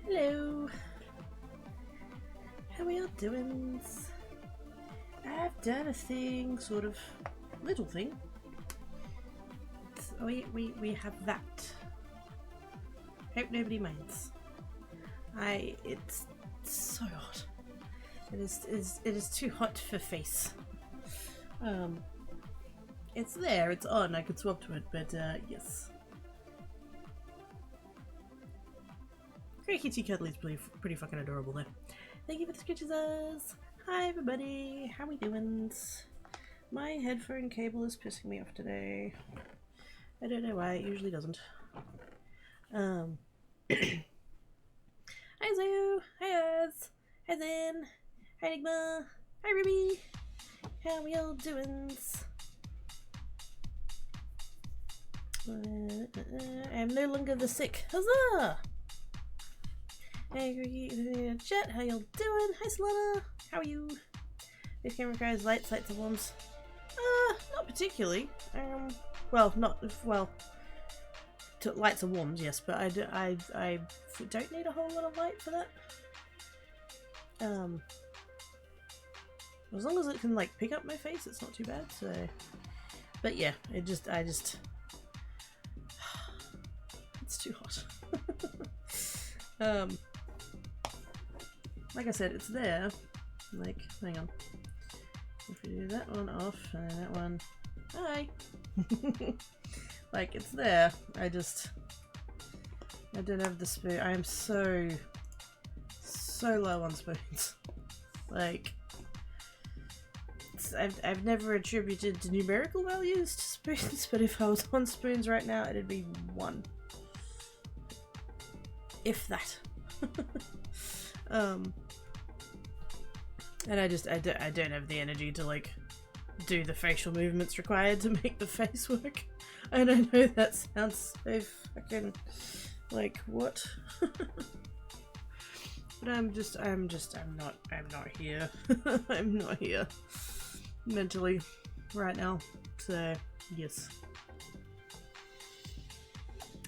Hello. How are y'all doing? I've done a thing, sort of little thing. We have that. Hope nobody minds. It's so hot. It is too hot for face. It's there, it's on, I could swap to it, but yes. Great Kitty Cuddly's pretty fucking adorable though. Thank you for the sketches. Hi everybody, how we doing? My headphone cable is pissing me off today. I don't know why, it usually doesn't. Hi Zoo, hi Oz, hi Zen, hi Enigma, hi Ruby. How we all doing? I'm no longer the sick. Huzzah! Hey, chat, how y'all doing? Hi Solana, how are you? This game requires lights and warms. Not particularly. Lights and warms, yes, but I don't need a whole lot of light for that. As long as it can like pick up my face, it's not too bad. So, but yeah, I just it's too hot. Like I said, it's there. Like, hang on. If we do that one off and that one, hi. Like it's there. I don't have the spoon. I am so low on spoons. Like, I've never attributed numerical values to spoons, but if I was on spoons right now, it'd be 1. If that. And I don't have the energy to like do the facial movements required to make the face work. And I know that sounds so fucking like what? But I'm not here. I'm not here mentally right now. So yes.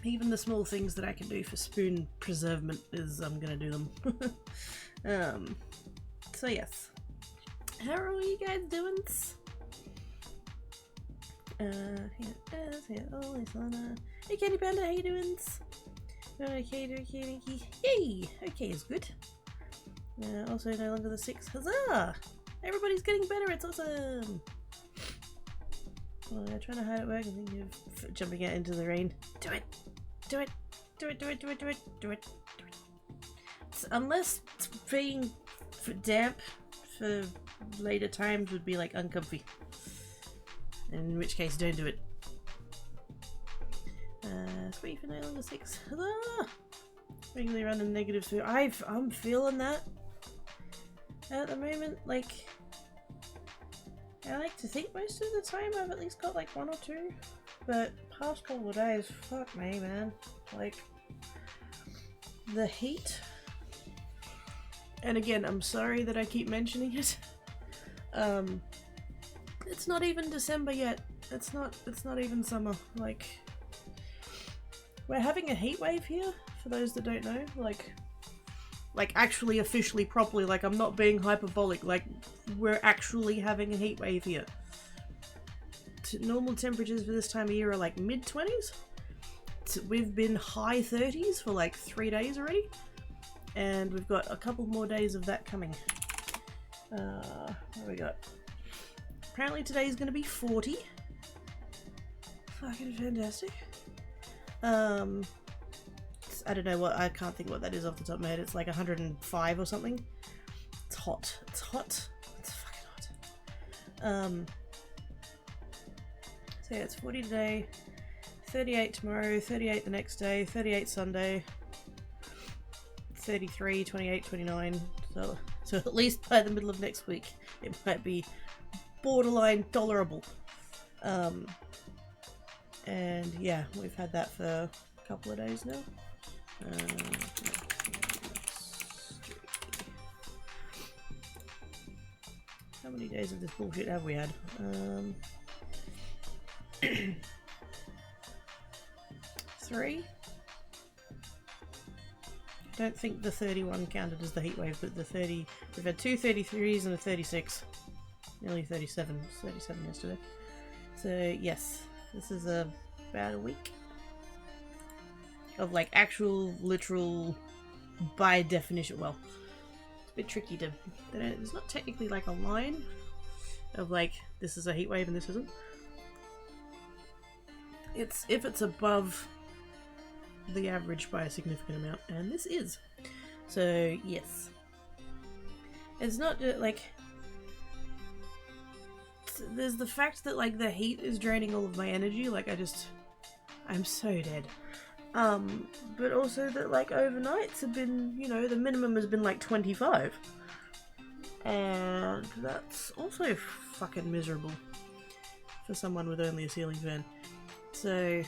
Even the small things that I can do for spoon preservement is I'm gonna do them. So yes. How are you guys doing? Hey Candy Panda, how you doing? Okay, yay! Okay is good. Also no longer the 6. Huzzah! Everybody's getting better, it's awesome! Well, I'm trying to hide at work and thinking of jumping out into the rain. Do it! Do it! Do it, do it, do it, do it, do it, do it. Unless being damp for later times would be like uncomfy. In which case, don't do it. 3 for no longer 6. Huzzah! Regularly running negative 2. I'm feeling that at the moment. Like, I like to think most of the time I've at least got like 1 or 2, but past couple of days, fuck me, man. Like, the heat. And again, I'm sorry that I keep mentioning it. It's not even December yet. It's not even summer. Like, we're having a heat wave here, for those that don't know. Like actually officially properly, like I'm not being hyperbolic, like we're actually having a heat wave here. Normal temperatures for this time of year are like mid-20s. We've been high 30s for like 3 days already. And we've got a couple more days of that coming. What do we got? Apparently today's going to be 40. Fucking fantastic. I don't know what, I can't think what that is off the top of my head. It's like 105 or something. It's hot. It's hot. It's fucking hot. So yeah, it's 40 today, 38 tomorrow, 38 the next day, 38 Sunday, 33, 28, 29. So at least by the middle of next week, it might be borderline tolerable. And yeah, we've had that for a couple of days now. How many days of this bullshit have we had? 3. don't think the 31 counted as the heat wave, but the 30, we've had 2 33s and a 36. Nearly 37. It was 37 yesterday. So yes, this is about a week of like actual, literal, by definition, well, it's a bit tricky to, there's not technically like a line of like, this is a heat wave and this isn't. It's if it's above the average by a significant amount, and this is. So yes, it's not like, there's the fact that like the heat is draining all of my energy, like I'm so dead. But also that like overnights have been, you know, the minimum has been like 25, and that's also fucking miserable for someone with only a ceiling fan. So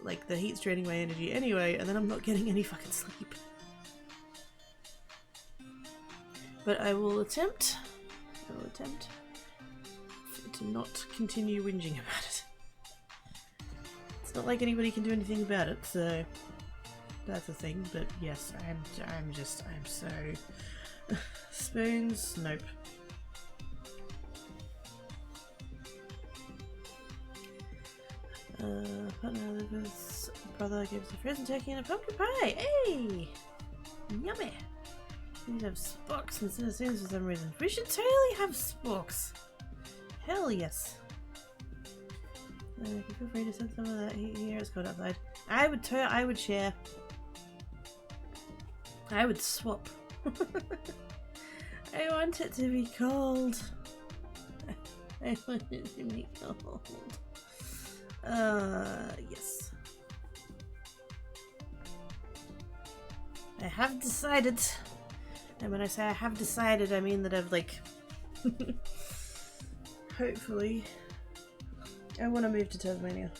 like the heat's draining my energy anyway, and then I'm not getting any fucking sleep. But I will attempt to not continue whinging about it. It's not like anybody can do anything about it, so that's a thing. But yes, I'm so spoons. Nope. His brother gives a frozen turkey and a pumpkin pie. Hey, yummy. We need to have spocks instead of spoons for some reason. We should totally have spocks. Hell yes. Feel free to send some of that here. It's cold outside. I would share. I would swap. I want it to be cold. I want it to be cold. Yes. I have decided, and when I say I have decided, I mean that I've like, hopefully, I want to move to Tasmania.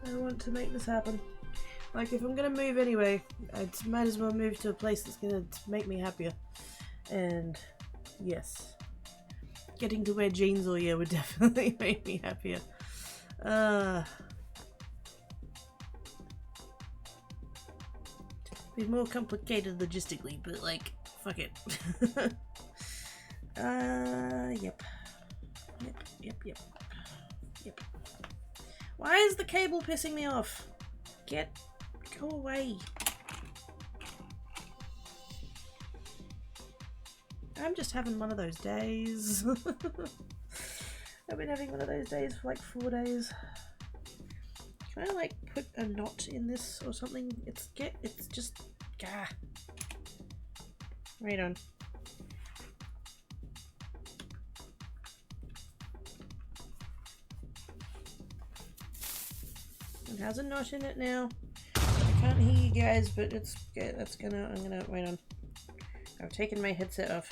I want to make this happen. Like, if I'm gonna move anyway, I might as well move to a place that's gonna make me happier. And yes, getting to wear jeans all year would definitely make me happier. Be more complicated logistically, but like, fuck it. Yep. Why is the cable pissing me off? Go away. I'm just having one of those days. I've been having one of those days for like 4 days. Can I like put a knot in this or something? It's just right on. It has a knot in it now. I can't hear you guys, but it's I'm gonna wait on. I've taken my headset off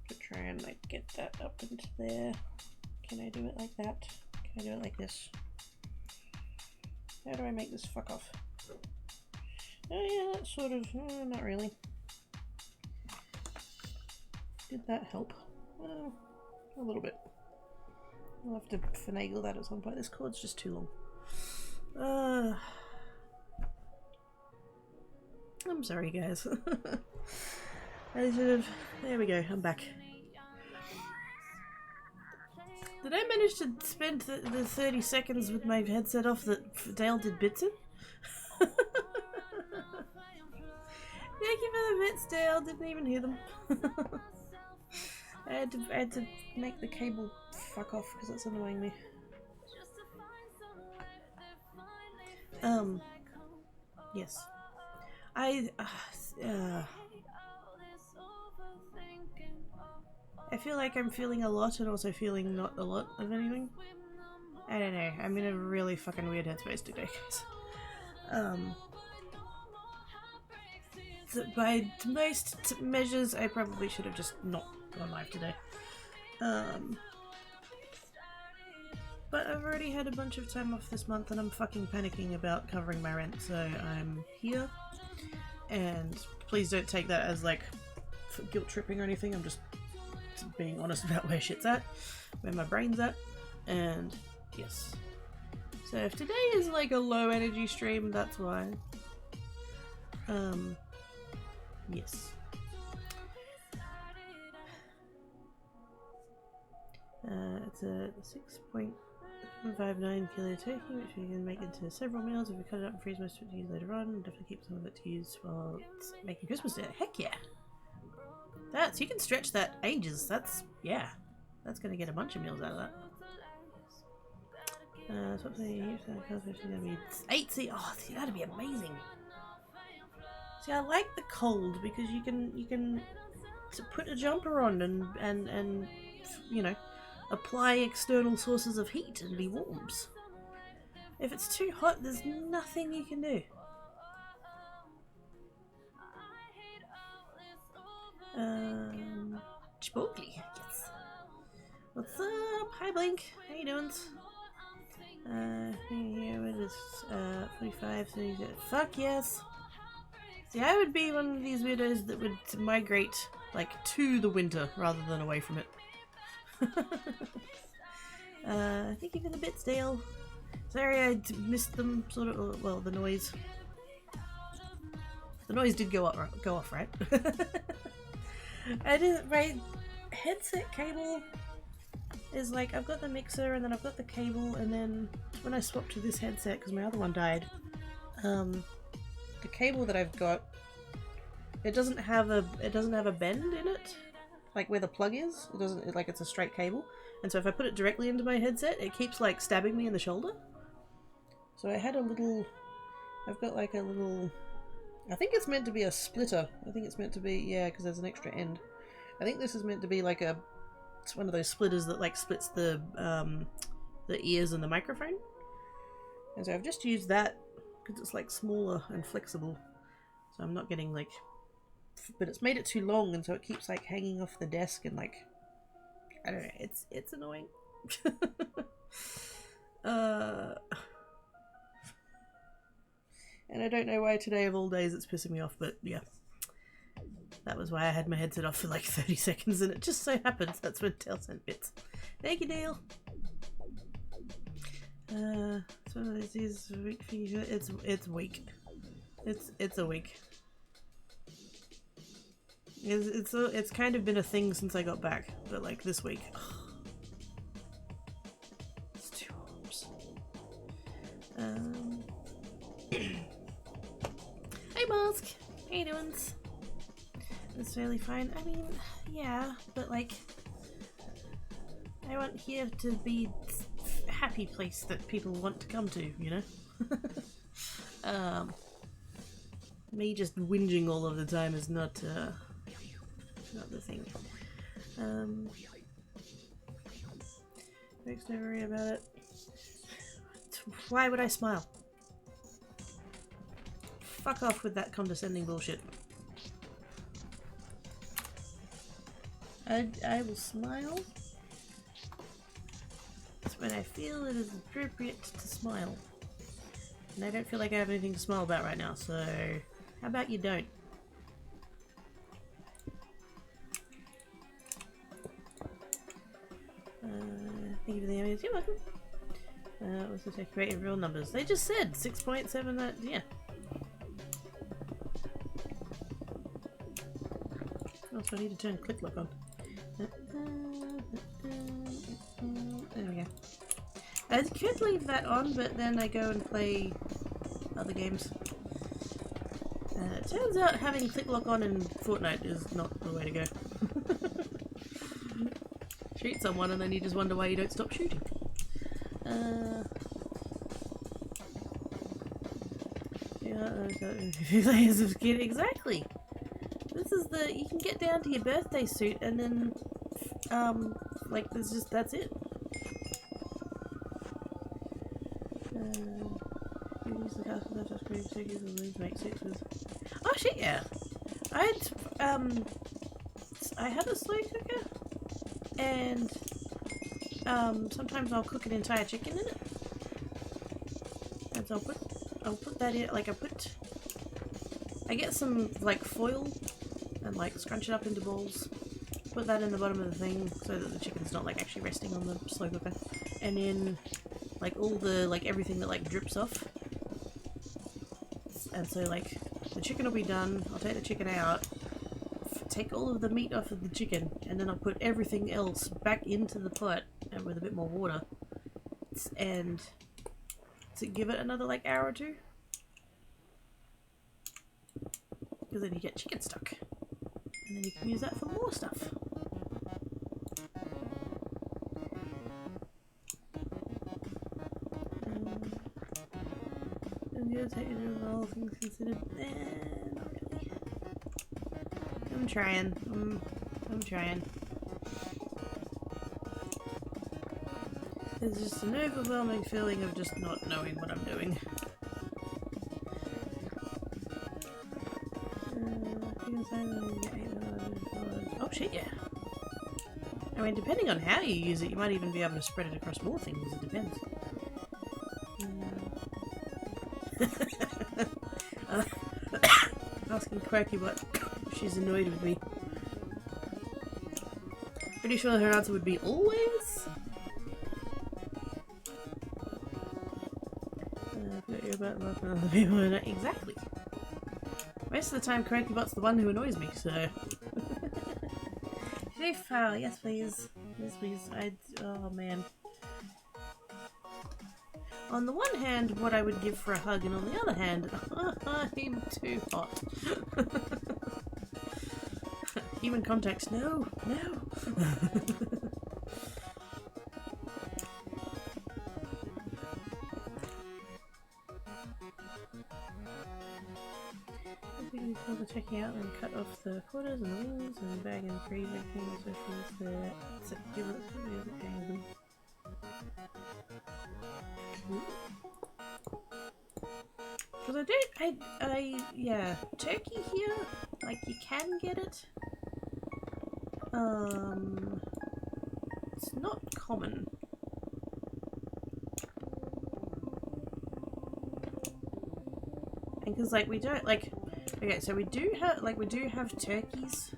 to try and like get that up into there. Can I do it like that? Can I do it like this? How do I make this fuck off? Oh yeah, that's sort of, not really. Did that help? A little bit. I'll have to finagle that at some point. This cord's just too long. I'm sorry guys. I should have, there we go, I'm back. Did I manage to spend the 30 seconds with my headset off that Dale did bits in? Thank you for the bits, Dale. Didn't even hear them. I had to make the cable fuck off because it's annoying me. Yes. I feel like I'm feeling a lot and also feeling not a lot of anything. I don't know. I'm in a really fucking weird headspace today, guys. So by most measures, I probably should have just not gone live today. But I've already had a bunch of time off this month and I'm fucking panicking about covering my rent, so I'm here. And please don't take that as like guilt tripping or anything. I'm just being honest about where shit's at, where my brain's at, and yes. So if today is like a low energy stream, that's why. Yes. It's a 6.59 kilo turkey, which we can make into several meals if we cut it up and freeze most of it to use later on. Definitely keep some of it to use while it's making Christmas dinner. Heck yeah! You can stretch that ages. That's gonna get a bunch of meals out of that. So what's going to be 8 C. Oh, see, that'd be amazing. See, I like the cold because you can put a jumper on and you know, apply external sources of heat and dewarms. If it's too hot, there's nothing you can do. Chipotle, yes. What's up? Hi Blink, how you doing? Here it is, 45, so you get, fuck yes! See, I would be one of these weirdos that would migrate, like, to the winter rather than away from it. Thank you for the bits, Dale. Sorry I missed them, sort of, well, the noise. The noise did go off, right? my headset cable is like, I've got the mixer and then I've got the cable, and then when I swapped to this headset, because my other one died, the cable that I've got, it doesn't have a bend in it, like where the plug is. It doesn't, like, it's a straight cable, and so if I put it directly into my headset, it keeps like stabbing me in the shoulder. So I had I've got like a little, I think it's meant to be a splitter. I think it's meant to be, yeah, because there's an extra end. I think this is meant to be like it's one of those splitters that like splits the ears and the microphone. And so I've just used that because it's like smaller and flexible. So I'm not getting like, but it's made it too long, and so it keeps like hanging off the desk and like, I don't know, it's annoying. And I don't know why today of all days it's pissing me off, but yeah. That was why I had my headset off for like 30 seconds, and it just so happens that's when Dale sent bits. Thank you, Dale! So this is week for you. It's week. It's a week. It's kind of been a thing since I got back, but like this week. It's 2 arms. Hey Mask! How you doing? It's fairly fine. I mean, yeah, but like, I want here to be a happy place that people want to come to, you know? Me just whinging all of the time is not the thing. Folks, don't worry about it. Why would I smile? Fuck off with that condescending bullshit. I will smile when I feel it is appropriate to smile. And I don't feel like I have anything to smile about right now, so how about you don't? Thank you for the amazing. You're welcome. What's the creative real numbers? They just said 6.7. That, yeah. Also, I need to turn click lock on. There we go. I could leave that on, but then I go and play other games. It turns out having click lock on in Fortnite is not the way to go. Shoot someone and then you just wonder why you don't stop shooting. Layers of skin, exactly. This is you can get down to your birthday suit and then, like, that's it. Oh shit, yeah. I had a slow cooker, and, sometimes I'll cook an entire chicken in it. And so I'll put that in, like, I get some, like, foil and, like, scrunch it up into balls. Put that in the bottom of the thing so that the chicken's not, like, actually resting on the slow cooker. And then, like, all the, like, everything that, like, drips off. And so, like, The chicken will be done. I'll take the chicken out, take all of the meat off of the chicken, and then I'll put everything else back into the pot and with a bit more water, and to give it another like hour or two, because then you get chicken stock, and then you can use that for more stuff. And yeah, take it over all things considered. Not really. I'm trying. I'm trying. There's just an overwhelming feeling of just not knowing what I'm doing. Oh shit, yeah. I mean, depending on how you use it, you might even be able to spread it across more things. It depends. Asking Quirky what she's annoyed with me. Pretty sure her answer would be always. Exactly. Most of the time, Cranky Bot's the one who annoys me, so. Yes, please. Yes, please. Oh man. On the one hand, what I would give for a hug, and on the other hand, I'm too hot. Human contact, no, no. Checking out and cut off the quarters and the wings and bag and freeze everything, especially because yeah, turkey here, like you can get it. It's not common. And because like we don't like. Okay, so we do have turkeys.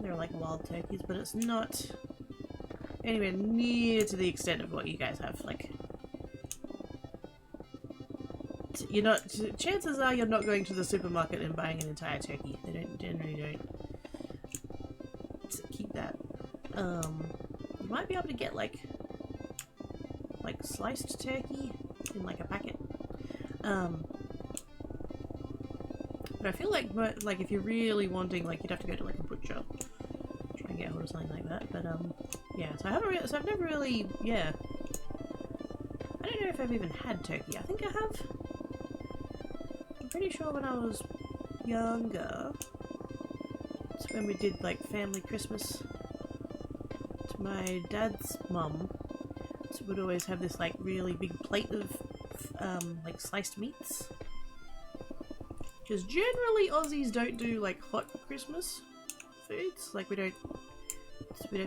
They're like wild turkeys, but it's not anywhere near to the extent of what you guys have. Like, you're not. Chances are you're not going to the supermarket and buying an entire turkey. They generally don't keep that. You might be able to get like sliced turkey in like a packet. But I feel like if you're really wanting, like, you'd have to go to like a butcher, try and get hold of something like that. But yeah. So I've never really, yeah. I don't know if I've even had turkey. I think I have. I'm pretty sure when I was younger, it's when we did like family Christmas. To my dad's mum, so we'd always have this like really big plate of like sliced meats. Because generally Aussies don't do like hot Christmas foods. Like we don't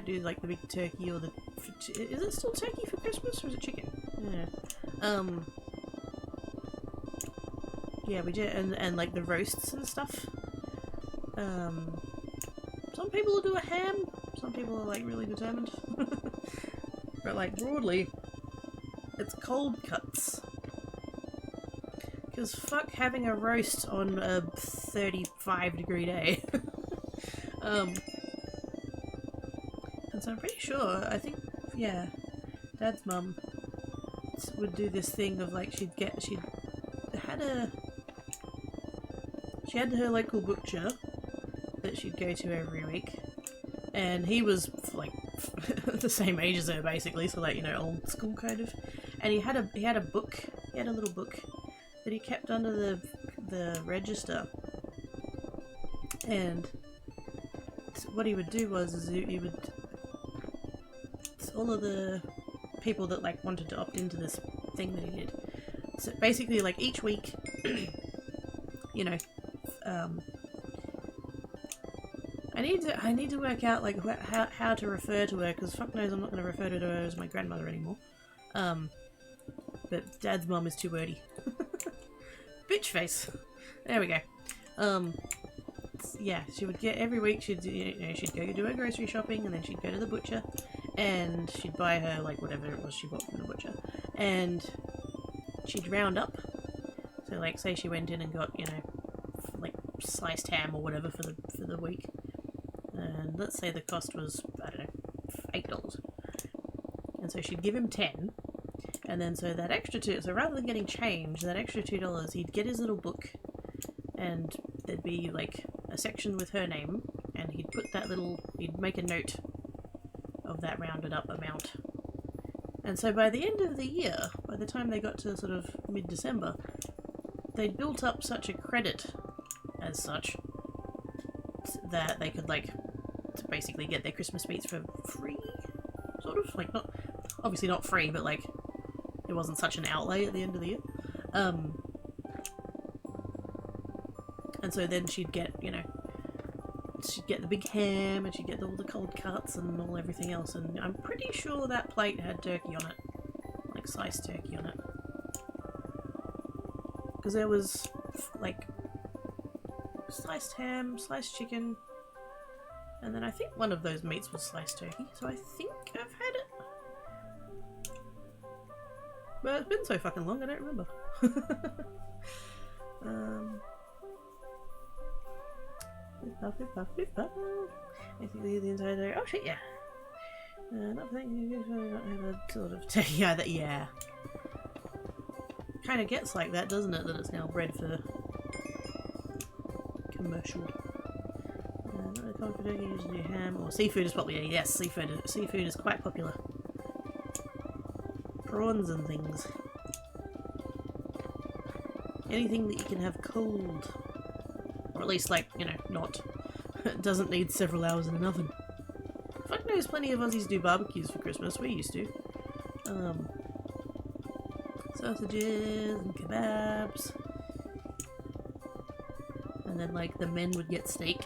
do like the big turkey or the. Is it still turkey for Christmas or is it chicken? Yeah. Yeah, we do, and like the roasts and stuff. Some people will do a ham. Some people are like really determined. But like broadly, it's cold cuts. Because fuck having a roast on a 35-degree day. And so I'm pretty sure, I think, yeah, Dad's mum would do this thing of like she had her local butcher that she'd go to every week, and he was like the same age as her basically, so like, you know, old school kind of, and he had a little book that he kept under the register, and what he would do was he would, all of the people that like wanted to opt into this thing that he did, so basically like each week, you know, I need to work out like how to refer to her, because fuck knows I'm not going to refer to her as my grandmother anymore. But Dad's mum is too wordy. Bitch face. There we go. Yeah, she would get every week. She'd go do her grocery shopping, and then she'd go to the butcher, and she'd buy her like whatever it was she bought from the butcher, and she'd round up, So like, say she went in and got, you know, like sliced ham or whatever for the week, and let's say the cost was, I don't know, $8, and so she'd give him 10, and then so that extra so rather than getting change, that extra $2, he'd get his little book, and there'd be like a section with her name, and he'd put that he'd make a note of that rounded up amount. And so by the end of the year, by the time they got to sort of mid-December, they'd built up such a credit as such that they could like to basically get their Christmas meats for free, sort of, like, not obviously not free, but like it wasn't such an outlay at the end of the year. And so then she'd get, you know, she'd get the big ham, and she'd get all the cold cuts and all everything else, and I'm pretty sure that plate had turkey on it, like sliced turkey on it, because there was like sliced ham, sliced chicken, and then I think one of those meats was sliced turkey, so I think I've had it. But it's been so fucking long, I don't remember. Basically the entire day. Oh shit, yeah. Nothing you not have a sort of turkey either. Yeah. Kind of gets like that, doesn't it? That it's now bred for commercial. Not the common for turkey, usually ham or seafood is probably yes. Seafood is quite popular. Prawns and things. Anything that you can have cold. Or at least, like, you know, not... it doesn't need several hours in an oven. Fuck knows, plenty of Aussies do barbecues for Christmas. We used to. Sausages and kebabs. And then, like, the men would get steak.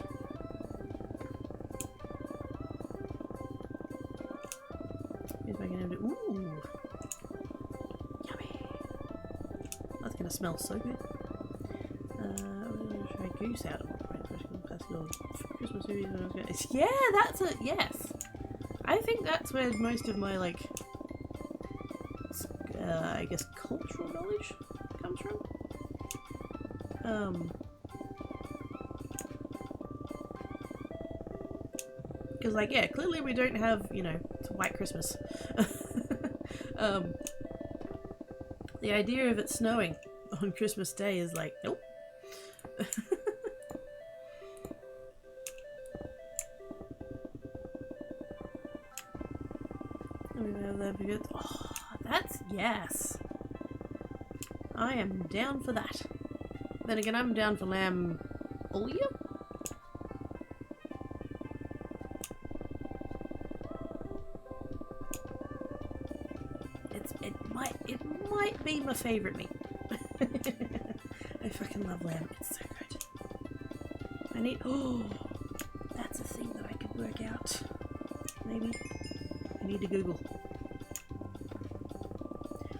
Here's making him do... Ooh! Yummy! That's gonna smell so good. Goose out of Christmas movies. Yeah, that's it. Yes, I think that's where most of my like, I guess cultural knowledge comes from. Because like, yeah, clearly we don't have, you know, it's White Christmas. The idea of it snowing on Christmas Day is like, nope. Oh, that's yes. I am down for that. Then again, I'm down for lamb all year. It might be my favourite meat. I fucking love lamb. It's so good. I need. Oh, that's a thing that I could work out. Maybe I need to Google.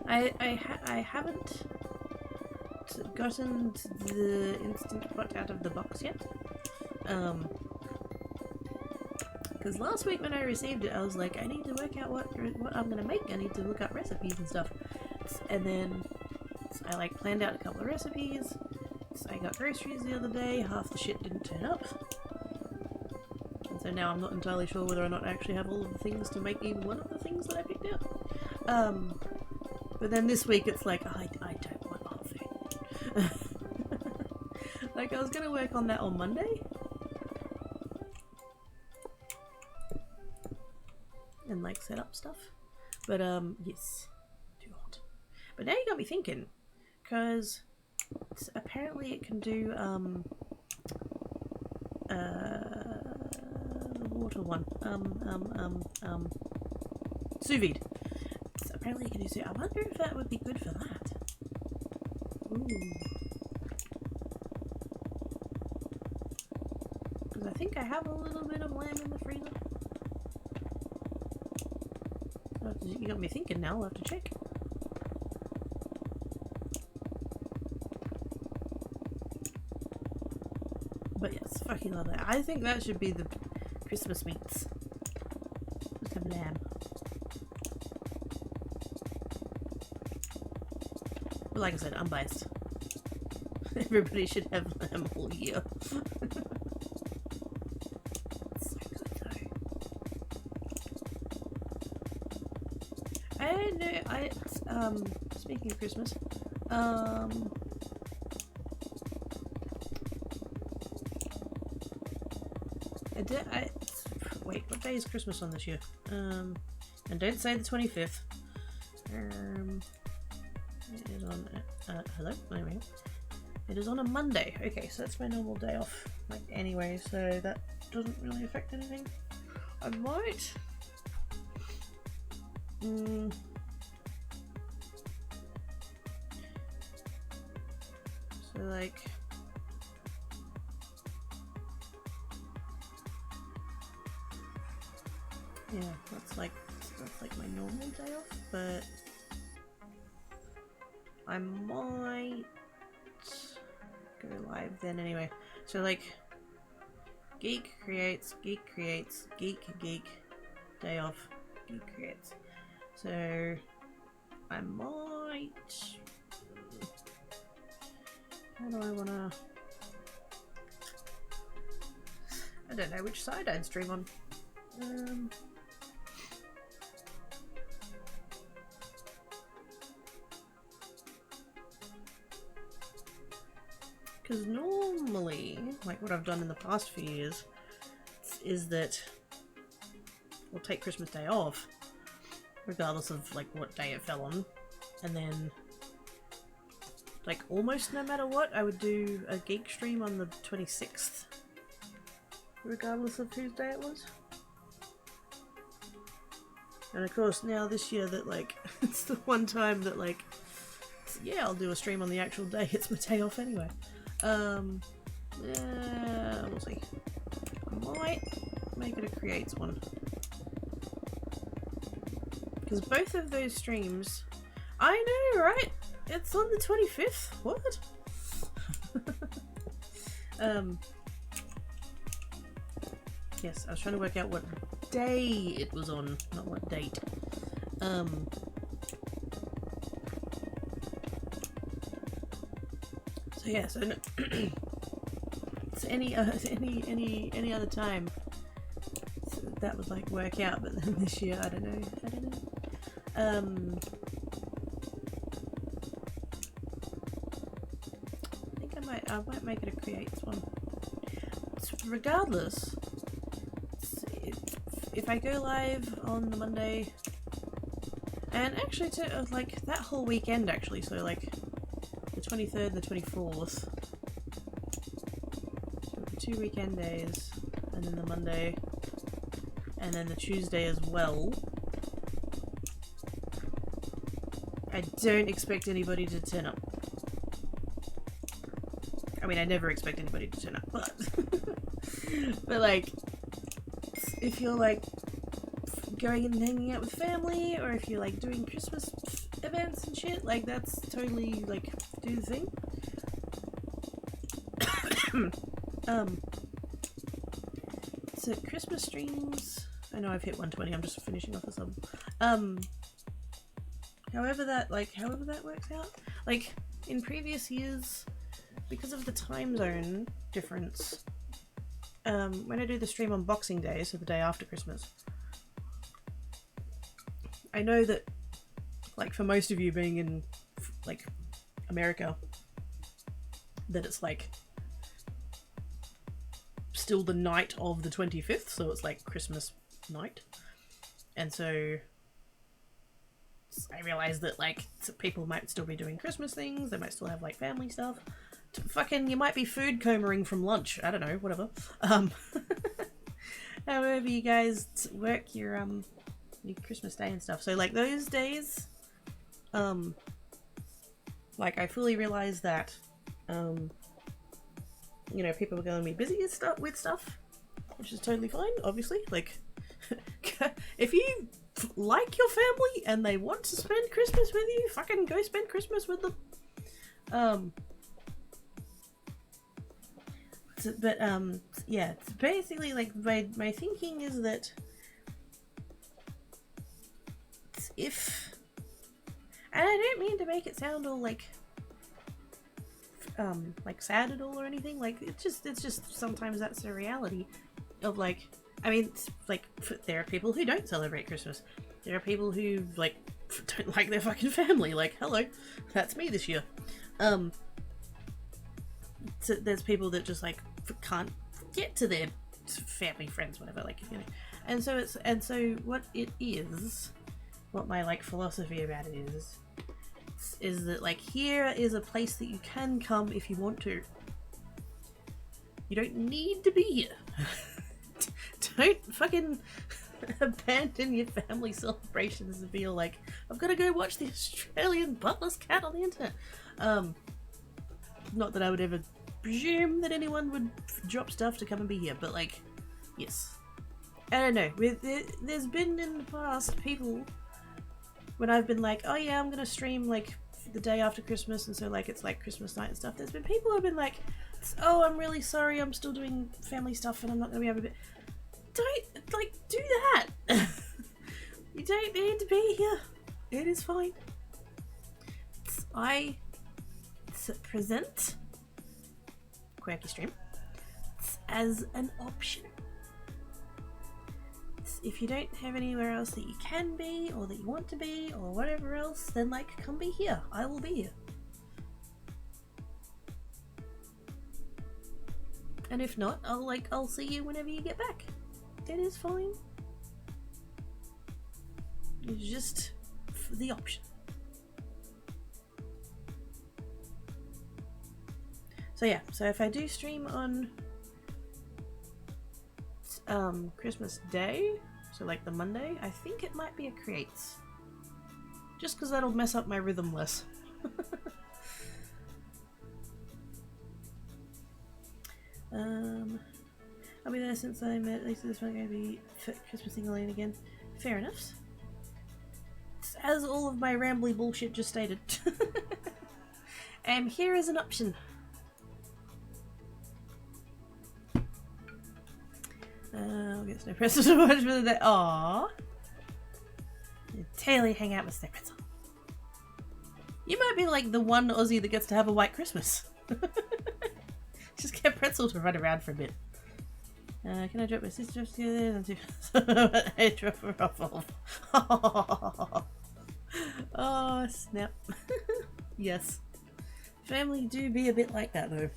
I haven't gotten the Instant Pot out of the box yet. Because last week when I received it, I was like, I need to work out what I'm gonna make. I need to look up recipes and stuff. And then I like planned out a couple of recipes. I got groceries the other day. Half the shit didn't turn up. And so now I'm not entirely sure whether or not I actually have all of the things to make even one of the things that I picked out. But then this week it's like, I don't want hot food. Like, I was going to work on that on Monday. And like set up stuff. But yes, too hot. But now you got me thinking. Because apparently it can do the water one. Sous vide. Apparently you can do so. I wonder if that would be good for that. Ooh. Because I think I have a little bit of lamb in the freezer. Oh, you got me thinking now, I'll have to check. But yes, fucking love that. I think that should be the Christmas meats. With some lamb. But like I said, unbiased. Everybody should have them all year. So good though. I don't know. Speaking of Christmas, wait, what day is Christmas on this year? And don't say the 25th. It is on, hello? Wait a minute. It is on a Monday. Okay, so that's my normal day off, like, anyway, so that doesn't really affect anything. I might... So, like... Yeah, that's like my normal day off, but I might go live then anyway. So like geek creates, geek, day off, geek creates. So I might, how do I wanna, I don't know which side I'd stream on. Because normally, like what I've done in the past few years, is that we'll take Christmas Day off, regardless of like what day it fell on, and then like almost no matter what, I would do a geek stream on the 26th, regardless of whose day it was. And of course now this year that like, it's the one time that like, yeah, I'll do a stream on the actual day, it's my day off anyway. Yeah, we'll see. I might make it a creates one. Because both of those streams, I know, right? It's on the 25th. What? Yes, I was trying to work out what day it was on, not what date. So yeah, so no, it's any other time so that would like work out, but then this year I don't know. I think I might make it a creates one. Regardless, if I go live on the Monday, and actually to like that whole weekend actually, so like the 23rd and the 24th, so the 2 weekend days, and then the Monday, and then the Tuesday as well. I don't expect anybody to turn up. I mean, I never expect anybody to turn up, but but like, if you're like going and hanging out with family, or if you're like doing Christmas events and shit, like that's totally like do the thing. So Christmas streams, I know I've hit 120, I'm just finishing off a sub. However that works out, like in previous years, because of the time zone difference, when I do the stream on Boxing Day, so the day after Christmas, I know that, like, for most of you being in, like, America, that it's, like, still the night of the 25th, so it's, like, Christmas night. And so I realized that, like, people might still be doing Christmas things, they might still have, like, family stuff. Fucking, you might be food comaing from lunch, I don't know, whatever. However you guys work your Christmas Day and stuff. So, like, those days, like, I fully realized that, you know, people are going to be busy with stuff, which is totally fine, obviously. Like, if you like your family and they want to spend Christmas with you, fucking go spend Christmas with them. But yeah, basically, like, my thinking is that if, and I don't mean to make it sound all like, like sad at all or anything. Like it's just sometimes that's the reality of like, I mean, like there are people who don't celebrate Christmas. There are people who like don't like their fucking family. Like, hello, that's me this year. So there's people that just like can't get to their family, friends, whatever. Like, you know, and so what it is, what my like philosophy about it is that like here is a place that you can come if you want to. You don't need to be here. Don't fucking abandon your family celebrations and feel like I've got to go watch the Australian buttless cat on the internet. Not that I would ever presume that anyone would drop stuff to come and be here, but like, yes. I don't know. There's been in the past people when I've been like, oh yeah, I'm gonna stream like the day after Christmas, and so like it's like Christmas night and stuff. There's been people who've been like, oh, I'm really sorry, I'm still doing family stuff and I'm not gonna be able to. Don't like do that. You don't need to be here. It is fine. I present Quirky Stream as an option. If you don't have anywhere else that you can be or that you want to be or whatever else, then like come be here. I will be here. And if not, I'll see you whenever you get back. It is fine. It's just the option. So yeah, so if I do stream on Christmas Day, so like the Monday, I think it might be a creates. Just because that'll mess up my rhythm less. I'll be there since I met Lisa this one going to be Christmasing alone again. Fair enough. As all of my rambly bullshit just stated. And here is an option. I'll get Snow Pretzel to watch for the day. Aww. You totally hang out with Snow Pretzel. You might be like the one Aussie that gets to have a white Christmas. Just get Pretzel to run around for a bit. Can I drop my sister upstairs? I drop her off. Oh, snap. Yes. Family do be a bit like that though.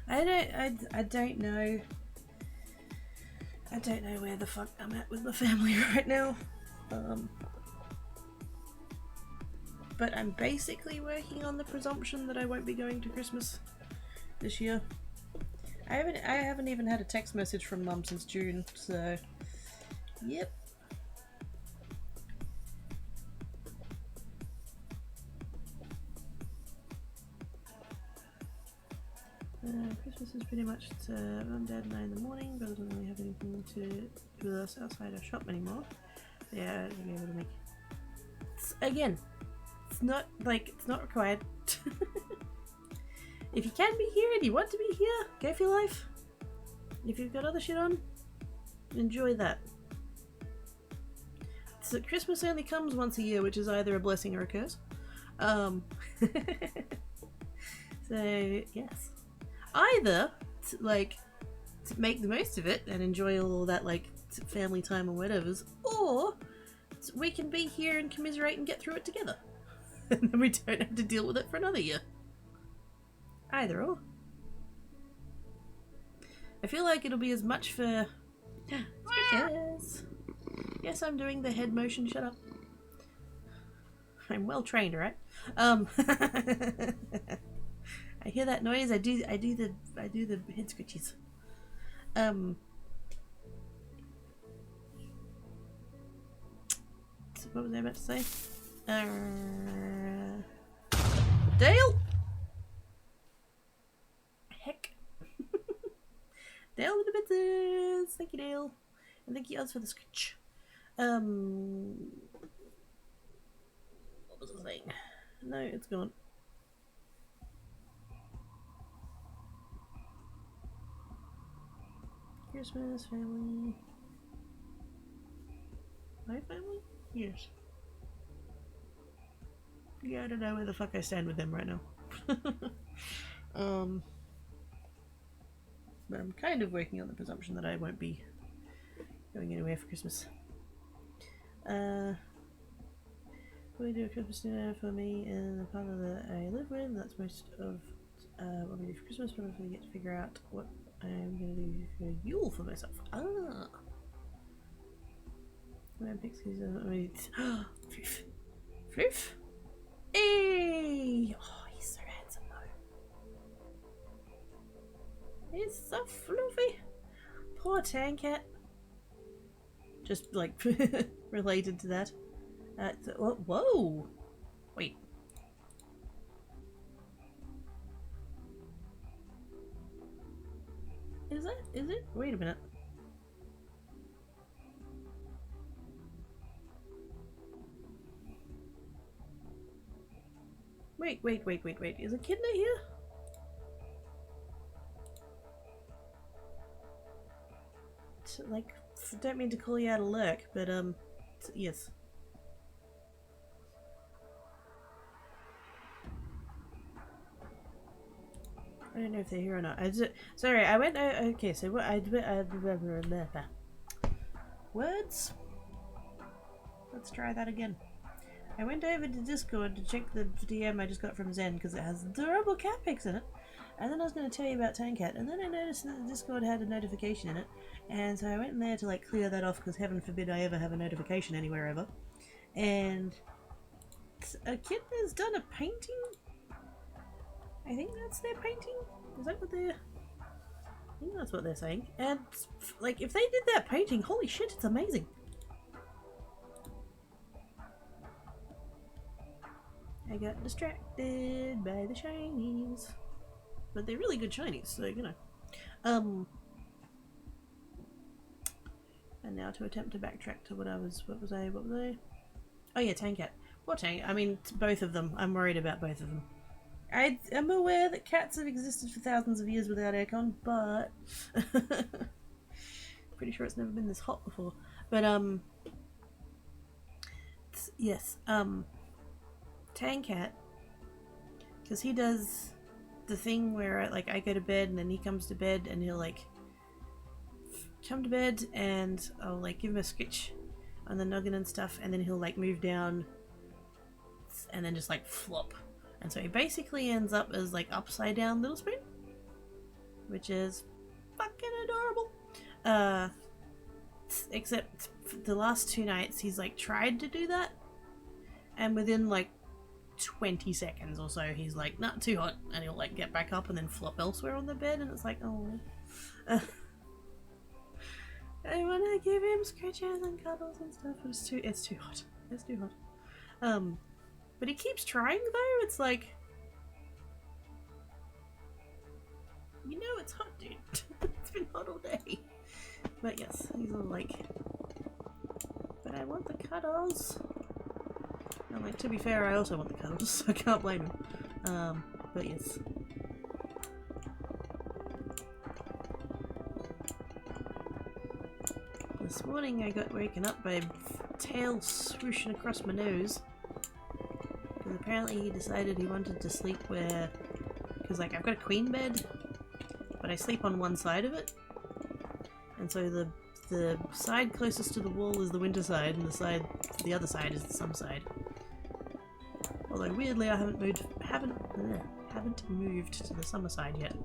I don't know. I don't know where the fuck I'm at with my family right now. But I'm basically working on the presumption that I won't be going to Christmas this year. I haven't even had a text message from Mum since June, so yep. Christmas is pretty much Mum, Dad and I in the morning. Brother doesn't really have anything to do with us outside our shop anymore. Yeah, I won't be able to make. Again, it's not required. If you can be here and you want to be here, go for your life. If you've got other shit on, enjoy that. So Christmas only comes once a year, which is either a blessing or a curse. So yes, either to make the most of it and enjoy all that like family time or whatever's, or we can be here and commiserate and get through it together, and then we don't have to deal with it for another year. Either or. I feel like it'll be as much for. Yes. Yes, I'm doing the head motion. Shut up. I'm well trained, right? I hear that noise. I do the head scratchies. So what was I about to say? Dale. Heck. Dale with the bits. Thank you, Dale. And thank you also for the scratch. What was I saying? No, it's gone. Christmas, family. My family? Yes. Yeah, I don't know where the fuck I stand with them right now. But I'm kind of working on the presumption that I won't be going anywhere for Christmas. Will we do a Christmas dinner for me and the partner that I live with? That's most of what we do for Christmas, but I'm going to get to figure out what I'm going to do for Yule for myself. Ah! My pixies are... Floof! Floof! Hey! Oh, he's so handsome though. He's so fluffy. Poor Tankat. Just like related to that. Whoa! Wait. Is it? Wait a minute. Wait. Is Echidna here? Like, don't mean to call you out of lurk, but yes. I don't know if they're here or not. Sorry, I went. Okay, so what I words. Let's try that again. I went over to Discord to check the DM I just got from Zen because it has adorable cat pics in it. And then I was going to tell you about Tankat, and then I noticed that the Discord had a notification in it, and so I went in there to like clear that off because heaven forbid I ever have a notification anywhere ever. And a kid has done a painting. I think that's their painting. Is that what they're? I think that's what they're saying. And like, if they did that painting, holy shit, it's amazing. I got distracted by the shinies. But they're really good shinies, so you know. And now to attempt to backtrack to what was I? Oh yeah, Tankat. Poor Tank. I mean, both of them. I'm worried about both of them. I am aware that cats have existed for thousands of years without aircon, but pretty sure it's never been this hot before. But yes, Tankat, because he does the thing where like I go to bed and then he comes to bed and he'll like come to bed and I'll like give him a scritch on the noggin and stuff, and then he'll like move down and then just like flop. And so he basically ends up as like upside down Little Spoon, which is fucking adorable. Except the last 2 nights he's like tried to do that, and within like 20 seconds or so he's like, not too hot, and he'll like get back up and then flop elsewhere on the bed, and it's like, oh. I want to give him scratches and cuddles and stuff, but it's too hot. It's too hot. But he keeps trying though. It's like, you know it's hot, dude. It's been hot all day. But yes, he's all like, but I want the cuddles. And like, to be fair, I also want the cuddles, so I can't blame him. But yes. This morning I got woken up by a tail swooshing across my nose. Because apparently he decided he wanted to sleep where... Because like, I've got a queen bed, but I sleep on one side of it. And so the side closest to the wall is the winter side, and the other side is the summer side. Although weirdly I haven't moved to the summer side yet.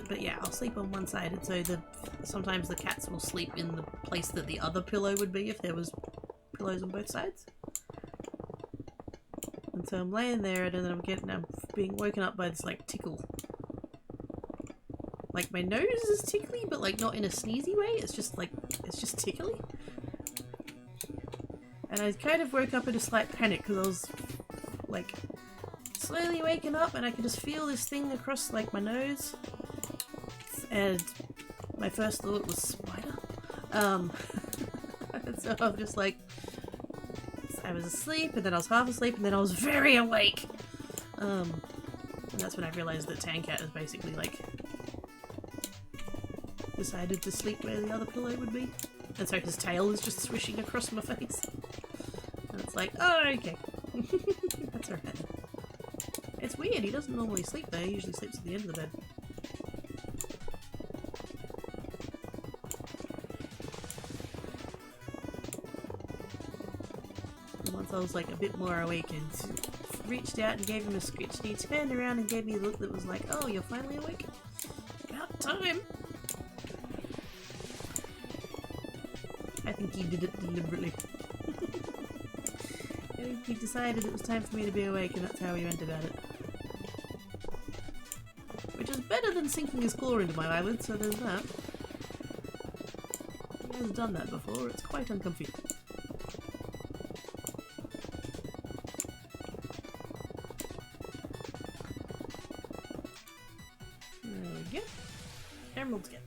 But yeah, I'll sleep on one side, and so sometimes the cats will sleep in the place that the other pillow would be if there was pillows on both sides. And so I'm laying there, and then I'm being woken up by this like tickle. Like my nose is tickly, but like not in a sneezy way. It's just tickly. And I kind of woke up in a slight panic because I was like slowly waking up, and I could just feel this thing across like my nose. And my first thought was spider. So I'm just like, I was asleep, and then I was half asleep, and then I was very awake. And that's when I realized that Tankat is basically like decided to sleep where the other pillow would be. And so his tail is just swishing across my face. And it's like, oh, okay. That's alright. It's weird, he doesn't normally sleep there, he usually sleeps at the end of the bed. And once I was like a bit more awake and reached out and gave him a scritch, and he turned around and gave me a look that was like, oh, you're finally awake? About time! I think he did it deliberately. I think he decided it was time for me to be awake, and that's how he went about it. Which is better than sinking his claw into my eyelid, so there's that. He has done that before, it's quite uncomfy. There we go. Emeralds again.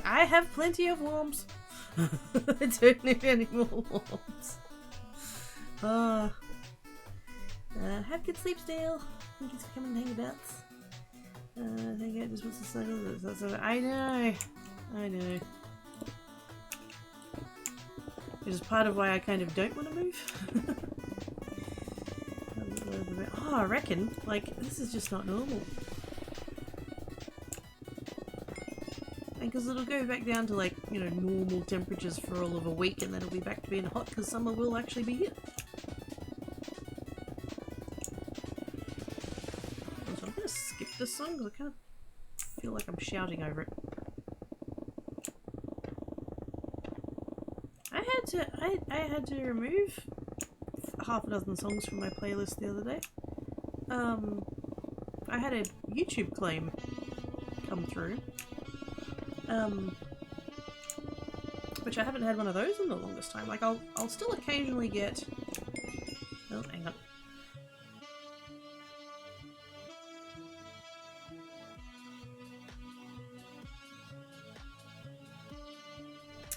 I have plenty of worms. I don't need any more worms. Have good sleep, Dale. Thank you for coming and hang about. Hang out just wants to snuggle. I know. Which is part of why I kind of don't want to move. Oh, I reckon, like, this is just not normal. And because it'll go back down to, like, you know, normal temperatures for all of a week, and then it'll be back to being hot because summer will actually be here. So I'm gonna skip this song because I kind of feel like I'm shouting over it. I had to remove half a dozen songs from my playlist the other day. I had a YouTube claim come through, which I haven't had one of those in the longest time. Like, I'll still occasionally get... Oh, hang on.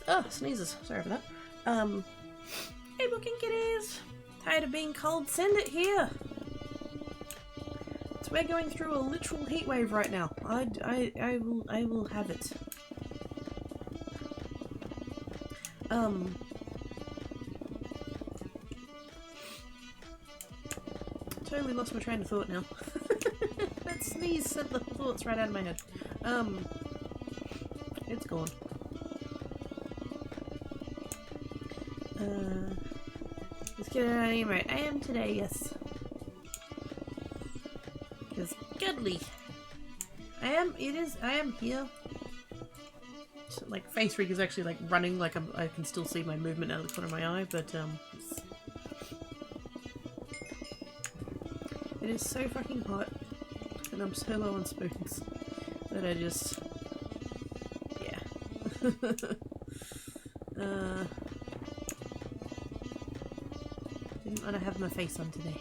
Oh, sneezes. Sorry for that. Hey, booking kitties! Tired of being cold? Send it here! So we're going through a literal heatwave right now. I will have it. Totally lost my train of thought now. That sneeze sent the thoughts right out of my head. It's gone. Let's get it out of here, right? I am today, yes. Because, godly. I am here. So, like, face rig is actually, like, running, like, I can still see my movement out of the corner of my eye, but, it is so fucking hot, and I'm so low on spoons, that I just, yeah. Didn't want to have my face on today.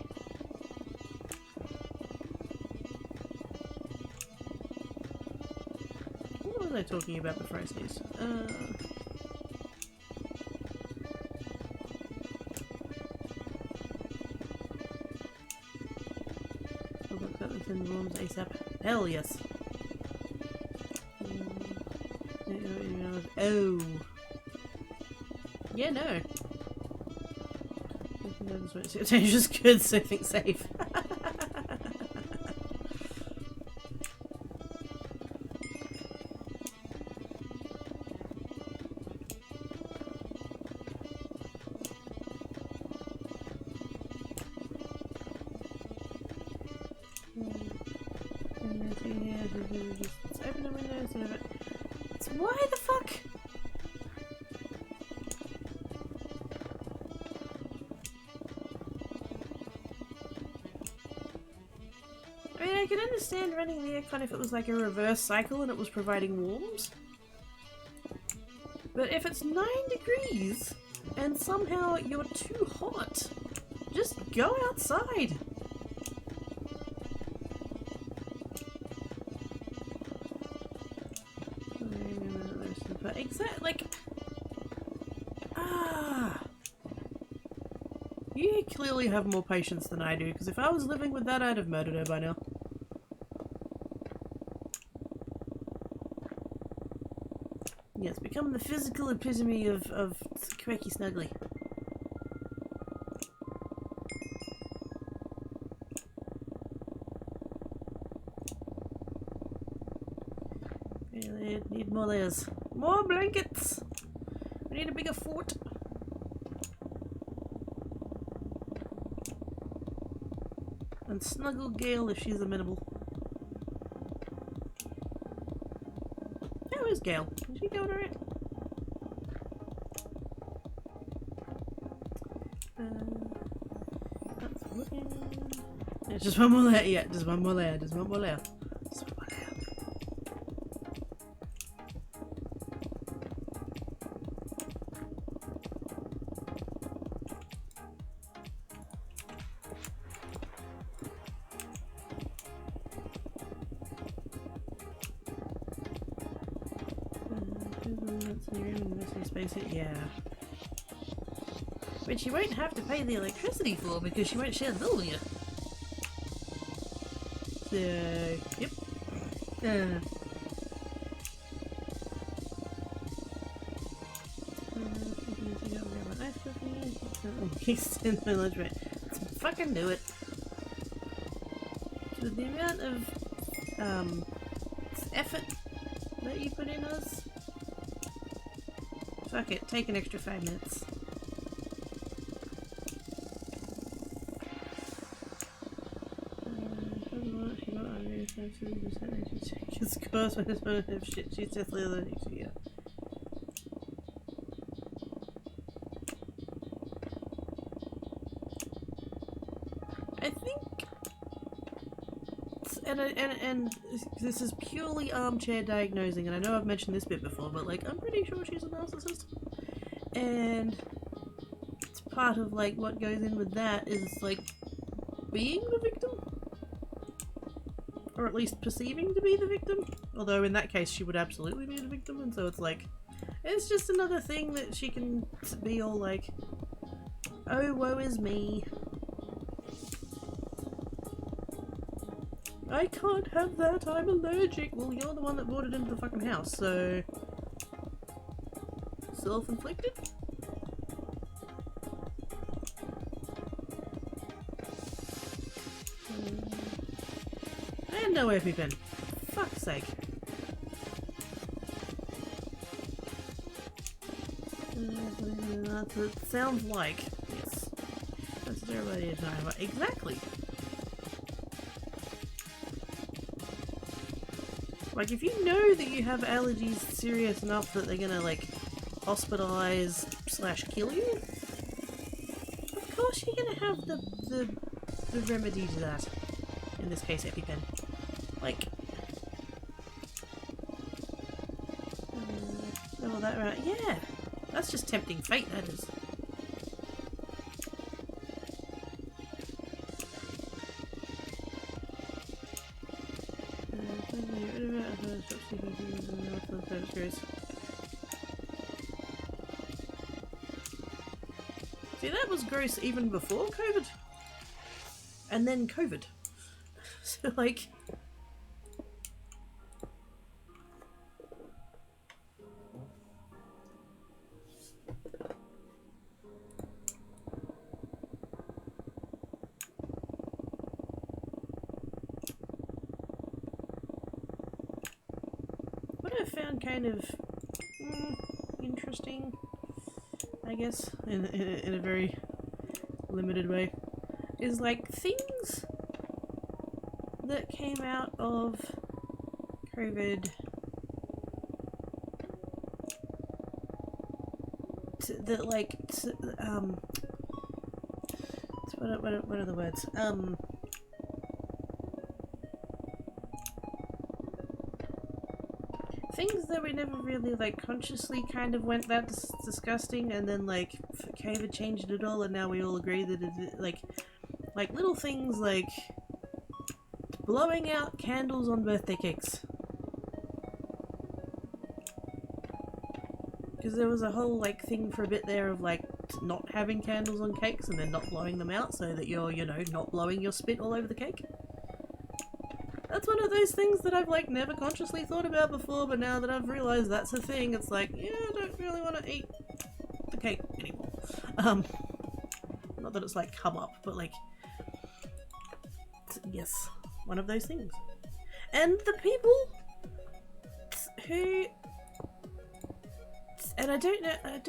What was I talking about before I sneezed? I'll look at this in the rooms ASAP. Hell yes. Oh. Yeah, no. Dangerous goods, so think safe. Let's open the windows and have it. Why the fuck? I mean, I could understand running the aircon if it was like a reverse cycle and it was providing warmth. But if it's 9 degrees and somehow you're too hot, just go outside. Exactly, like, you clearly have more patience than I do, because if I was living with that, I'd have murdered her by now. Yeah, it's become the physical epitome of quirky snuggly. Really need more layers. More blankets! We need a bigger fort. And snuggle Gale if she's amenable. How is Gale? Is she going alright? That's looking... Yeah, just one more layer, yeah, just one more layer, just one more layer. Just one more layer. Space it, yeah. Which you won't have to pay the electricity for because she won't share the bill with you. So, yep. Extend my lunch break. Let's fucking do it. With the amount of effort that you put in us. Fuck it, take an extra 5 minutes. She's definitely allergic to you. I think, and this is purely armchair diagnosing, and I know I've mentioned this bit before, but like I'm pretty sure she's a narcissist, and it's part of like what goes in with that is like being the victim, or at least perceiving to be the victim. Although in that case she would absolutely be the victim, and so it's like it's just another thing that she can be all like, oh woe is me. I can't have that, I'm allergic. Well, you're the one that brought it into the fucking house, so... Self-inflicted? And no EpiPen. Fuck's sake. That's what it sounds like. Yes. That's what everybody is talking about. Exactly. Like, if you know that you have allergies serious enough that they're gonna, like, hospitalize / kill you, of course you're gonna have the remedy to that. In this case, EpiPen. Like... oh, that right. Yeah! That's just tempting fate, that is. See, that was gross even before COVID. And then COVID. So, like... what I found kind of interesting, I guess, in a very limited way, is like things that came out of COVID that like what are the words? Things that we never really like consciously kind of went that disgusting, and then like COVID changed it all, and now we all agree that it like little things like blowing out candles on birthday cakes. Because there was a whole like thing for a bit there of like not having candles on cakes and then not blowing them out so that you're, you know, not blowing your spit all over the cake. That's one of those things that I've like never consciously thought about before, but now that I've realized that's a thing, it's like, yeah, I don't really want to eat the cake anymore. Not that it's like come up, but like, yes, one of those things. And the people who, and I don't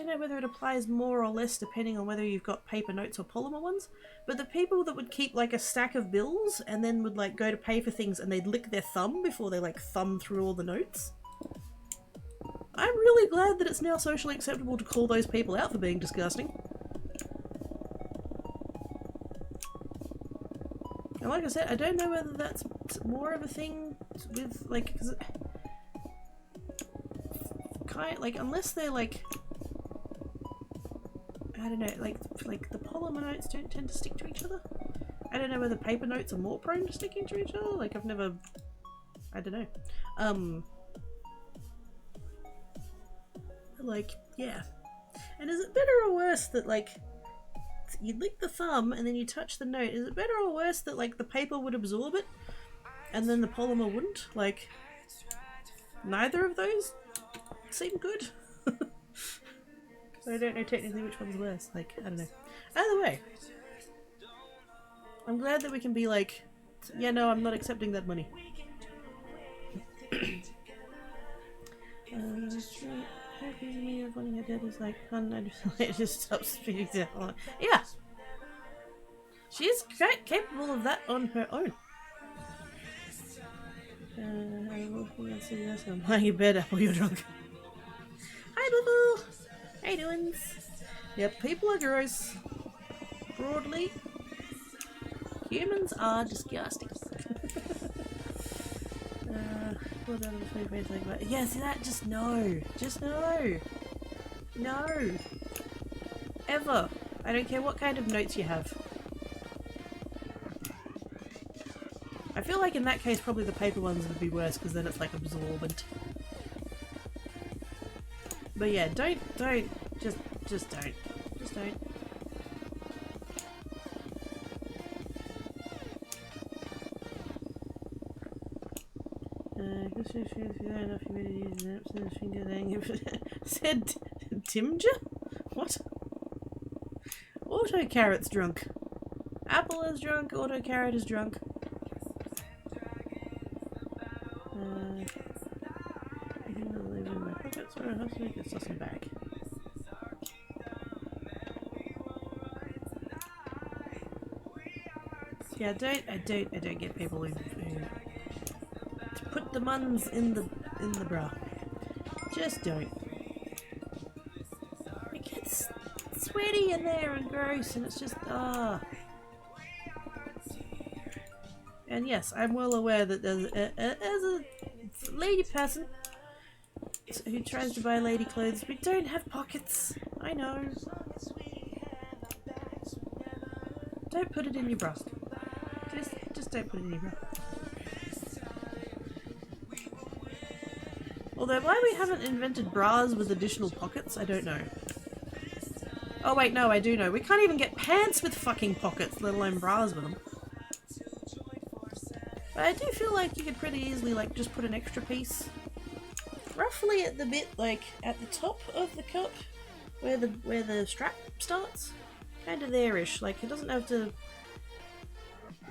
know whether it applies more or less depending on whether you've got paper notes or polymer ones, but the people that would keep like a stack of bills and then would like go to pay for things and they'd lick their thumb before they like thumb through all the notes. I'm really glad that it's now socially acceptable to call those people out for being disgusting. And like I said, I don't know whether that's more of a thing with like, cause it, kind like unless they're like, I don't know, like the polymer notes don't tend to stick to each other. I don't know whether paper notes are more prone to sticking to each other. Like I've never, I don't know. Like yeah. And is it better or worse that like you lick the thumb and then you touch the note? Is it better or worse that like the paper would absorb it and then the polymer wouldn't? Like neither of those seem good. I don't know technically which one's worse. Like I don't know. Either way, I'm glad that we can be like, yeah, no, I'm not accepting that money. Happy to me of wanting her dead is like, it just stops speaking to her. Yeah, she is quite capable of that on her own. I'm walking and seeing this. I'm lying in bed. Apple, you're drunk. Hi, Boo Boo. How you doing? Yep, people are gross. Broadly, humans are disgusting. What out of the food page like, yeah, see that? Just no. Just no. No. Ever. I don't care what kind of notes you have. I feel like in that case probably the paper ones would be worse because then it's like absorbent. But yeah, don't, just don't. Just don't. Enough humidity in his finger said Timja? What? Auto Carrot's drunk. Apple is drunk, Auto Carrot is drunk. I can leave it in my pockets or I have to make it sauce in a bag. Yeah, I don't get people who put the muns in the bra. Just don't. It gets sweaty in there and gross and it's just And yes, I'm well aware that as a lady person who tries to buy lady clothes, we don't have pockets. I know. Don't put it in your bra. Just don't put it in your bra. Although why we haven't invented bras with additional pockets, I don't know. Oh wait, no, I do know. We can't even get pants with fucking pockets, let alone bras with them. But I do feel like you could pretty easily like just put an extra piece roughly at the bit like at the top of the cup where the strap starts. Kind of there-ish. Like it doesn't have to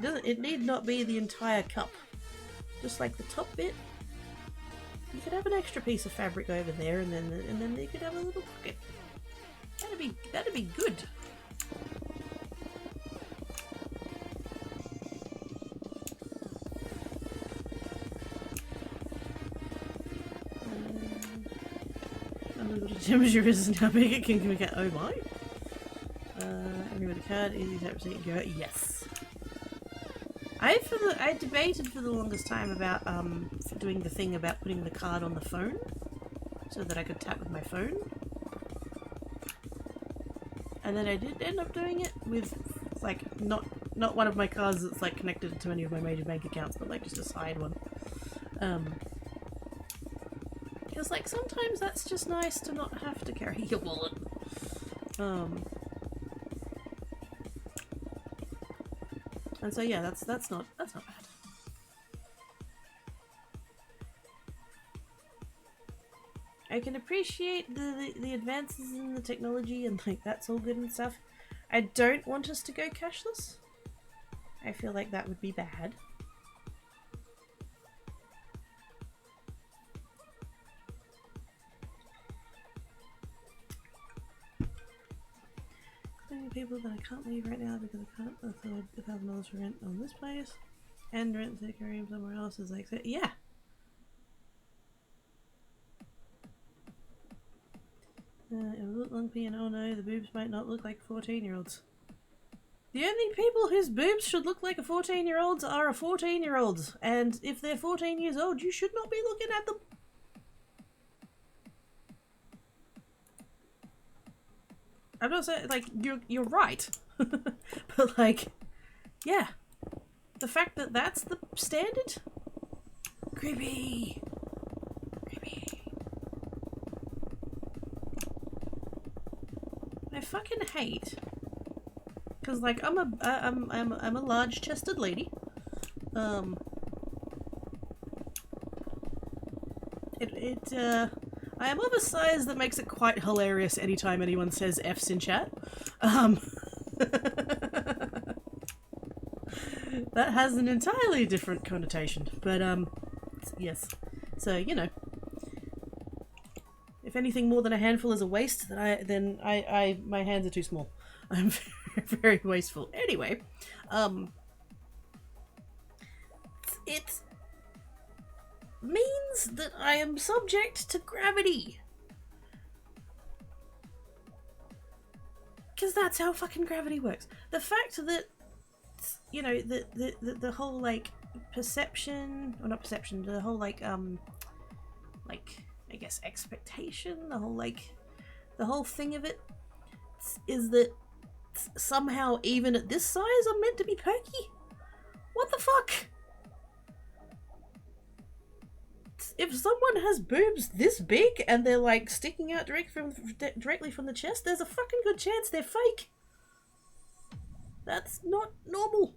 it need not be the entire cup. Just like the top bit. You could have an extra piece of fabric over there, and then you could have a little pocket. That'd be good. The temperature is now big. Can we get? Oh my! Everybody card easy to proceed. Go yes. I debated for the longest time about doing the thing about putting the card on the phone so that I could tap with my phone, and then I did end up doing it with like not one of my cards that's like connected to any of my major bank accounts, but like just a side one. Because like sometimes that's just nice to not have to carry your wallet. And so yeah, that's not bad. I can appreciate the advances in the technology and like that's all good and stuff. I don't want us to go cashless. I feel like that would be bad. People that I can't leave right now because I can't afford $1,000 for rent on this place and rent the room somewhere else is like, yeah. It will look lumpy and oh no, the boobs might not look like 14-year-olds. The only people whose boobs should look like a 14-year-old's are a 14-year-olds, and if they're 14 years old, you should not be looking at them. I'm not saying, like, you're right. But, like, yeah. The fact that that's the standard? Creepy. Creepy. I fucking hate. Because, like, I'm a large-chested lady. I am of a size that makes it quite hilarious anytime anyone says F's in chat. That has an entirely different connotation, but yes. So you know, if anything more than a handful is a waste, then I my hands are too small. I'm very, very wasteful. Anyway, it means that I am subject to gravity. Because that's how fucking gravity works. The fact that, you know, the whole, like, perception, or not perception, the whole, like, I guess expectation, the whole thing of it is that somehow even at this size I'm meant to be perky? What the fuck? If someone has boobs this big and they're like sticking out directly from the chest, there's a fucking good chance they're fake. That's not normal.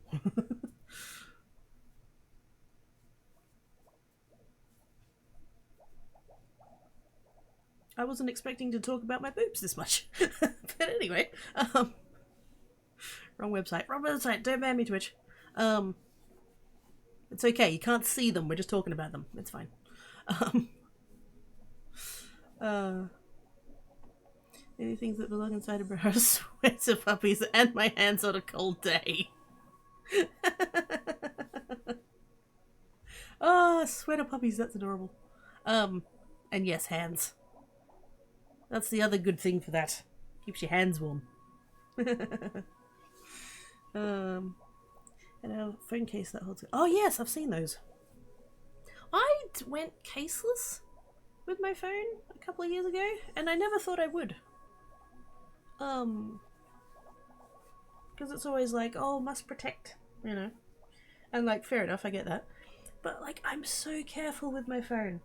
I wasn't expecting to talk about my boobs this much. But anyway, wrong website, don't ban me, Twitch. It's okay, you can't see them, we're just talking about them, it's fine. Any things that belong inside a bra are sweater puppies and my hands on a cold day. Oh, sweater puppies, that's adorable. And yes, hands. That's the other good thing for that. Keeps your hands warm. And a phone case that holds it. Oh yes, I've seen those. I went caseless with my phone a couple of years ago, and I never thought I would. Because it's always like, oh, must protect, you know. And like, fair enough, I get that. But like, I'm so careful with my phone.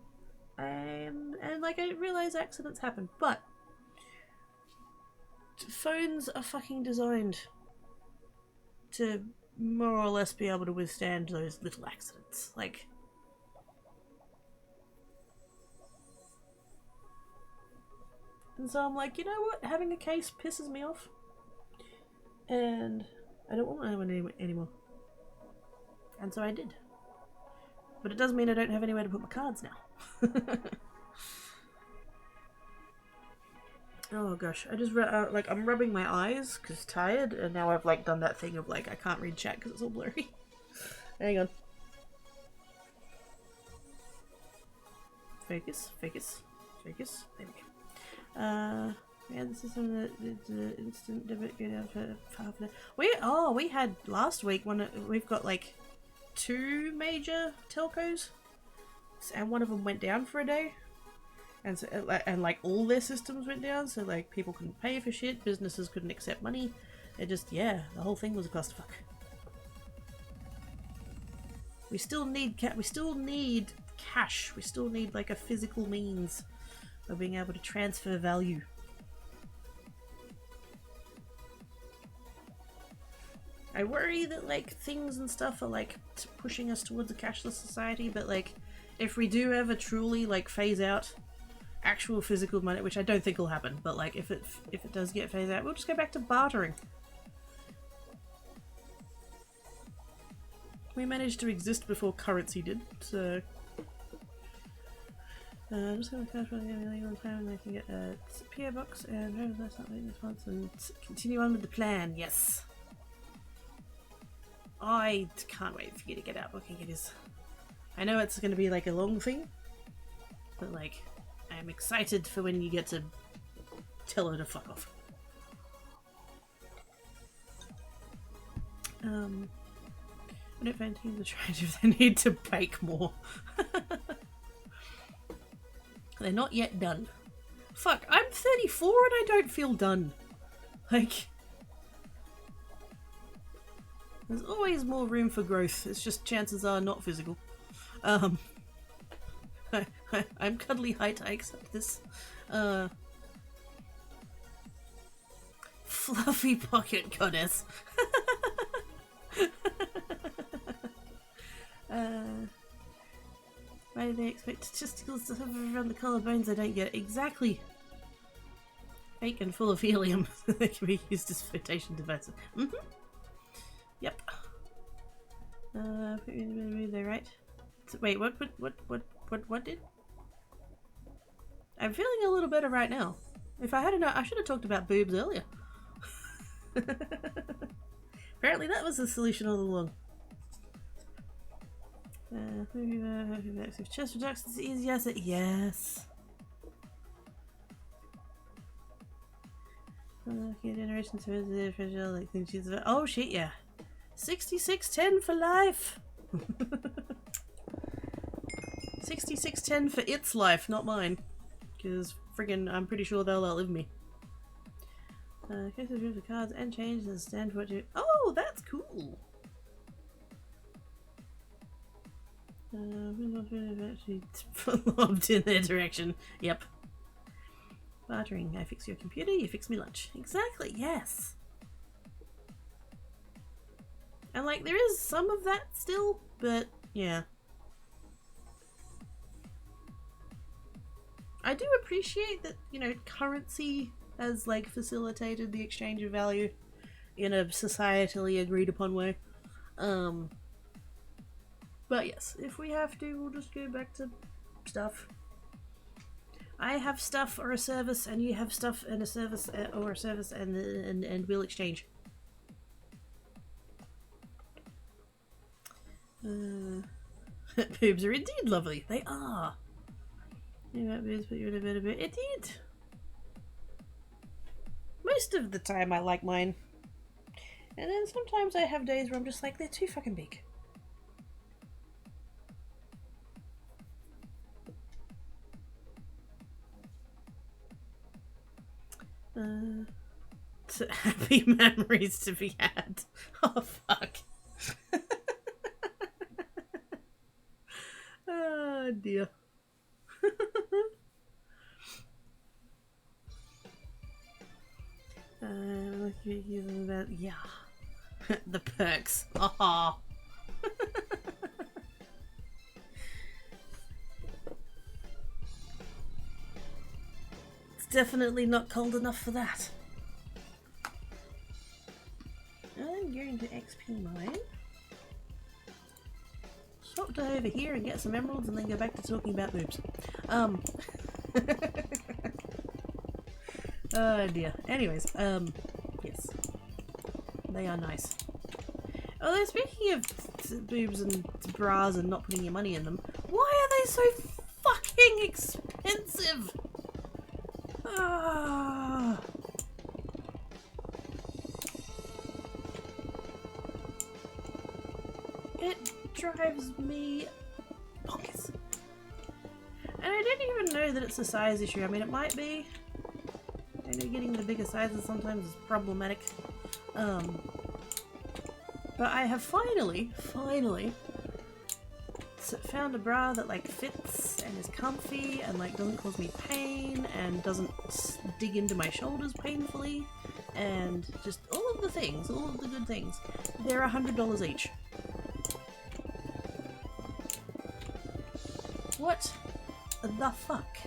And like, I realise accidents happen, but phones are fucking designed to more or less be able to withstand those little accidents. Like, and so I'm like, you know what? Having a case pisses me off. And I don't want one anymore. And so I did. But it does mean I don't have anywhere to put my cards now. Oh gosh, I just like, I'm rubbing my eyes because tired, and now I've like done that thing of like, I can't read chat because it's all blurry. Hang on. Focus. There we go. Yeah, the system that instant debit go down for half an hour. We had last week we've got like 2 major telcos, and one of them went down for a day, and so like all their systems went down, so like people couldn't pay for shit, businesses couldn't accept money. It just, yeah, the whole thing was a clusterfuck. We still need cash. We still need like a physical means of being able to transfer value. I worry that like things and stuff are like pushing us towards a cashless society, but like if we do ever truly like phase out actual physical money, which I don't think will happen, but like if it does get phased out, we'll just go back to bartering. We managed to exist before currency did, so I'm just gonna cash for the illegal time and I can get a PO box and hope that's not late this month and continue on with the plan. Yes. I can't wait for you to get out booking. It is. I know it's gonna be like a long thing, but like I'm excited for when you get to tell her to fuck off. I don't find teams are trying if they need to bake more. They're not yet done. Fuck, I'm 34 and I don't feel done. Like, there's always more room for growth. It's just chances are not physical. I'm cuddly height, I accept this. Fluffy pocket goddess. Why do they expect testicles to hover around the collarbones? I don't get it. Exactly. Fake and full of helium. They can be used as flotation devices. Mm-hmm. Yep. They're right. So, wait, what did? I'm feeling a little better right now. If I hadn't, I should have talked about boobs earlier. Apparently that was the solution all along. If chest reduction is easy, yes. Generation like things she's about. Oh shit, yeah. 6610 for life. 6610 for its life, not mine. Because friggin' I'm pretty sure they'll outlive me. Case of the cards and change and stand for what you. Oh, that's cool. Actually lobbed in their direction. Yep. Bartering. I fix your computer, you fix me lunch. Exactly, yes. And like, there is some of that still, but yeah. I do appreciate that, you know, currency has like facilitated the exchange of value in a societally agreed upon way. But yes, if we have to, we'll just go back to stuff. I have stuff or a service, and you have stuff and a service or a service, and we'll exchange. Boobs are indeed lovely. They are. You might boobs put you in a better bit. Indeed. Most of the time, I like mine, and then sometimes I have days where I'm just like, they're too fucking big. Happy memories to be had. Oh fuck. Oh dear. Yeah. The perks. Oh. It's definitely not cold enough for that. I'm going to XP mine. Swap to over here and get some emeralds and then go back to talking about boobs. Oh dear. Anyways, yes. They are nice. Although speaking of boobs and bras and not putting your money in them, why are they so fucking expensive? Ah. It drives me bonkers. And I don't even know that it's a size issue. I mean, it might be. I know getting the bigger sizes sometimes is problematic. But I have finally found a bra that like fits and is comfy and like doesn't cause me pain and doesn't dig into my shoulders painfully and just all of the things, all of the good things. They're $100 each. What the fuck?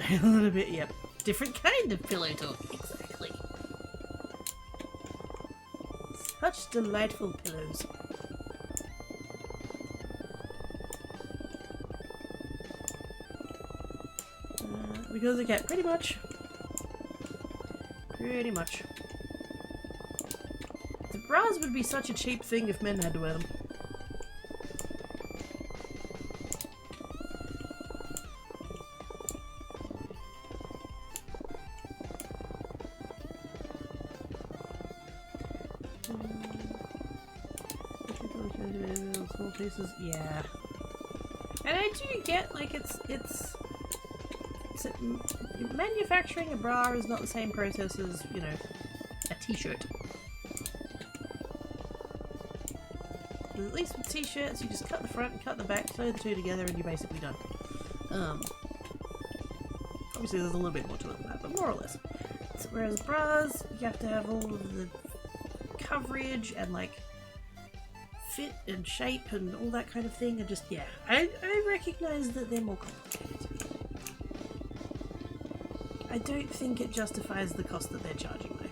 A little bit, yep. Different kind of pillow talk, exactly. Such delightful pillows. Because the cat, pretty much. Pretty much. The bras would be such a cheap thing if men had to wear them. Small pieces, yeah. And I do get like it's manufacturing a bra is not the same process as, you know, a t-shirt. At least with t-shirts, you just cut the front, cut the back, sew the two together, and you're basically done. Obviously, there's a little bit more to it than that, but more or less. So, whereas bras, you have to have all of the coverage and like fit and shape and all that kind of thing, and just yeah, I recognize that they're more complicated. I don't think it justifies the cost that they're charging though.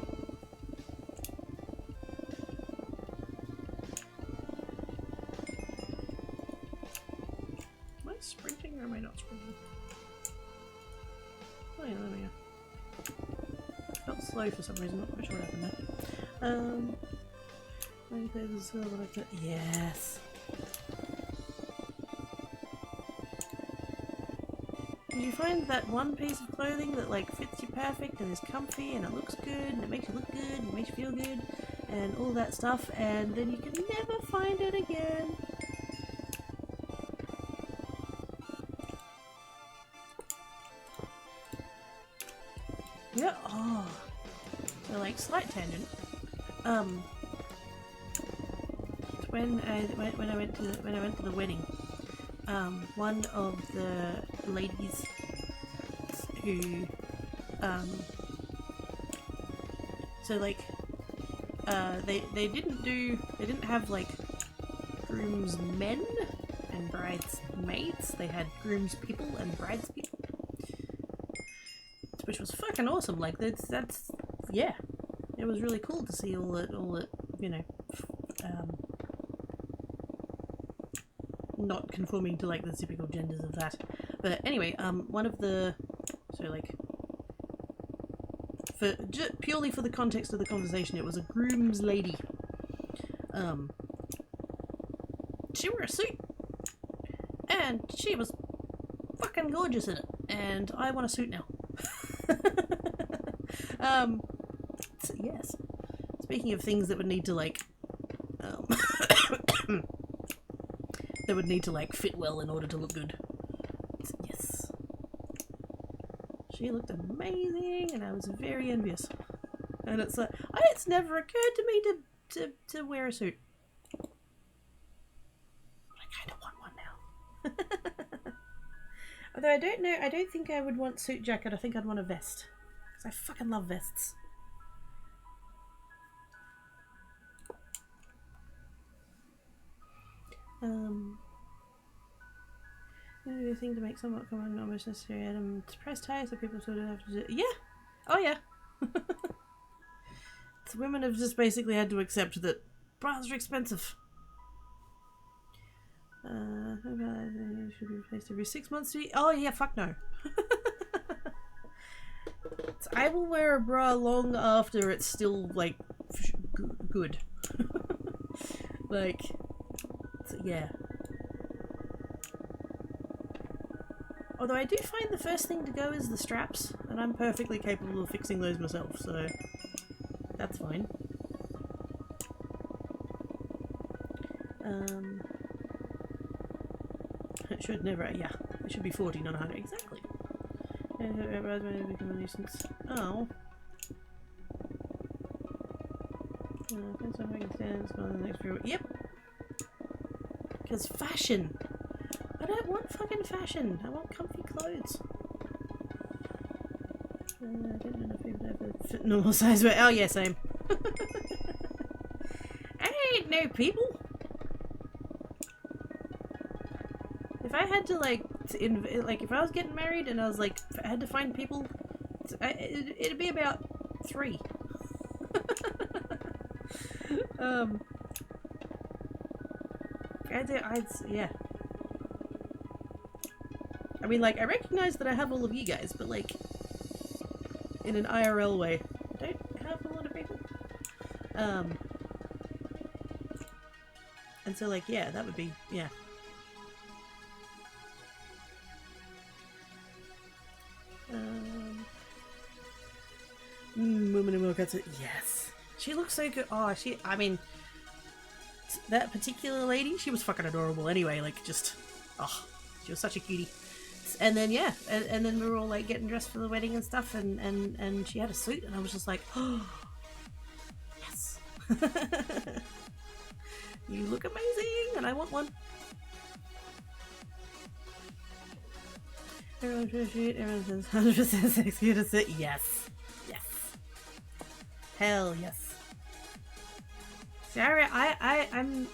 Am I sprinting or am I not sprinting? Oh yeah, there we go. I felt slow for some reason, not quite sure what happened there. Yes! Did you find that one piece of clothing that like fits you perfect and is comfy and it looks good and it makes you look good and it makes you feel good and all that stuff, and then you can never find it again? Yeah, oh. So like, slight tangent. When I went to the wedding, one of the ladies who so like they didn't have like groomsmen and bridesmaids. They had groomspeople and bridespeople, which was fucking awesome. Like that's yeah, it was really cool to see all it you know, not conforming to like the typical genders of that. But anyway, one of the, so like, for purely for the context of the conversation, it was a groom's lady. She wore a suit and she was fucking gorgeous in it, and I want a suit now. So yes, speaking of things that would need to like that would need to like fit well in order to look good. So, yes. She looked amazing and I was very envious. And it's like, it's never occurred to me to wear a suit. But I kind of want one now. Although I don't know, I don't think I would want suit jacket. I think I'd want a vest. Because I fucking love vests. The thing to make somewhat common, not much necessary item to press ties, so people sort of have to do. Yeah! Oh yeah! So women have just basically had to accept that bras are expensive. Should be replaced every 6 months to be. Oh yeah, fuck no. So I will wear a bra long after it's still like good. Like, so, yeah. Although I do find the first thing to go is the straps, and I'm perfectly capable of fixing those myself, so that's fine. It should never, yeah, it should be 40, not 100, exactly. And it become a nuisance. Oh. Depends on how I can stand it's going in the next few weeks. Yep! Because fashion! I don't want fucking fashion. I want comfy clothes. I don't know if people ever fit normal size wear. Oh yeah, same. I ain't no people. If I had to like like if I was getting married and I was like I had to find people, it'd be about 3. Yeah. I mean, like, I recognize that I have all of you guys, but like, in an IRL way, I don't have a lot of people. And so, like, yeah, that would be, yeah. Woman in Wilkins, yes. She looks so good. Oh, I mean, that particular lady, she was fucking adorable anyway, like, just, oh, she was such a cutie. And then, yeah, and then we were all, like, getting dressed for the wedding and stuff, and she had a suit, and I was just like, oh, yes. You look amazing, and I want one. Everyone should shoot, everyone says 100% sexy to sit. Yes. Yes. Hell yes. See, I'm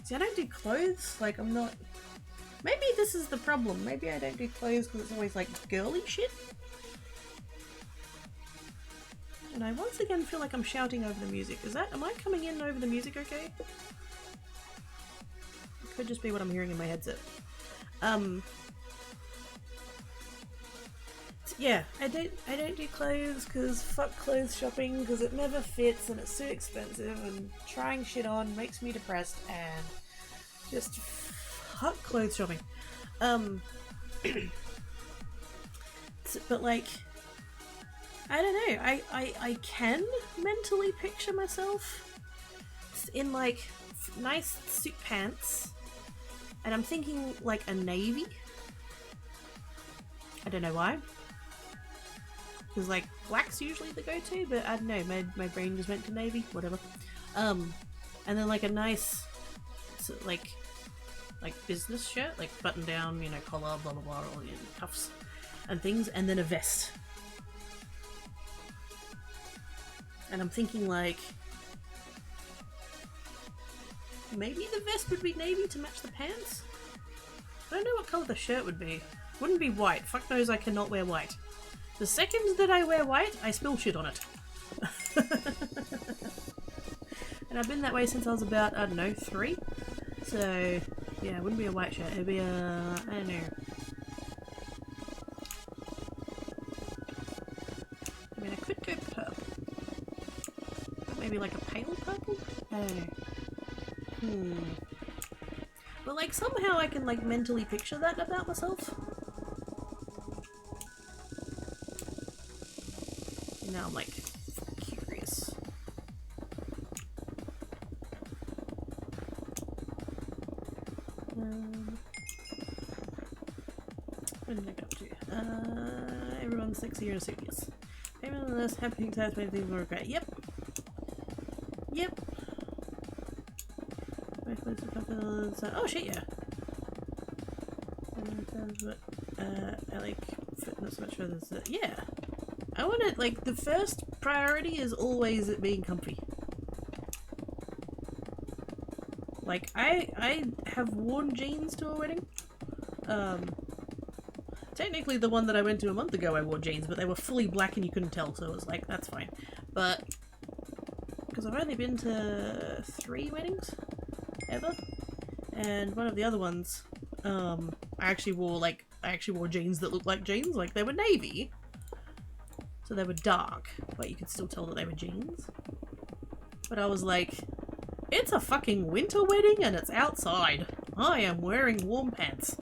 see, I don't do clothes, like, I'm not, maybe this is the problem, maybe I don't do clothes because it's always, like, girly shit. And I once again feel like I'm shouting over the music. Am I coming in over the music okay? It could just be what I'm hearing in my headset. Yeah, I don't do clothes because fuck clothes shopping because it never fits and it's too expensive and trying shit on makes me depressed and just fuck clothes shopping. But like, I don't know, I can mentally picture myself in like nice suit pants and I'm thinking like a navy. I don't know why. Because like black's usually the go-to, but I don't know, my brain just went to navy, whatever. And then like a nice like business shirt, like button down, you know, collar, blah blah blah, all your cuffs and things, and then a vest. And I'm thinking like maybe the vest would be navy to match the pants? I don't know what colour the shirt would be. Wouldn't be white. Fuck knows I cannot wear white. The second that I wear white, I spill shit on it. And I've been that way since I was about, I don't know, 3. So, yeah, it wouldn't be a white shirt. It'd be a, I don't know. I mean, I could go purple. But maybe like a pale purple? I don't know. But like somehow I can like mentally picture that about myself. And now I'm like curious. What did I go to? Everyone's sexier in a suit, yes. Everyone on this happy to have many things more great. Yep. Yep. Oh shit, yeah. I like fitness much further. Yeah. I want it, like, the first priority is always it being comfy. Like, I have worn jeans to a wedding. Technically the one that I went to a month ago I wore jeans, but they were fully black and you couldn't tell, so it was like, that's fine. But, because I've only been to 3 weddings, ever. And one of the other ones, I actually wore jeans that looked like jeans, like they were navy. So they were dark, but you could still tell that they were jeans. But I was like, it's a fucking winter wedding and it's outside. I am wearing warm pants.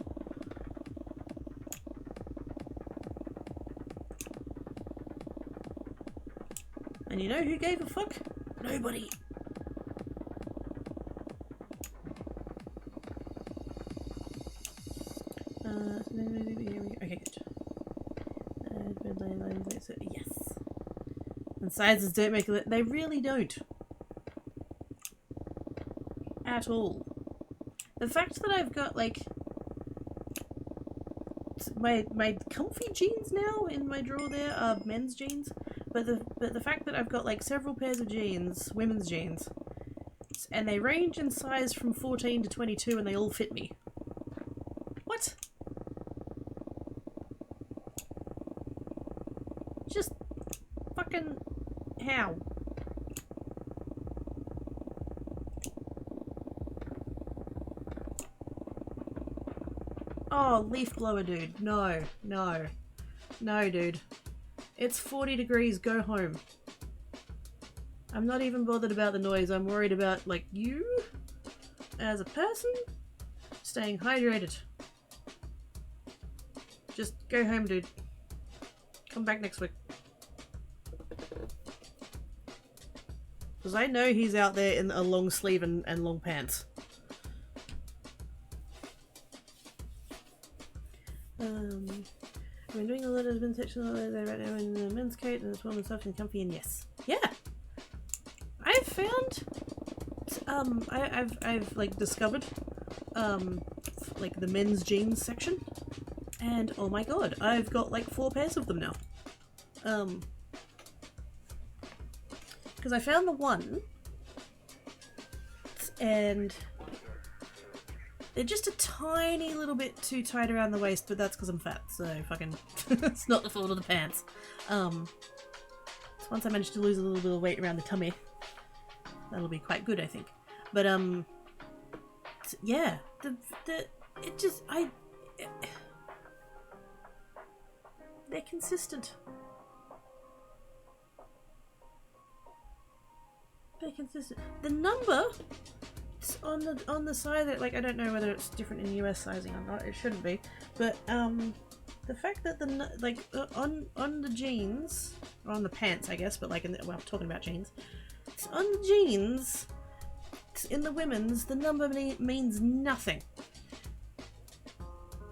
And you know who gave a fuck? Nobody. Okay, good. Yes. And sizes don't make it. They really don't. At all. The fact that I've got like my comfy jeans now in my drawer there are men's jeans, but the fact that I've got like several pairs of jeans, women's jeans, and they range in size from 14 to 22 and they all fit me. What? Just fucking how? Oh, leaf blower, dude. No, no. No, dude. It's 40 degrees, go home. I'm not even bothered about the noise, I'm worried about, like, you as a person staying hydrated. Just go home, dude. Come back next week. Because I know he's out there in a long sleeve and long pants. I'm doing a lot of men's section right now in the men's coat and it's warm and soft and comfy and yes. Yeah! I've found I've like discovered like the men's jeans section and oh my god, I've got like 4 pairs of them now. Because I found the one and they're just a tiny little bit too tight around the waist, but that's because I'm fat, so fucking it's not the fault of the pants. So once I manage to lose a little bit of weight around the tummy, that'll be quite good, I think. But yeah, they're consistent. They're consistent. The number on the side that, like, I don't know whether it's different in US sizing or not. It shouldn't be, but the fact that on the jeans or on the pants, I guess, but like well, I'm talking about jeans. It's on the jeans. In the women's, the number means nothing.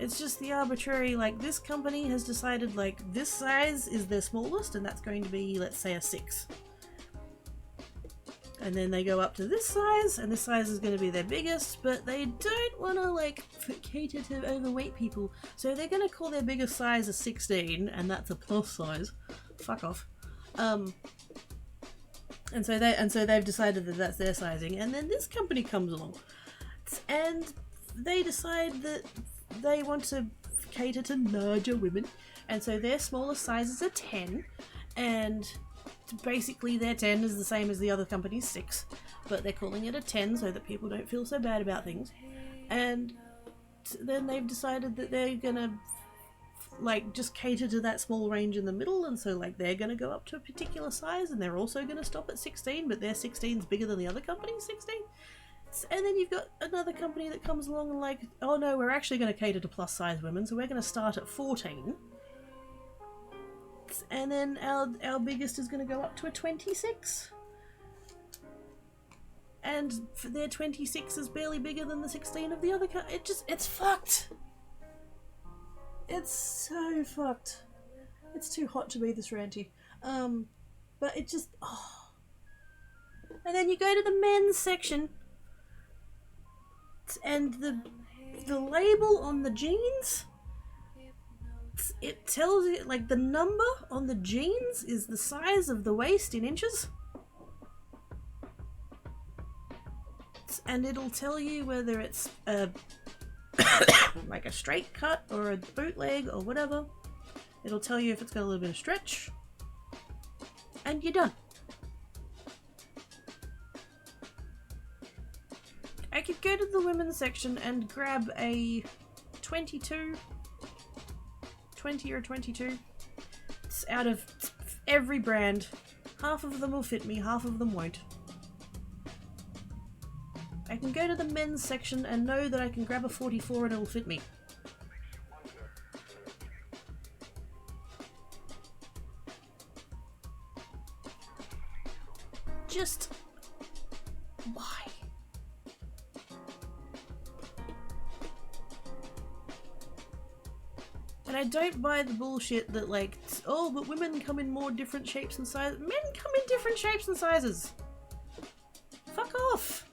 It's just the arbitrary, like, this company has decided, like, this size is their smallest, and that's going to be, let's say, a 6. And then they go up to this size, and this size is going to be their biggest, but they don't want to, like, cater to overweight people. So they're going to call their biggest size a 16, and that's a plus size. Fuck off. And so they've decided that that's their sizing, and then this company comes along, and they decide that they want to cater to larger women, and so their smallest sizes are 10, and basically their 10 is the same as the other company's 6, but they're calling it a 10 so that people don't feel so bad about things. And then they've decided that they're gonna, like, just cater to that small range in the middle, and so, like, they're gonna go up to a particular size, and they're also gonna stop at 16, but their 16's bigger than the other company's 16. And then you've got another company that comes along and, like, oh no, we're actually gonna cater to plus size women, so we're gonna start at 14. And then our biggest is going to go up to a 26. And their 26 is barely bigger than the 16 of the other it's fucked. It's so fucked. It's too hot to be this ranty. But it just, oh. And then you go to the men's section, and the label on the jeans, it tells you, like, the number on the jeans is the size of the waist in inches. And it'll tell you whether it's a like a straight cut or a bootleg or whatever. It'll tell you if it's got a little bit of stretch. And you're done. I could go to the women's section and grab a 22 or 22. It's out of every brand. Half of them will fit me, half of them won't. I can go to the men's section and know that I can grab a 44 and it'll fit me. Just why? And I don't buy the bullshit that, like, oh, but women come in more different shapes and sizes. Men come in different shapes and sizes. Fuck off.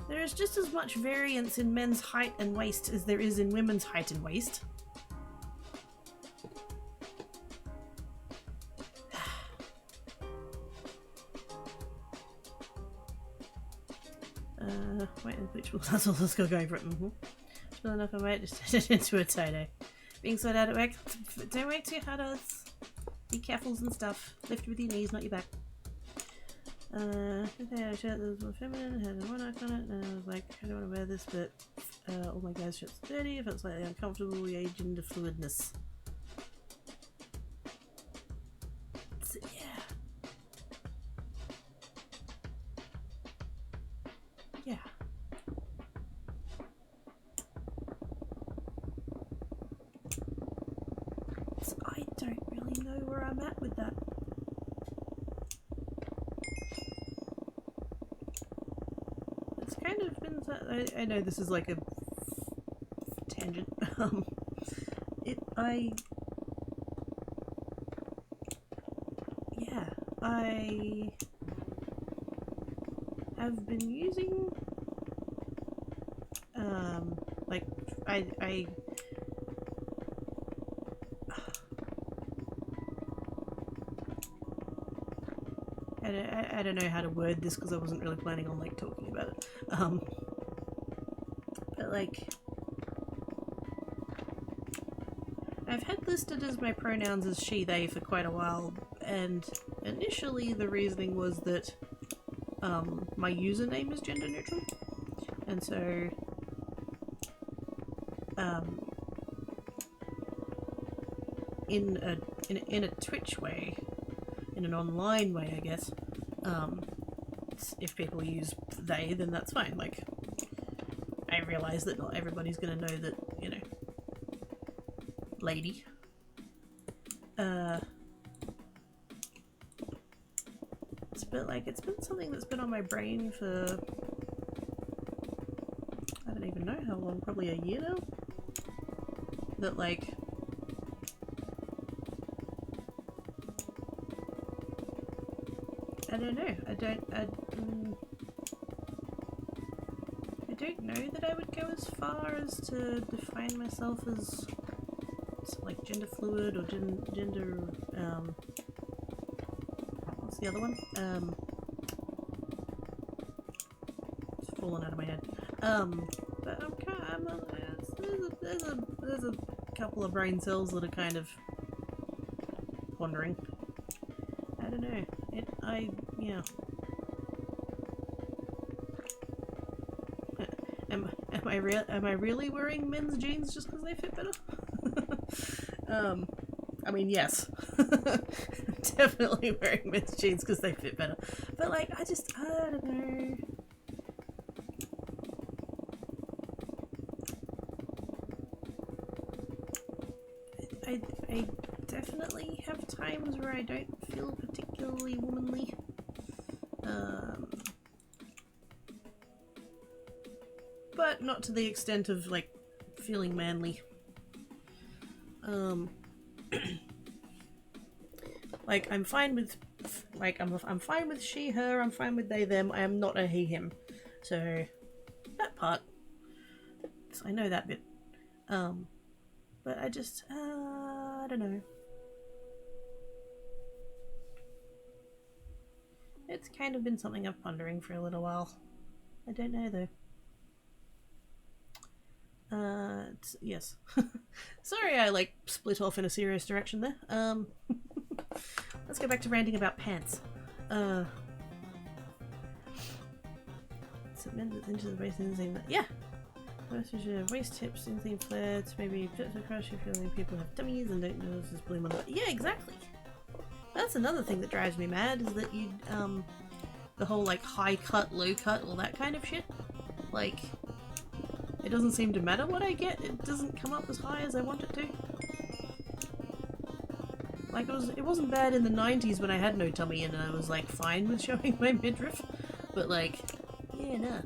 There is just as much variance in men's height and waist as there is in women's height and waist. Wait, which will, that's all, let's go going for it. Well enough, I might just turn it into a tie-dye. Being so out of work. Don't work too hard, Alice. Be careful and stuff. Lift with your knees, not your back. Okay, I shirt that was more feminine, had a monarch on it, and I was like, I don't want to wear this, but all my guys' shirts are dirty, I felt slightly uncomfortable, we age into fluidness. So, yeah. Yeah. So I don't really know where I'm at with that. It's kind of been, I know this is like a tangent. I have been using, like, I don't know how to word this because I wasn't really planning on like talking about it. But like, I've had listed as my pronouns as she, they for quite a while, and initially the reasoning was that my username is gender neutral, and so in a Twitch way, in an online way, I guess, if people use they, then that's fine. Like, I realise that not everybody's gonna know that, you know, lady. But like, it's been something that's been on my brain for, I don't even know how long, probably a year now, that like, I don't know, I don't know that I would go as far as to define myself as like gender fluid or gender, what's the other one? It's fallen out of my head. But there's a couple of brain cells that are kind of wandering. I don't know. Yeah. Am I really wearing men's jeans just because they fit better? I mean, yes. Definitely wearing men's jeans because they fit better. But like, I don't know. I definitely have times where I don't feel particularly womanly. But not to the extent of like feeling manly. Like, I'm fine with, like, I'm fine with she, her, I'm fine with they, them, I am not a he, him. So, that part, so I know that bit. But I just, I don't know. It's kind of been something I've pondering for a little while. I don't know though. Yes. Sorry I like split off in a serious direction there. Let's go back to ranting about pants. Submit it into the waist inseam. Yeah! Waist tips, inseam flats, maybe tips across your feeling people have tummies and don't know this is bloom on the... Yeah, exactly! That's another thing that drives me mad, is that you, the whole like high cut, low cut, all that kind of shit. Like, it doesn't seem to matter what I get, it doesn't come up as high as I want it to. Like, it wasn't bad in the 90s when I had no tummy and I was like fine with showing my midriff, but like, yeah, no.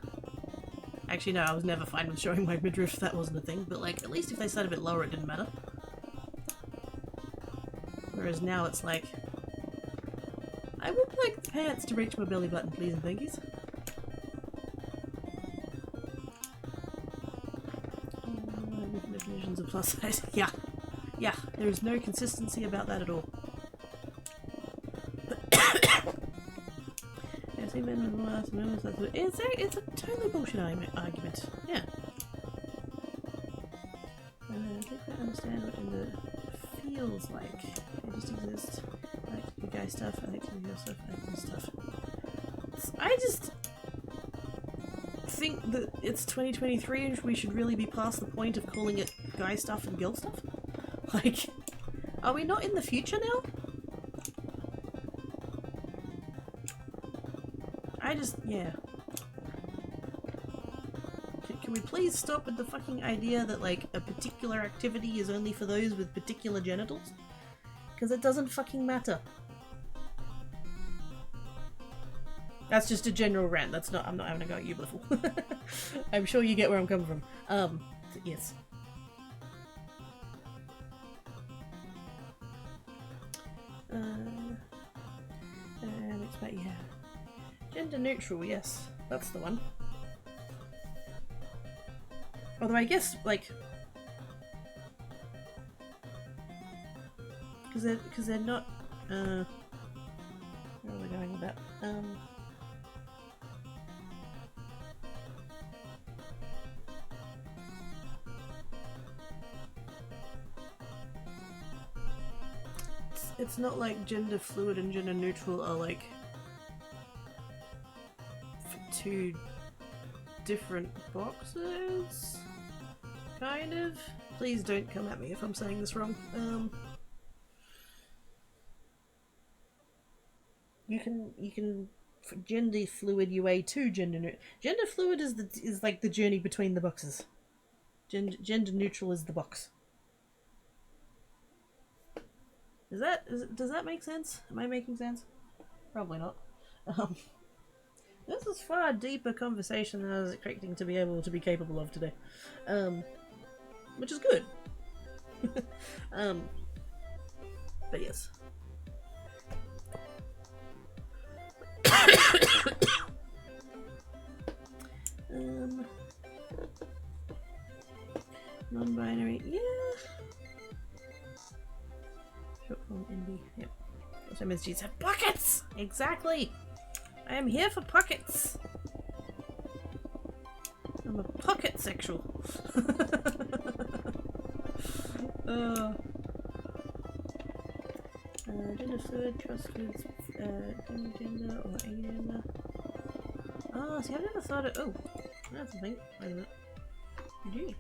Actually no, I was never fine with showing my midriff, that wasn't a thing, but like, at least if they sat a bit lower it didn't matter. Whereas now it's like, I would like the pants to reach my belly button, please and thank yous. Definitions of plus size. Yeah. Yeah, there is no consistency about that at all. It's a totally bullshit argument. Yeah. Take that and understand what gender feels like. They just exist. I like to do guy stuff, I like to do girl stuff, I like to do stuff. I just think that it's 2023 and we should really be past the point of calling it guy stuff and girl stuff. Like, are we not in the future now? Yeah. Can we please stop with the fucking idea that, like, a particular activity is only for those with particular genitals? Because it doesn't fucking matter. That's just a general rant. That's not- I'm not having a go at you, Bliffle. I'm sure you get where I'm coming from. Yes. Yeah. Gender neutral, yes. That's the one. Although I guess, like... Because they're not... where are we going with that? It's not like gender fluid and gender neutral are like two different boxes, kind of. Please don't come at me if I'm saying this wrong. You can gender fluid UA to gender neutral. Gender fluid is like the journey between the boxes. Gender neutral is the box. Does that make sense? Am I making sense? Probably not. This is far deeper conversation than I was expecting to be able to be capable of today. Which is good. But yes. Non-binary, yeah. Short form NB, yep. Also MSGs have pockets! Exactly! I am here for pockets! I'm a pocket sexual. Gender fluid, trust fluids, gender or agender. Oh, see, I've never thought it. Oh, that's a thing. Wait a minute. Gee.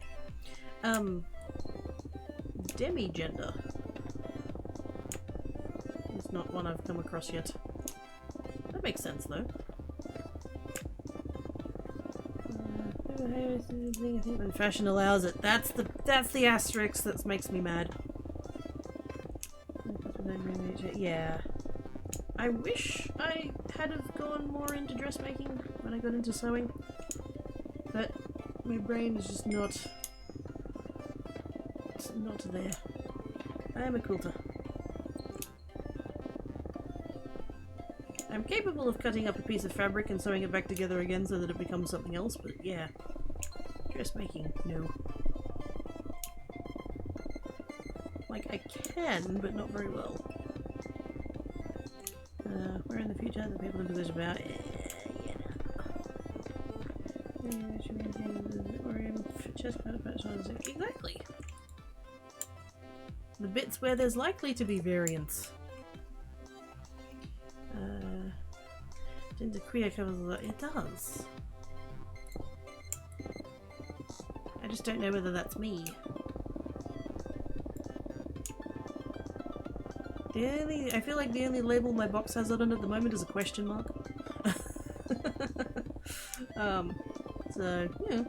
Demi-gender is not one I've come across yet. That makes sense, though. I think when fashion allows it. That's the asterisk that makes me mad. Yeah. I wish I had have gone more into dressmaking when I got into sewing, but my brain is just not there. I am a quilter. I'm capable of cutting up a piece of fabric and sewing it back together again so that it becomes something else, but yeah. Dressmaking, no. Like, I can, but not very well. Where in the future the people in position about? Exactly. The bits where there's likely to be variance. Gender queer covers a lot. It does. I just don't know whether that's me. I feel like the only label my box has on it at the moment is a question mark. So, yeah.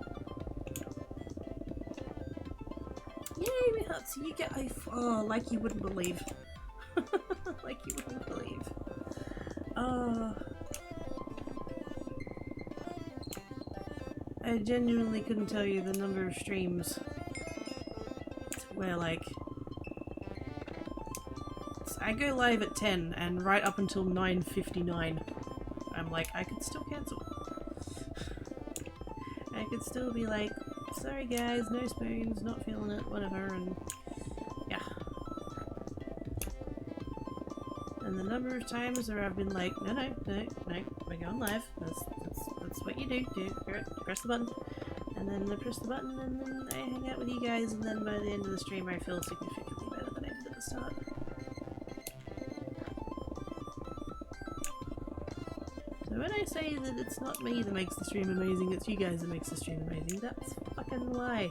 Yay, so you get oh, like you wouldn't believe. Like you wouldn't believe. I genuinely couldn't tell you the number of streams where, like, I go live at 10 and right up until 9:59 I'm like, I could still cancel. I could still be like, sorry guys, no spoons, not feeling it, whatever, and yeah. And the number of times where I've been like, no, we're going live. That's what you do. Press the button. And then I press the button and then I hang out with you guys, and then by the end of the stream I feel significantly better than I did at the start. So when I say that it's not me that makes the stream amazing, it's you guys that makes the stream amazing, that's fucking why.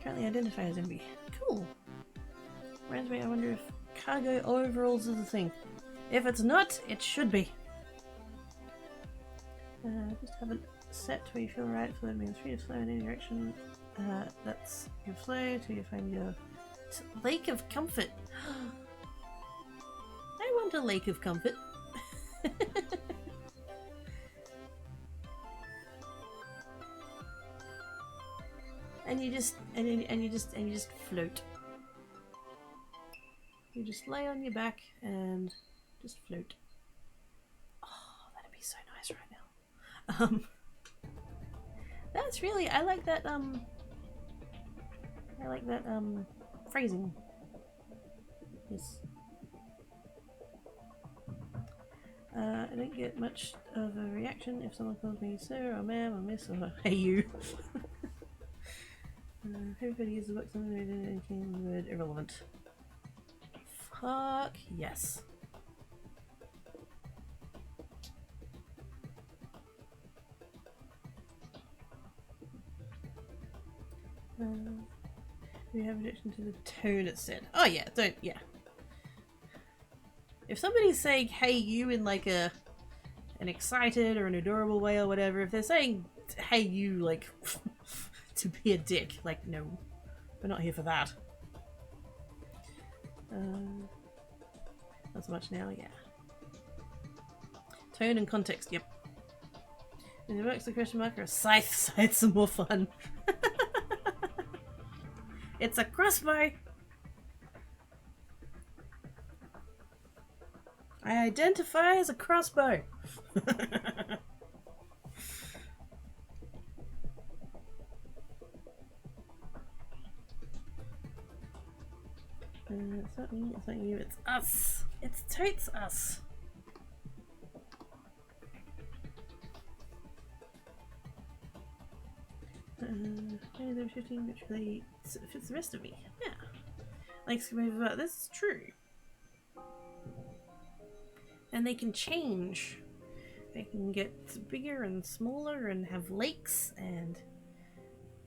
Currently identify as MB. Cool. Reminds me, I wonder if cargo overalls is a thing. If it's not, it should be. Just have it set where you feel right. Flow means free to flow in any direction. That's your flow till you find your lake of comfort. I want a lake of comfort. And you just float. You just lay on your back and just float. Oh, that'd be so nice right now. That's really, I like that phrasing. Yes. I don't get much of a reaction if someone calls me sir or ma'am or miss or hey you. Everybody uses the box on the word irrelevant. Fuck yes. We have an addiction to the tone it said. Oh yeah, yeah. If somebody's saying hey you in like an excited or an adorable way or whatever, if they're saying hey you like to be a dick, like no, we're not here for that. Not so much now, yeah. Tone and context, yep. And it works the question mark or a scythe, scythes are more fun. It's a crossbow! I identify as a crossbow! It's not me, it's not you, it's us! It's totes us! They're shifting which really fits the rest of me. Yeah. Like about this is true. And they can change. They can get bigger and smaller and have lakes and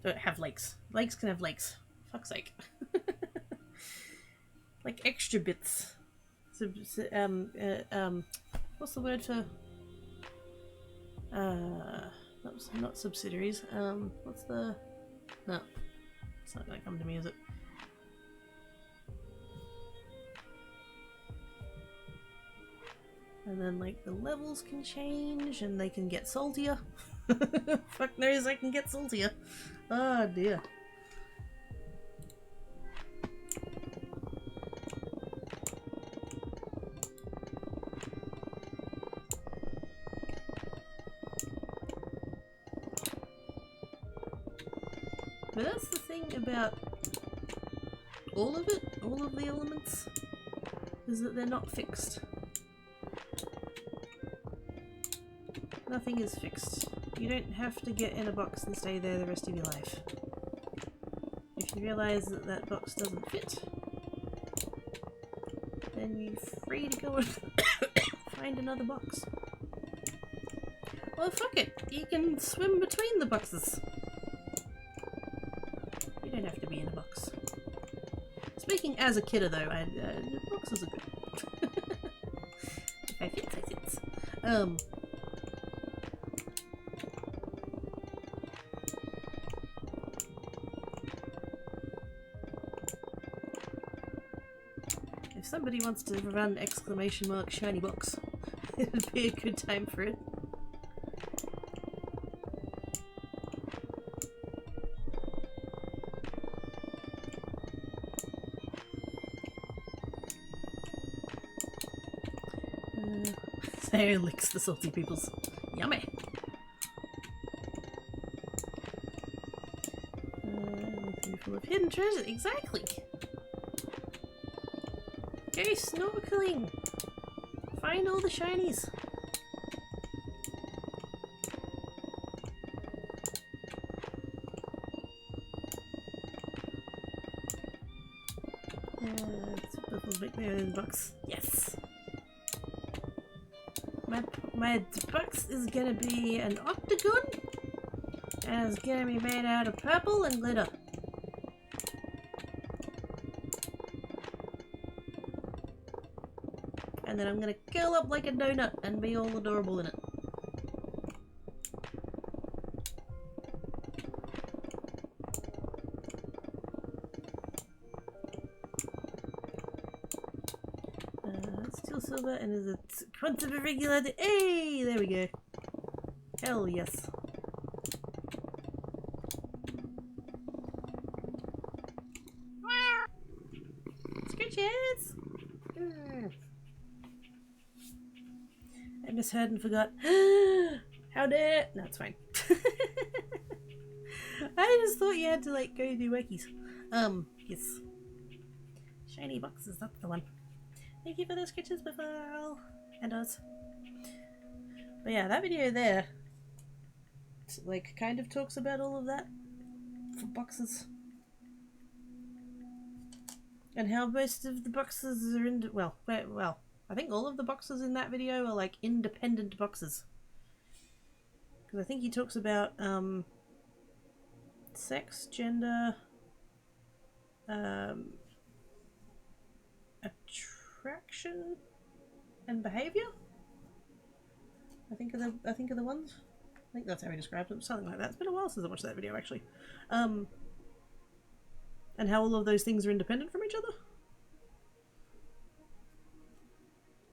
don't have lakes. Lakes can have lakes. Fuck's sake. Like extra bits. What's the word for not subsidiaries. What's the... No. It's not gonna come to me, is it? And then, like, the levels can change, and they can get saltier. Fuck knows I can get saltier. Oh, dear. But that's the thing about all of it, all of the elements, is that they're not fixed. Nothing is fixed. You don't have to get in a box and stay there the rest of your life. If you realise that that box doesn't fit, then you're free to go and find another box. Well, fuck it. You can swim between the boxes. You don't have to be in a box. Speaking as a kidder, though, boxes are good. If I fit, I fit. If somebody wants to run ! Shiny box, it would be a good time for it. There licks the salty peoples. Yummy! Full of hidden treasure, exactly! Go snorkeling! find all the shinies. Box. Yes. My box is gonna be an octagon, and it's gonna be made out of purple and glitter. And then I'm gonna curl up like a donut and be all adorable in it. Still silver, and is it quantum irregularity? Hey, there we go. Hell yes. Scratches! I misheard and forgot. How dare? No, it's fine. I just thought you had to like go do workies. Yes. Shiny boxes, that's the one. Thank you for those sketches, Buffalo. And us. But yeah, that video there, like, kind of talks about all of that for boxes. And how most of the boxes are in, well, I think all of the boxes in that video are like independent boxes. Because I think he talks about sex, gender, attraction, and behavior. I think of the ones. I think that's how he described them, something like that. It's been a while since I watched that video actually. And how all of those things are independent from each other.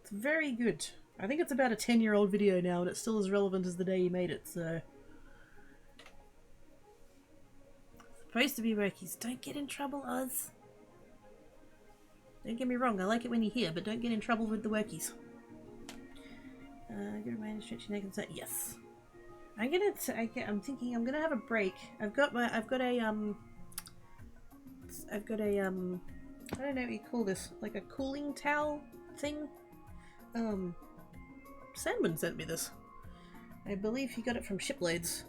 It's very good. I think it's about a 10-year-old video now, and it's still as relevant as the day he made it, so. Supposed to be workies. Don't get in trouble, Oz. Don't get me wrong, I like it when you're here, but don't get in trouble with the workies. Good reminder, stretch your neck and say yes. I'm thinking I'm gonna have a break. I've got a I don't know what you call this, like a cooling towel thing. Sandman sent me this. I believe he got it from Shiploads,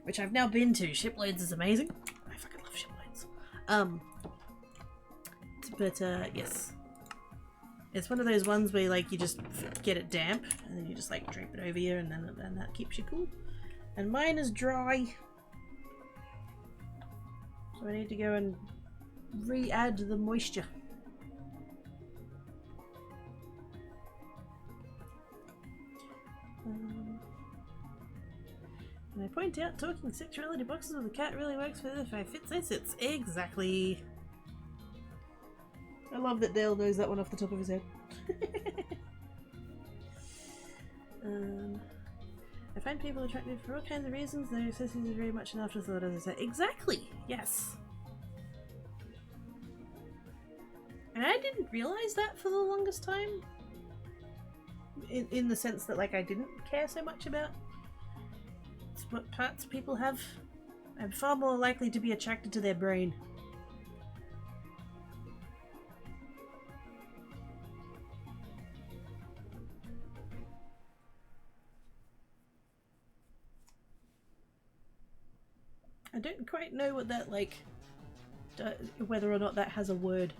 which I've now been to. Shiploads is amazing. I fucking love Shiploads. But yes. It's one of those ones where like you just get it damp and then you just like drape it over you and that keeps you cool. And mine is dry. So I need to go and re-add the moisture. And I point out talking sexuality boxes with a cat really works for if I fit this. It's exactly. I love that Dale knows that one off the top of his head. I find people attractive for all kinds of reasons. Their necessity is very much an afterthought, as I said. Exactly! Yes! And I didn't realise that for the longest time. In the sense that, like, I didn't care so much about what parts people have. I'm far more likely to be attracted to their brain. I don't quite know what that, like, whether or not that has a word.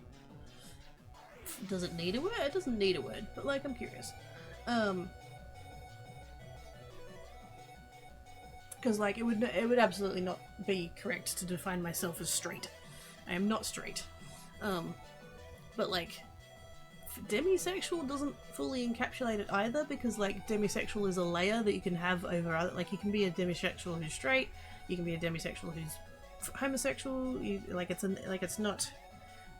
Does it need a word? It doesn't need a word, but, like, I'm curious. Because, like, it would absolutely not be correct to define myself as straight. I am not straight. But, like, demisexual doesn't fully encapsulate it either, because, like, demisexual is a layer that you can have over other, like, you can be a demisexual who's straight, you can be a demisexual who's homosexual, it's not,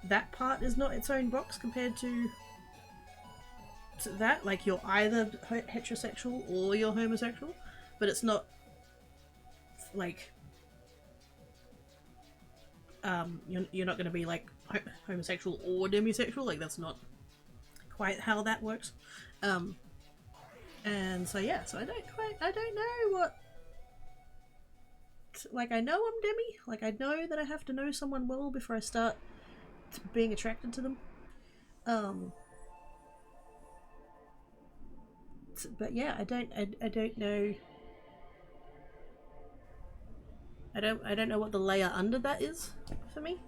that part is not its own box compared to that, like, you're either heterosexual or you're homosexual, but it's not, like, you're not going to be, like, homosexual or demisexual, like, that's not quite how that works, and so yeah, so I don't know what, like, I know I'm demi, like, I know that I have to know someone well before I start being attracted to them, But yeah, I don't know. I don't know what the layer under that is for me.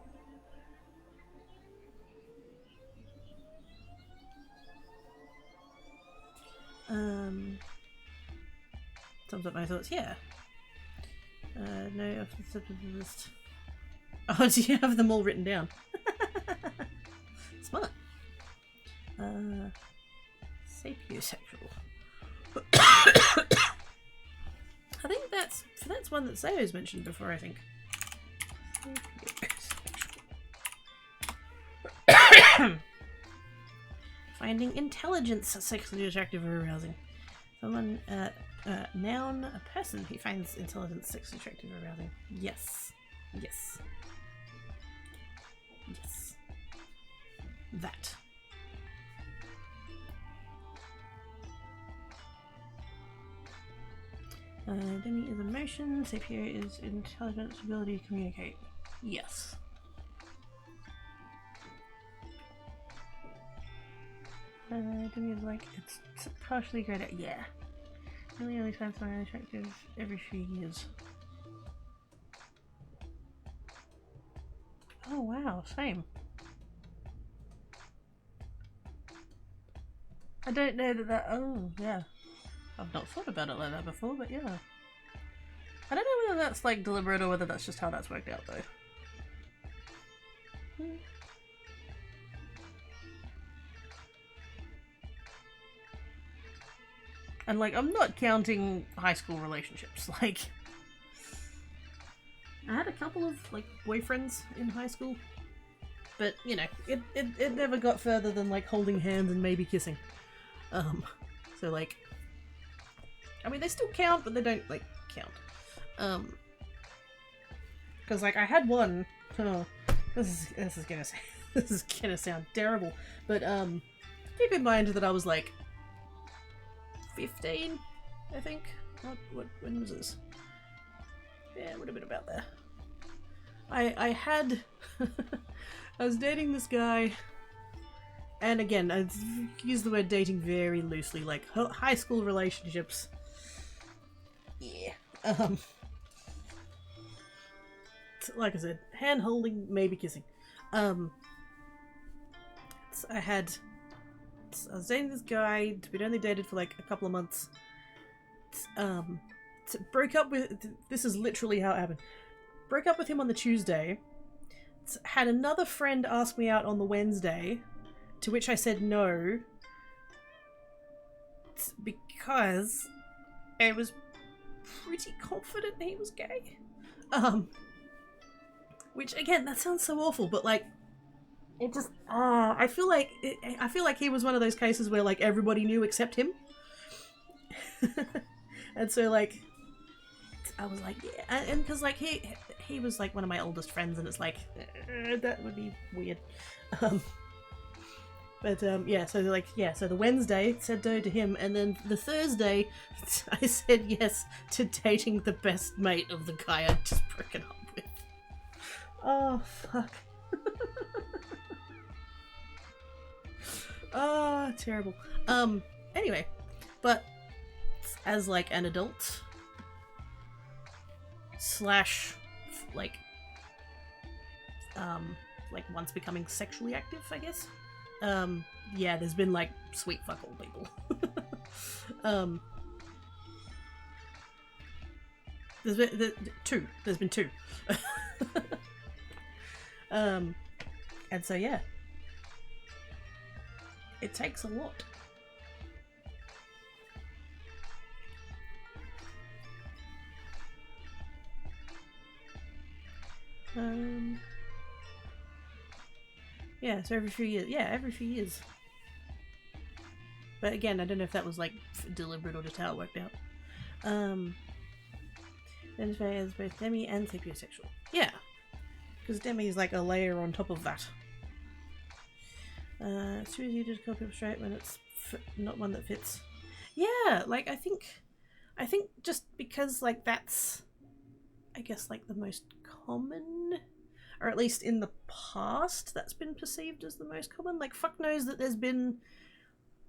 Sums up my thoughts. Yeah. No, off the top of the list. Oh, do you have them all written down? Smart. Sapiosexual. I think that's one that Sayo's mentioned before, I think. Finding intelligence sexually attractive or arousing. Someone, noun, a person who finds intelligence sexually attractive or arousing. Yes. Yes. Yes. That. Demi is emotion, Sapio is intelligence, ability to communicate. Yes. Demi is like, it's partially great at, yeah. Really only finds someone attractive every few years. Oh wow, same. I don't know that, oh yeah. I've not thought about it like that before, but yeah. I don't know whether that's like deliberate or whether that's just how that's worked out though. And like, I'm not counting high school relationships, like... I had a couple of like boyfriends in high school, but you know, it never got further than like holding hands and maybe kissing. So like... I mean, they still count, but they don't, like, count. Because, like, I had one... Oh, this is gonna sound terrible. But, keep in mind that I was, like, 15, I think? When was this? Yeah, it would have been about there. I had... I was dating this guy... And again, I use the word dating very loosely, like, high school relationships... Yeah. Like I said, hand holding, maybe kissing. I was dating this guy. We'd only dated for like a couple of months. Broke up with. This is literally how it happened. Broke up with him on the Tuesday. Had another friend ask me out on the Wednesday, to which I said no, because I was pretty confident he was gay. Which again, that sounds so awful, but like, it just, I feel like he was one of those cases where like everybody knew except him. And so like, I was like, yeah, and because like he was like one of my oldest friends, and it's like, that would be weird. But yeah, so like, yeah, so the Wednesday said no to him, and then the Thursday I said yes to dating the best mate of the guy I'd just broken up with. Oh fuck. Oh, terrible. Anyway, but as like an adult slash like once becoming sexually active, I guess. Yeah, there's been like sweet fuck all people. There's been two. And so yeah, it takes a lot. Yeah, so every few years. Yeah, every few years. But again, I don't know if that was like deliberate or just how it worked out. Identify as both demi and sapiosexual. Yeah, because demi is like a layer on top of that. It's too easy to call people straight when it's not one that fits. Yeah, like I think just because like that's, I guess, like the most common, or at least in the past that's been perceived as the most common. Like fuck knows that there's been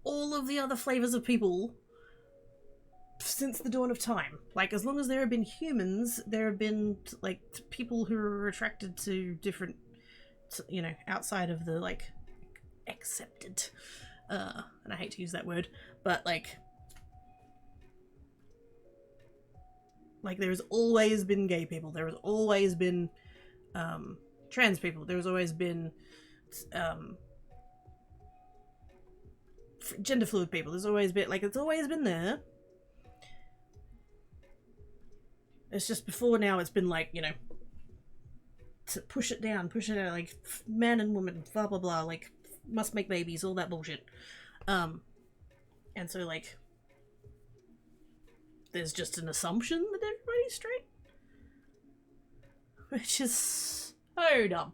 all of the other flavors of people since the dawn of time. Like, as long as there have been humans, there have been, like, people who are attracted to different, you know, outside of the, like, accepted, and I hate to use that word, but, like, there's always been gay people, there has always been, trans people, there's always been, gender fluid people, there's always been, like, it's always been there. It's just before now it's been, like, you know, to push it down, like, man and woman, blah blah blah, like, must make babies, all that bullshit. And so, like, there's just an assumption that everybody's straight, which is so dumb.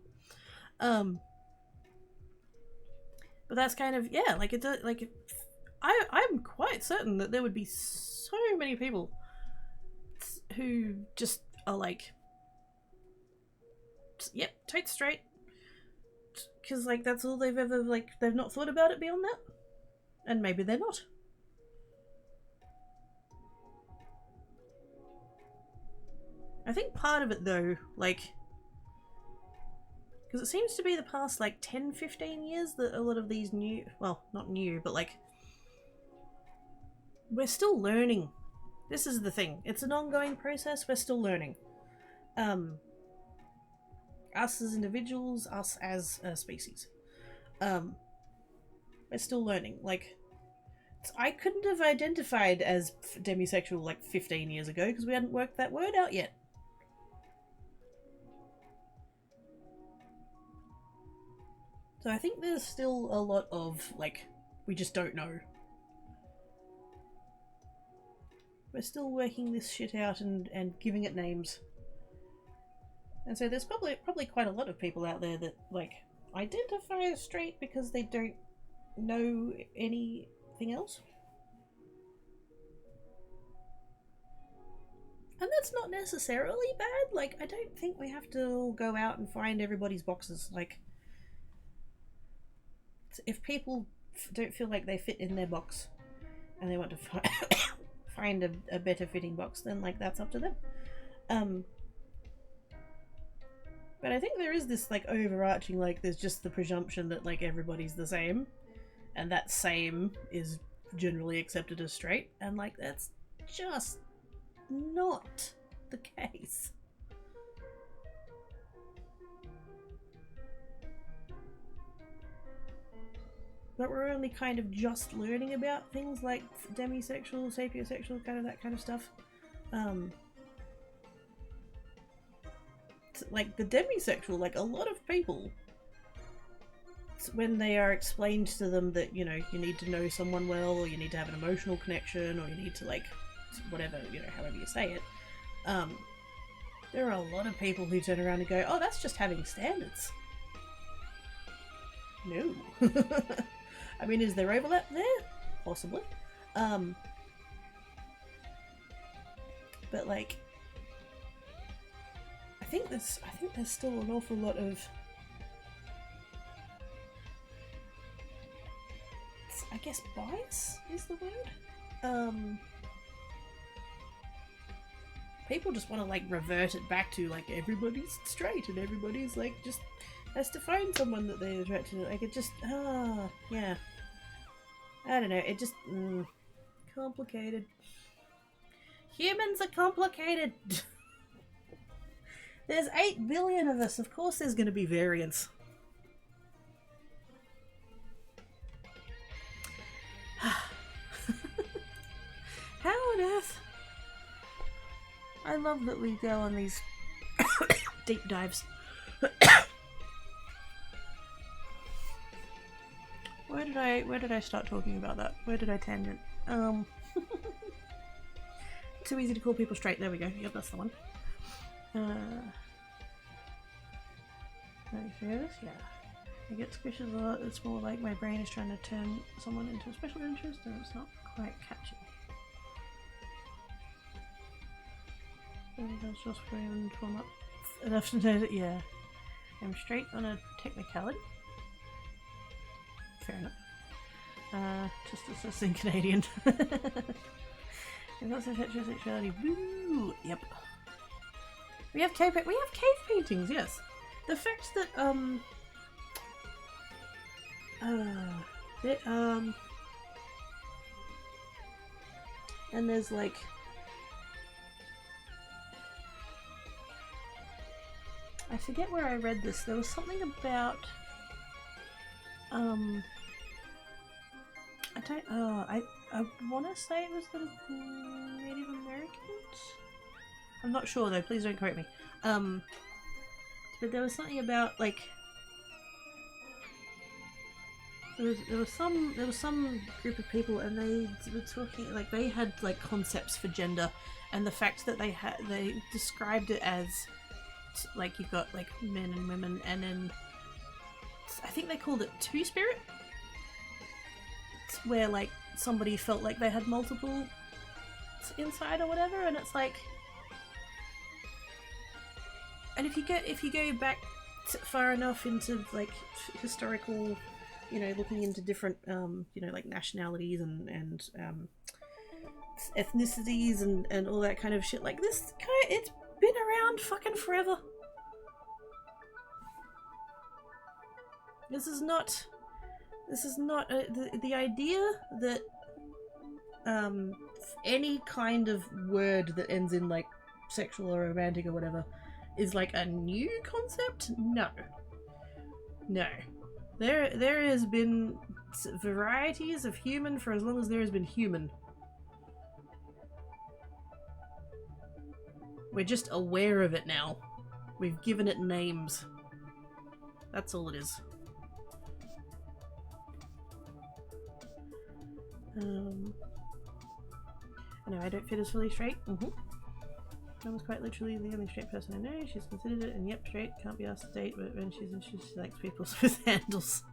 But that's kind of, yeah, like, it, like, I'm quite certain that there would be so many people who just are like, yep, totes straight, because, like, that's all they've ever, like, they've not thought about it beyond that, and maybe they're not. I think part of it, though, like, because it seems to be the past, like, 10-15 years that a lot of these new, well, not new, but, like, we're still learning. This is the thing. It's an ongoing process. We're still learning. Us as individuals, us as a species. We're still learning. Like, I couldn't have identified as demisexual, like, 15 years ago because we hadn't worked that word out yet. So I think there's still a lot of, like, we just don't know. We're still working this shit out and giving it names. And so there's probably quite a lot of people out there that, like, identify as straight because they don't know anything else. And that's not necessarily bad. Like, I don't think we have to go out and find everybody's boxes. Like, if people don't feel like they fit in their box and they want to find a better fitting box, then, like, that's up to them. But I think there is this, like, overarching, like, there's just the presumption that, like, everybody's the same, and that same is generally accepted as straight, and, like, that's just not the case. But we're only kind of just learning about things like demisexual, sapiosexual, kind of that kind of stuff. Like, the demisexual, like, a lot of people, when they are explained to them that, you know, you need to know someone well, or you need to have an emotional connection, or you need to, like, whatever, you know, however you say it, there are a lot of people who turn around and go, oh, that's just having standards. No. I mean, is there overlap there? Possibly. But, like, I think there's still an awful lot of, I guess, bias is the word. People just want to, like, revert it back to, like, everybody's straight and everybody's, like, just has to find someone that they're attracted to. Like, it just, yeah. I don't know, it just, complicated. Humans are complicated! There's 8 billion of us, of course there's gonna be variance. How on earth? I love that we go on these deep dives. Where did I start talking about that? Where did I tangent? Too easy to call people straight. There we go. Yep, that's the one. This? Yeah. I get squishes a lot. It's more like my brain is trying to turn someone into a special interest and it's not quite catching. That's just going to warm up enough to know that, yeah, I'm straight on a technicality. Fair enough. Just as in Canadian. We've got some heterosexuality. Woo! Yep. We have cave paintings, yes. The fact that and there's like I forget where I read this. There was something about I want to say it was the Native Americans. I'm not sure though. Please don't correct me. But there was something about like there was some group of people and they were talking like they had like concepts for gender, and the fact that they described it as like you've got like men and women, and then I think they called it two-spirit, where like somebody felt like they had multiple inside or whatever, and it's like, and if you go back far enough into like historical, you know, looking into different you know, like nationalities and ethnicities and all that kind of shit, like this it's been around fucking forever. This is not the idea that any kind of word that ends in like sexual or romantic or whatever is like a new concept. No. There has been varieties of human for as long as there has been human. We're just aware of it now. We've given it names. That's all it is. No, I don't fit as fully straight. I was quite literally the only straight person I know. She's considered it, and yep, straight, can't be asked to date, but when she's in, she likes people with handles.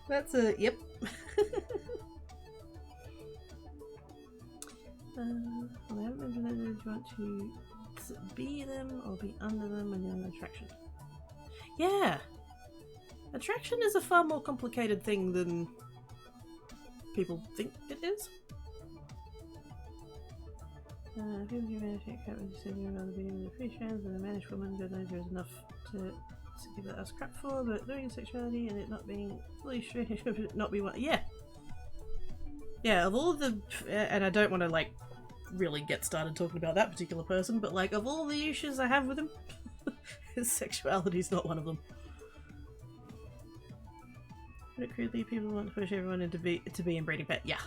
That's a yep. I haven't mentioned that you want to be them or be under them when you're in attraction. Yeah! Attraction is a far more complicated thing than people think it is. People who manage to cut when you say you'd rather be with a free trans than a managed woman, God knows there's enough to give that us crap for, but knowing sexuality and it not being fully straight, not be one. Yeah! Yeah, of all the, and I don't want to like really get started talking about that particular person, but like of all the issues I have with him, his sexuality is not one of them. But crudely, people want to push everyone into be inbreeding pet. Yeah.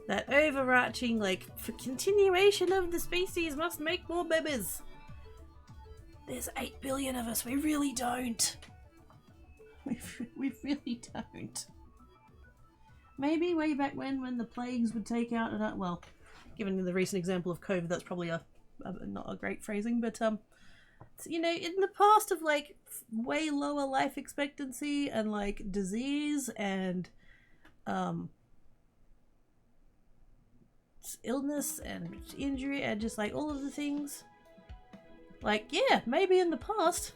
That overarching like for continuation of the species must make more babies. There's 8 billion of us. We really don't. We really don't. Maybe way back when the plagues would take out, and well, given the recent example of COVID, that's probably not a great phrasing, but you know, in the past of like way lower life expectancy and like disease and illness and injury and just like all of the things, like yeah, maybe in the past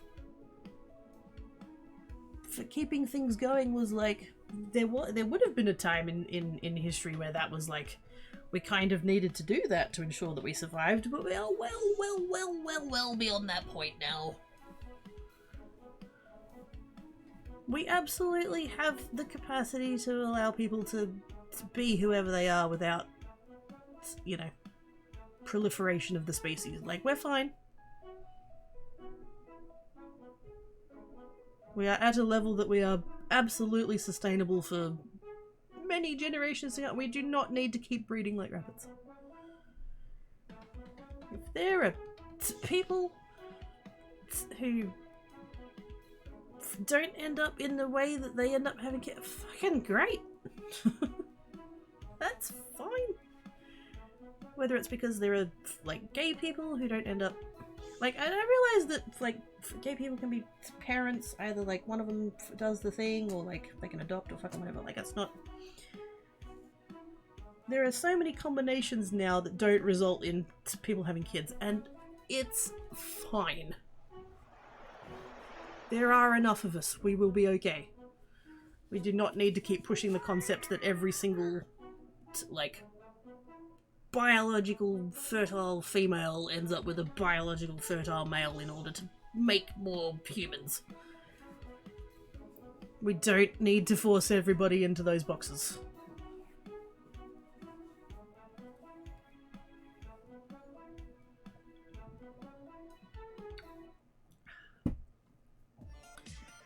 for keeping things going was like there would have been a time in history where that was like we kind of needed to do that to ensure that we survived, but we are well beyond that point now. We absolutely have the capacity to allow people to be whoever they are without, you know, proliferation of the species. Like, we're fine. We are at a level that we are absolutely sustainable for many generations to come. We do not need to keep breeding like rabbits. If there are people who don't end up in the way that they end up having kids, fucking great. That's fine. Whether it's because there are like gay people who don't end up like, I realize that like gay people can be parents, either like one of them does the thing or like they can adopt or fucking whatever. Like, it's not. There are so many combinations now that don't result in people having kids, and it's fine. There are enough of us. We will be okay. We do not need to keep pushing the concept that every single, like, biological fertile female ends up with a biological fertile male in order to make more humans. We don't need to force everybody into those boxes.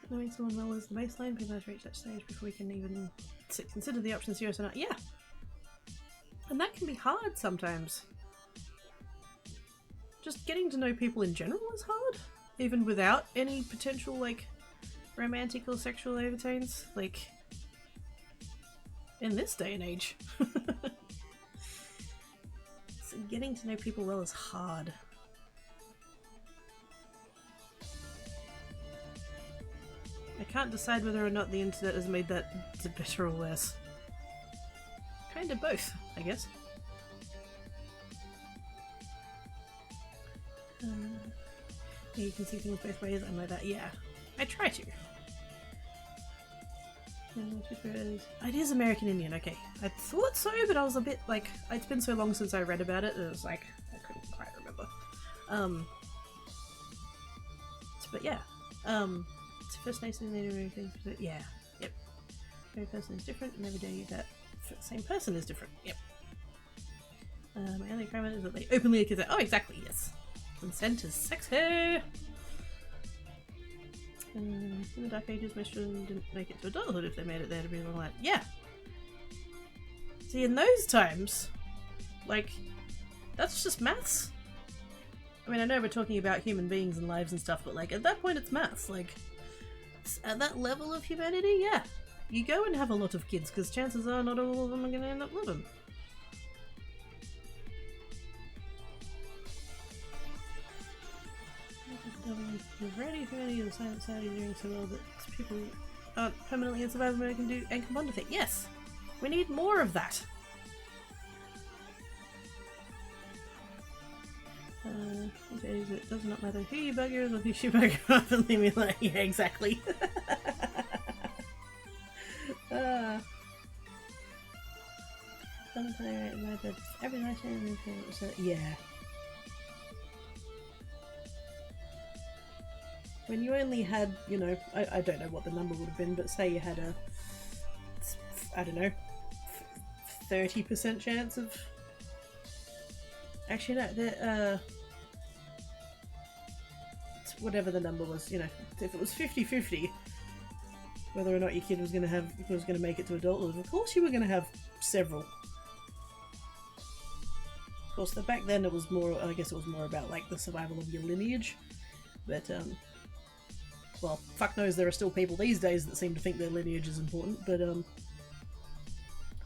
Knowing someone well is the baseline. People have to reach that stage before we can even consider the options yes or no. Yeah. And that can be hard sometimes. Just getting to know people in general is hard. Even without any potential, like, romantic or sexual overtones. Like, in this day and age. So getting to know people well is hard. I can't decide whether or not the internet has made that better or worse. Kind of both, I guess. Yeah, you can see things both ways. I'm like that. Yeah, I try to. It is American Indian. Okay, I thought so, but I was a bit like, it's been so long since I read about it that it was like I couldn't quite remember. But yeah, it's First Nation Native Americans. Yeah, yep. Every person is different, and every day that same person is different. Yep. My only comment is that they openly accuse it. Oh, exactly. Yes. Consent is sexy. In the Dark Ages, most children didn't make it to adulthood if they made it there to be long life. Yeah. See, in those times, like, that's just maths. I mean, I know we're talking about human beings and lives and stuff, but like, at that point it's maths. Like, at that level of humanity, yeah. You go and have a lot of kids, because chances are not all of them are going to end up living. The variety of humanity of the science society is doing so well that people aren't permanently in survival mode and can bond with it. Yes! We need more of that! It does not matter who you bugger or who you bugger off and leave me alone. Yeah, exactly. Every night yeah. When you only had, you know, I don't know what the number would have been, but say you had a, I don't know, 30% chance of, actually no, whatever the number was, you know, if it was 50-50, whether or not your kid was going to make it to adulthood, of course you were going to have several. Of course, back then it was more, I guess it was more about like the survival of your lineage, but well, fuck knows there are still people these days that seem to think their lineage is important, but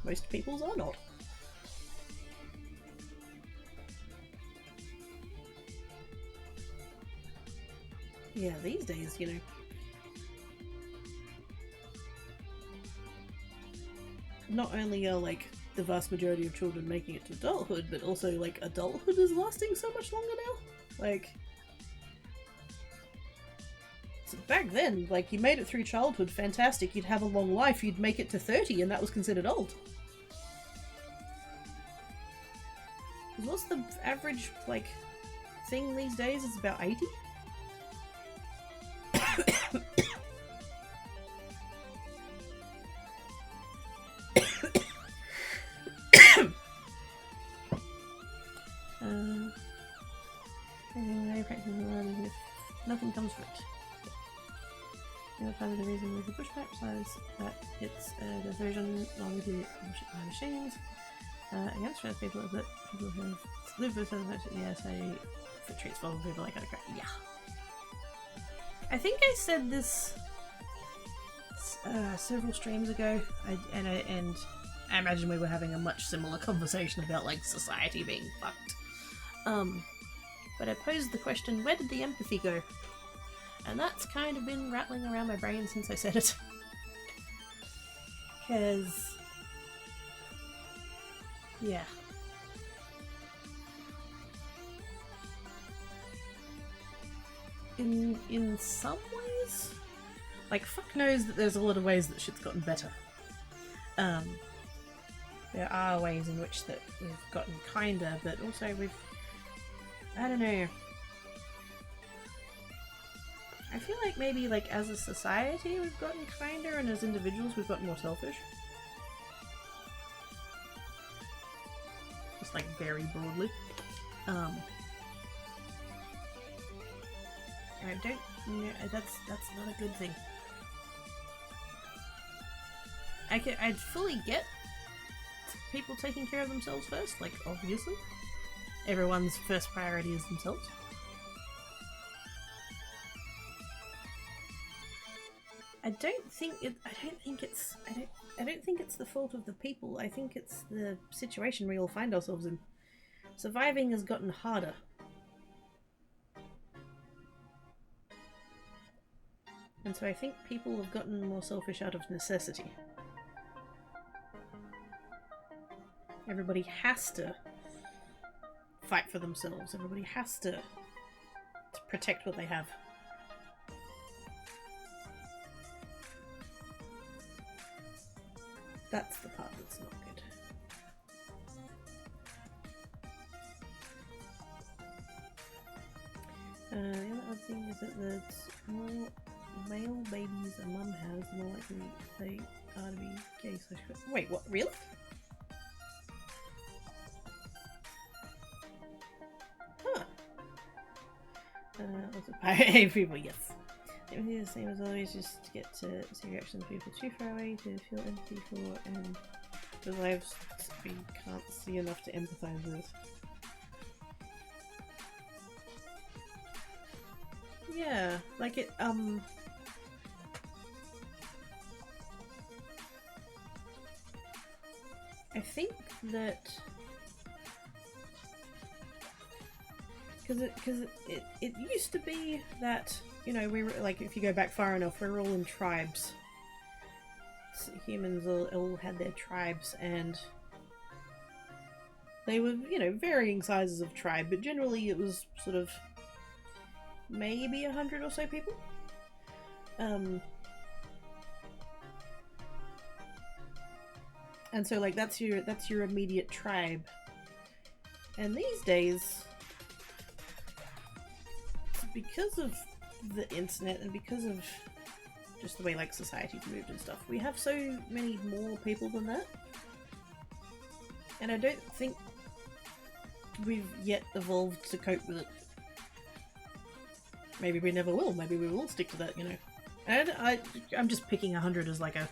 most people's are not. Yeah, these days, you know. Not only are like the vast majority of children making it to adulthood, but also like adulthood is lasting so much longer now. Like, so back then, like, you made it through childhood, fantastic, you'd have a long life, you'd make it to 30 and that was considered old. What's the average, like, thing these days? It's about 80? Nothing comes from it. The other part of the reason with the pushback is that it's a diversion along with the machines against trans people is that people who have lived with other types of the SA for treats vulnerable people like that. Yeah. I think I said this several streams ago, and I imagine we were having a much similar conversation about like society being fucked. But I posed the question, where did the empathy go? And that's kind of been rattling around my brain since I said it. Because, yeah. In some ways, Like, fuck knows that there's a lot of ways that shit's gotten better. There are ways in which that we've gotten kinder, but also I don't know. I feel like maybe, like, as a society we've gotten kinder, and as individuals we've gotten more selfish. Just, like, very broadly. I don't know, that's not a good thing. I'd fully get people taking care of themselves first, like, obviously. Everyone's first priority is themselves. I don't think it's the fault of the people. I think it's the situation we all find ourselves in. Surviving has gotten harder. And so I think people have gotten more selfish out of necessity. Everybody has to fight for themselves. Everybody has to protect what they have. That's the part that's not good. The other odd thing is that the more male babies a mum has, the more likely they are to be gay. Wait, what? Really? Huh. Also, people, yes. Everything is the same as always, just to get to see reactions of people too far away to feel empathy for, and the lives we can't see enough to empathize with. Yeah, like it, I think that because it used to be that, you know, we were like, if you go back far enough, we were all in tribes. So humans all had their tribes, and they were, you know, varying sizes of tribe, but generally it was sort of maybe 100 or so people. And so, like, that's your immediate tribe. And these days, because of the internet and because of just the way, like, society's moved and stuff, we have so many more people than that. And I don't think we've yet evolved to cope with it. Maybe we never will. Maybe we will stick to that, you know. And I'm just picking 100 as like a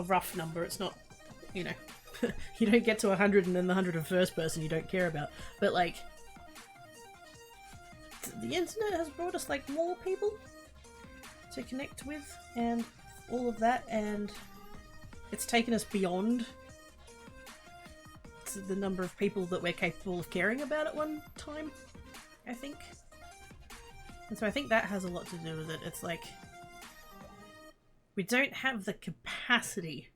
rough number. It's not, you know, you don't get to 100 and then the 101st person you don't care about. But, like, the internet has brought us, like, more people to connect with and all of that, and it's taken us beyond the number of people that we're capable of caring about at one time, I think. And so I think that has a lot to do with it. It's like, we don't have the capacity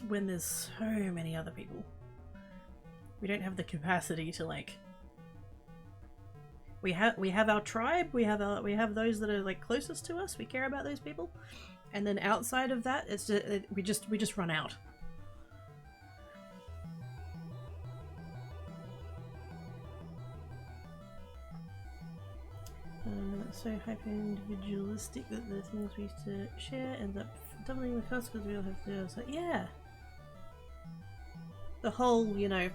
when there's so many other people. We don't have the capacity to, like, we have our tribe, we have those that are, like, closest to us, we care about those people, and then outside of that, it's just, we just run out. So hyper-individualistic that the things we used to share end up doubling the cost because we all have to do it. So, yeah. The whole, you know,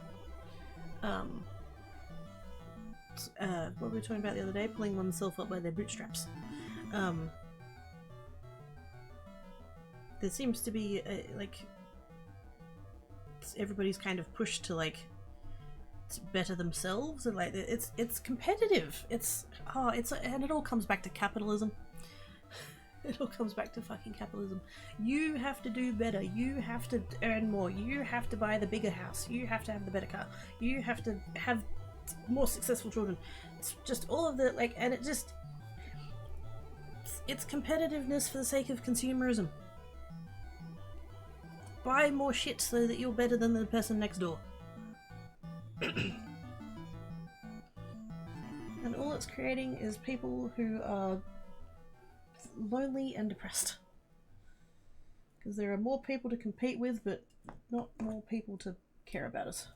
what we were talking about the other day, pulling oneself up by their bootstraps. There seems to be, like, everybody's kind of pushed to, like, better themselves, and, like, it's competitive. And it all comes back to capitalism. It all comes back to fucking capitalism. You have to do better. You have to earn more. You have to buy the bigger house. You have to have the better car. You have to have more successful children. It's just all of the, like, and it's competitiveness for the sake of consumerism. Buy more shit so that you're better than the person next door. And all it's creating is people who are lonely and depressed. Because there are more people to compete with, but not more people to care about us.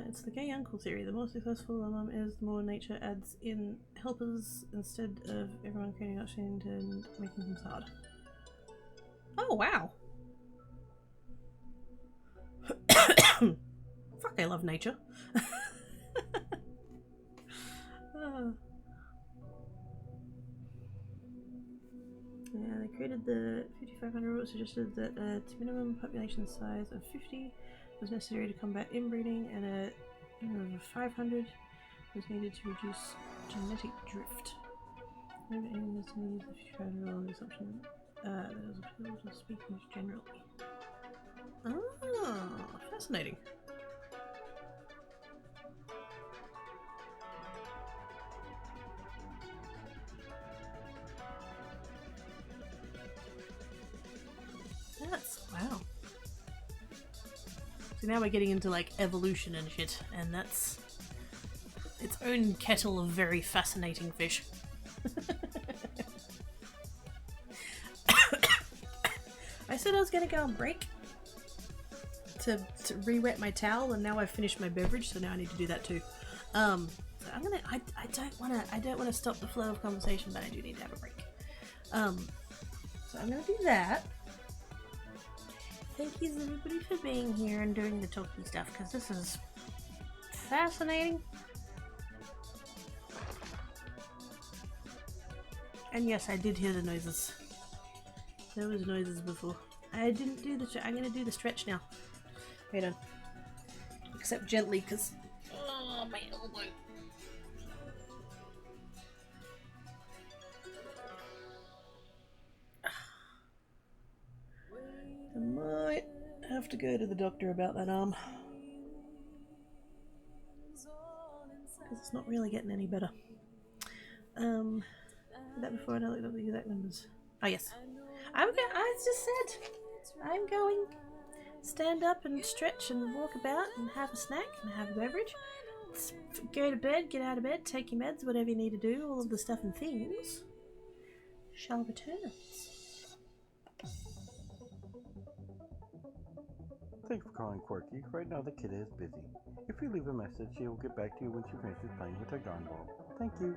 It's the gay uncle theory. The more successful a mum is, the more nature adds in helpers instead of everyone creating option and making things hard. Oh, wow. Fuck, I love nature. Yeah, they created the 5,500 rule, suggested that a minimum population size of 50 was necessary to combat inbreeding, and a minimum of 500 was needed to reduce genetic drift. Never anyone is to use the 5,500 rule on this option. That was applicable to speakers generally. Ah, fascinating. That's wow. So now we're getting into like evolution and shit, and that's its own kettle of very fascinating fish. I said I was gonna go on break to re-wet my towel, and now I've finished my beverage, so now I need to do that too. So I'm gonna. I don't wanna stop the flow of conversation, but I do need to have a break. So I'm gonna do that. Thank you everybody for being here and doing the talky stuff, because this is fascinating. And yes, I did hear the noises. There was noises before. I didn't do the I'm gonna do the stretch now. Wait on. Except gently, because oh, my elbow. I might have to go to the doctor about that arm. Because it's not really getting any better. That before I looked up the exact numbers. Oh yes. I just said I'm going. Stand up and stretch and walk about and have a snack and have a beverage. Go to bed, get out of bed, take your meds, whatever you need to do, all of the stuff and things shall return. Thanks for calling Quirky. Right now the kid is busy. If you leave a message, she will get back to you when she finishes playing with her yarn ball. Thank you.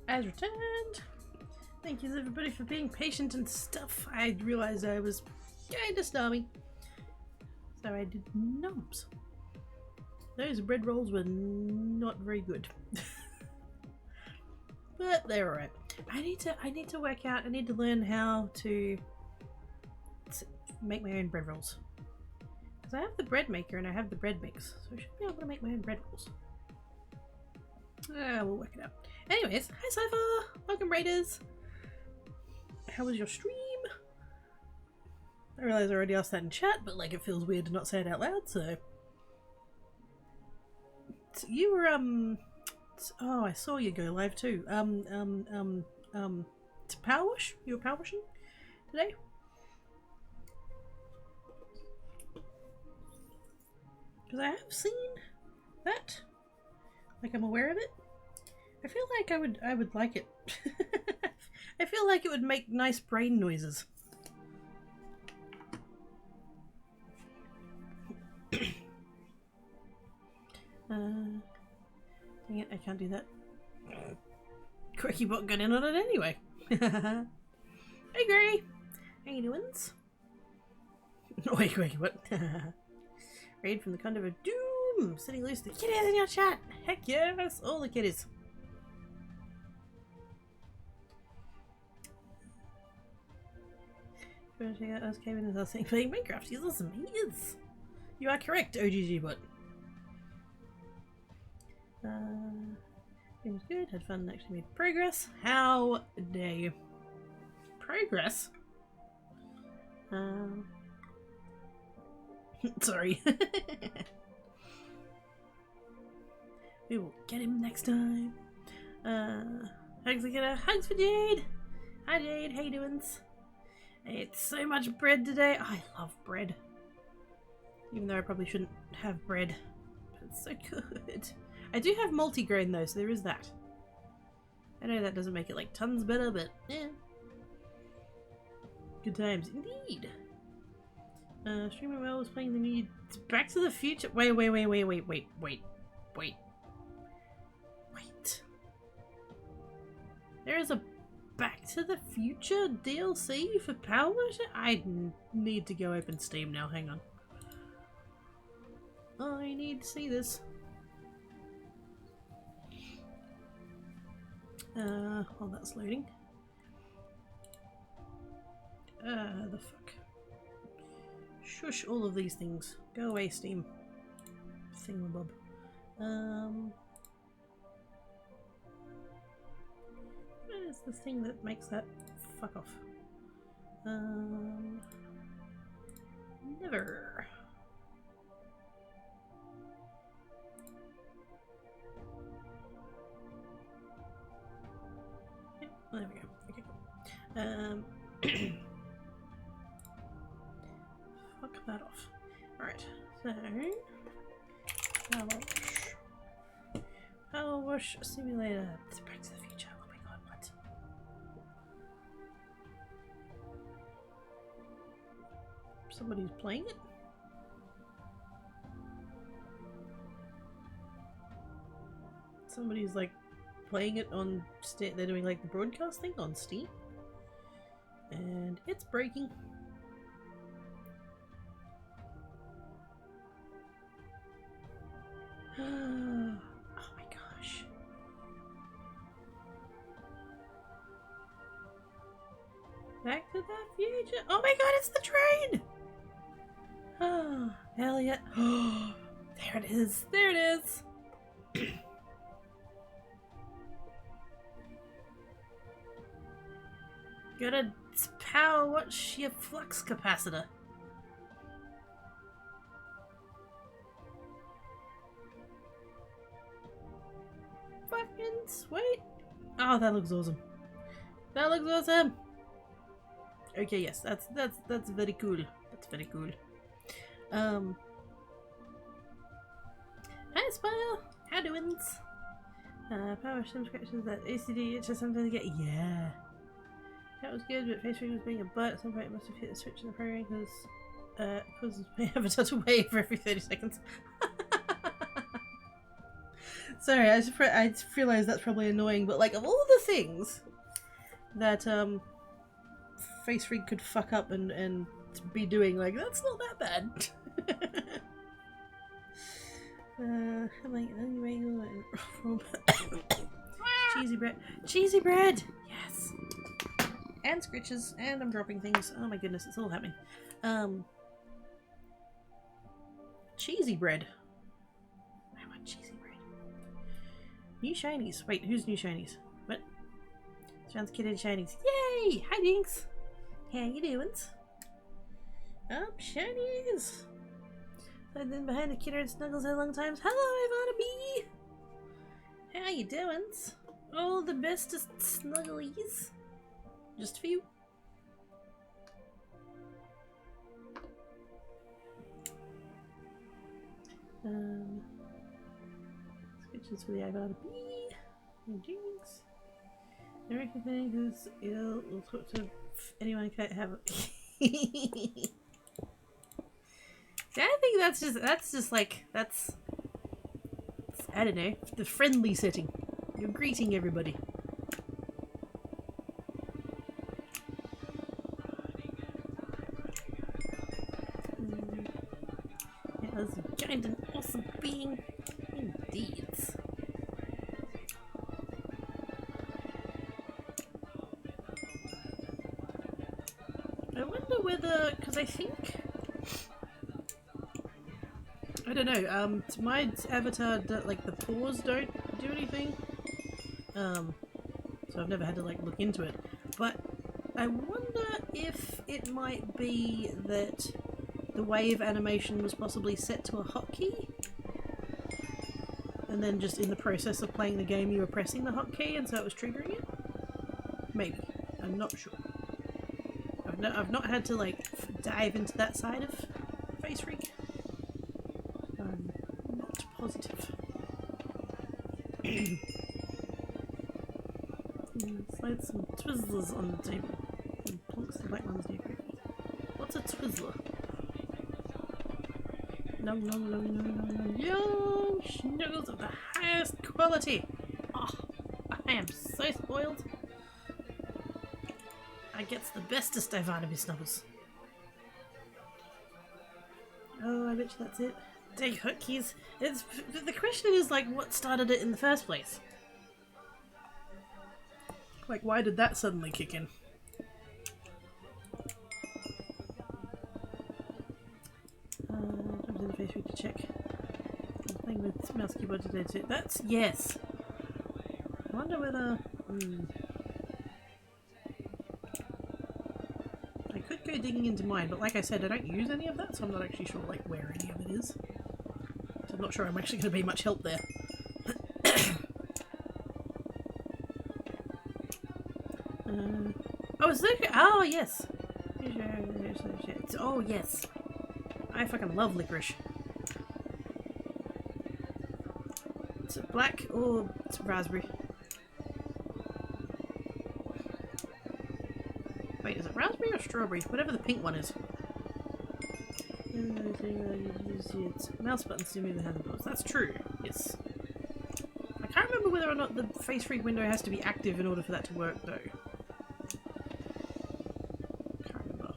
As returned. Thank you everybody for being patient and stuff. I realized I was kinda starving, so I did nubs. Those bread rolls were not very good. But they're alright. I need to work out, I need to learn how to make my own bread rolls. Because I have the bread maker and I have the bread mix, so I should be able to make my own bread rolls. We'll work it out. Anyways, hi Cypher! Welcome Raiders! How was your stream? I realize I already asked that in chat, but like it feels weird to not say it out loud, so... You were, oh, I saw you go live too. To power wash? You were power washing today? Because I have seen that. Like I'm aware of it. I feel like I would like it. I feel like it would make nice brain noises. Dang it, I can't do that. Quickie bot got in on it anyway. Hey Gray! How you doing? Wait, what? Raid from the Conduit of Doom! Sitting loose the kitties in your chat! Heck yes! All the kitties! If you want to check out us, Kevin is us saying playing Minecraft. He's awesome. He is! You are correct, OGG bot. It was good, had fun and actually made progress. How dare you? Progress? Sorry. We will get him next time. Hugs for Jade! Hi Jade, how you doing? I ate so much bread today. I love bread. Even though I probably shouldn't have bread. But it's so good. I do have multigrain though, so there is that. I know that doesn't make it like tons better, but yeah. Good times indeed. Streamer Well was playing the new Back to the Future. Wait. There is a Back to the Future DLC for Power Wash? I need to go open Steam now, hang on. I need to see this. While that's loading. The fuck. Shush all of these things. Go away, Steam. Thingamabob. What is the thing that makes that fuck off? Never. Yep, there we go. Okay, cool. Fuck that off. Alright, so Power Wash Simulator. Back to the Future. Oh my god, what? Somebody's playing it? Somebody's like playing it on Steam. They're doing like the broadcast thing on Steam. And it's breaking. Oh my gosh. Back to the Future. Oh my god, it's the train! Oh, hell yeah. Oh, there it is. There it is. Gotta power watch your flux capacitor. Fucking sweet. Oh, that looks awesome. That looks awesome. Okay, yes, that's very cool. That's very cool. Hi Spire, how doings? Power subscriptions that ACD it's just something to get. Yeah. That was good, but Facebook was being a butt. At some point, it must have hit the switch in the program because we have a touch away for every 30 seconds. Sorry, I just realized that's probably annoying, but like of all the things that Face Freak could fuck up and be doing, like that's not that bad. How am I anyway? Cheesy bread. Cheesy bread! Yes! And scritches, and I'm dropping things. Oh my goodness, it's all happening. Cheesy bread. I want cheesy bread. New shinies. Wait, who's new shinies? What? Sounds kid and shinies. Yay! Hi Dinks! How you doing? Shinies! I've been behind the kidder and snuggles a long time. Hello, Ivana B! How you doing? All the bestest snugglies. Just for you. Switches for the Ivana B. No jinx. I reckon who's ill will talk to anyone can't have it. I think that's just like I don't know, the friendly setting. You're greeting everybody. Yeah, that's a giant and awesome being. Indeed. I wonder whether, because I think, I don't know, my avatar, like the paws don't do anything, so I've never had to like look into it, but I wonder if it might be that the wave animation was possibly set to a hotkey, and then just in the process of playing the game you were pressing the hotkey and so it was triggering it? Maybe. I'm not sure. I've not had to like dive into that side of Face Freak. I'm not positive. Slide some Twizzlers on the table and plonks the black ones near. What's a Twizzler? Nom nom nom nom nom nom. Young snuggles of the highest quality. Oh, I am so spoiled. I gets the bestest Ivana snuggles. Oh, I bet you that's it. Dang hotkeys. The question is like, what started it in the first place? Like, why did that suddenly kick in? Jumped in the face to check. I'm playing with mouse keyboard today too. That's yes. I wonder whether. I could go digging into mine, but like I said, I don't use any of that, so I'm not actually sure like where any of it is. So I'm not sure I'm actually going to be much help there. Oh, is there? Oh, yes. Oh, yes. I fucking love licorice. Is it black or it's raspberry? Wait, is it raspberry or strawberry? Whatever the pink one is. Mouse buttons to move the handlebars. That's true. Yes. I can't remember whether or not the Face Freak window has to be active in order for that to work, though. Can't remember.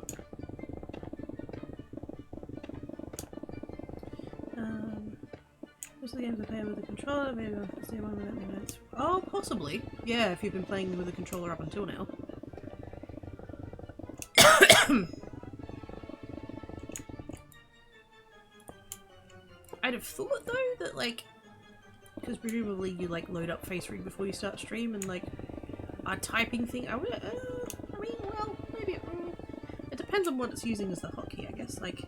Most of the games I play with the controller, maybe I'll see one without me notes. Oh, possibly. Yeah, if you've been playing with the controller up until now. I'd have thought though that like, because presumably you like load up Face Freak before you start stream and like a typing thing. I mean, well, maybe it depends on what it's using as the hotkey, I guess. Like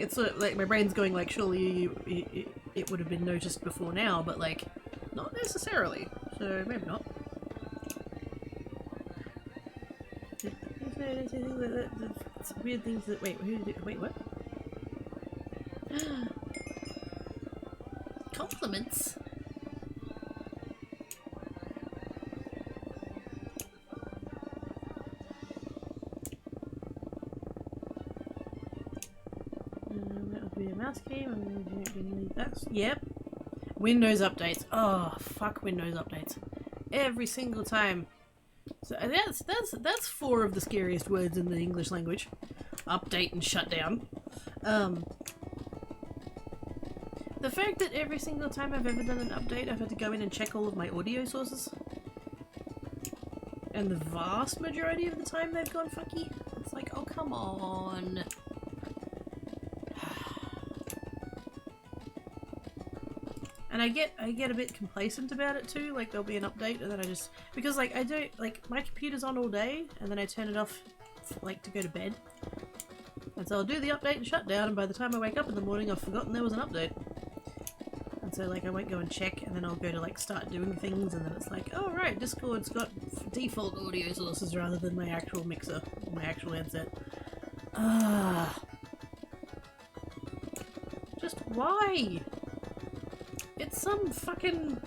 it's sort of like my brain's going like, surely it would have been noticed before now, but like not necessarily. So maybe not. It's weird things that wait what? Compliments? That would be a mouse last game. That's yep. Windows updates. Oh fuck Windows updates. Every single time. So that's 4 of the scariest words in the English language. Update and shutdown. The fact that every single time I've ever done an update, I've had to go in and check all of my audio sources. And the vast majority of the time they've gone fucky. It's like, oh come on. And I get a bit complacent about it too, like there'll be an update and then I just, because like I don't, like my computer's on all day and then I turn it off like to go to bed. And so I'll do the update and shut down and by the time I wake up in the morning I've forgotten there was an update. And so like I won't go and check and then I'll go to like start doing things and then it's like, oh right, Discord's got default audio sources rather than my actual mixer, my actual headset. Just why? It's some fucking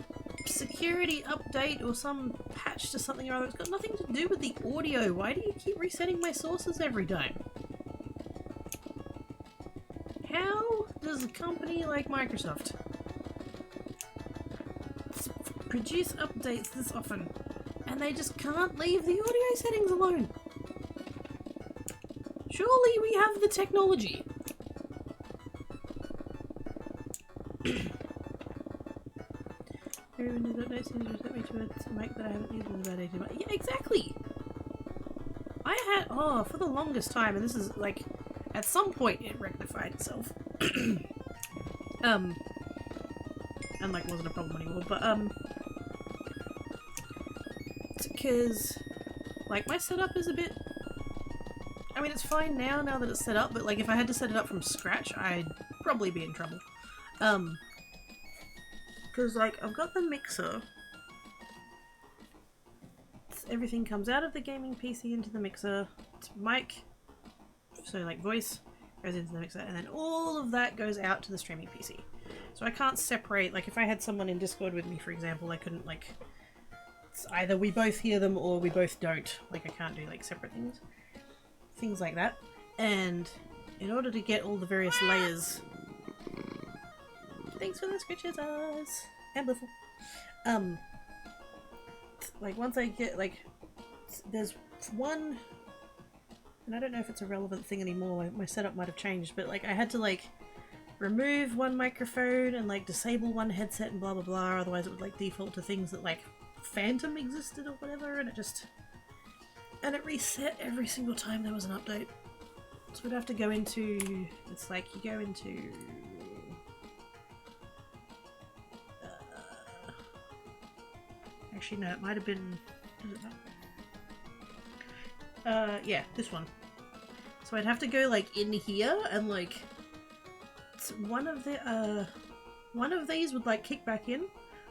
security update or some patch to something or other. It's got nothing to do with the audio. Why do you keep resetting my sources every time? How does a company like Microsoft produce updates this often and they just can't leave the audio settings alone? Surely we have the technology. Windows update seems to reset me to a mic that I haven't used in about 18 months. Yeah, exactly! I had, for the longest time, and this is like, at some point it rectified itself. And like wasn't a problem anymore, but because like my setup is a bit, I mean it's fine now that it's set up, but like if I had to set it up from scratch I'd probably be in trouble. Because like I've got the mixer, everything comes out of the gaming PC into the mixer, it's mic, so like voice goes into the mixer, and then all of that goes out to the streaming PC. So I can't separate, like if I had someone in Discord with me for example, I couldn't like, it's either we both hear them or we both don't, like I can't do like separate things like that. And in order to get all the various layers, thanks for the scritches eyes and Bliffle. Like once I get like, there's one, and I don't know if it's a relevant thing anymore, my setup might have changed, but like I had to like remove one microphone and like disable one headset and blah blah blah, otherwise it would like default to things that like Phantom existed or whatever, and it reset every single time there was an update. So we'd have to go into, it's like you go into actually no, it might have been, is it that? Yeah, this one. So I'd have to go like in here and like one of these would like kick back in.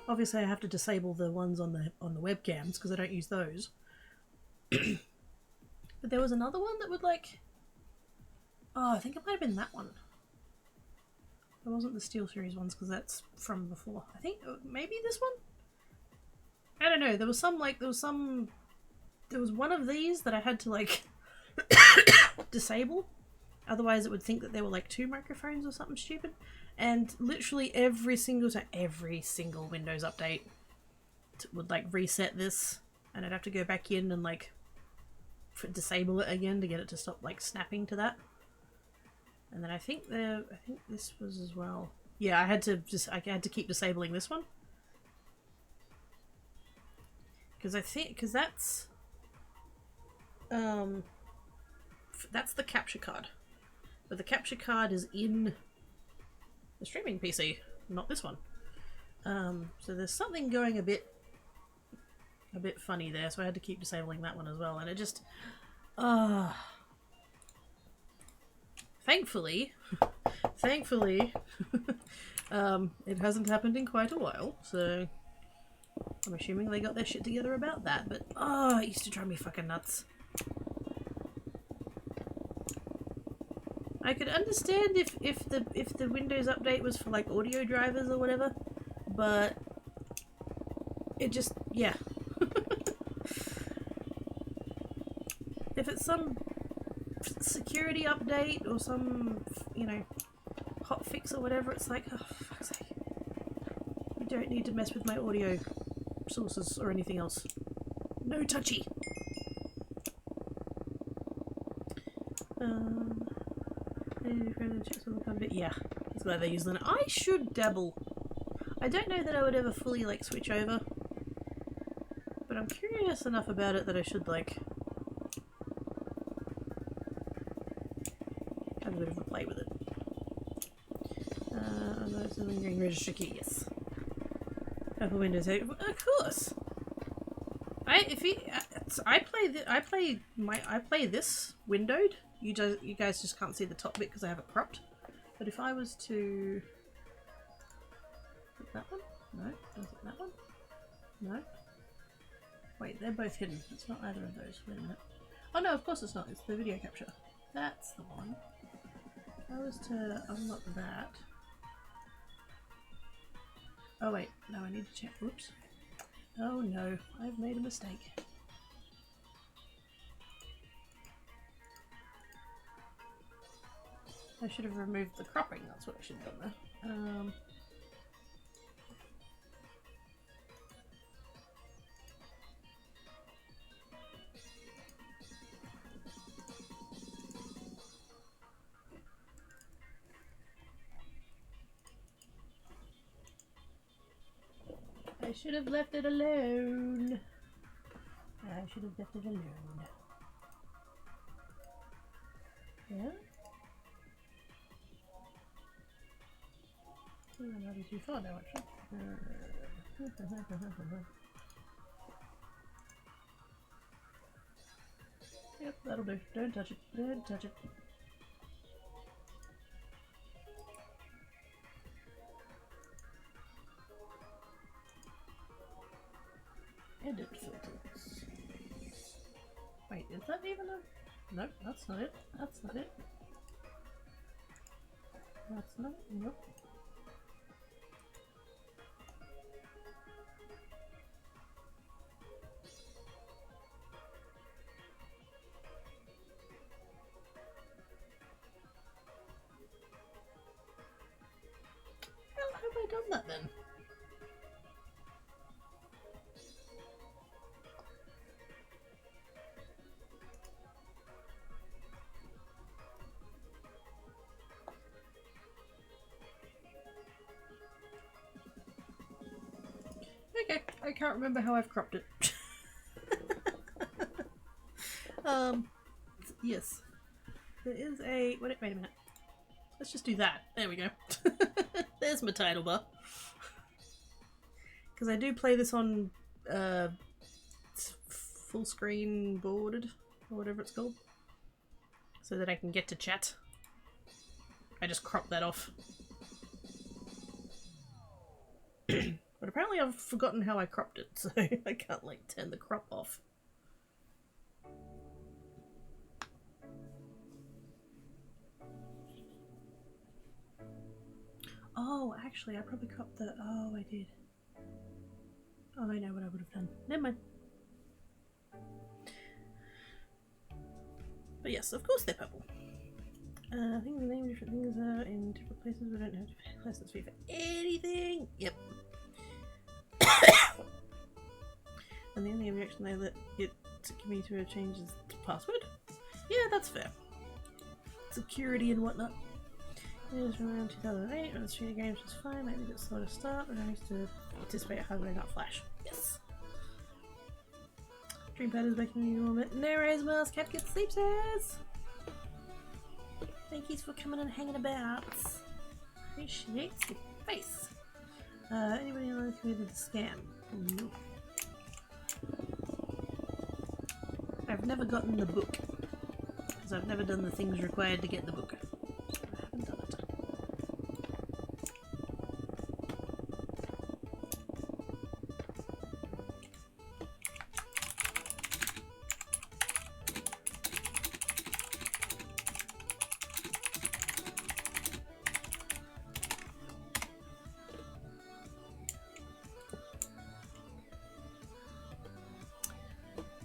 Obviously I have to disable the ones on the webcams because I don't use those. But there was another one that would like, I think it might have been that one. It wasn't the SteelSeries ones because that's from before. I think maybe this one? I don't know, there was one of these that I had to like disable, otherwise it would think that there were like 2 microphones or something stupid, and literally every single Windows update would like reset this, and I'd have to go back in and like disable it again to get it to stop like snapping to that. And then I think this was as well. Yeah, I had to keep disabling this one. Because that's the capture card, but the capture card is in the streaming PC, not this one. So there's something going a bit funny there, so I had to keep disabling that one as well, and it just thankfully it hasn't happened in quite a while, so I'm assuming they got their shit together about that, but it used to drive me fucking nuts. I could understand if the Windows update was for like audio drivers or whatever, but it just, yeah. If it's some security update or some, you know, hotfix graphics or whatever, it's like, oh, for fuck's sake. You don't need to mess with my audio sources or anything else. No touchy. Yeah, that's why they use Linux. I should dabble. I don't know that I would ever fully like switch over, but I'm curious enough about it that I should like have a bit of a play with it. Green register key, yes. Apple Windows 8, of course. I play this windowed. You guys just can't see the top bit because I have it cropped. But if I was to that one, no, is it that one? No. Wait, they're both hidden. It's not either of those. Wait a minute. Oh no, of course it's not. It's the video capture. That's the one. If I was to unlock that. Oh wait, no, I need to check. Oops. Oh no, I've made a mistake. I should have removed the cropping, that's what I should have done there. I should have left it alone. I should have left it alone. Yeah? That might be too far now, actually. Yep, that'll do. Don't touch it. Don't touch it. Edit filters. Wait, is that even a... Nope, that's not it. That's not it. That's not it. Nope. How have I done that then? Okay, I can't remember how I've cropped it. Yes. There is a... Wait a minute. Let's just do that. There we go. There's my title bar. Because I do play this on full screen boarded, or whatever it's called. So that I can get to chat. I just cropped that off. But apparently I've forgotten how I cropped it, so I can't like turn the crop off. Oh, actually I probably cropped the... Oh, I did. Oh, I know what I would have done. Never mind. But yes, of course they're purple. I think the name of different things are in different places. We don't have to pay license fee for anything. Yep. And the only objection they let it give me to change is the password. Yeah, that's fair. Security and whatnot. It was from around 2008 when the studio games was fine, maybe a bit slow to start, but I used to anticipate hardware, not flash. Yes. Dreampad is making me warm. No raise Mars, cat gets sleep says. Thank you for coming and hanging about. Appreciate your face. Anybody know the committed a scam? Nope. I've never gotten the book. Because I've never done the things required to get the book. I haven't done it.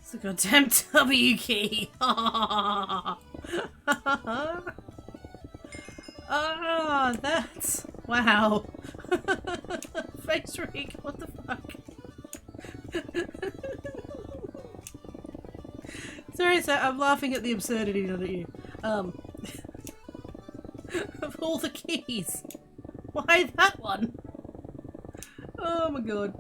It's a goddamn W key. Ah, that's... Wow. Face rig, what the fuck? Sorry, sir, I'm laughing at the absurdity, not at you. Of all the keys. Why that one? Oh my god.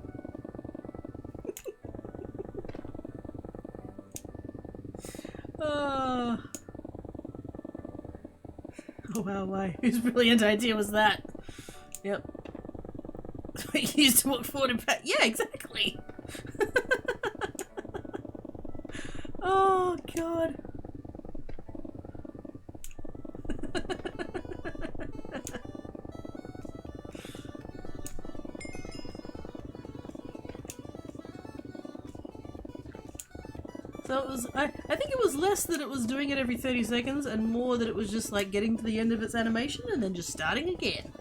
Oh wow, why? Whose brilliant idea was that? Yep. You used to walk forward and back. Yeah, exactly. Oh god. So it was, I think it was less that it was doing it every 30 seconds and more that it was just like getting to the end of its animation and then just starting again.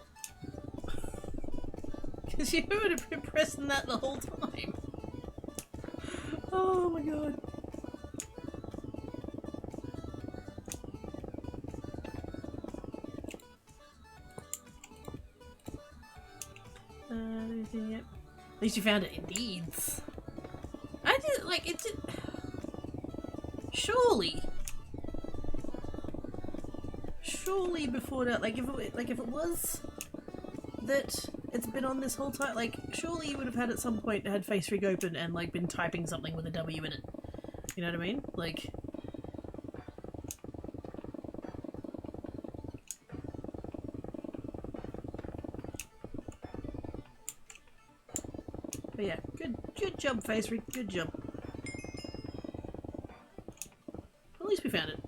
Because you would have been pressing that the whole time. Oh my god. Anything yet? At least you found it, indeed. I did, like, it did... Surely before that, like if it was that it's been on this whole time, like surely you would have had at some point had face rig open and like been typing something with a W in it. You know what I mean? Like. But yeah, good job, face rig, good job. At least we found it.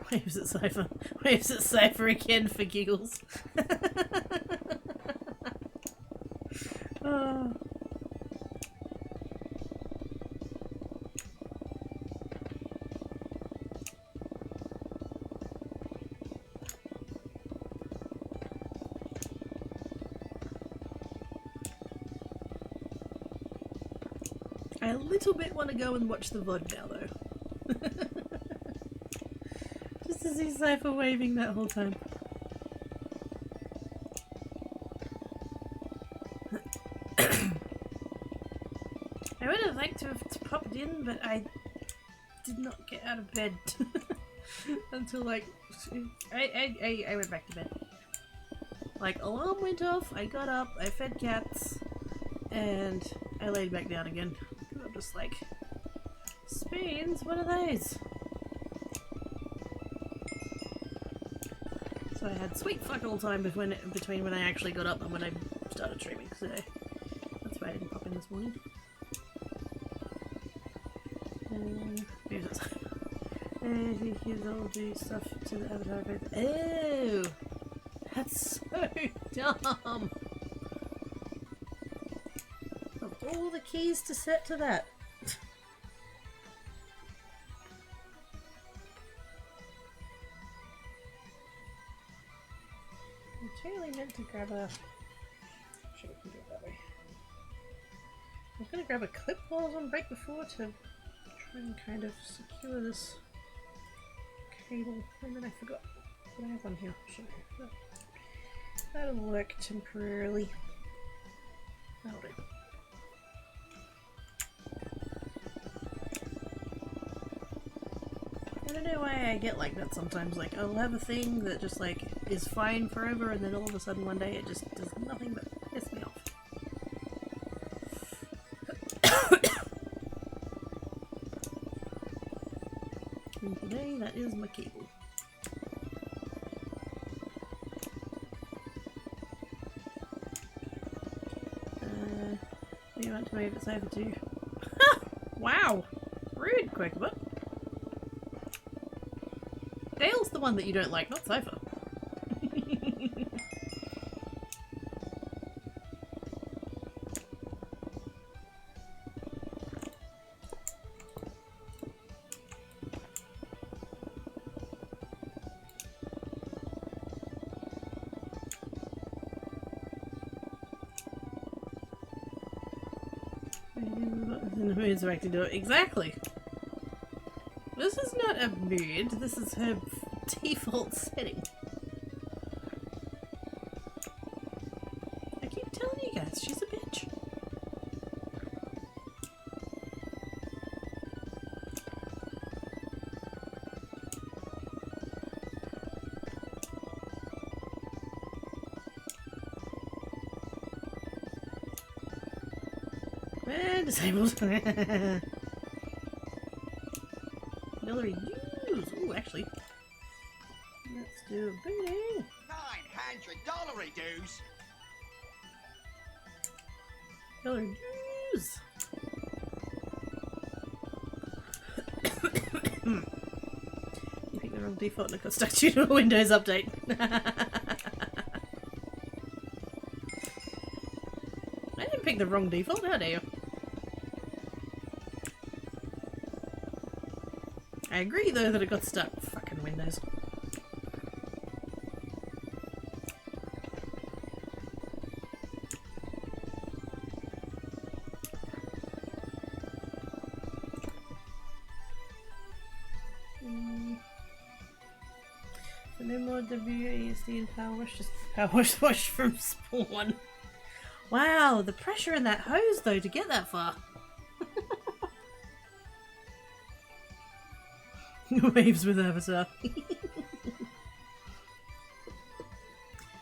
Waves at Cypher. Waves at Cypher again for giggles. Oh. I a little bit want to go and watch the VOD now though. Just to see Cypher waving that whole time. I would have liked to have popped in, but I did not get out of bed until like I went back to bed. Like alarm went off, I got up, I fed cats, and I laid back down again. I'm just like, spoons, what are those? So I had sweet fuck all time between when I actually got up and when I started streaming, so that's why I didn't pop in this morning. Here's all do stuff to the avatar face. Oh! That's so dumb! Of all the keys to set to that. I totally meant to grab a... Sure, we can do it that way. I was going to grab a clip while I was on break before to try and kind of secure this cable, and then I forgot what I have on here. Sure. That'll work temporarily. That'll do. I don't know why I get like that sometimes. Like, I'll have a thing that just like is fine forever, and then all of a sudden one day it just does nothing but piss me off. And today, that is my cable. You want to move it over to... Wow! Rude, Quakerbot. Dale's the one that you don't like, not Cypher. In the mood's back to do it. Exactly! This is not a mood, this is her default setting. Disabled. Hillary use. Ooh, actually. Let's do a booting. $900 it dues. Hillary use. You picked the wrong default and it got stuck due to a Windows update. I didn't pick the wrong default, how dare you? I agree though that it got stuck. Fucking Windows. So no more WASD and power wash, just power wash from spawn. Wow, the pressure in that hose though to get that far. Waves with Avatar.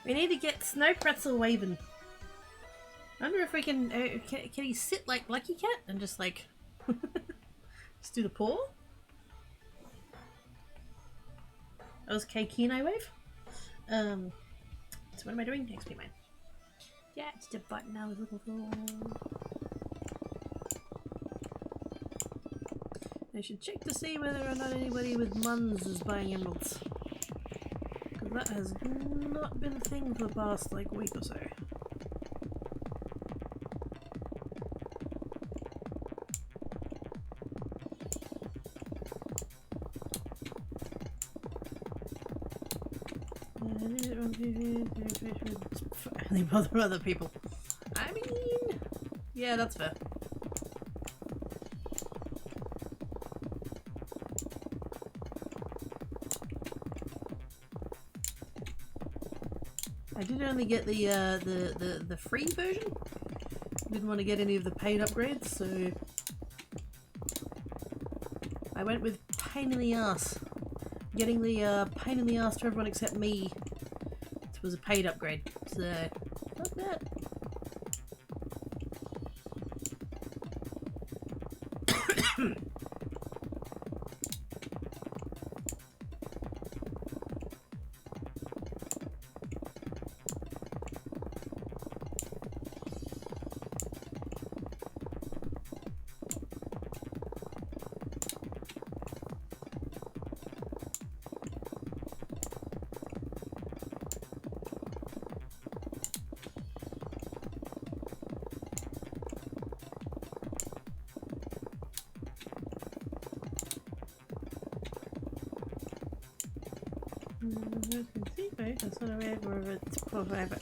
We need to get Snow Pretzel waving. I wonder if we can, can he sit like Lucky Cat and just like, just do the paw? That was Kenai wave. So what am I doing? XP mine. Yeah, it's the button I was looking for. I should check to see whether or not anybody with Muns is buying emeralds. Because that has not been a thing for the past like week or so. Only bother other people. I mean, yeah, that's fair. I did only get the free version. Didn't want to get any of the paid upgrades, so I went with pain in the ass. Getting the pain in the ass to everyone except me. It was a paid upgrade, so not bad.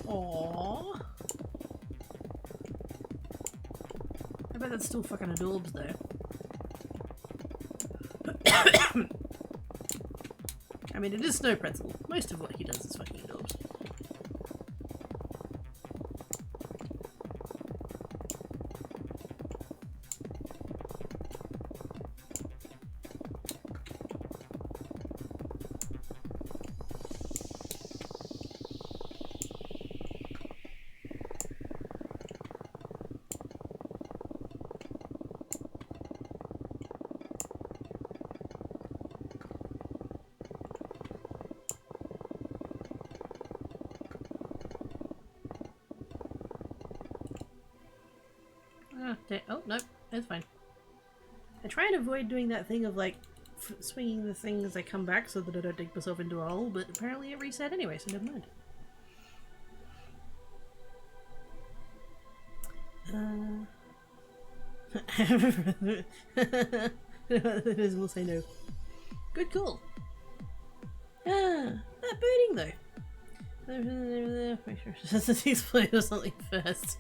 Aww. I bet that's still fucking adorbs though. I mean, it is Snow Pretzel. Most of what he does is fucking adorbs. Oh, no, that's fine. I try and avoid doing that thing of like swinging the thing as I come back so that I don't dig myself into a hole, but apparently it reset anyway, so never mind. We'll say no. Good call. That booting though. Make sure it doesn't explode or something first.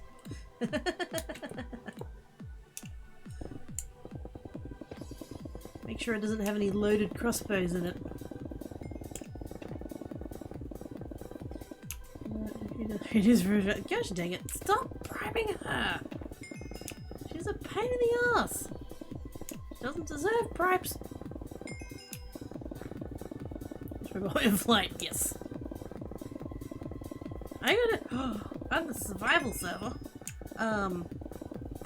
Make sure it doesn't have any loaded crossbows in it. It is rude. Gosh dang it, stop bribing her! She's a pain in the ass! She doesn't deserve bribes! Remote in flight, yes. I gotta... on the survival server,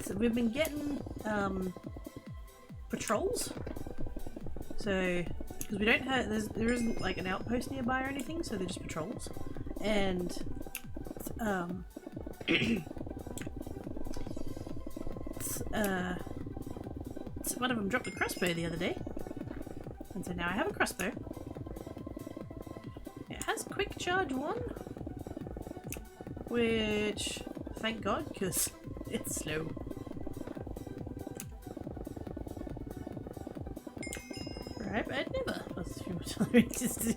So we've been getting patrols. So because we don't have, there isn't like an outpost nearby or anything, so they're just patrols. And one of them dropped a crossbow the other day, and so now I have a crossbow. It has quick charge 1, which thank God, because it's slow. Right, but I'd never. Just to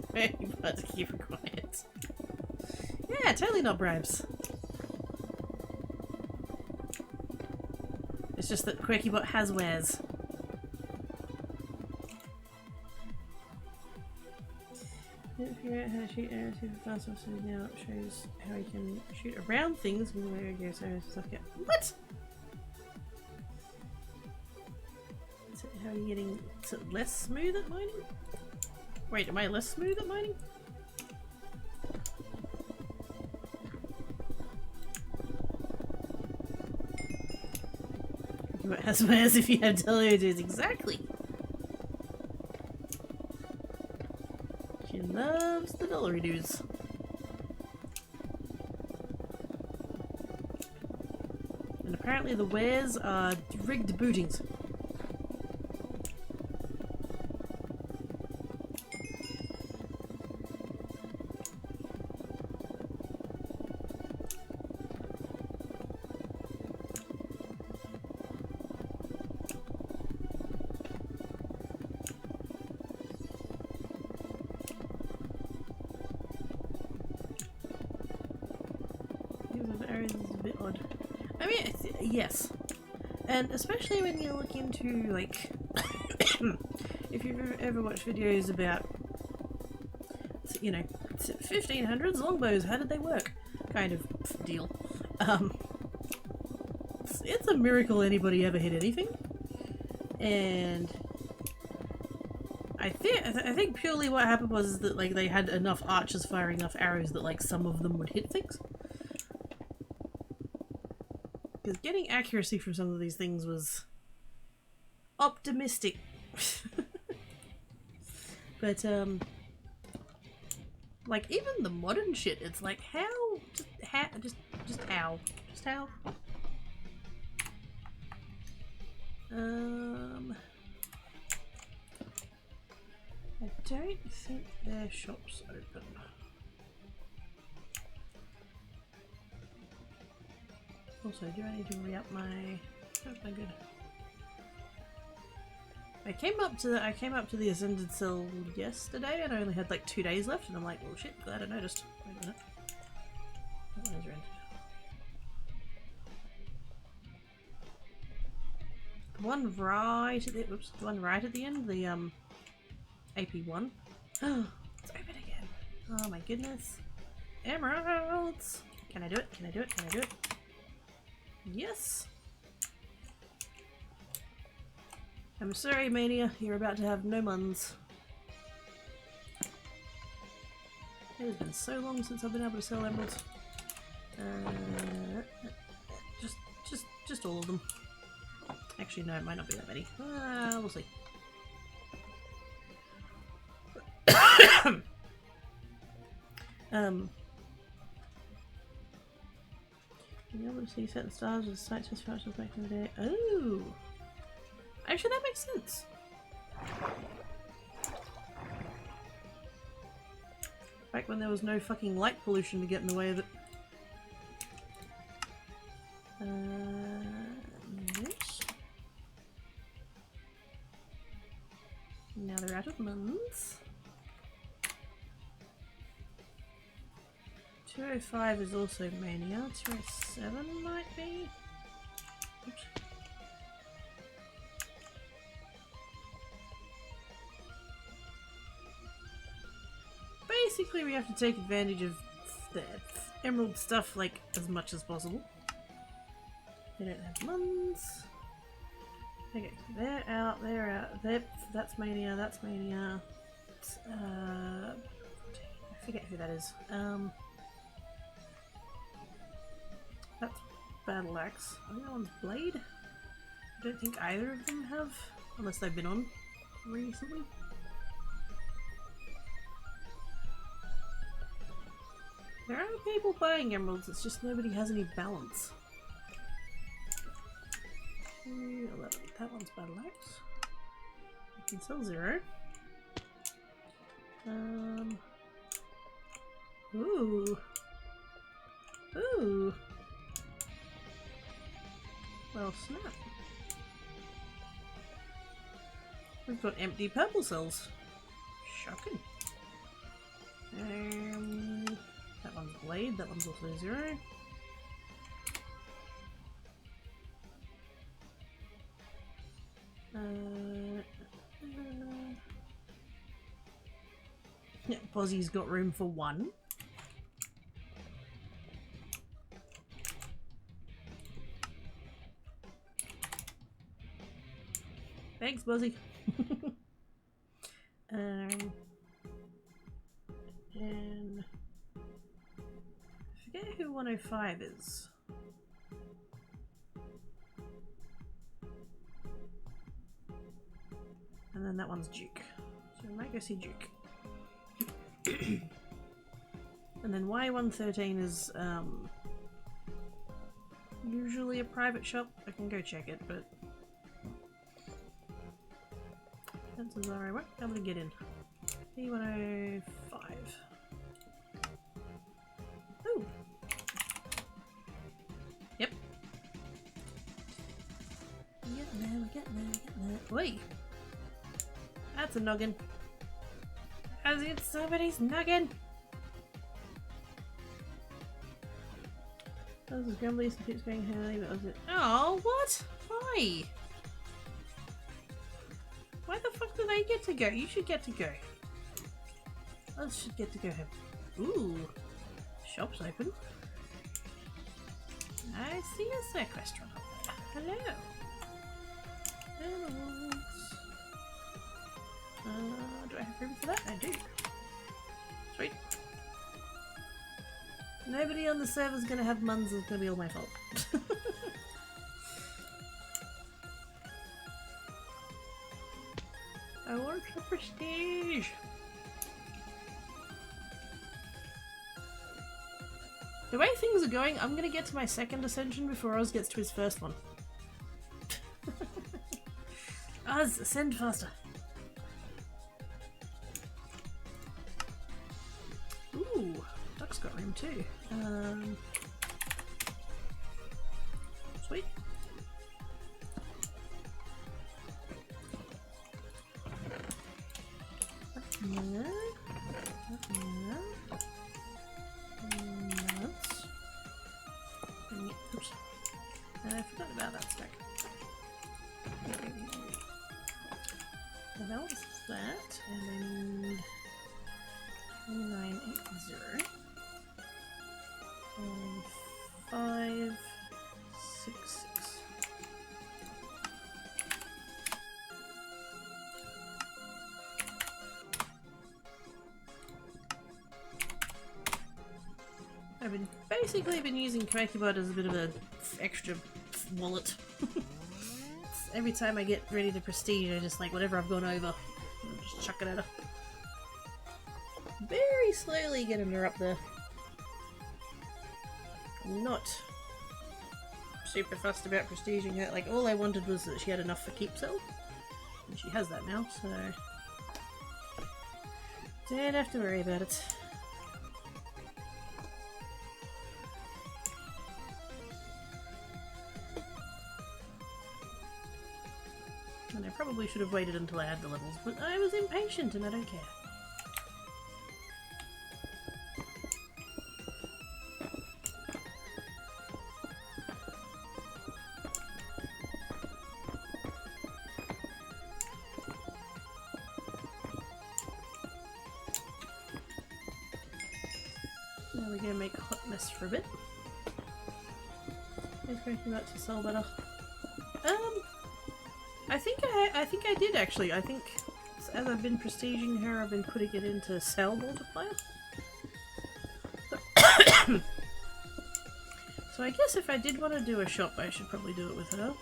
keep it quiet. Yeah, totally not bribes. It's just that QuirkyBot has wares. Figure out how to shoot arrows super fast, so now it shows how you can shoot around things with where it goes arrows and stuff. Yeah. What? So how are you getting less smooth at mining? Wait, am I less smooth at mining? What has wares if you have telemeters? Exactly. She loves the dollary dues. And apparently the wares are rigged bootings. Yes, and especially when you look into, like, if you've ever watched videos about, you know, 1500s longbows, how did they work, kind of deal. It's a miracle anybody ever hit anything, and I think purely what happened was that, like, they had enough archers firing enough arrows that, like, some of them would hit things. Because getting accuracy from some of these things was optimistic. But, like, even the modern shit, it's like, how? Just how? Just how? I don't think their shop's open. Also, do I need to re-up my... That's not good. I came up to the Ascended Cell yesterday and I only had like 2 days left and I'm like, well shit, glad I noticed. Wait a minute. That one is rented. The one right at the... Oops, the one right at the end, the AP1. Oh, it's open again. Oh my goodness. Emeralds! Can I do it? Can I do it? Can I do it? Yes! I'm sorry, Mania, you're about to have no muns. It has been so long since I've been able to sell emeralds. Just all of them. Actually, no, it might not be that many. We'll see. Being able to see certain stars with sight test functions back in the day. Oh! Actually, that makes sense. Back when there was no fucking light pollution to get in the way of it. Yes. Now they're out of muns. 205 is also Mania. 207 might be. Oops. Basically, we have to take advantage of the emerald stuff like as much as possible. They don't have muns. Okay, they're out. That's Mania. That's Mania. I forget who that is. That's Battle Axe. I think that one's Blade. I don't think either of them have, unless they've been on recently. There are people buying emeralds, it's just nobody has any balance. 11. That one's battle axe. I can sell 0. Ooh. Ooh. Well, snap. We've got empty purple cells. Shocking. That one's blade, that one's also 0. Yeah, Bozzy's got room for 1. Thanks, Buzzy. And I forget who 105 is. And then that one's Duke. So I might go see Duke. And then Y113 is usually a private shop. I can go check it, but chances are I won't be able to get in. P105. Oh! Yep. We're getting there, we're getting there, we're getting there. Wait! That's a noggin. As it's somebody's noggin! That was grumbly, some keeps going high, but was it? Oh, what? Why? Why the fuck do they get to go? You should get to go. Others should get to go home. Ooh. Shop's open. I see a snack restaurant up there. Hello. Animals. Do I have room for that? I do. Sweet. Nobody on the server's gonna have muns, it's gonna be all my fault. I want the prestige! The way things are going, I'm gonna get to my second ascension before Oz gets to his first one. Oz, ascend faster! Ooh, Duck's got room too. Sweet. Oops. I forgot about that stack. The balance is that, and I need 980 and 566. I've basically been using Krakibot as a bit of an extra wallet. Every time I get ready to prestige, I just like whatever I've gone over, I'll just chuck it at her. Very slowly getting her up there. I'm not super fussed about prestiging her. Like, all I wanted was that she had enough for keep sell, and she has that now, so don't have to worry about it. And I probably should have waited until I had the levels, but I was impatient and I don't care. Now we're gonna make a hot mess for a bit. It's going to sell better. I think I did actually. I think as I've been prestiging her, I've been putting it into cell multiplier. So I guess if I did want to do a shop, I should probably do it with her.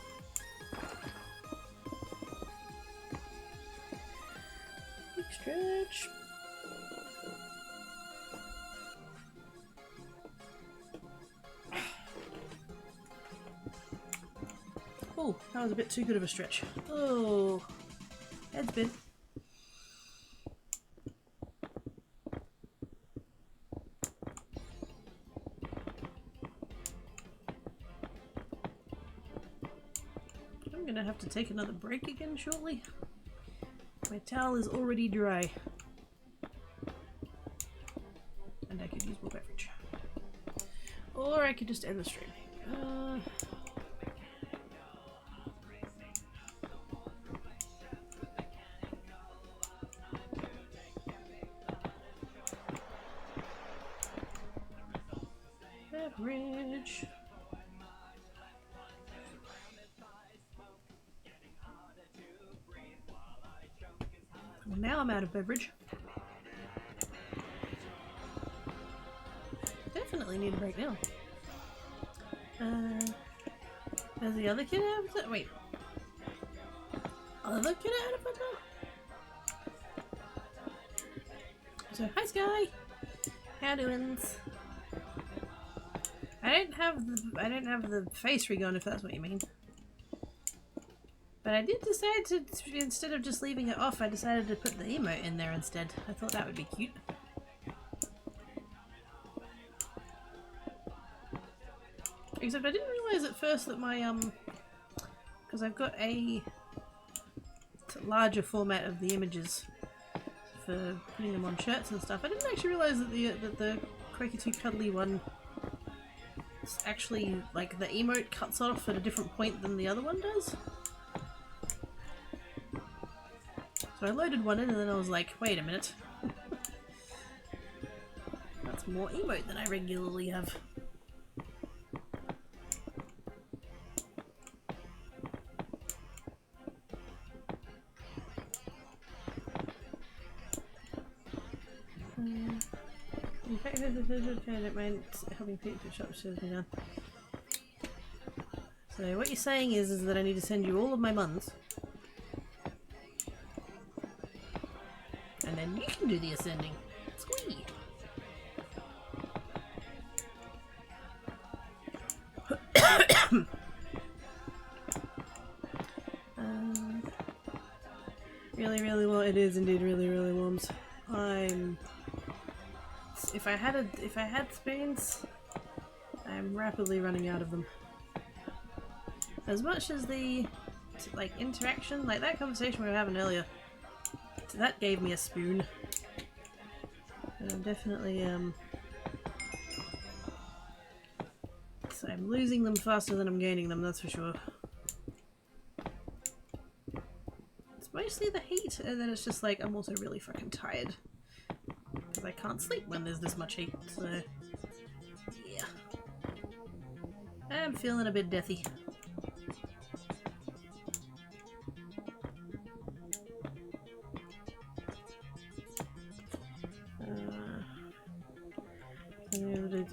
Big stretch. Oh, that was a bit too good of a stretch. Oh, head's been. I'm gonna have to take another break again shortly. My towel is already dry. And I could use more beverage. Or I could just end the stream. Beverage. Well, now I'm out of beverage. Definitely need a break now. Does the other kid have it? Wait. Other kid out of it now? So, hi Sky! How doings? I don't have the face rig on, if that's what you mean. But I did decide to, instead of just leaving it off, I decided to put the emote in there instead. I thought that would be cute. Except I didn't realise at first that my, because I've got a larger format of the images for putting them on shirts and stuff. I didn't actually realise that the Quaky 2 Cuddly one is actually, like, the emote cuts off at a different point than the other one does. So I loaded one in and then I was like, wait a minute. That's more emote than I regularly have. In fact, I don't mind helping people shop shows me down. So what you're saying is that I need to send you all of my muns. And then you can do the ascending. Squee! Really well, it is indeed really warms. If I had spoons, I'm rapidly running out of them. As much as the like interaction, like that conversation we were having earlier, that gave me a spoon. But I'm definitely so I'm losing them faster than I'm gaining them, that's for sure. It's mostly the heat, and then it's just like I'm also really fucking tired. Because I can't sleep when there's this much heat, so yeah. I'm feeling a bit deathy.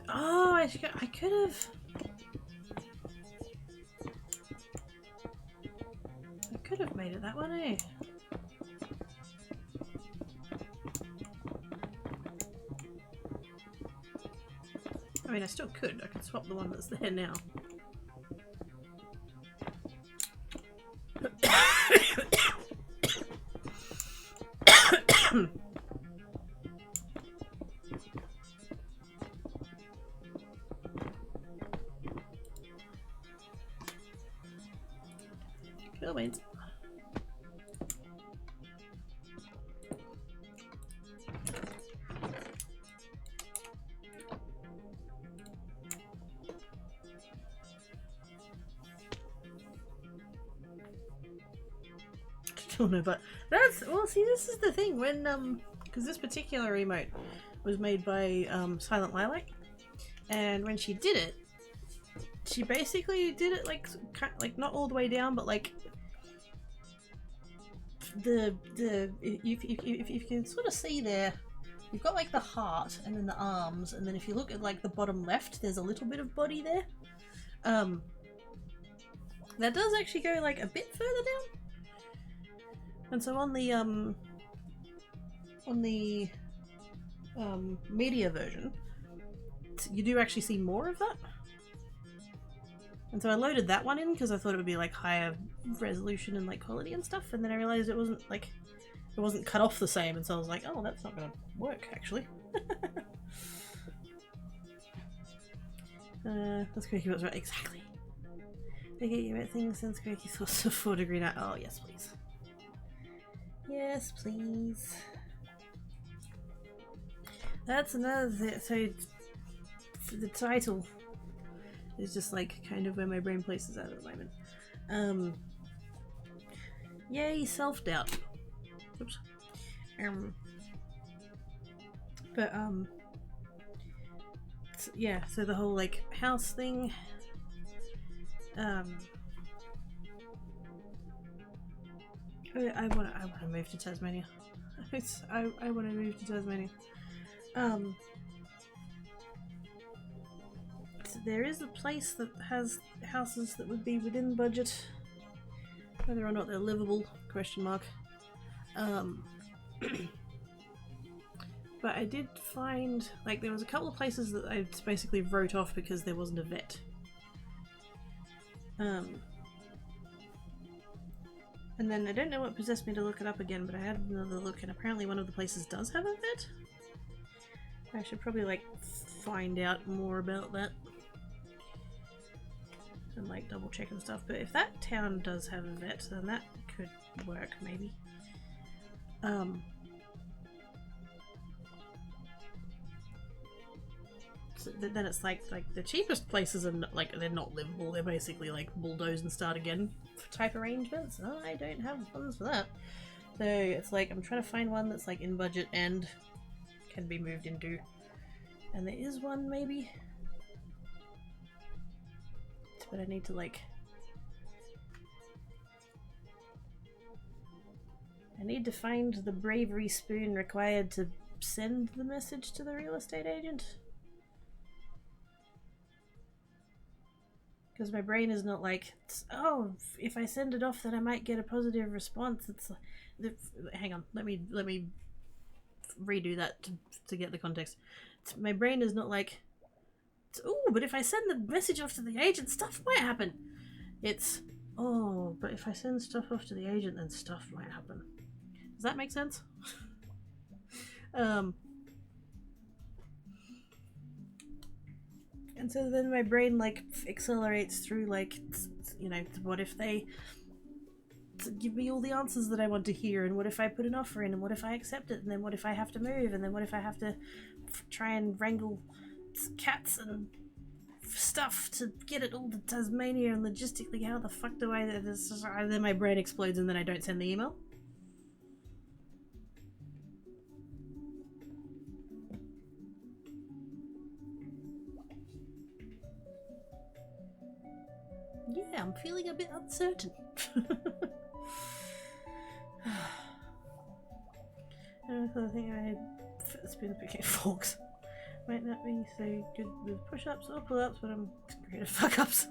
Oh, I could have. I could have made it that one, eh? I mean, I still could. I could swap the one that's there now. Cool beans. Don't know, but that's, well, see, this is the thing, when because this particular emote was made by Silent Lilac, and when she did it, she basically did it like not all the way down, but like if you can sort of see there, you've got like the heart and then the arms, and then if you look at like the bottom left, there's a little bit of body there. That does actually go like a bit further down. And so on the media version, you do actually see more of that. And so I loaded that one in because I thought it would be like higher resolution and like quality and stuff, and then I realized it wasn't cut off the same, and so I was like, oh, that's not gonna work actually. That's Quirky was right, exactly. I get you right things since Quirky thoughts of 4 degree night. Oh yes please. Yes please. That's another thing. So the title is just like kind of where my brain places at the moment. Yay, self-doubt. Oops. But yeah, so the whole like house thing. I want to move to Tasmania. I want to move to Tasmania. So there is a place that has houses that would be within budget. Whether or not they're livable, question mark. But I did find, like, there was a couple of places that I basically wrote off because there wasn't a vet. And then I don't know what possessed me to look it up again, but I had another look, and apparently one of the places does have a vet. I should probably, like, find out more about that. And, like, double check and stuff. But if that town does have a vet, then that could work, maybe. So then it's like the cheapest places are not, like, they're not livable. They're basically like bulldoze and start again type arrangements. I don't have funds for that, so it's like I'm trying to find one that's like in budget and can be moved into. And there is one maybe, but I need to like. I need to find the bravery spoon required to send the message to the real estate agent. Because my brain is not like, oh, if I send it off then I might get a positive response. It's hang on, let me redo that to get the context. My brain is not like, oh, but if I send the message off to the agent, stuff might happen. It's, oh, but if I send stuff off to the agent, then stuff might happen. Does that make sense? And so then my brain like accelerates through like, you know, what if they give me all the answers that I want to hear, and what if I put an offer in, and what if I accept it, and then what if I have to move, and then what if I have to try and wrangle cats and stuff to get it all to Tasmania, and logistically how the fuck do I this? Then my brain explodes and then I don't send the email. Yeah, I'm feeling a bit uncertain. I think I had spoon picking forks. Might not be so good with push-ups or pull-ups, but I'm great at fuck-ups.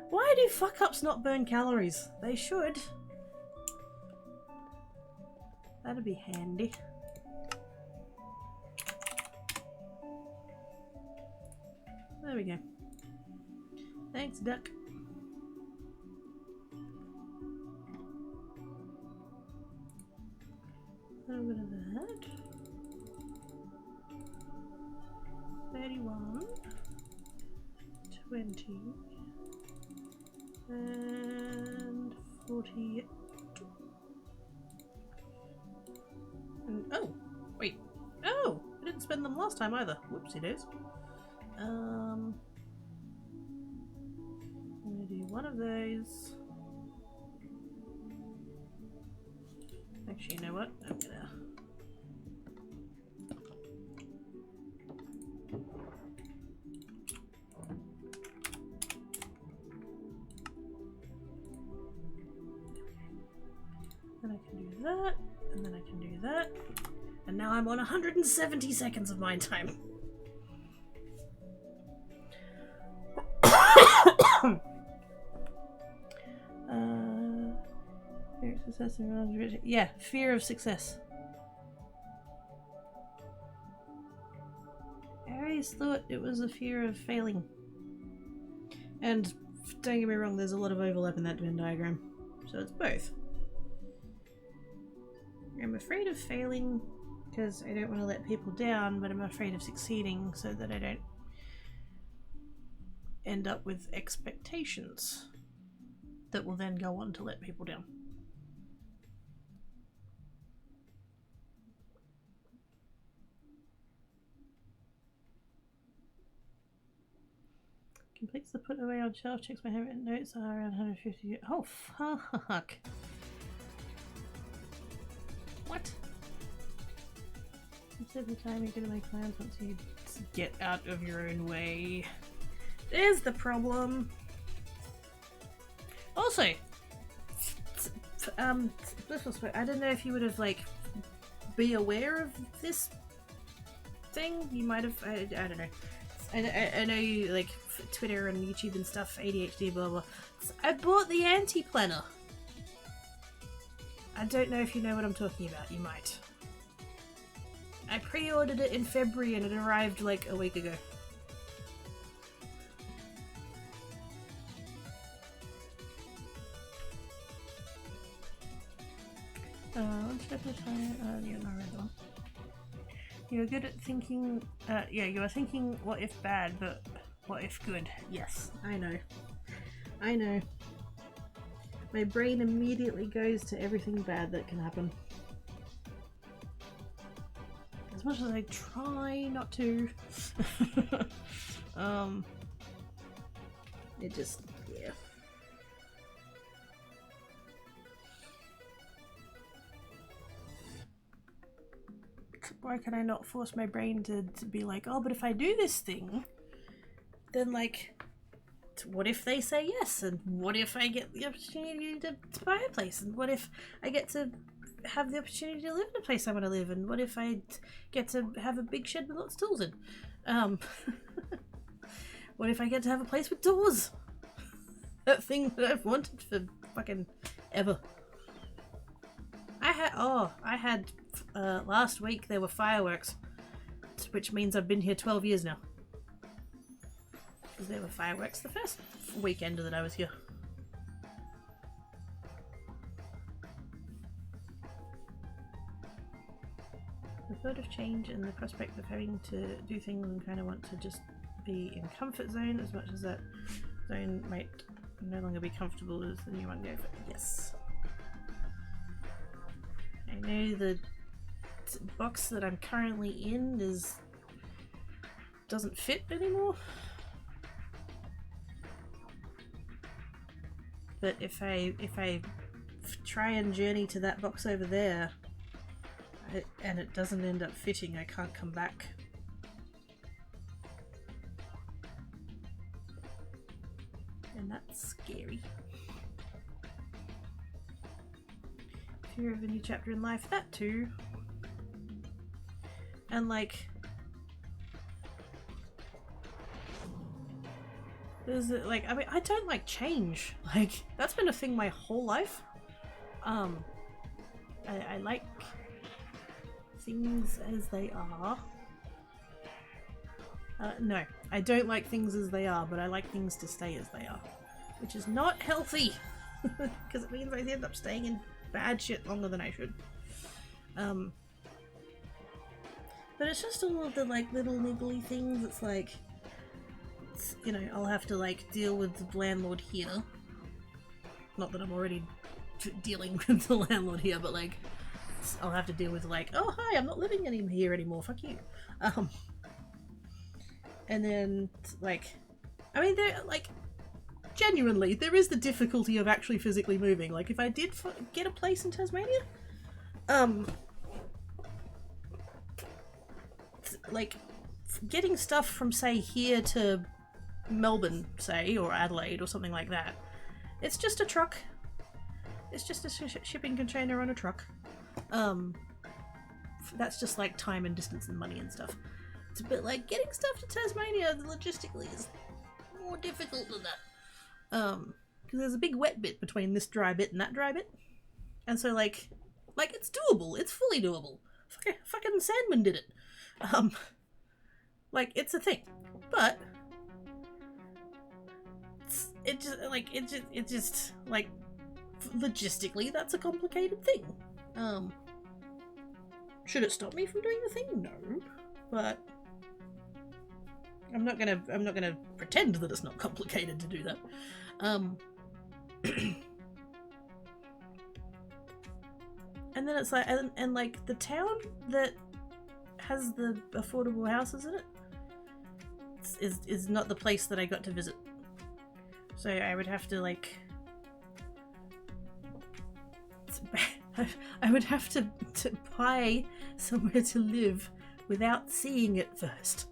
Why do fuck-ups not burn calories? They should. That'd be handy. There we go. Thanks, duck. A bit of that. 31, 20, and 48. And, oh, wait. Oh, I didn't spend them last time either. Whoopsie days. I'm gonna do one of those. Actually, you know what? I'm gonna. Then I can do that, and then I can do that. And now I'm on 170 seconds of mind time. Success and yeah, fear of success. I always thought it was a fear of failing. And don't get me wrong, there's a lot of overlap in that Venn diagram. So it's both. I'm afraid of failing because I don't want to let people down, but I'm afraid of succeeding so that I don't end up with expectations that will then go on to let people down. Completes the put away on shelf, checks my handwritten notes are around 150. Oh, fuck. What? Instead of the time you're gonna make plans once you get out of your own way. There's the problem. Also, I don't know if you would have, like, be aware of this thing. You might have, I don't know. I know you, like, Twitter and YouTube and stuff, ADHD, blah blah. I bought the anti-planner. I don't know if you know what I'm talking about. You might. I pre-ordered it in February and it arrived like a week ago. One step at a time. Yeah, no, red one. You're good at thinking. Yeah, you are thinking what if bad, but what if good. Yes, I know. I know. My brain immediately goes to everything bad that can happen. As much as I try not to. It just, yeah. Why can I not force my brain to be like, oh, but if I do this thing, then, like, what if they say yes? And what if I get the opportunity to buy a place? And what if I get to have the opportunity to live in a place I want to live? And what if I get to have a big shed with lots of tools in? What if I get to have a place with doors? That thing that I've wanted for fucking ever. I had last week there were fireworks, which means I've been here 12 years now. Because there were fireworks the first weekend that I was here. The thought of change and the prospect of having to do things and kind of want to just be in comfort zone as much as that zone might no longer be comfortable as the new one go for. Yes. I know the box that I'm currently in doesn't fit anymore. But if I try and journey to that box over there, and it doesn't end up fitting, I can't come back. And that's scary. Fear of a new chapter in life, that too. And like, there's like, I mean, I don't like change. Like, that's been a thing my whole life. I like things as they are. No, I don't like things as they are, but I like things to stay as they are. Which is not healthy! Because it means I end up staying in bad shit longer than I should. But it's just all of the, like, little niggly things. It's like, you know, I'll have to, like, deal with the landlord here. Not that I'm already dealing with the landlord here, but, like, I'll have to deal with, like, oh, hi, I'm not living here anymore, fuck you. And then, like, I mean, there, like, genuinely, there is the difficulty of actually physically moving. Like, if I did get a place in Tasmania, like, getting stuff from, say, here to Melbourne, say, or Adelaide or something like that, it's just a truck. It's just a shipping container on a truck. That's just, like, time and distance and money and stuff. It's a bit like getting stuff to Tasmania logistically is more difficult than that. Because there's a big wet bit between this dry bit and that dry bit. And so like it's doable. It's fully doable. Fucking Sandman did it. Like it's a thing, but it just logistically that's a complicated thing. Should it stop me from doing the thing? No, but I'm not gonna pretend that it's not complicated to do that. And then it's like, and like the town that has the affordable houses in it is not the place that I got to visit. So I would have to like, I would have to buy somewhere to live without seeing it first.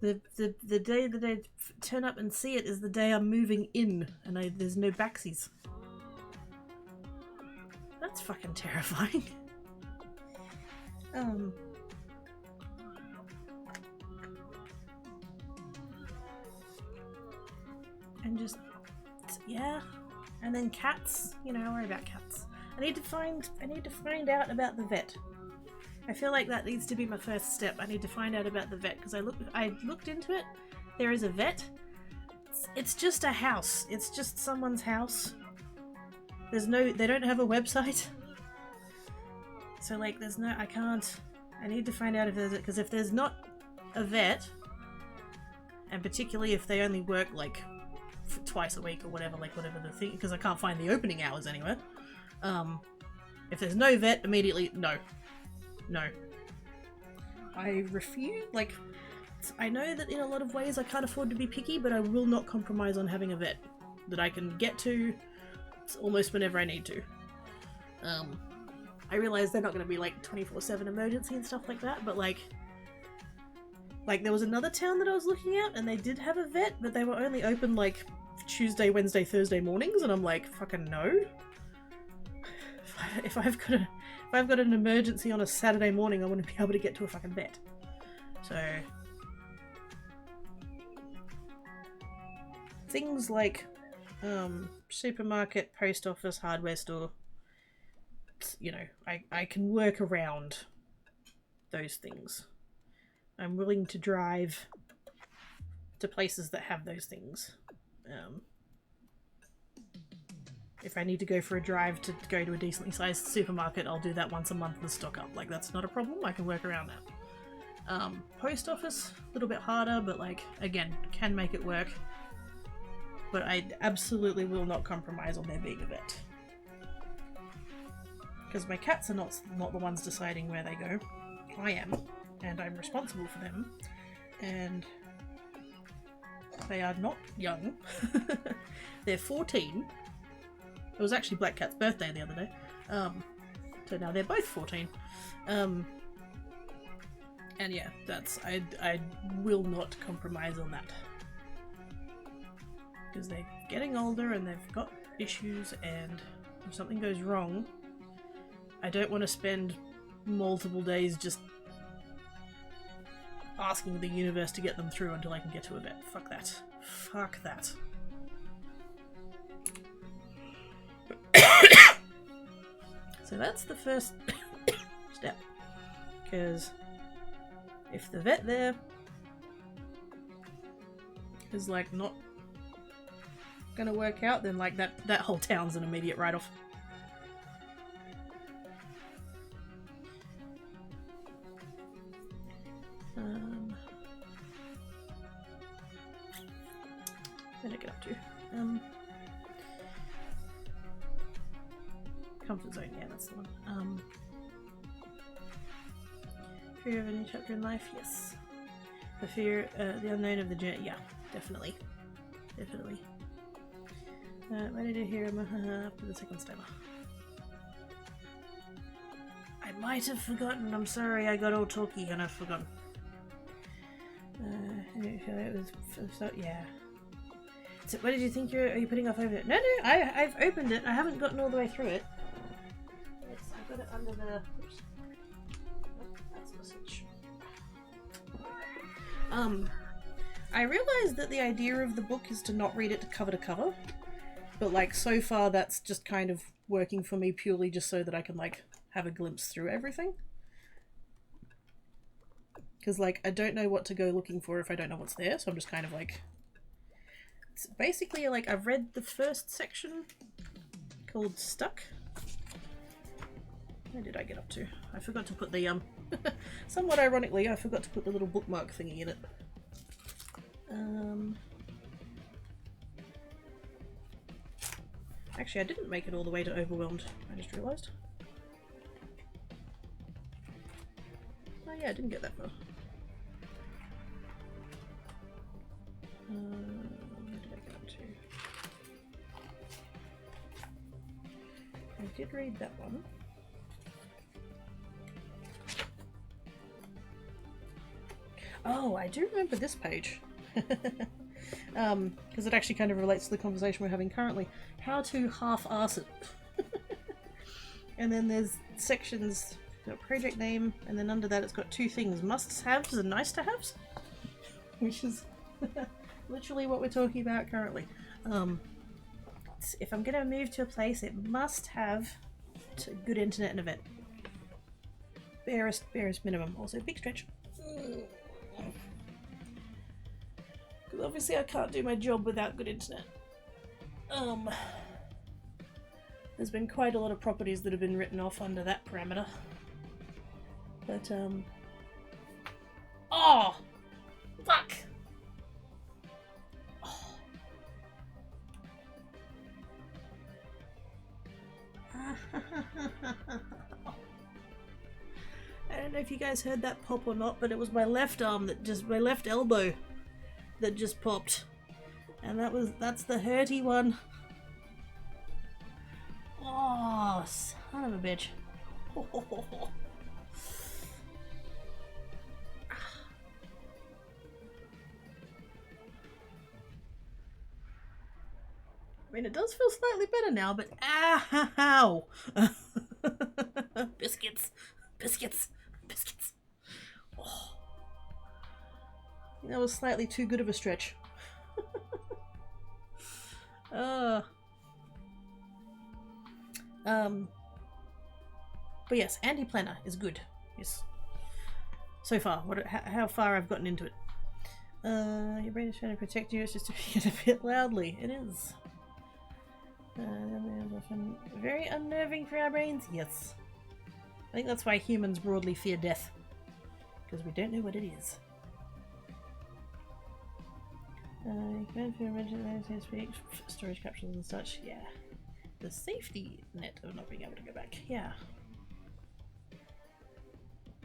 The day that I turn up and see it is the day I'm moving in, and there's no backsies. That's fucking terrifying. And just, yeah. And then cats, you know, I worry about cats. I need to find out about the vet. I feel like that needs to be my first step. I need to find out about the vet, because I looked into it. There is a vet. It's just a house. It's just someone's house. They don't have a website. So like I need to find out if there's because if there's not a vet, and particularly if they only work like twice a week or whatever the thing, because I can't find the opening hours anywhere. If there's no vet, immediately no. I refuse. Like, I know that in a lot of ways I can't afford to be picky, but I will not compromise on having a vet that I can get to almost whenever I need to. I realize they're not going to be like 24/7 emergency and stuff like that, but like there was another town that I was looking at and they did have a vet, but they were only open like Tuesday, Wednesday, Thursday mornings, and I'm like, fucking no. If I've got an emergency on a Saturday morning, I want to be able to get to a fucking vet. So things like supermarket, post office, hardware store, you know, I can work around those things. I'm willing to drive to places that have those things. If I need to go for a drive to go to a decently sized supermarket, I'll do that once a month and stock up. Like, that's not a problem. I can work around that. Post office, a little bit harder, but like, again, can make it work. But I absolutely will not compromise on there being a vet. Because my cats are not the ones deciding where they go. I am, and I'm responsible for them. And they are not young. They're 14. It was actually Black Cat's birthday the other day. So now they're both 14. And yeah, I will not compromise on that. Because they're getting older and they've got issues, and if something goes wrong, I don't want to spend multiple days just asking the universe to get them through until I can get to a vet. Fuck that. Fuck that. So that's the first step. Because if the vet there is like not gonna work out, then like that whole town's an immediate write-off. What did I get up to? Comfort zone, yeah, that's the one. Fear of a new chapter in life, yes. The fear, the unknown of the journey, yeah, definitely. Definitely. Why did I hear him after the second stammer? I might have forgotten, I'm sorry, I got all talky and I've forgotten. It was, so, yeah. So what did you think are you putting off over it? No, I've opened it, I haven't gotten all the way through it. I've got it under the... Oops. Oh, that's a message. I realized that the idea of the book is to not read it cover to cover, but like so far that's just kind of working for me purely just so that I can like have a glimpse through everything. Because like I don't know what to go looking for if I don't know what's there, so I'm just kind of like... It's basically like I've read the first section called Stuck. Where did I get up to? I forgot to put the somewhat ironically I forgot to put the little bookmark thingy in it. Actually, I didn't make it all the way to Overwhelmed, I just realised. Oh yeah, I didn't get that far. Where did I get up to? I did read that one. Oh, I do remember this page. Because it actually kind of relates to the conversation we're having currently. How to half-arse it. And then there's sections, got project name, and then under that it's got two things, must-haves and nice-to-haves. Which is literally what we're talking about currently. If I'm going to move to a place, it must have good internet and event. Barest minimum. Also, big stretch. Because obviously I can't do my job without good internet. There's been quite a lot of properties that have been written off under that parameter. But, oh! Fuck! Oh. I don't know if you guys heard that pop or not, but it was my left arm my left elbow that just popped. And that's the hurty one. Oh, son of a bitch. I mean, it does feel slightly better now, but ow! Biscuits. Oh. I think that was slightly too good of a stretch. But yes, anti-planner is good. Yes. So far, how far I've gotten into it. Your brain is trying to protect you, it's just doing it a bit loudly. It is. Very unnerving for our brains, yes. I think that's why humans broadly fear death. Because we don't know what it is. Storage capsules and such, yeah. The safety net of not being able to go back, yeah.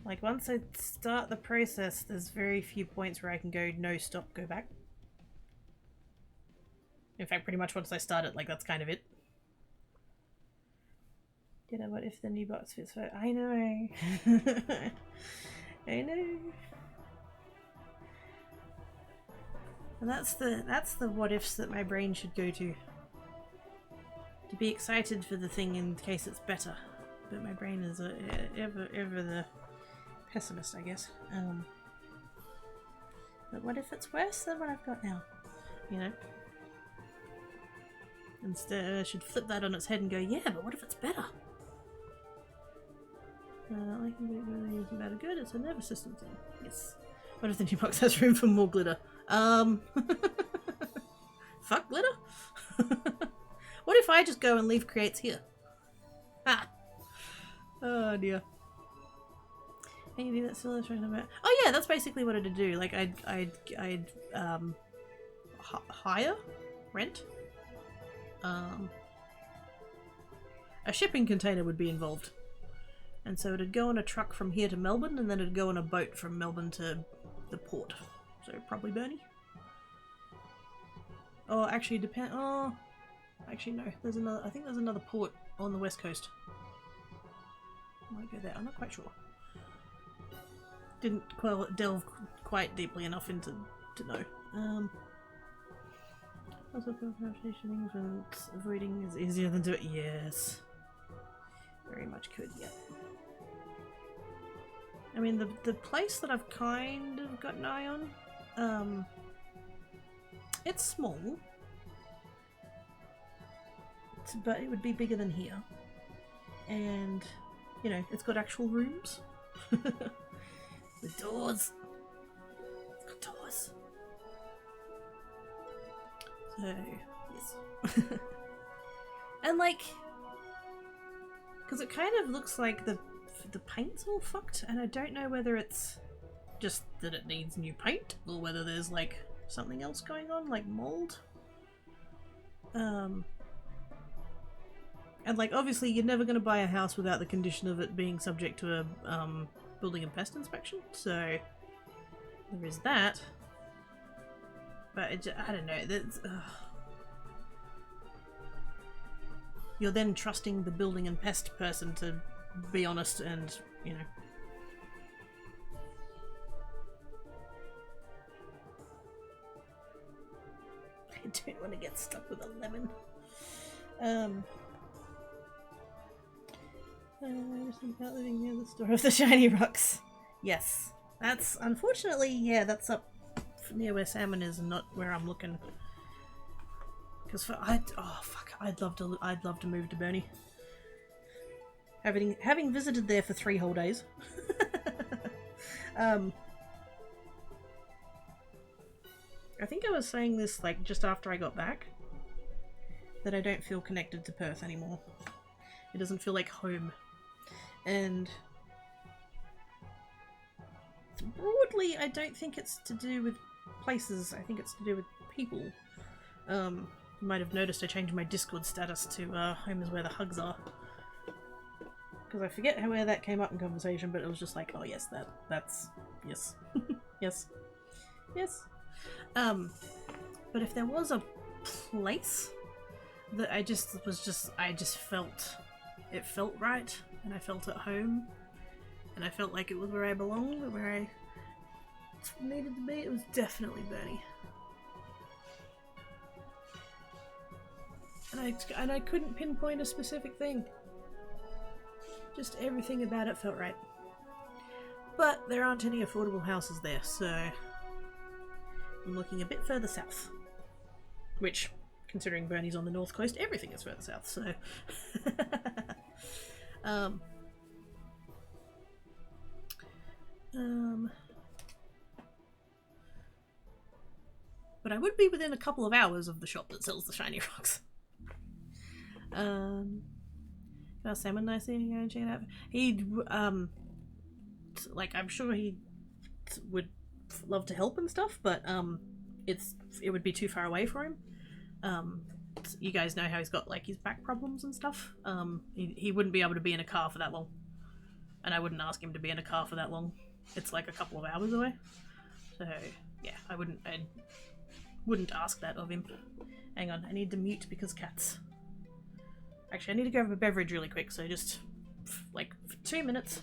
Like, once I start the process, there's very few points where I can go, no, stop, go back. In fact, pretty much once I start it, like, that's kind of it. You know, what if the new box fits for... I know. I know. And that's the what ifs that my brain should go to. To be excited for the thing in case it's better. But my brain is ever the pessimist, I guess. But what if it's worse than what I've got now? You know? Instead, I should flip that on its head and go, yeah, but what if it's better? I can be really about it good. It's a nervous system thing. Yes. What if the new box has room for more glitter? Fuck glitter? What if I just go and leave creates here? Ah. Oh dear. Maybe that's still talking about. Oh yeah, that's basically what it'd do. Like I'd hire, rent. A shipping container would be involved. And so it'd go on a truck from here to Melbourne, and then it'd go on a boat from Melbourne to the port. So probably Burnie. Oh, actually depend. Oh, actually no. There's another. I think there's another port on the west coast. I might go there. I'm not quite sure. Didn't delve quite deeply enough into to know. Also, conversations and avoiding is easier than doing. Yes, very much could. Yeah. I mean, the place that I've kind of got an eye on, It's small, but it would be bigger than here. And, you know, it's got actual rooms. With doors. It's got doors. So, yes. And like, because it kind of looks like the paint's all fucked, and I don't know whether it's just that it needs new paint, or whether there's like something else going on, like mold. And like, obviously you're never going to buy a house without the condition of it being subject to a building and pest inspection, so there is that. But I don't know, that's, you're then trusting the building and pest person to be honest and, you know. I don't want to get stuck with a lemon. Something about living near the store of the shiny rocks. Yes. That's, unfortunately, yeah, that's up near where Salmon is and not where I'm looking. Because I'd love to move to Burnie. Having visited there for 3 whole days. I think I was saying this like just after I got back, that I don't feel connected to Perth anymore. It doesn't feel like home. And broadly, I don't think it's to do with places, I think it's to do with people. You might have noticed I changed my Discord status to home is where the hugs are. Because I forget where that came up in conversation, but it was just like, oh yes, that's, yes. Yes. Yes. But if there was a place that I just felt, it felt right, and I felt at home, and I felt like it was where I belonged, where I needed to be, it was definitely Burnie. And I couldn't pinpoint a specific thing. Just everything about it felt right. But there aren't any affordable houses there, so I'm looking a bit further south. Which, considering Burnie's on the north coast, everything is further south, so... But I would be within a couple of hours of the shop that sells the shiny rocks. Salmon nice eating, go and check it out. He'd, like, I'm sure he would love to help and stuff, but, it would be too far away for him. You guys know how he's got, like, his back problems and stuff. He wouldn't be able to be in a car for that long. And I wouldn't ask him to be in a car for that long. It's like a couple of hours away. So, yeah, I wouldn't ask that of him. Hang on, I need to mute because cats. Actually, I need to grab a beverage really quick, so just, like, for 2 minutes.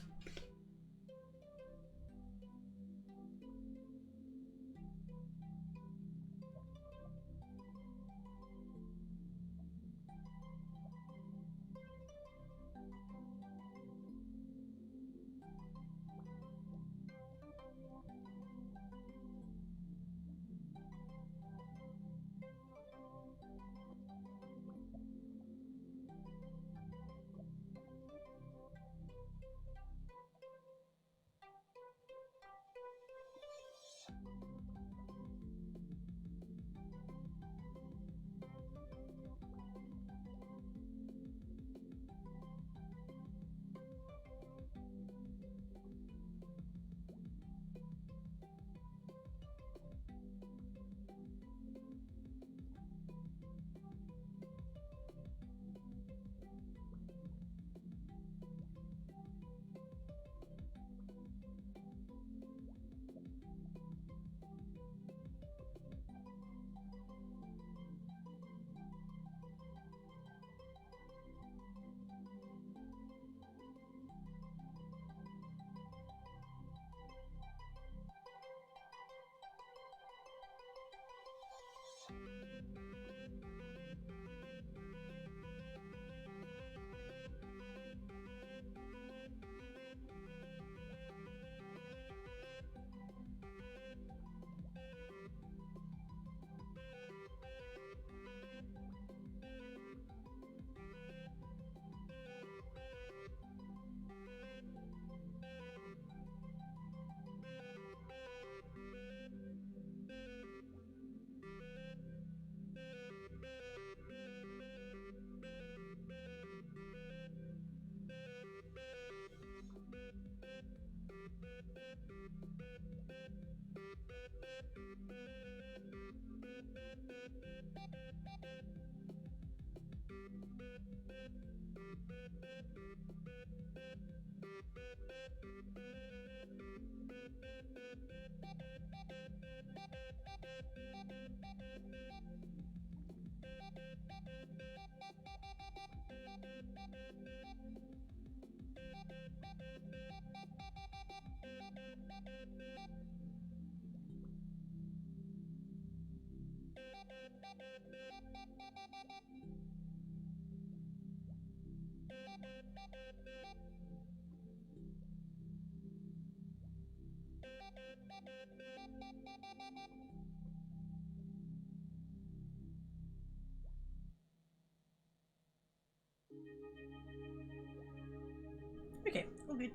Okay, all good.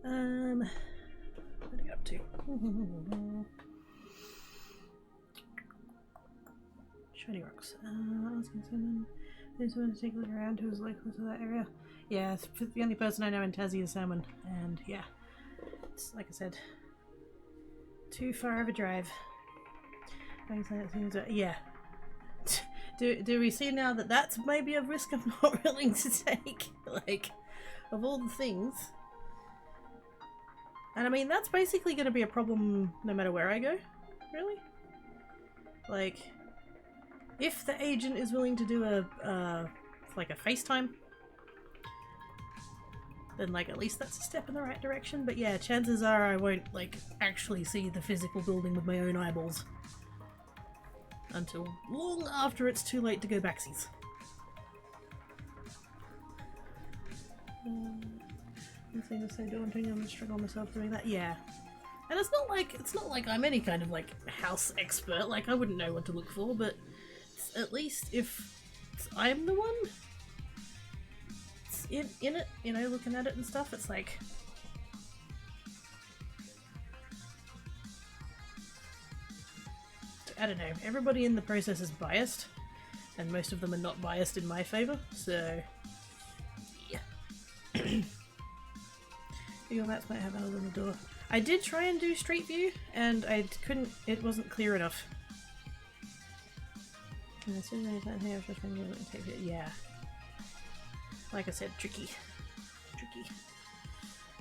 What are you up to? Shiny rocks. Asking someone to take a look around who's local to that area. Yeah, it's the only person I know in Tassie is Salmon, and yeah, it's like I said, too far of a drive. Yeah. Do we see now that that's maybe a risk I'm not willing to take? Like, of all the things. And I mean, that's basically going to be a problem no matter where I go, really. Like, if the agent is willing to do like a FaceTime, then like at least that's a step in the right direction. But yeah, chances are I won't like actually see the physical building with my own eyeballs until long after it's too late to go backsies. This thing is so daunting. I'm gonna struggle myself doing that. Yeah, and it's not like I'm any kind of like house expert. Like I wouldn't know what to look for, but at least if I'm the one in it, you know, looking at it and stuff, it's like I don't know. Everybody in the process is biased, and most of them are not biased in my favor. So yeah. Google Maps might have holes in the door. I did try and do Street View, and I couldn't. It wasn't clear enough. And as soon as I can't hear, I was just thinking it take it. Yeah. Like I said, tricky.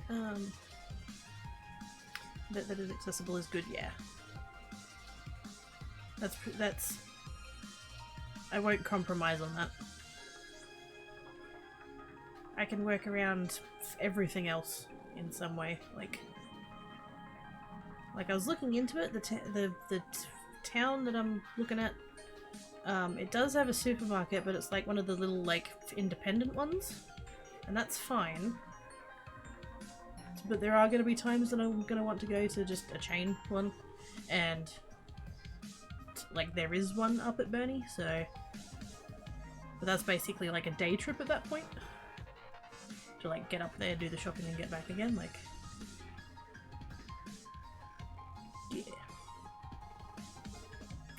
But that is accessible is good. Yeah. That's. I won't compromise on that. I can work around everything else in some way. Like I was looking into it. The town that I'm looking at, it does have a supermarket, but it's like one of the little like independent ones, and that's fine. But there are going to be times that I'm going to want to go to just a chain one, and like there is one up at Burnie, so. But that's basically like a day trip at that point. To like get up there, do the shopping, and get back again. Like, yeah.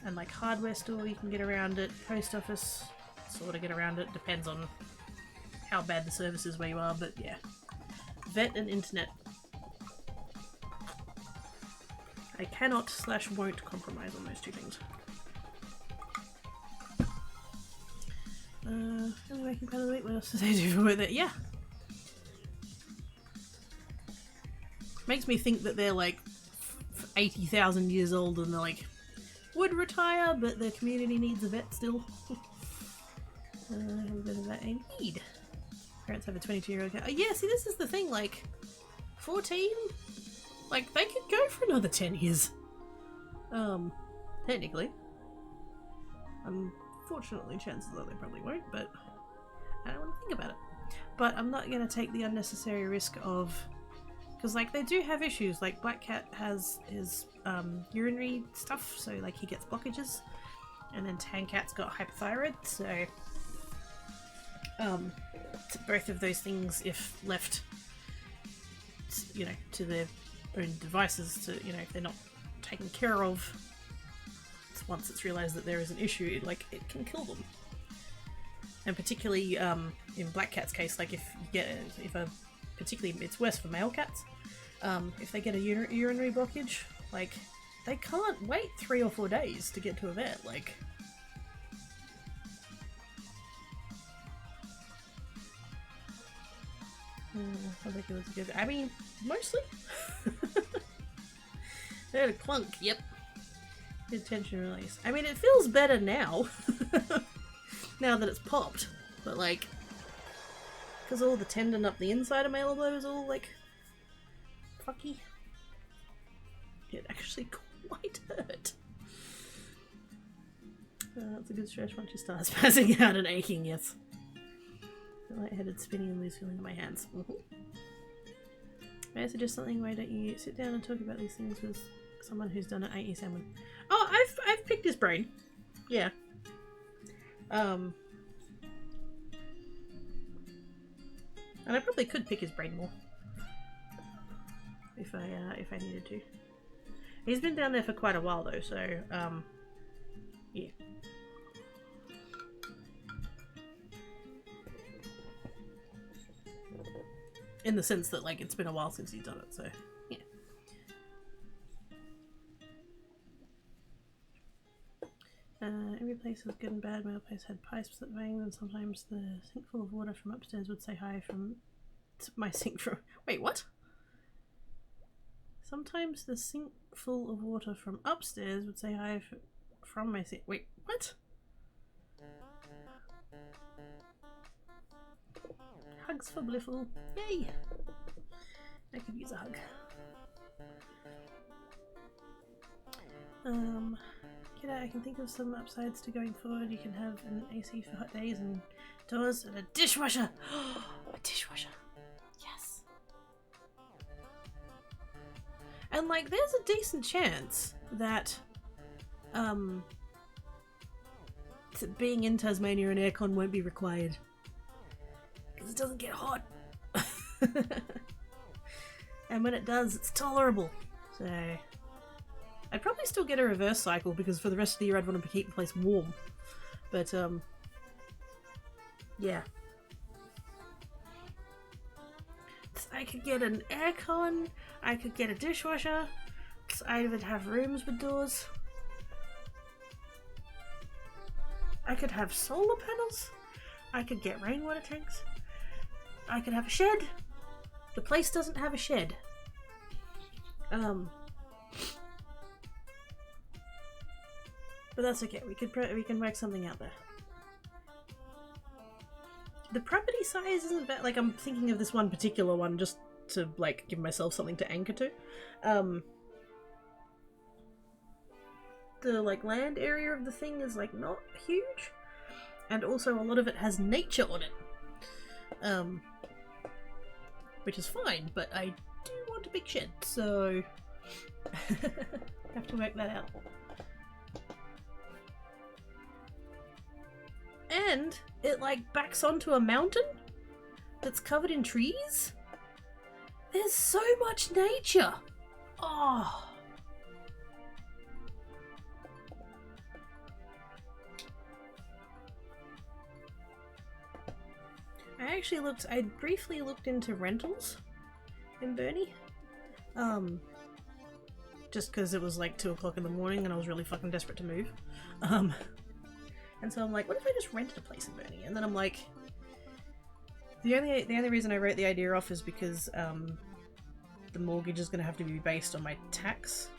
And like hardware store, you can get around it. Post office, sort of get around it. Depends on how bad the service is where you are, but yeah. Vet and internet. I cannot / won't compromise on those two things. Making part of the week. What else did I do with it? Yeah. Makes me think that they're like 80,000 years old and they're like would retire, but the community needs a vet still. A bit of that indeed. Parents have a 22-year-old cat. Oh, yeah, see, this is the thing. Like 14, like they could go for another 10 years. Technically. Unfortunately, chances are they probably won't, but I don't want to think about it. But I'm not going to take the unnecessary risk of... Because, like, they do have issues. Like, Black Cat has his urinary stuff, so, like, he gets blockages. And then Tan Cat's got hypothyroid, so... both of those things, if left, you know, to their own devices, to, you know, if they're not taken care of, once it's realised that there is an issue, it can kill them. And particularly in Black Cat's case, like particularly it's worse for male cats. If they get a urinary blockage, like they can't wait 3 or 4 days to get to a vet, like... I think it was good. I mean, mostly. They had a clunk, yep. Good tension release. I mean, it feels better now. Now that it's popped. But, like, because all the tendon up the inside of my elbow is all, like, fucky. It actually quite hurt. That's a good stretch once you start spazzing out and aching, yes. Lightheaded, spinning, and loose feeling in my hands. May I suggest something? Why don't you sit down and talk about these things with someone who's done it 87? Oh, I've picked his brain. Yeah. And I probably could pick his brain more if I needed to. He's been down there for quite a while though, so yeah. In the sense that, like, it's been a while since he's done it, so, yeah. Every place was good and bad. My place had pipes that banged, and sometimes the sink full of water from upstairs would say hi from my sink from... Wait, what? Sometimes the sink full of water from upstairs would say hi from my sink... Wait, what? Hugs for Bliffle. Yay! I could use a hug. G'day, I can think of some upsides to going forward. You can have an AC for hot days and doors and a dishwasher! A dishwasher. Yes. And, like, there's a decent chance that, being in Tasmania an aircon won't be required. Because it doesn't get hot. And when it does, it's tolerable. So I'd probably still get a reverse cycle because for the rest of the year I'd want to keep the place warm. But yeah. I could get an aircon, I could get a dishwasher, I would have rooms with doors. I could have solar panels, I could get rainwater tanks. I could have a shed. The place doesn't have a shed. But that's okay. We can work something out there. The property size isn't bad. Like, I'm thinking of this one particular one just to, like, give myself something to anchor to. The, like, land area of the thing is, like, not huge. And also a lot of it has nature on it. Which is fine, but I do want a big shed, so have to work that out. And it, like, backs onto a mountain that's covered in trees. There's so much nature. Oh. I briefly looked into rentals in Burnie. Just because it was like 2 o'clock in the morning and I was really fucking desperate to move. And so I'm like, what if I just rented a place in Burnie? And then I'm like, the only reason I wrote the idea off is because the mortgage is going to have to be based on my tax.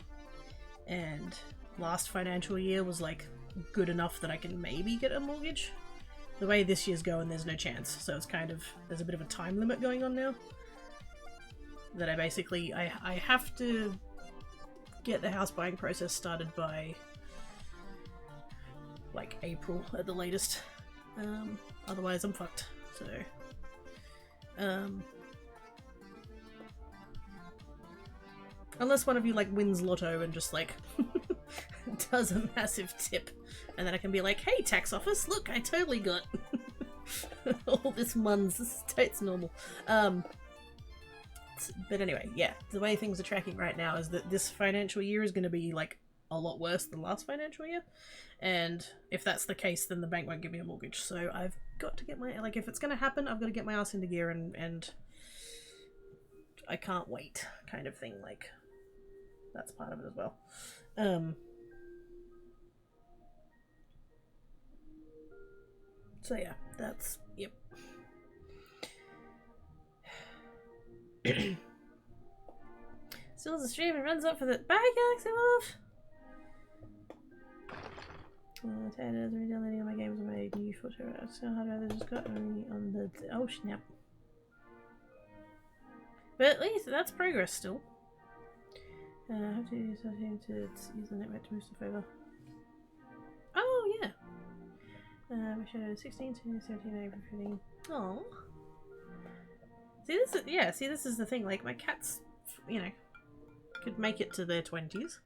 And last financial year was like good enough that I can maybe get a mortgage. The way this year's going, there's no chance. So it's kind of, there's a bit of a time limit going on now. That I have to get the house buying process started by like April at the latest. Otherwise I'm fucked. So unless one of you like wins lotto and just like does a massive tip, and then I can be like, hey tax office, look, I totally got all this months. This is totes normal. But anyway, yeah, the way things are tracking right now is that this financial year is going to be like a lot worse than last financial year, and if that's the case, then the bank won't give me a mortgage. So I've got to get my, like, if it's going to happen, I've got to get my ass into gear, and I can't wait, kind of thing. Like, that's part of it as well. So yeah, that's yep. Still has a stream and runs up for the bye, Galaxy Wolf. Ted is re-downloading all my games on my new photo. So how do I just got on the oh snap. But at least that's progress still. I have to use something to use the network to move stuff over. Oh yeah. We showed 16 to 17 everything. Oh. See this is see this is the thing, like my cats, you know, could make it to their 20s.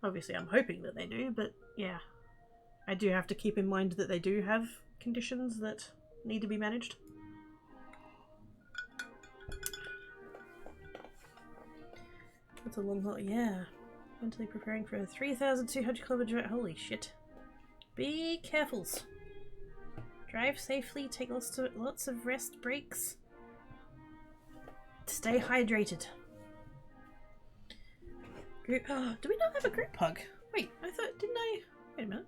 Obviously I'm hoping that they do, but yeah. I do have to keep in mind that they do have conditions that need to be managed. That's a long haul, yeah. Mentally preparing for a 3,200 kilometer drive. Holy shit. Be carefuls. Drive safely, take lots of rest breaks. Stay hydrated. Group. Oh, do we not have a group hug? Wait, I thought, didn't I? Wait a minute.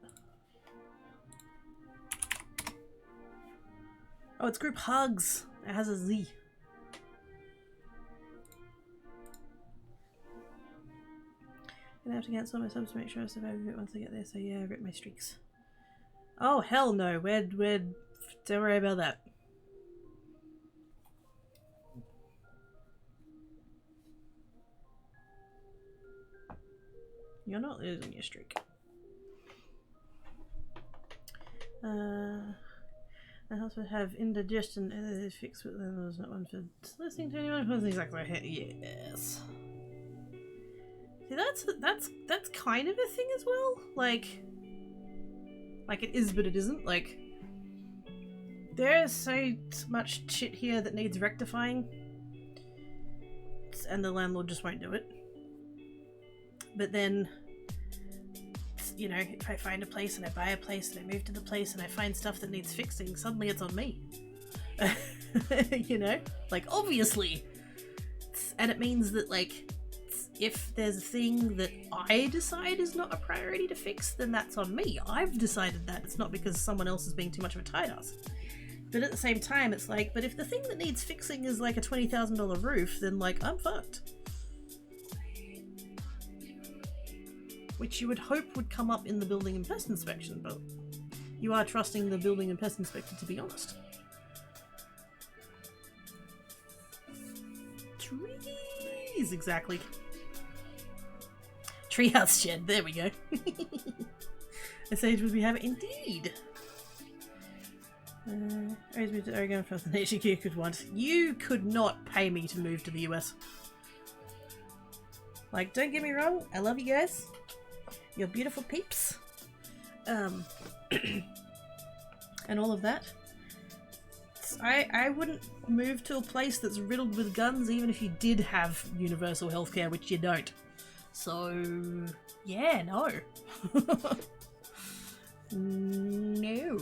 Oh, it's group hugs. It has a Z. Gonna have to cancel my subs to make sure I survive a bit once I get there, so yeah, rip my streaks. Oh, hell no. We're don't worry about that. You're not losing your streak. The house would have indigestion fixed, but then there was not one for listening to anyone who wasn't exactly right. Yes. See, that's kind of a thing as well. Like it is, but it isn't. Like, there's so much shit here that needs rectifying, and the landlord just won't do it. But then, you know, if I find a place and I buy a place and I move to the place and I find stuff that needs fixing, suddenly it's on me. You know? Like, obviously. And it means that, like, if there's a thing that I decide is not a priority to fix, then that's on me. I've decided that. It's not because someone else is being too much of a tight ass. But at the same time, it's like, but if the thing that needs fixing is like a $20,000 roof, then, like, I'm fucked. Which you would hope would come up in the building and pest inspection, but you are trusting the building and pest inspector to be honest. Trees, exactly. Treehouse shed, there we go. This age would we have it indeed. Always moved to Oregon for the nature you could want. You could not pay me to move to the US. Like, don't get me wrong, I love you guys. You're beautiful peeps. And all of that. I wouldn't move to a place that's riddled with guns even if you did have universal healthcare, which you don't. So, yeah, no. No.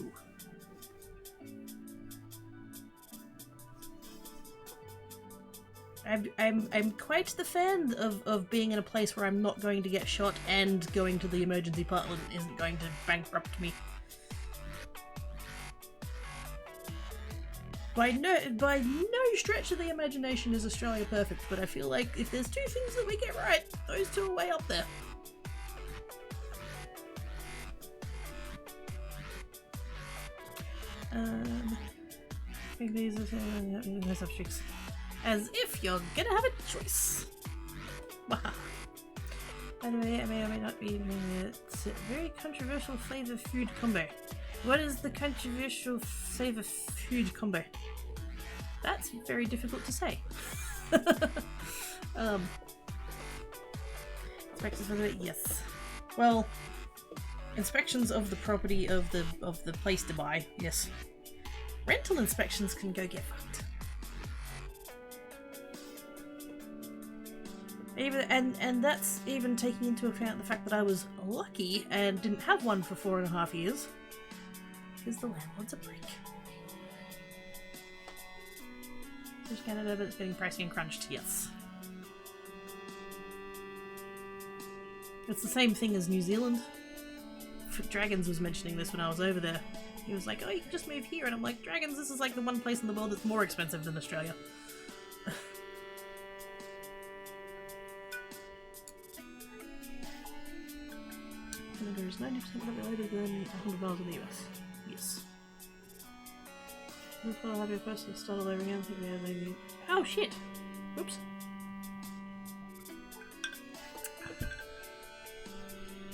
I'm quite the fan of being in a place where I'm not going to get shot and going to the emergency department isn't going to bankrupt me. By no stretch of the imagination is Australia perfect, but I feel like if there's two things that we get right, those two are way up there. As if you're gonna have a choice. By the way, I may or may not be it's a very controversial flavor food combo. What is the controversial flavor food combo? That's very difficult to say. Inspections for the yes. Well, inspections of the property of the place to buy, yes. Rental inspections can go get fucked. Even and that's even taking into account the fact that I was lucky and didn't have one for 4.5 years. Because the landlord's a prick. There's Canada, but it's getting pricey and crunched, yes. It's the same thing as New Zealand. Dragons was mentioning this when I was over there. He was like, oh, you can just move here. And I'm like, Dragons, this is like the one place in the world that's more expensive than Australia. Canada is 90% populated than 100 miles in the US. Yes. I'll have your person start all over again. Maybe. Oh shit! Oops.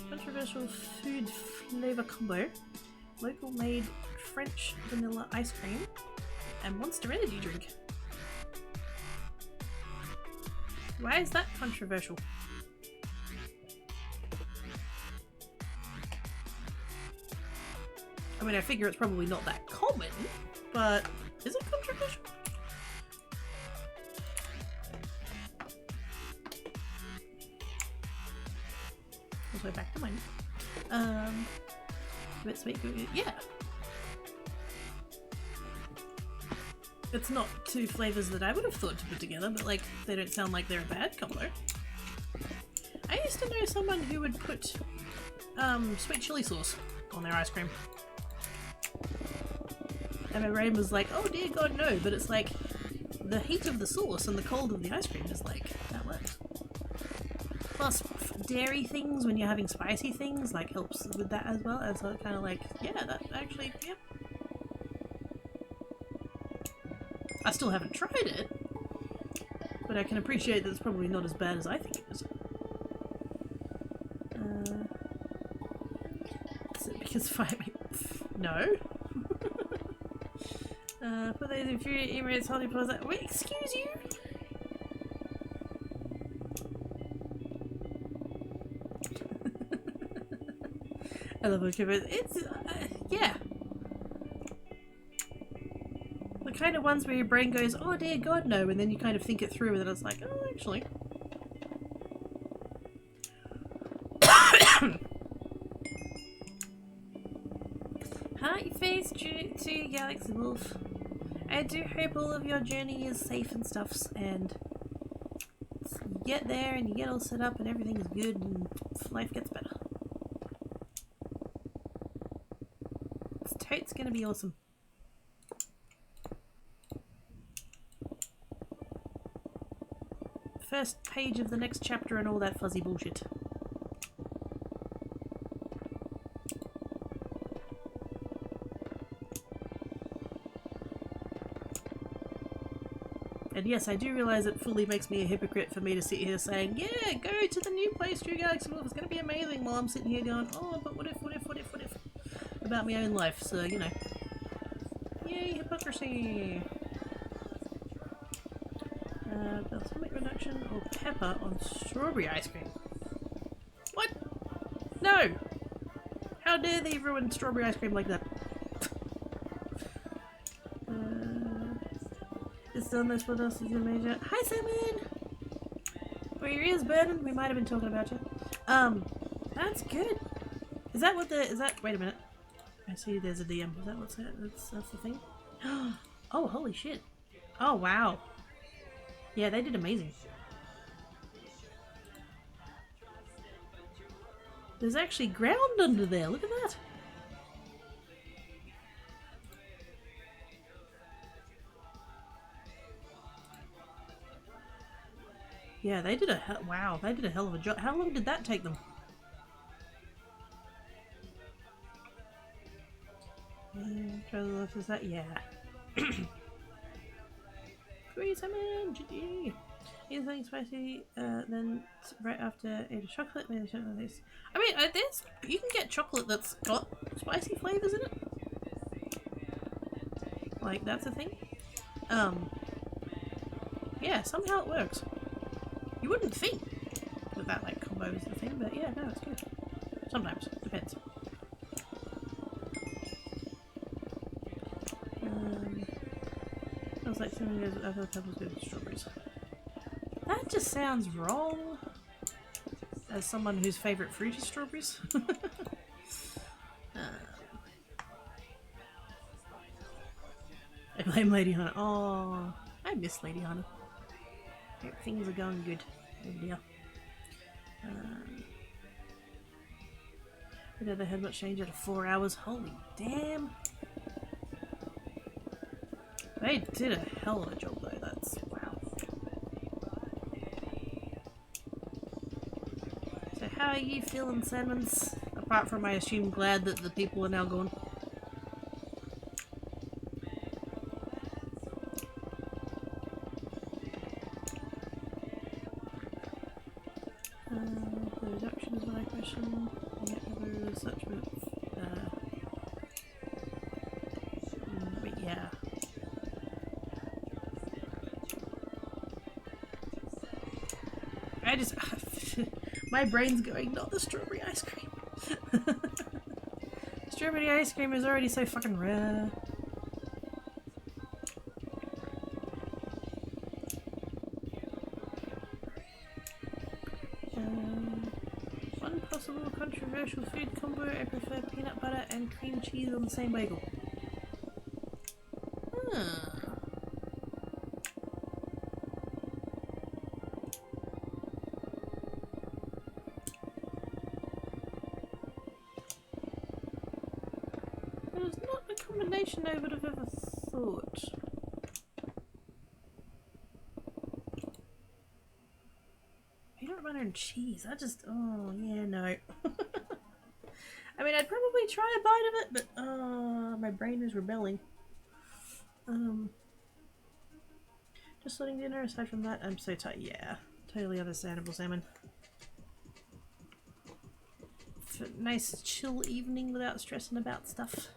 Controversial food flavor combo. Local made French vanilla ice cream and Monster energy drink. Why is that controversial? I mean, I figure it's probably not that common, but is it controversial? Also back to mine. Yeah. It's not two flavors that I would have thought to put together, but like, they don't sound like they're a bad combo. I used to know someone who would put sweet chili sauce on their ice cream. And my brain was like, oh dear god no, but it's like, the heat of the sauce and the cold of the ice cream is like, that works. Plus, dairy things, when you're having spicy things, like helps with that as well, and so it's kind of like, yeah, that actually, yeah. I still haven't tried it, but I can appreciate that it's probably not as bad as I think it is. Is it because no. Put those inferior Emirates honey plus that. Wait, excuse you? I love it. It's, yeah. The kind of ones where your brain goes, oh dear god no, and then you kind of think it through and it's like, oh actually. Hi face to Galaxy Wolf. I do hope all of your journey is safe and stuffs, and you get there and you get all set up and everything is good and life gets better. It's totes gonna be awesome. First page of the next chapter and all that fuzzy bullshit. And yes, I do realise it fully makes me a hypocrite for me to sit here saying, yeah, go to the new place, True Galaxy Wolf, it's going to be amazing, while I'm sitting here going, oh, but what if, about my own life, so, you know. Yay, hypocrisy! Balsamic reduction or pepper on strawberry ice cream. What? No! How dare they ruin strawberry ice cream like that? It's done this, what else is in major? Hi Simon! Were your ears burning? We might have been talking about you. That's good. Is that what wait a minute. I see there's a DM. Is that what's that? That's the thing? Oh, holy shit. Oh, wow. Yeah, they did amazing. There's actually ground under there. Look at that. Yeah, they did wow, they did a hell of a job. How long did that take them? Try the left, is that? Yeah. Sweet salmon, GG. Eat something spicy, then right after eat a chocolate, maybe something like this. I mean, you can get chocolate that's got spicy flavors in it. Like, that's a thing. Yeah, somehow it works. You wouldn't think that like combo is the thing, but yeah, no, it's good. Sometimes, depends. I was like something goes with other peppers with strawberries. That just sounds wrong. As someone whose favourite fruit is strawberries. I blame Lady Hannah. Oh, I miss Lady Hannah. Hope things are going good over there. You know, they had much change out of 4 hours. Holy damn. They did a hell of a job though, that's wow. So how are you feeling, Salmons? Apart from I assume glad that the people are now gone. The reduction is my question. Yet other such but yeah. I just my brain's going, not the strawberry ice cream. Strawberry ice cream is already so fucking rare. One possible controversial food combo, I prefer peanut butter and cream cheese on the same bagel. It's not a combination I would have ever thought. Peanut butter and cheese, oh yeah, no. I mean, I'd probably try a bite of it, but my brain is rebelling. Just letting dinner, aside from that, I'm so tired. Yeah, totally understandable, Salmon. Nice chill evening without stressing about stuff.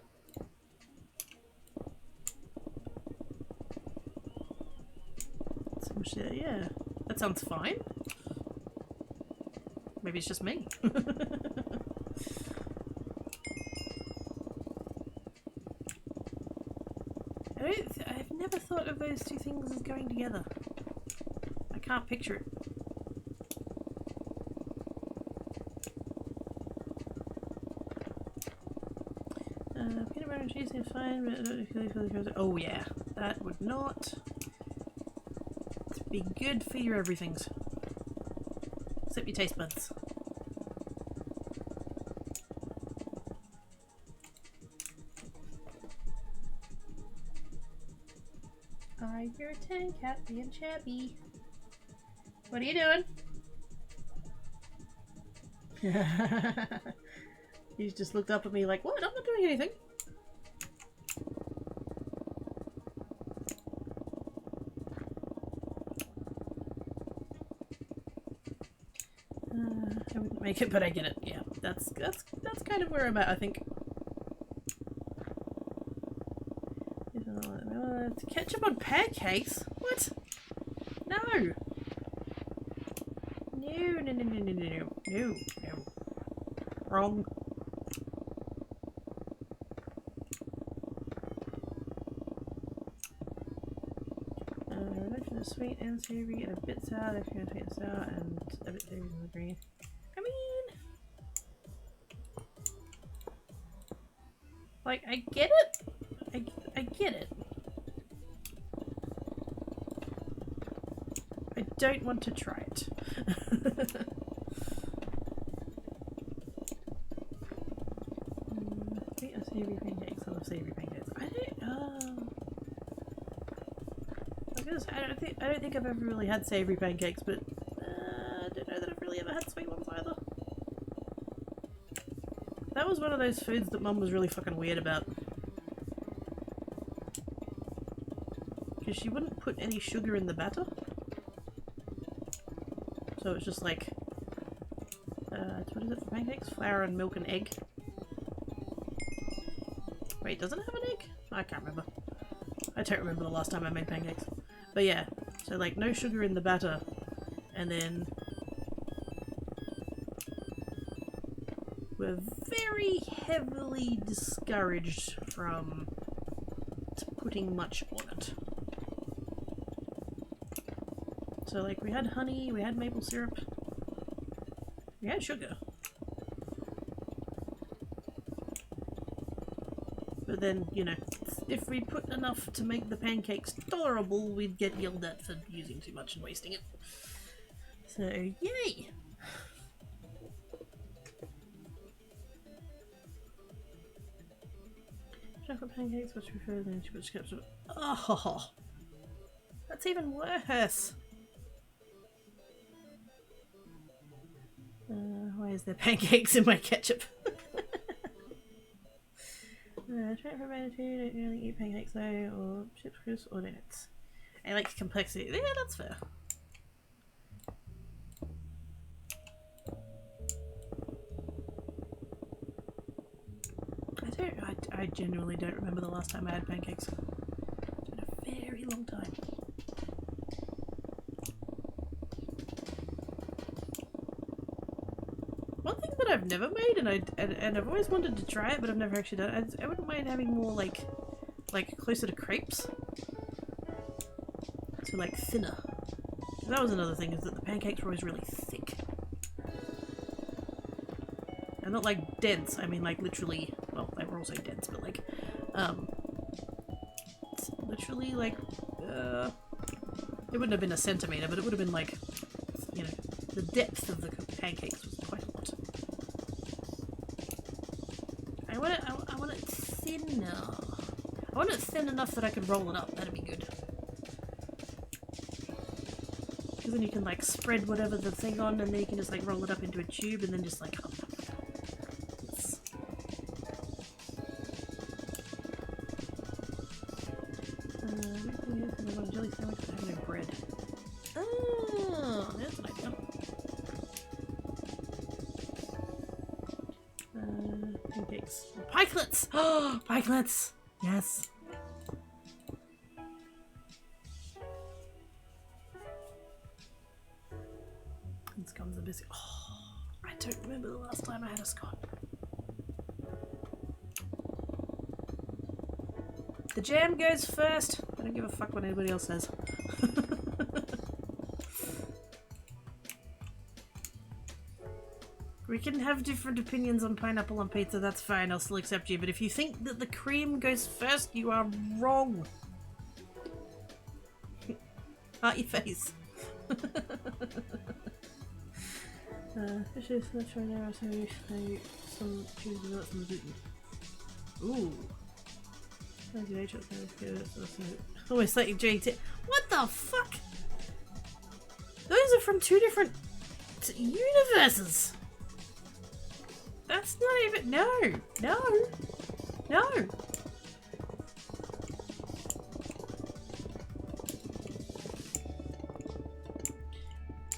Some shit, yeah. That sounds fine. Maybe it's just me. I've never thought of those two things as going together. I can't picture it. Peanut butter and cheese is fine, but I don't feel like oh yeah, that would not be good for your everythings. Except your taste buds. I hear a tin cat being chappy. What are you doing? He's just looked up at me like, what? I'm not doing anything. I wouldn't make it, but I get it. Yeah, that's kind of where I'm at, I think. Ketchup on pancakes? What? No! No. Wrong. Reduction of sweet and savory and a bit sour, reduction of sweet and sour and a bit savory and green. I mean, like, I get it. I get it. I don't want to try it. Sweet and savory pancakes. I love savory pancakes. I don't think I've ever really had savory pancakes, but I don't know that I've really ever had sweet ones either. That was one of those foods that Mum was really fucking weird about. Because she wouldn't put any sugar in the batter. So it's just like, what is it for pancakes? Flour and milk and egg. Wait, does it have an egg? I can't remember. I don't remember the last time I made pancakes. But yeah, so like no sugar in the batter, and then we're very heavily discouraged from putting much on it. So like we had honey, we had maple syrup, we had sugar. But then, you know, if we put enough to make the pancakes tolerable, we'd get yelled at for using too much and wasting it. So, yay! Chocolate pancakes, which prefer than which kept. Oh, that's even worse. Why is there pancakes in my ketchup? Try it for about 2. Don't really eat pancakes though, or chips, crisps, or donuts. I like complexity. Yeah, that's fair. I genuinely don't remember the last time I had pancakes. It's been a very long time. One thing that I've never made, and I've always wanted to try it, but I've never actually done it. I wouldn't mind having more like closer to crepes, so like thinner. That was another thing, is that the pancakes were always really thick, and not like dense. I mean like literally. Well, they were also dense, but like, it's literally like, it wouldn't have been a centimeter, but it would have been like, you know, the depth of the pancakes was quite a lot. I want it thinner. I want it thin enough that I could roll it up. That'd be good. Because then you can like spread whatever the thing on, and then you can just like roll it up into a tube, and then just like. Jelly sandwich but having no bread. Oh, that's an idea. Pancakes. Pikelets! Oh, pikelets! Yes. And scones and biscuits. Oh, I don't remember the last time I had a scone. The jam goes first. I don't give a fuck what anybody else says. We can have different opinions on pineapple on pizza, that's fine, I'll still accept you. But if you think that the cream goes first, you are wrong. Heart your face. Fishes, let's try now, so some choose the nuts and the gluten. Ooh. Almost like JT. What the fuck? Those are from 2 different universes. That's not even. No.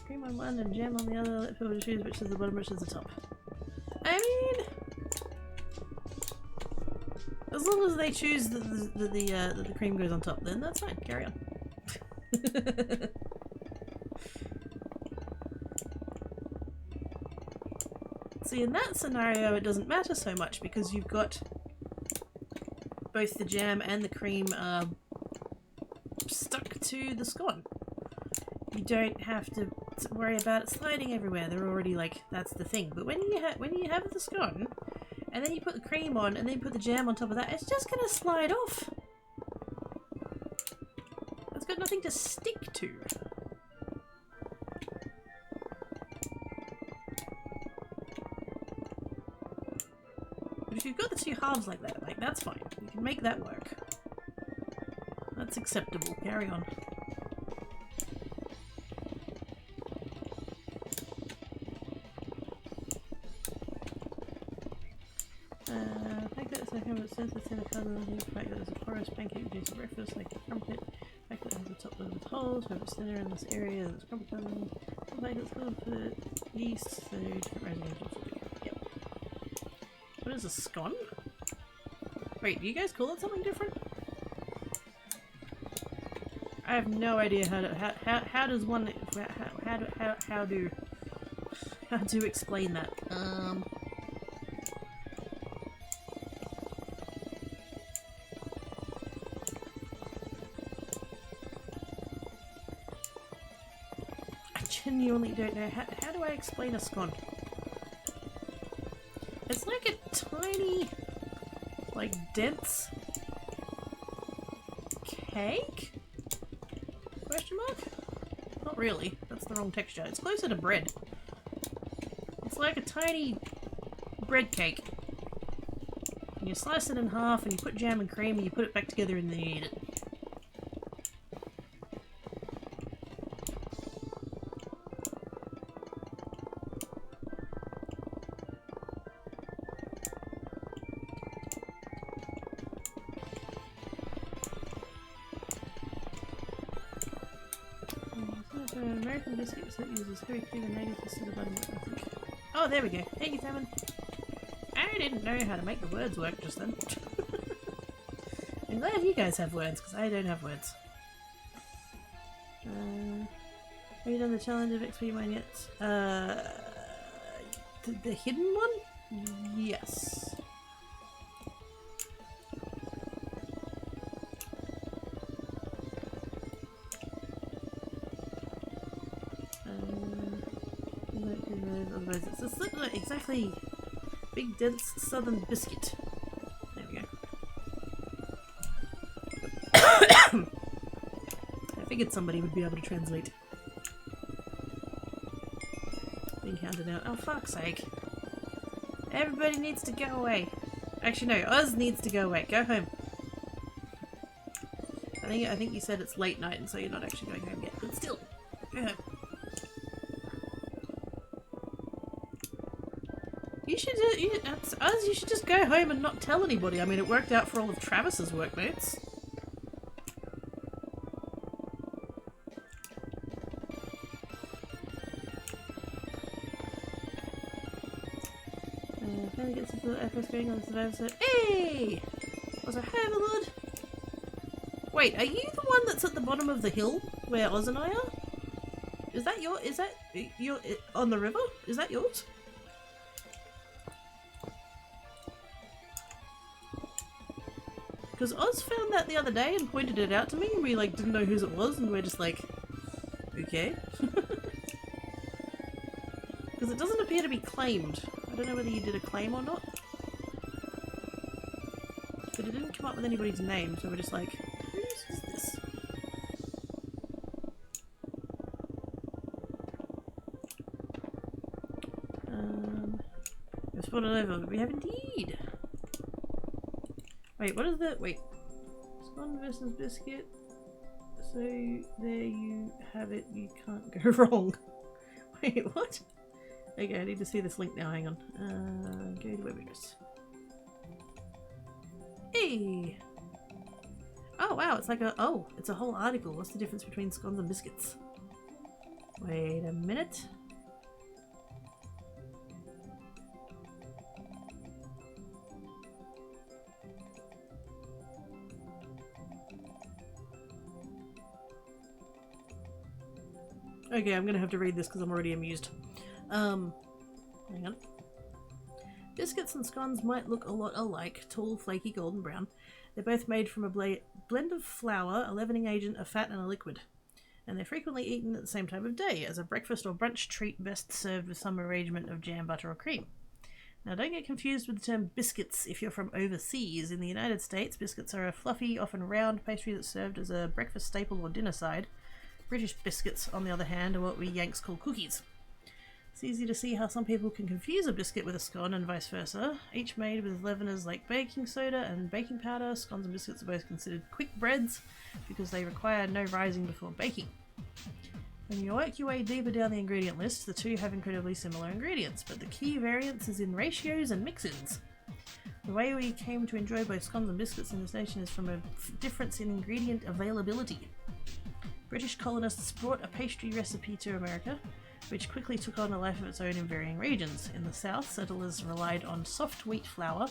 Cream on one and jam on the other. Let people choose which is the bottom, which is the top. I mean. As long as they choose that the cream goes on top, then that's fine. Carry on. See, in that scenario, it doesn't matter so much because you've got both the jam and the cream stuck to the scone. You don't have to worry about it sliding everywhere. They're already like that's the thing. But when you have the scone. And then you put the cream on, and then you put the jam on top of that, it's just gonna slide off. It's got nothing to stick to. But if you've got the 2 halves like that, like that's fine. You can make that work. That's acceptable. Carry on. Since it's in a colour, the fact that there's a porous pancake juice breakfast like a crumpet. The fact that it has the top load with holes, so if it's thinner in this area, there's crumpet coming. The fact that it's full of yeast, so different residential food. Yep. What is a scone? Wait, do you guys call it something different? I have no idea how does one how to explain that. Genuinely don't know. How do I explain a scone? It's like a tiny, like, dense cake? Question mark? Not really. That's the wrong texture. It's closer to bread. It's like a tiny bread cake. you slice it in half and you put jam and cream and you put it back together and then you eat it. American biscuits that uses heavy cream and eggs instead of buttermilk, I think. Oh, there we go. Thank you, Salmon. I didn't know how to make the words work just then. I'm glad you guys have words, because I don't have words. Have you done the challenge of XP mine yet? The hidden one? Yes. Otherwise it's not exactly big dense southern biscuit. There we go. I figured somebody would be able to translate. Being counted out. Oh, fuck's sake. Everybody needs to go away. Actually no, Oz needs to go away. Go home. I think you said it's late night and so you're not actually going home yet, but still, go home. You should just go home and not tell anybody. I mean, it worked out for all of Travis's workmates. Finally gets the echoes going on the survivor set. Hey! Also, hi, my lord. Wait, are you the one that's at the bottom of the hill where Oz and I are? Is that your on the river? Is that yours? Because Oz found that the other day and pointed it out to me and we like didn't know whose it was and we're just like, okay. Because it doesn't appear to be claimed. I don't know whether you did a claim or not. But it didn't come up with anybody's name, so we're just like, whose is this? We've spotted over. We have indeed. Wait, what is that? Wait. Scone versus biscuit. So, there you have it. You can't go wrong. Wait, what? Okay, I need to see this link now. Hang on. Go to web address. Hey! Oh, wow. It's like a... Oh, it's a whole article. What's the difference between scones and biscuits? Wait a minute. Okay, I'm gonna have to read this because I'm already amused. Hang on. Biscuits and scones might look a lot alike, tall, flaky, golden brown. They're both made from a blend of flour, a leavening agent, a fat, and a liquid. And they're frequently eaten at the same time of day, as a breakfast or brunch treat best served with some arrangement of jam, butter, or cream. Now don't get confused with the term biscuits if you're from overseas. In the United States, biscuits are a fluffy, often round pastry that's served as a breakfast staple or dinner side. British biscuits, on the other hand, are what we Yanks call cookies. It's easy to see how some people can confuse a biscuit with a scone and vice versa. Each made with leaveners like baking soda and baking powder, scones and biscuits are both considered quick breads because they require no rising before baking. When you work your way deeper down the ingredient list, the two have incredibly similar ingredients, but the key variance is in ratios and mix-ins. The way we came to enjoy both scones and biscuits in this nation is from a difference in ingredient availability. British colonists brought a pastry recipe to America, which quickly took on a life of its own in varying regions. In the south, settlers relied on soft wheat flour,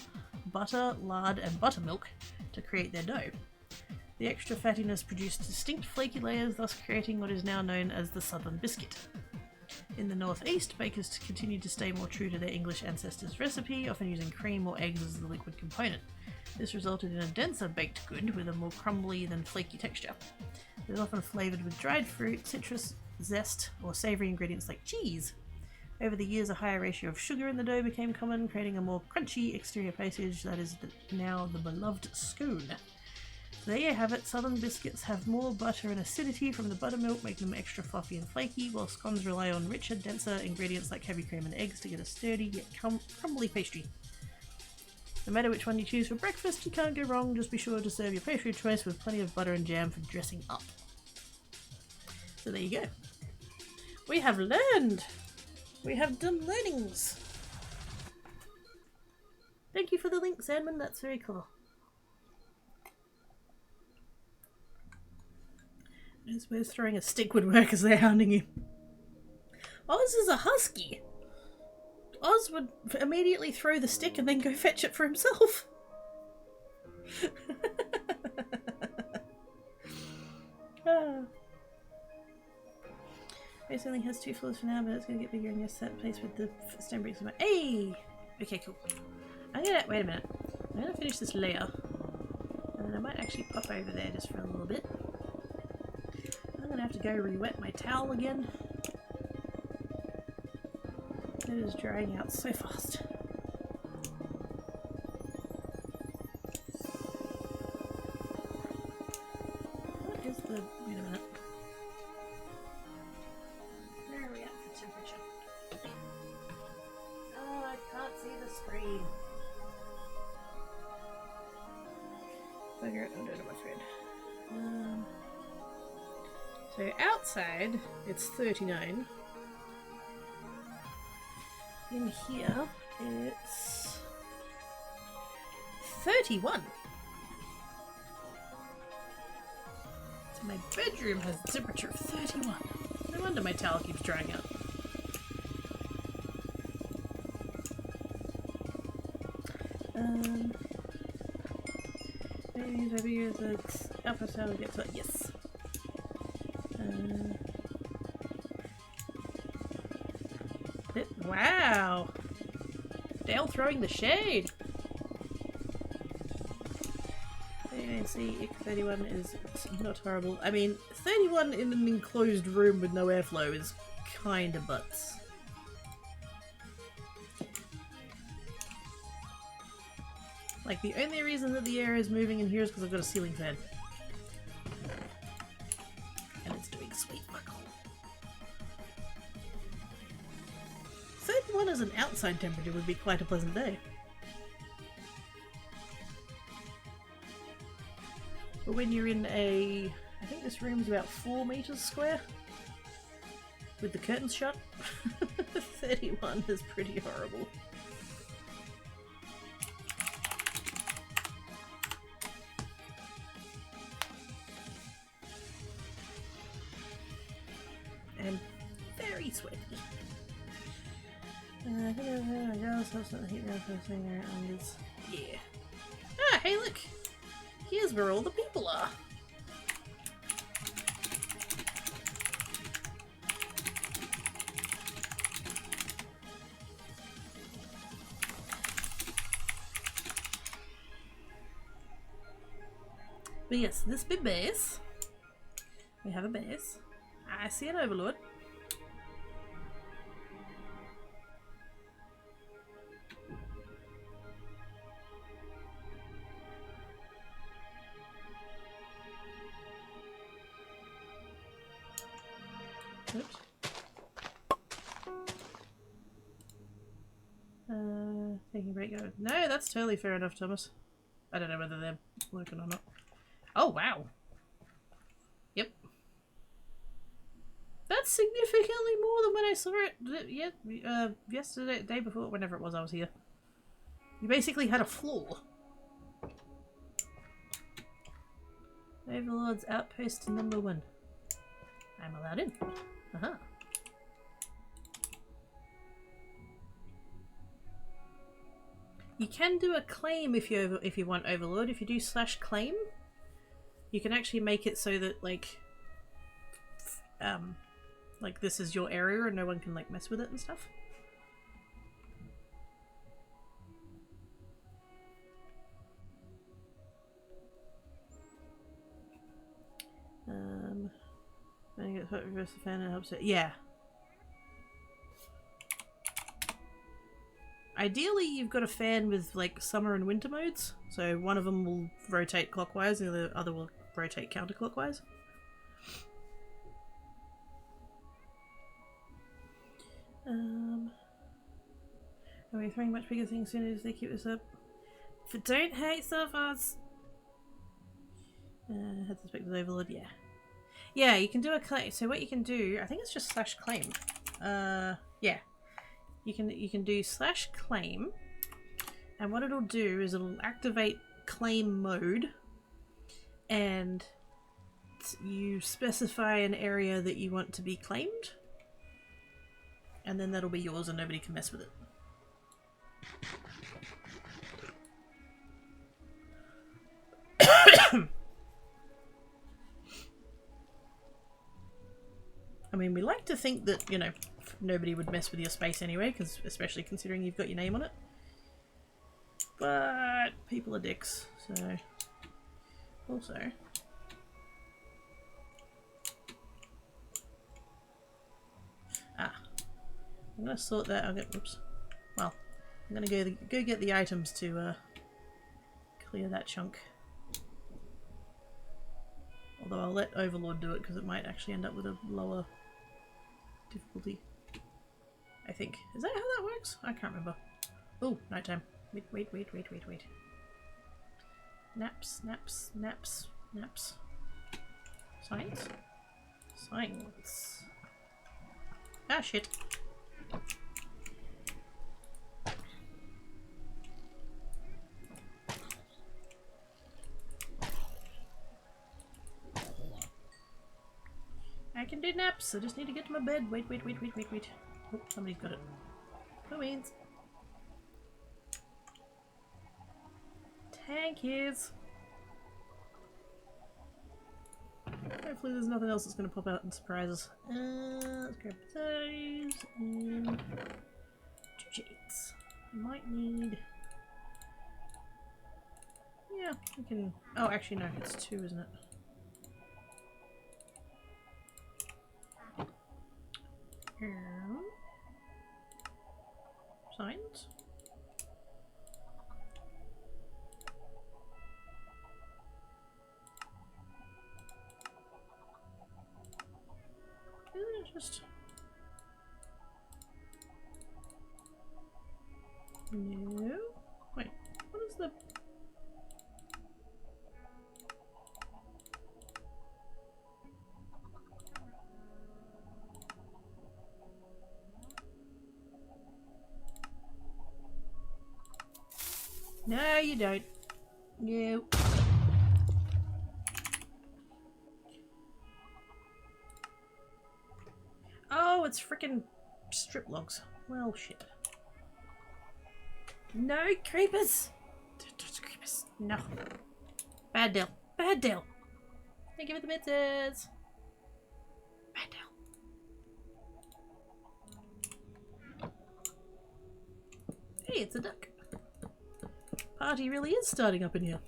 butter, lard, and buttermilk to create their dough. The extra fattiness produced distinct flaky layers, thus creating what is now known as the Southern biscuit. In the northeast, bakers continued to stay more true to their English ancestors' recipe, often using cream or eggs as the liquid component. This resulted in a denser baked good with a more crumbly than flaky texture. It is often flavoured with dried fruit, citrus zest, or savoury ingredients like cheese. Over the years, a higher ratio of sugar in the dough became common, creating a more crunchy exterior package that is now the beloved scone. So there you have it. Southern biscuits have more butter and acidity from the buttermilk, making them extra fluffy and flaky, while scones rely on richer, denser ingredients like heavy cream and eggs to get a sturdy yet crumbly pastry. No matter which one you choose for breakfast, you can't go wrong. Just be sure to serve your pastry choice with plenty of butter and jam for dressing up. So there you go. We have learned! We have done learnings! Thank you for the link, Sandman. That's very cool. I suppose throwing a stick would work as they're hounding you. Oz is a husky. Oz would immediately throw the stick and then go fetch it for himself. Base only has 2 floors for now, but it's going to get bigger in your set place with the stone bricks. Hey! Okay, cool. I'm gonna, wait a minute. I'm gonna finish this layer. And then I might actually pop over there just for a little bit. I'm gonna have to go re-wet my towel again. It is drying out so fast. What is the... wait a minute. Where are we at for temperature? Oh, I can't see the screen. Figure it, I'll do it on my phone. So outside, it's 39. In here, it's 31. So my bedroom has a temperature of 31. No wonder my towel keeps drying out. Maybe over here the alpha cell gets what? Yes. Wow! Dale throwing the shade! 39C, 31 is not horrible. I mean, 31 in an enclosed room with no airflow is kinda butts. Like, the only reason that the air is moving in here is because I've got a ceiling fan. And it's doing sweet fuck all. 31 as an outside temperature would be quite a pleasant day. But when you're in a... I think this room's about 4 meters square. With the curtains shut. 31 is pretty horrible. And very sweaty. Yeah. Ah, hey look! Here's where all the people are. But yes, this big base. We have a base. I see an overlord. Oops. Taking a break. No, that's totally fair enough, Thomas. I don't know whether they're working or not. Oh, wow. Yep. That's significantly more than when I saw it yesterday, day before, whenever it was I was here. You basically had a floor. Overlord's outpost number 1. I'm allowed in. Uh-huh. You can do a claim if you want Overlord. If you do /claim, you can actually make it so that like this is your area and no one can like mess with it and stuff. I get hot reverse the fan and it helps it. Yeah. Ideally, you've got a fan with like summer and winter modes. So one of them will rotate clockwise and the other will rotate counterclockwise. Are we throwing much bigger things soon as they keep this up? Don't hate surfers. Had suspected overlord, yeah. Yeah, you can do a claim. So what you can do, I think it's just /claim. Yeah. You can do /claim, and what it'll do is it'll activate claim mode, and you specify an area that you want to be claimed, and then that'll be yours and nobody can mess with it. I mean, we like to think that, you know, nobody would mess with your space anyway, because especially considering you've got your name on it. But people are dicks, so also I'm gonna sort that. I'll get oops. Well, I'm gonna go get the items to clear that chunk. Although I'll let Overlord do it because it might actually end up with a lower difficulty. I think. Is that how that works? I can't remember. Oh, nighttime. Wait. Naps. Science? Science. Ah, shit. I can do naps. I just need to get to my bed. Wait. Oh, somebody's got it. Queens. Tankies. Hopefully there's nothing else that's going to pop out and surprise us. Let's grab those and 2 jades. I might need... Yeah, we can... Oh, actually no, it's 2, isn't it? Signs. Just no. Wait, what is the? No, you don't. No. Oh, it's frickin' strip logs. Well, shit. No creepers! Don't touch creepers. No. Bad deal. Bad deal. Thank you for the pizzas. Bad deal. Hey, it's a duck. Party really is starting up in here.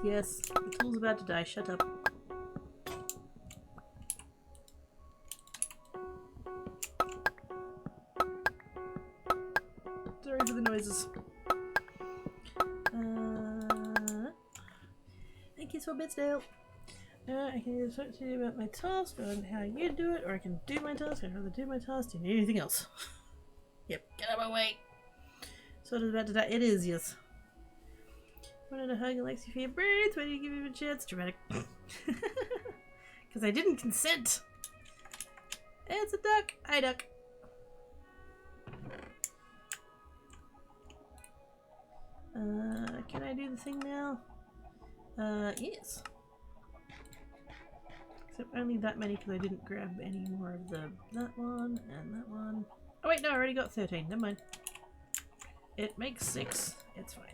Yes, the tool's about to die. Shut up. Sorry for the noises. Thank you so much, Dale. I can either talk to you about my task and how you do it, or I can do my task. I'd rather do my task. Do you need anything else? Yep, get out of my way. So it is about to die. It is, yes. Wanted a hug and likes you for your birds. Why do you give him a chance? Dramatic. Because I didn't consent. It's a duck. Hi, duck. Can I do the thing now? Yes. Except only that many because I didn't grab any more of that one and that one. Oh wait, no, I already got 13. Never mind. It makes 6. It's fine.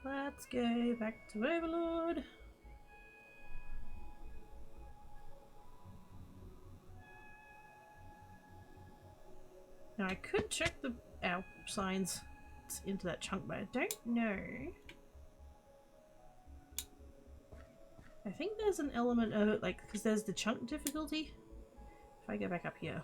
Let's go back to Overlord. Now I could check the signs into that chunk, but I don't know. I think there's an element of it, like, because there's the chunk difficulty. If I go back up here.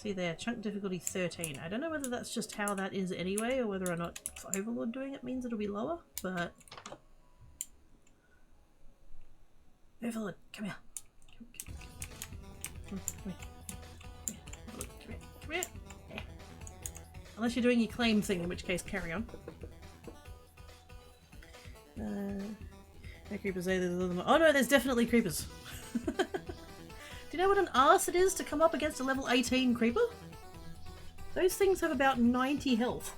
See there, chunk difficulty 13. I don't know whether that's just how that is anyway, or whether or not Overlord doing it means it'll be lower, but Overlord, come here. Come here. Come here. Come here. Yeah. Unless you're doing your claim thing, in which case carry on. No creepers either. Oh no, there's definitely creepers. Do you know what an arse it is to come up against a level 18 creeper? Those things have about 90 health.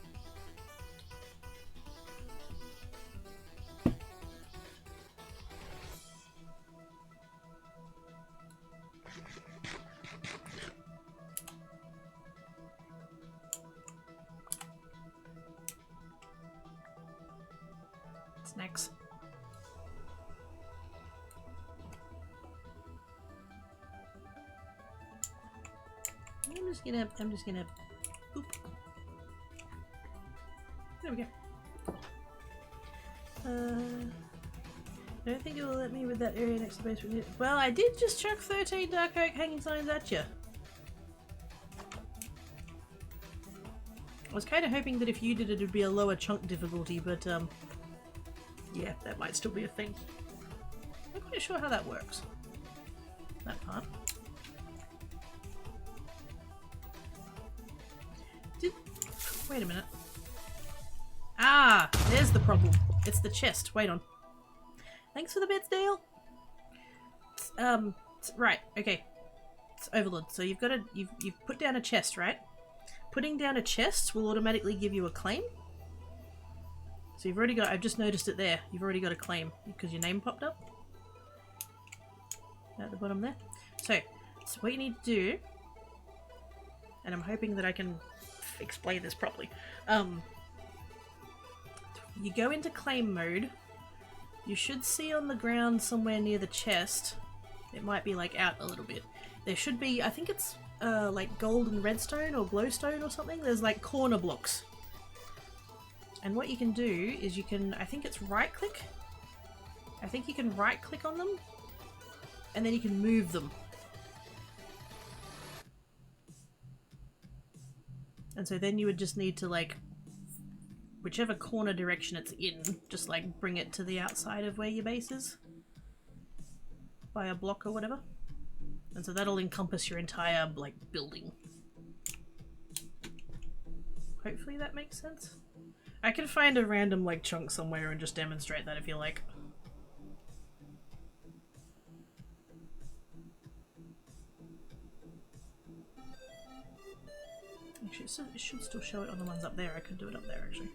Snacks. I'm just gonna boop. There we go. I don't think it will let me with that area next to the basement. Well, I did just chuck 13 dark oak hanging signs at you. I was kind of hoping that if you did it, it'd be a lower chunk difficulty, but yeah, that might still be a thing. I'm not quite sure how that works. That part. Wait a minute. Ah, there's the problem. It's the chest. Wait on. Thanks for the bits, Dale. Right. Okay. It's Overlord. So you've put down a chest, right? Putting down a chest will automatically give you a claim. So you've already got. I've just noticed it there. You've already got a claim because your name popped up at the bottom there. So what you need to do, and I'm hoping that I can explain this properly. You go into claim mode. You should see on the ground somewhere near the chest. It might be like out a little bit. There should be, I think it's like gold and redstone or glowstone or something. There's like corner blocks. And what you can do is you can, I think it's right click. I think you can right click on them and then you can move them. And so then you would just need to, like, whichever corner direction it's in, just like bring it to the outside of where your base is by a block or whatever. And so that'll encompass your entire, like, building. Hopefully that makes sense. I can find a random, like, chunk somewhere and just demonstrate that if you like. Actually, it should still show it on the ones up there. I could do it up there, actually.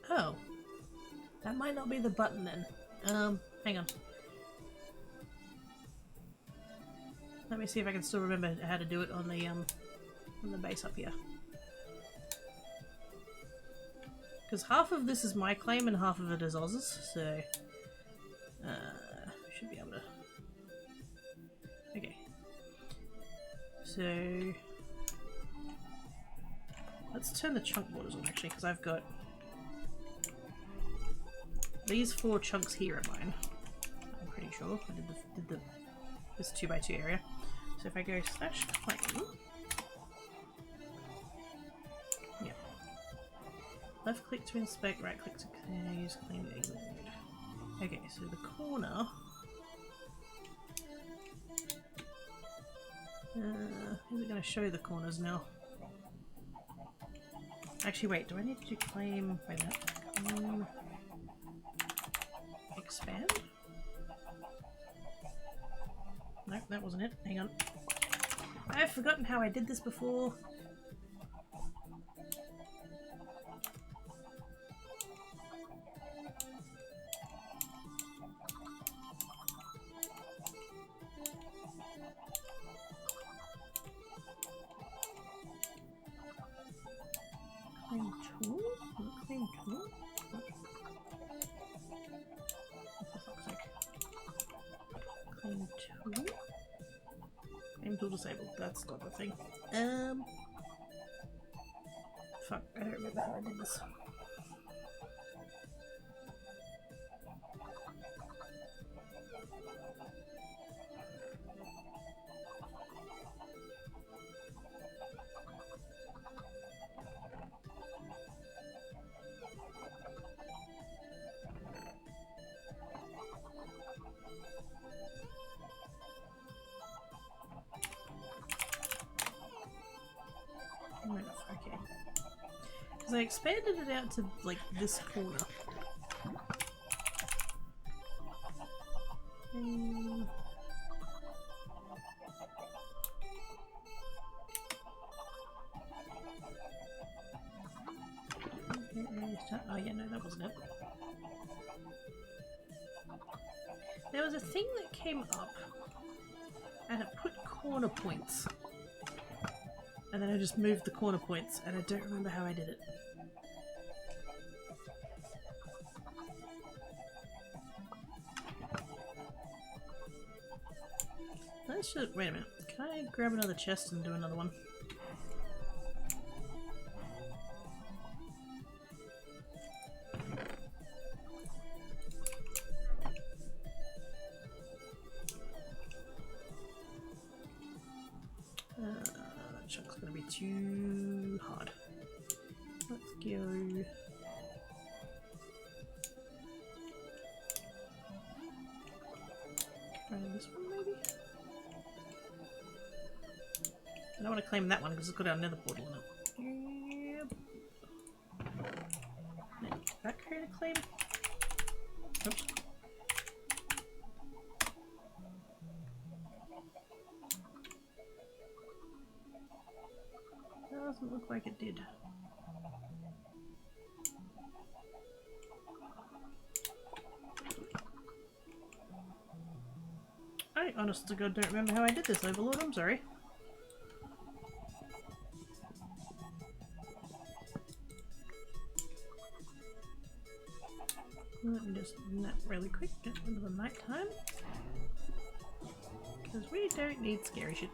Oh. That might not be the button then. Hang on. Let me see if I can still remember how to do it on the base up here. Because half of this is my claim and half of it is Oz's, so should be able to. Okay. So let's turn the chunk borders on actually, because I've got these 4 chunks here are mine. I'm pretty sure I did this 2x2 area. So if I go /claim, yeah, left click to inspect, right click to use claim to exit mode. Okay, so the corner. Is it going to show the corners now? Actually, wait. Do I need to claim? Wait a minute. Expand? Nope, that wasn't it. Hang on. I've forgotten how I did this before. Claim tool? Claim tool? What? For fuck's sake. Claim tool? Claim tool disabled. That's not the thing. Fuck, I don't remember how I did this. Okay. Because I expanded it out to like this corner. Oh yeah, no, that wasn't it. There was a thing that came up and it put corner points. And then I just moved the corner points and I don't remember how I did it. Let's just, wait a minute. Can I grab another chest and do another one? That chunk's gonna be too hard. Let's go. Try this one maybe? I don't want to claim that one because it's got our nether portal in it. Yep. Is that create a claim? Oops. Doesn't look like it did. I honest to God don't remember how I did this, Overlord, I'm sorry. Let me just nap really quick, get rid of the night time. Because we don't need scary shit.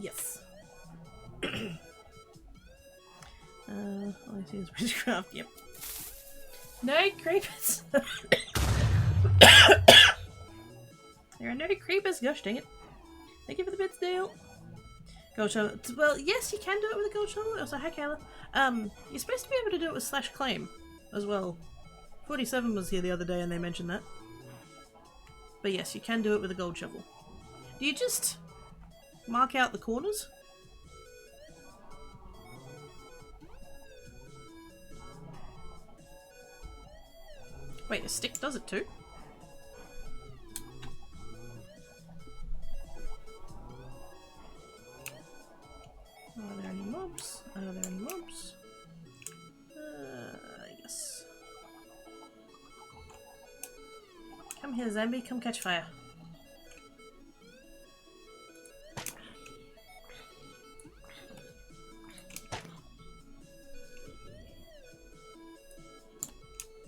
Yes. All I see is witchcraft, yep. No creepers! There are no creepers, gosh dang it. Thank you for the bits, Dale. Gold shovel. Well, yes, you can do it with a gold shovel. Also, hi, Kayla. You're supposed to be able to do it with slash claim as well. 47 was here the other day and they mentioned that. But yes, you can do it with a gold shovel. Do you just mark out the corners? Wait, a stick does it too? Are there any mobs? Are there any mobs? Yes. Come here, zombie. Come catch fire.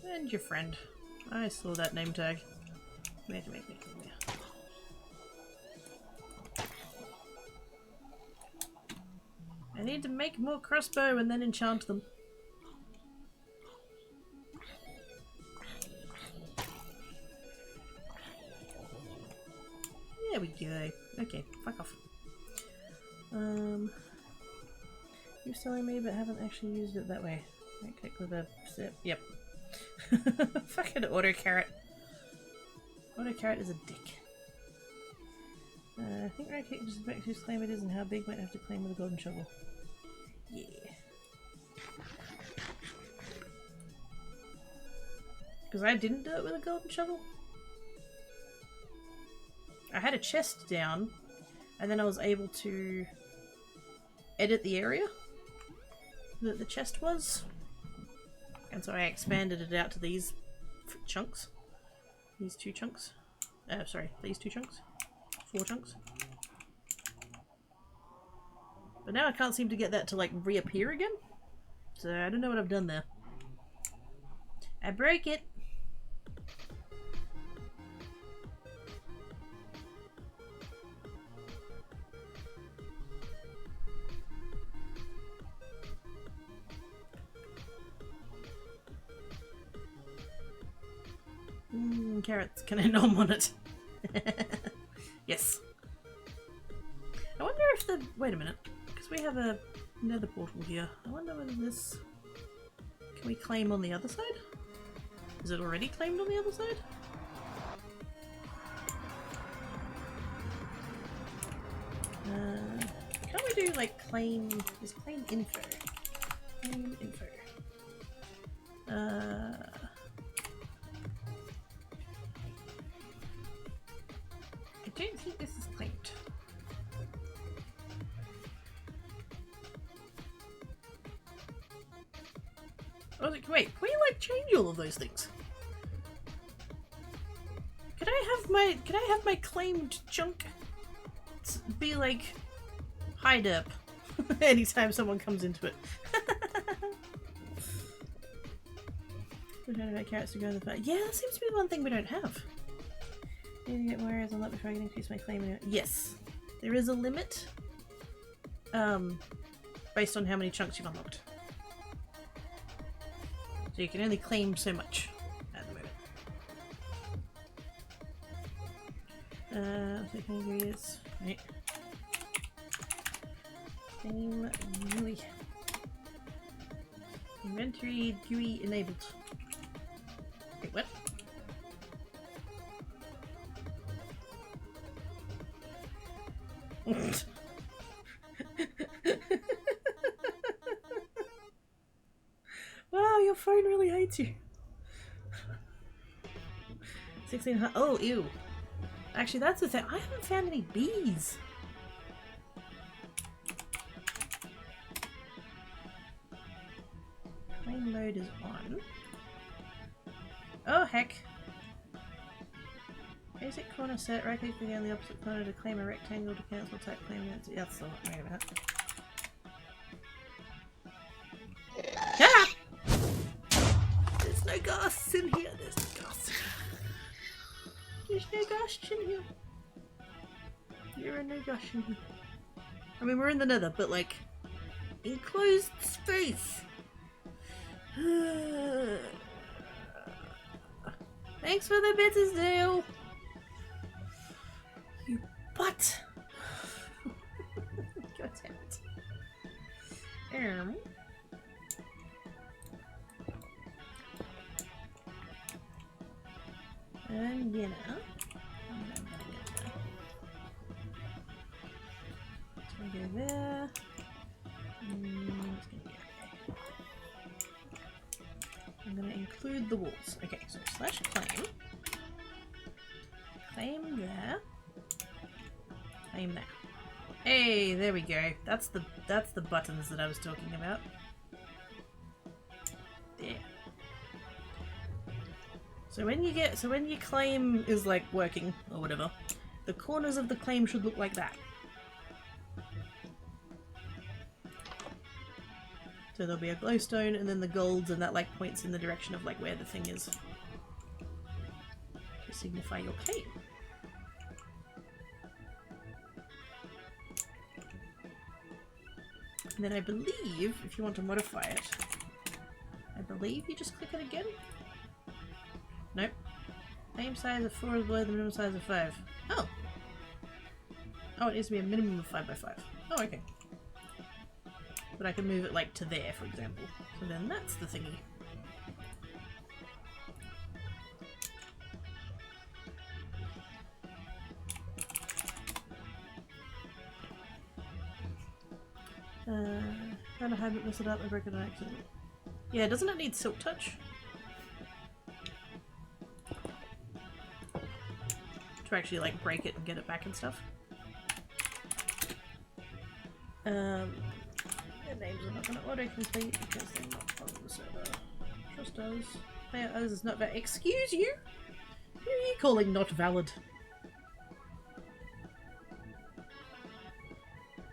And your friend. I saw that name tag. Make. I need to make more crossbow and then enchant them. There we go. Okay, fuck off. You're selling me but haven't actually used it that way. Right click with a zip. Yep. Fucking auto carrot. Auto carrot is a dick. I think right click just back whose claim it is and how big might have to claim with a golden shovel. Yeah. Because I didn't do it with a golden shovel. I had a chest down and then I was able to edit the area that the chest was. And so I expanded it out to these chunks. These two chunks. Sorry, these two chunks. 4 chunks. But now I can't seem to get that to like reappear again. So I don't know what I've done there. I broke it. Carrots, can I nom on it? Yes. I wonder if the... Wait a minute. Because we have a nether portal here. I wonder whether this... Can we claim on the other side? Is it already claimed on the other side? Can't we do like claim... Is claim info? Claim info. I don't think this is claimed. I was like, wait, can we like change all of those things? Can I have my claimed chunk be like hide up anytime someone comes into it? We don't have carrots to go in the fire. Yeah, that seems to be the one thing we don't have. I need to get more areas on that before I can increase my claim. Yes, there is a limit based on how many chunks you've unlocked. So you can only claim so much at the moment. So ingredients. Right. Claim GUI. Inventory GUI enabled. Wait, what? Wow, your phone really hates you. 1600. Oh, ew. Actually, that's the thing. I haven't found any bees. Claim mode is on. Oh, heck. Basic corner set, right click again the opposite corner to claim a rectangle to cancel type claim. That's the one. Wait a minute. Ah! There's no ghosts in here. There's no ghosts. There's no ghosts in here. You're no ghosts in here. I mean, we're in the nether, but like, enclosed space. Thanks for the bitters, Dale. You butt. God damn it. And you know, it's gonna go there. It's gonna go. I'm gonna include the walls. Okay, so slash claim. Claim there. Claim there. Hey, there we go. That's the buttons that I was talking about. There. So when your claim is like working or whatever, the corners of the claim should look like that. So there'll be a glowstone and then the golds, and that like points in the direction of like where the thing is to signify your claim. And then I believe if you want to modify it, I believe you just click it again. Nope. Claim size of 4 is below the minimum size of 5. Oh! Oh, it needs to be a minimum of 5 by 5. Oh, okay. But I can move it like to there, for example. So then that's the thingy. Trying to hide it, mess it up, and break it on accident. Yeah, doesn't it need silk touch? To actually like break it and get it back and stuff. The names are not going to autocomplete because they're not on the server. Trust us. Player others is not valid. Excuse you? Who are you calling not valid?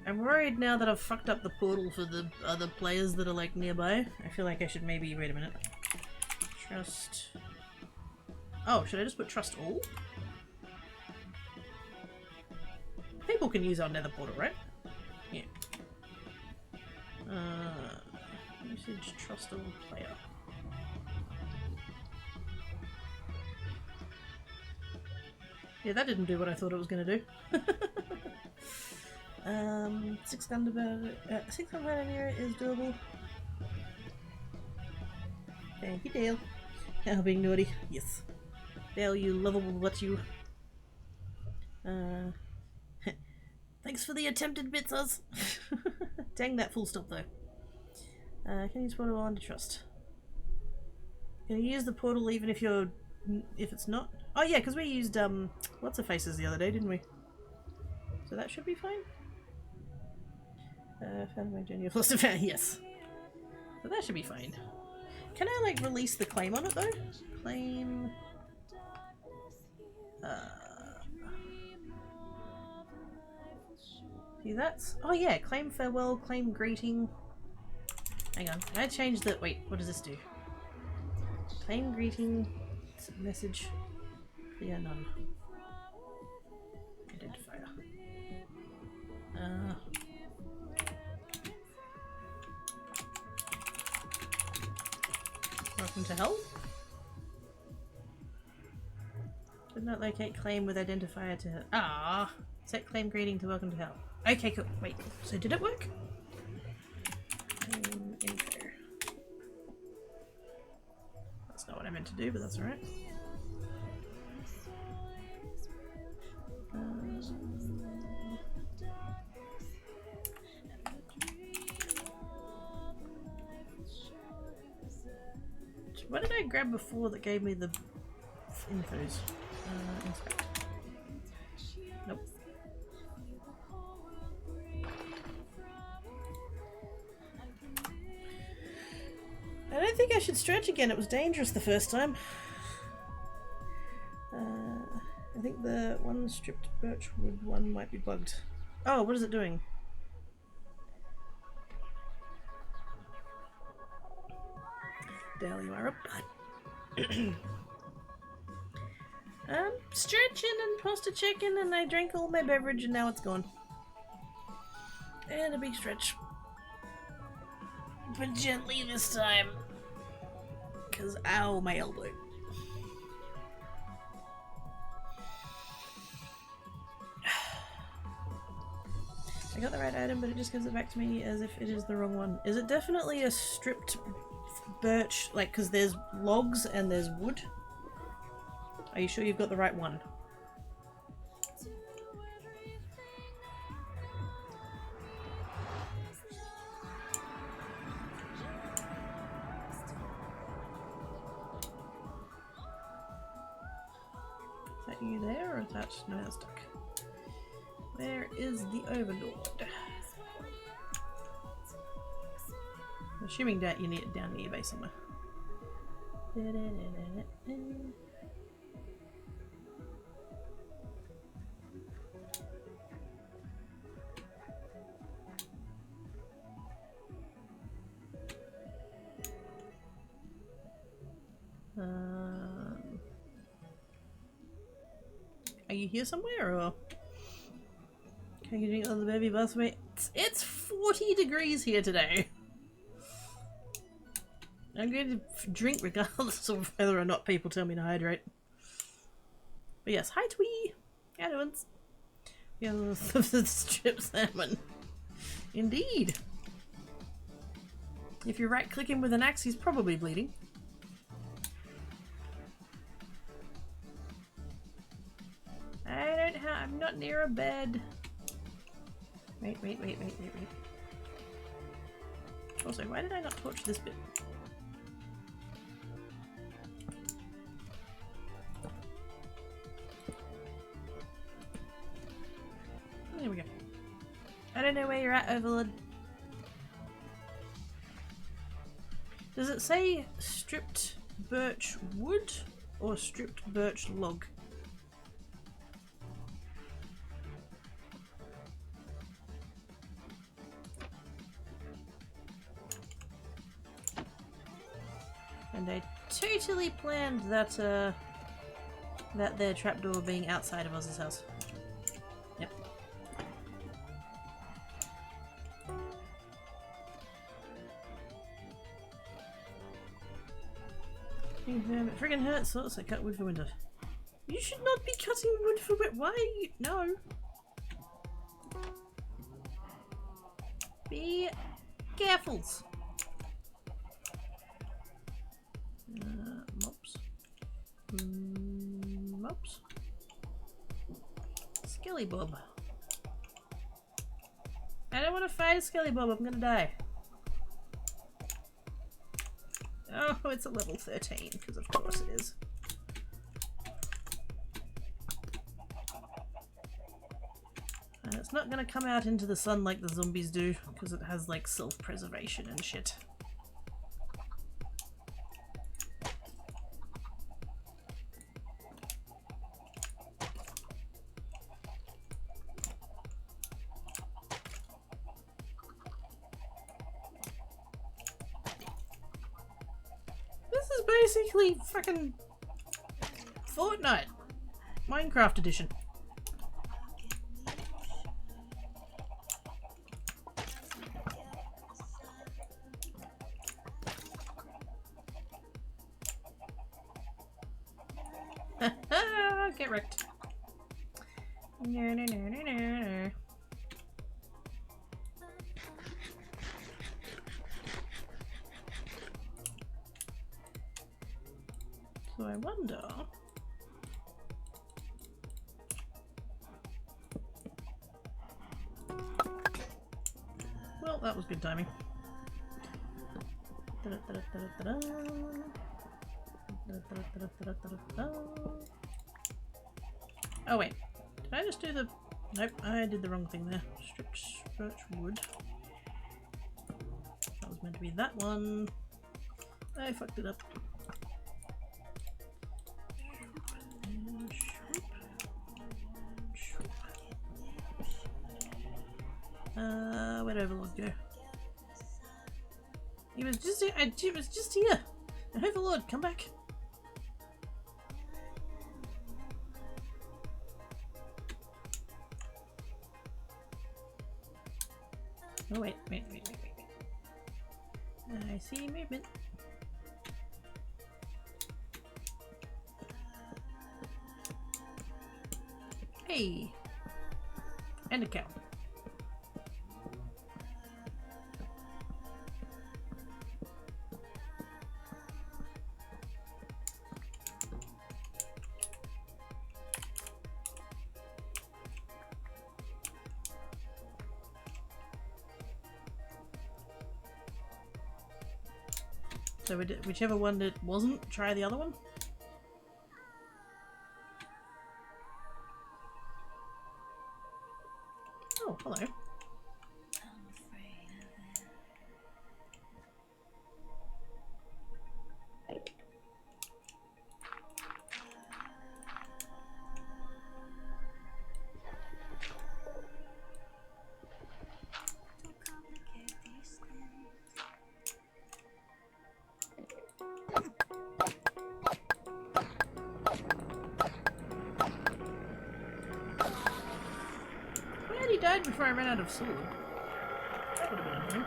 I'm worried now that I've fucked up the portal for the other players that are like nearby. I feel like I should maybe wait a minute. Trust. Oh, should I just put trust all? People can use our nether portal, right? Yeah. Usage trust all player. Yeah, that didn't do what I thought it was going to do. 600 in here is doable. Thank you, Dale. Oh, being naughty. Yes. Dale, you lovable what you. Thanks for the attempted bits, us. Dang that full stop though. Can you use portal under trust? Can you use the portal even if you're if it's not? Oh yeah, because we used what's her faces the other day, didn't we? So that should be fine. Found my journey of lost and found. Yes. So that should be fine. Can I like release the claim on it though? Claim. See that's. Oh yeah, claim farewell, claim greeting. Hang on, can I change the. Wait, what does this do? Claim greeting message. Yeah, none. Identifier. Welcome to hell. Did not locate claim with identifier to. Ah, set claim greeting to welcome to hell. Okay, cool. Wait, so did it work? Info. That's not what I meant to do, but that's alright. What did I grab before that gave me the infos? Inspect. Nope. I don't think I should stretch again. It was dangerous the first time. I think the one stripped birchwood one might be bugged. Oh, what is it doing? Dale, you are a butt. Stretching and pasta chicken, and I drank all my beverage and now it's gone. And a big stretch. But gently this time. Because, ow, my elbow. I got the right item, but it just gives it back to me as if it is the wrong one. Is it definitely a stripped birch? Like, because there's logs and there's wood? Are you sure you've got the right one? Is that you there, or is that... No, that's stuck. Where is the Overlord? I'm assuming that you need it down near your base somewhere. Are you here somewhere, or can you drink on the baby bus? Wait, it's 40 degrees here today. I'm going to drink regardless of whether or not people tell me to hydrate. But yes, hi Twee! How doing? Yeah, the strip salmon. Indeed. If you're right clicking with an axe, he's probably bleeding. I'm not near a bed. Wait. Also, why did I not torch this bit? There we go. I don't know where you're at, Overlord. Does it say stripped birch wood or stripped birch log? And I totally planned that, that their trapdoor being outside of Oz's house. Yep. It friggin' hurts, so I cut wood for winter. You should not be cutting wood for winter. Why are you? No. Be careful. Mops. Mops. Skelly Bob. I don't want to fight a Skelly Bob, I'm gonna die. Oh, it's a level 13, because of course it is. And it's not gonna come out into the sun like the zombies do, because it has like self-preservation and shit. Basically fucking Fortnite Minecraft edition. Get wrecked. No. So I wonder. Well, that was good timing. Oh wait, did I just do the... Nope, I did the wrong thing there. Stripped birch wood. That was meant to be that one. I fucked it up. Where'd Overlord go? He was just here. He was just here. Overlord, come back. Oh wait. I see movement. Hey, and a cow. So whichever one it wasn't, try the other one. Oh, hello. He died before I ran out of sword. That would have been annoying.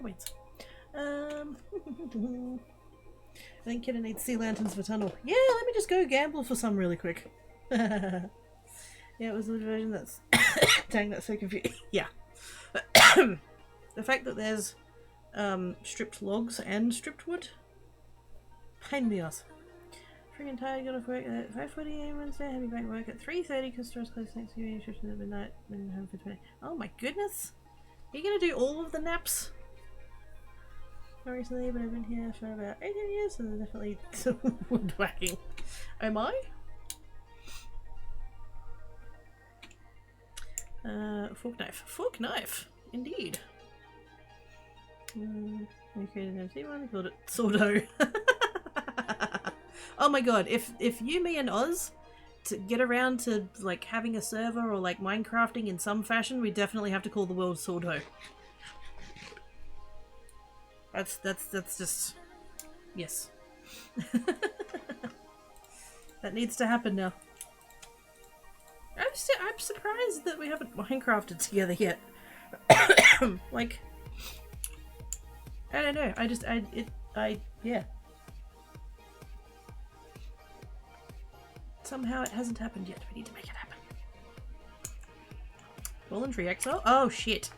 Wait. I think Kidda needs sea lanterns for tunnel. Yeah, let me just go gamble for some really quick. Yeah, it was the version that's... Dang, that's so confusing. Yeah. The fact that there's stripped logs and stripped wood. Pain in the ass. Friggin' tired, got off work at 5:40 AM Wednesday, heavy back work at 3:30 because stores closed next to you, shift at midnight, been home for 20. Oh my goodness! Are you gonna do all of the naps? Not recently, but I've been here for about 18 years, so there's definitely some woodwhacking. Oh my? Fork knife. Fork knife! Indeed. We created an MC one, called it Sordo. Oh my god, if you, me and Oz to get around to like having a server or like Minecrafting in some fashion, we definitely have to call the world Sword Ho. That's just yes. That needs to happen now. I'm surprised that we haven't Minecrafted together yet. Like, I don't know. Yeah. Somehow it hasn't happened yet. We need to make it happen. Voluntary exile? Oh shit.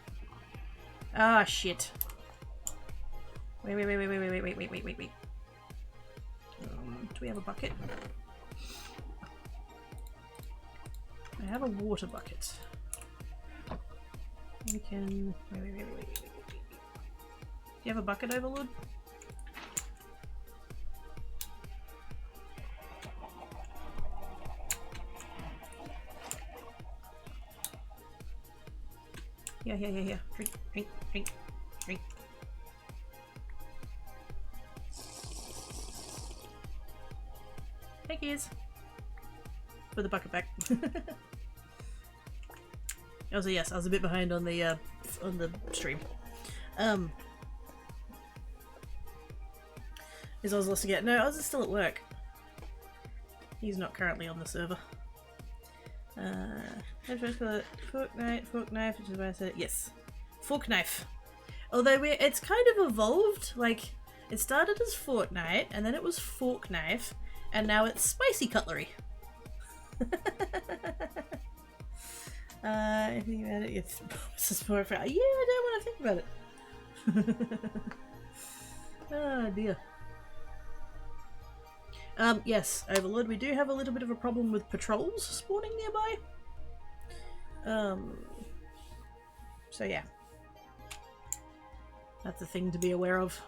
Ah shit. Wait. Do we have a bucket? I have a water bucket. We can... Wait. Do you have a bucket, Overlord? Yeah. Drink. Thank yous. Put the bucket back. Also, yes, I was a bit behind on the stream. Is I was listening at no, I was still at work. He's not currently on the server. Fork knife, which is why I said it. Yes, fork knife. Although it's kind of evolved. Like it started as Fortnite, and then it was fork knife, and now it's spicy cutlery. I think about it. It's more for, yeah, I don't want to think about it. Oh dear. Yes, Overlord, we do have a little bit of a problem with patrols spawning nearby. So yeah. That's a thing to be aware of.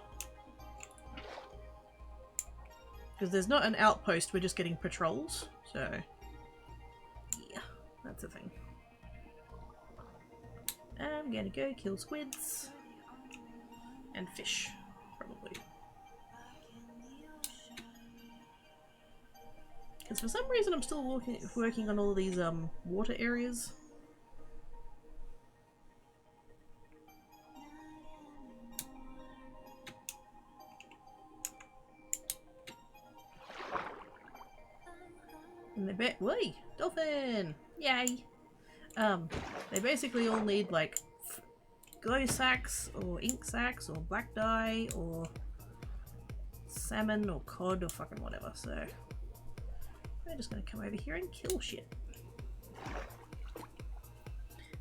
Because there's not an outpost, we're just getting patrols, so yeah, that's a thing. I'm gonna go kill squids and fish, probably. Because for some reason I'm still working on all of these water areas. And they whey! Dolphin! Yay! They basically all need like glow sacks or ink sacks or black dye or salmon or cod or fucking whatever, so we're just gonna come over here and kill shit.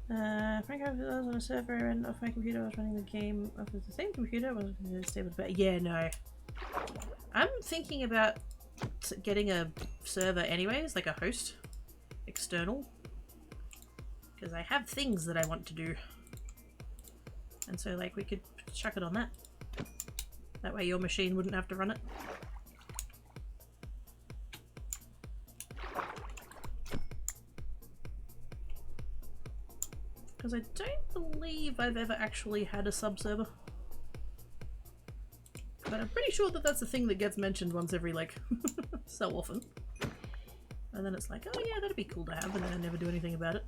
Frank, I was on a server and off my computer. I was running the game off of the same computer. I wasn't going to stay with better. Yeah, no. I'm thinking about getting a server anyways, like a host, external, because I have things that I want to do, and so like we could chuck it on that. That way your machine wouldn't have to run it. Because I don't believe I've ever actually had a sub-server. But I'm pretty sure that that's a thing that gets mentioned once every, like, so often. And then it's like, oh yeah, that'd be cool to have, and then I never do anything about it.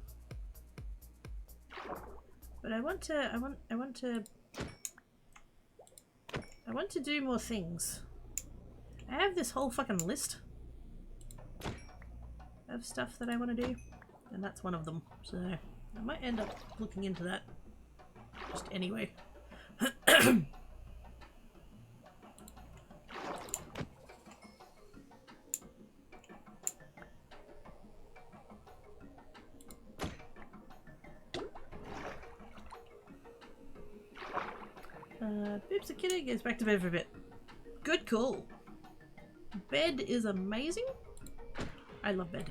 But I want to do more things. I have this whole fucking list of stuff that I want to do, and that's one of them, so I might end up looking into that just anyway. Bibs a kitty goes back to bed for a bit. Good call. Bed is amazing. I love bed.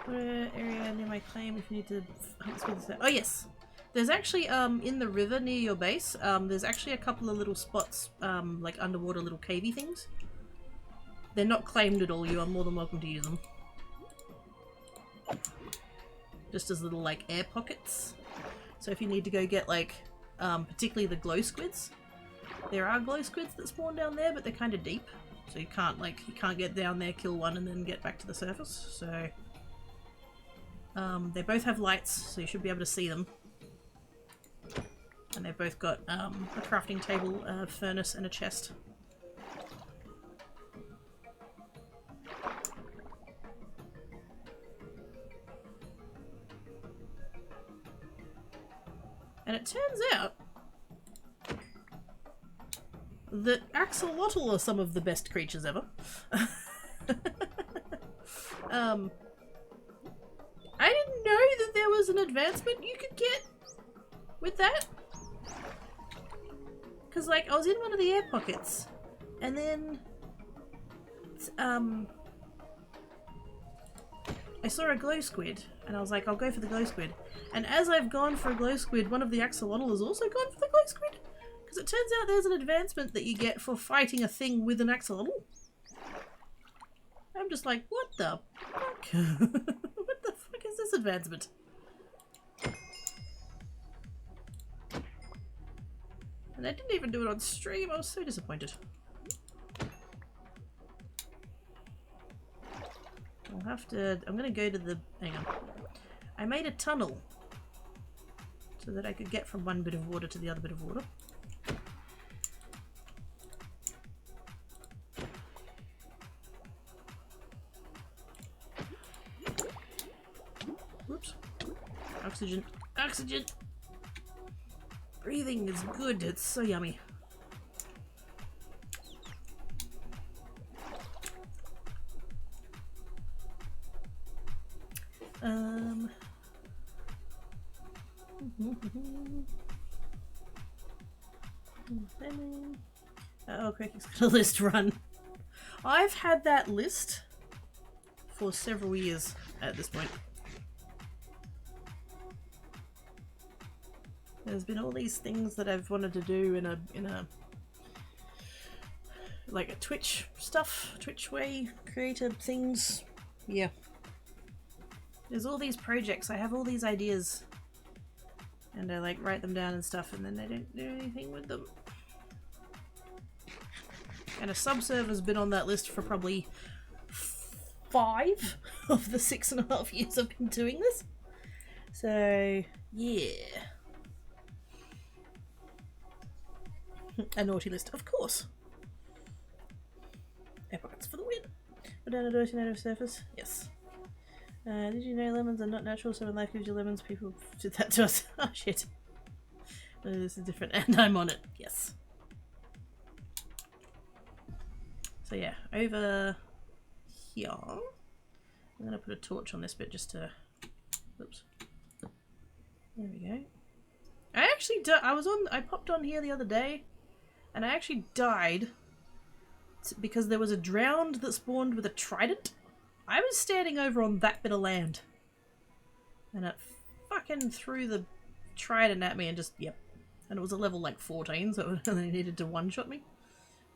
Where area near my claim if you need to oh yes, there's actually in the river near your base there's actually a couple of little spots like underwater little cavey things. They're not claimed at all, you are more than welcome to use them. Just as little like air pockets, so if you need to go get like particularly the glow squids. There are glow squids that spawn down there, but they're kind of deep, so you can't get down there, kill one, and then get back to the surface. So they both have lights, so you should be able to see them. And they've both got a crafting table, a furnace, and a chest. And it turns out that axolotl are some of the best creatures ever. I didn't know that there was an advancement you could get with that. Because, like, I was in one of the air pockets, and then I saw a glow squid, and I was like, I'll go for the glow squid. And as I've gone for a glow squid, one of the axolotl has also gone for the glow squid. Because it turns out there's an advancement that you get for fighting a thing with an axolotl. I'm just like, what the fuck? What the fuck is this advancement? And I didn't even do it on stream, I was so disappointed. I'll have to... I'm gonna go to the... hang on. I made a tunnel so that I could get from one bit of water to the other bit of water. Whoops. Oxygen. Oxygen! Breathing is good, it's so yummy. Oh, Cricket's got a list run. I've had that list for several years at this point. There's been all these things that I've wanted to do in a like a Twitch stuff, Twitch way, creative things. Yeah. There's all these projects, I have all these ideas. And I like write them down and stuff, and then I don't do anything with them. And a sub-server's been on that list for probably 5 of the 6.5 years I've been doing this. So, yeah. A naughty list, of course. Epochs for the win. Put down a dirty native surface. Yes. Did you know lemons are not natural, so when life gives you lemons, people did that to us. Oh shit. This is different, and I'm on it. Yes. So yeah, over here. I'm gonna put a torch on this bit just to... Oops. There we go. I actually I popped on here the other day, and I actually died because there was a drowned that spawned with a trident. I was standing over on that bit of land, and it fucking threw the trident at me and just, yep. And it was a level like 14, so it only needed to one-shot me.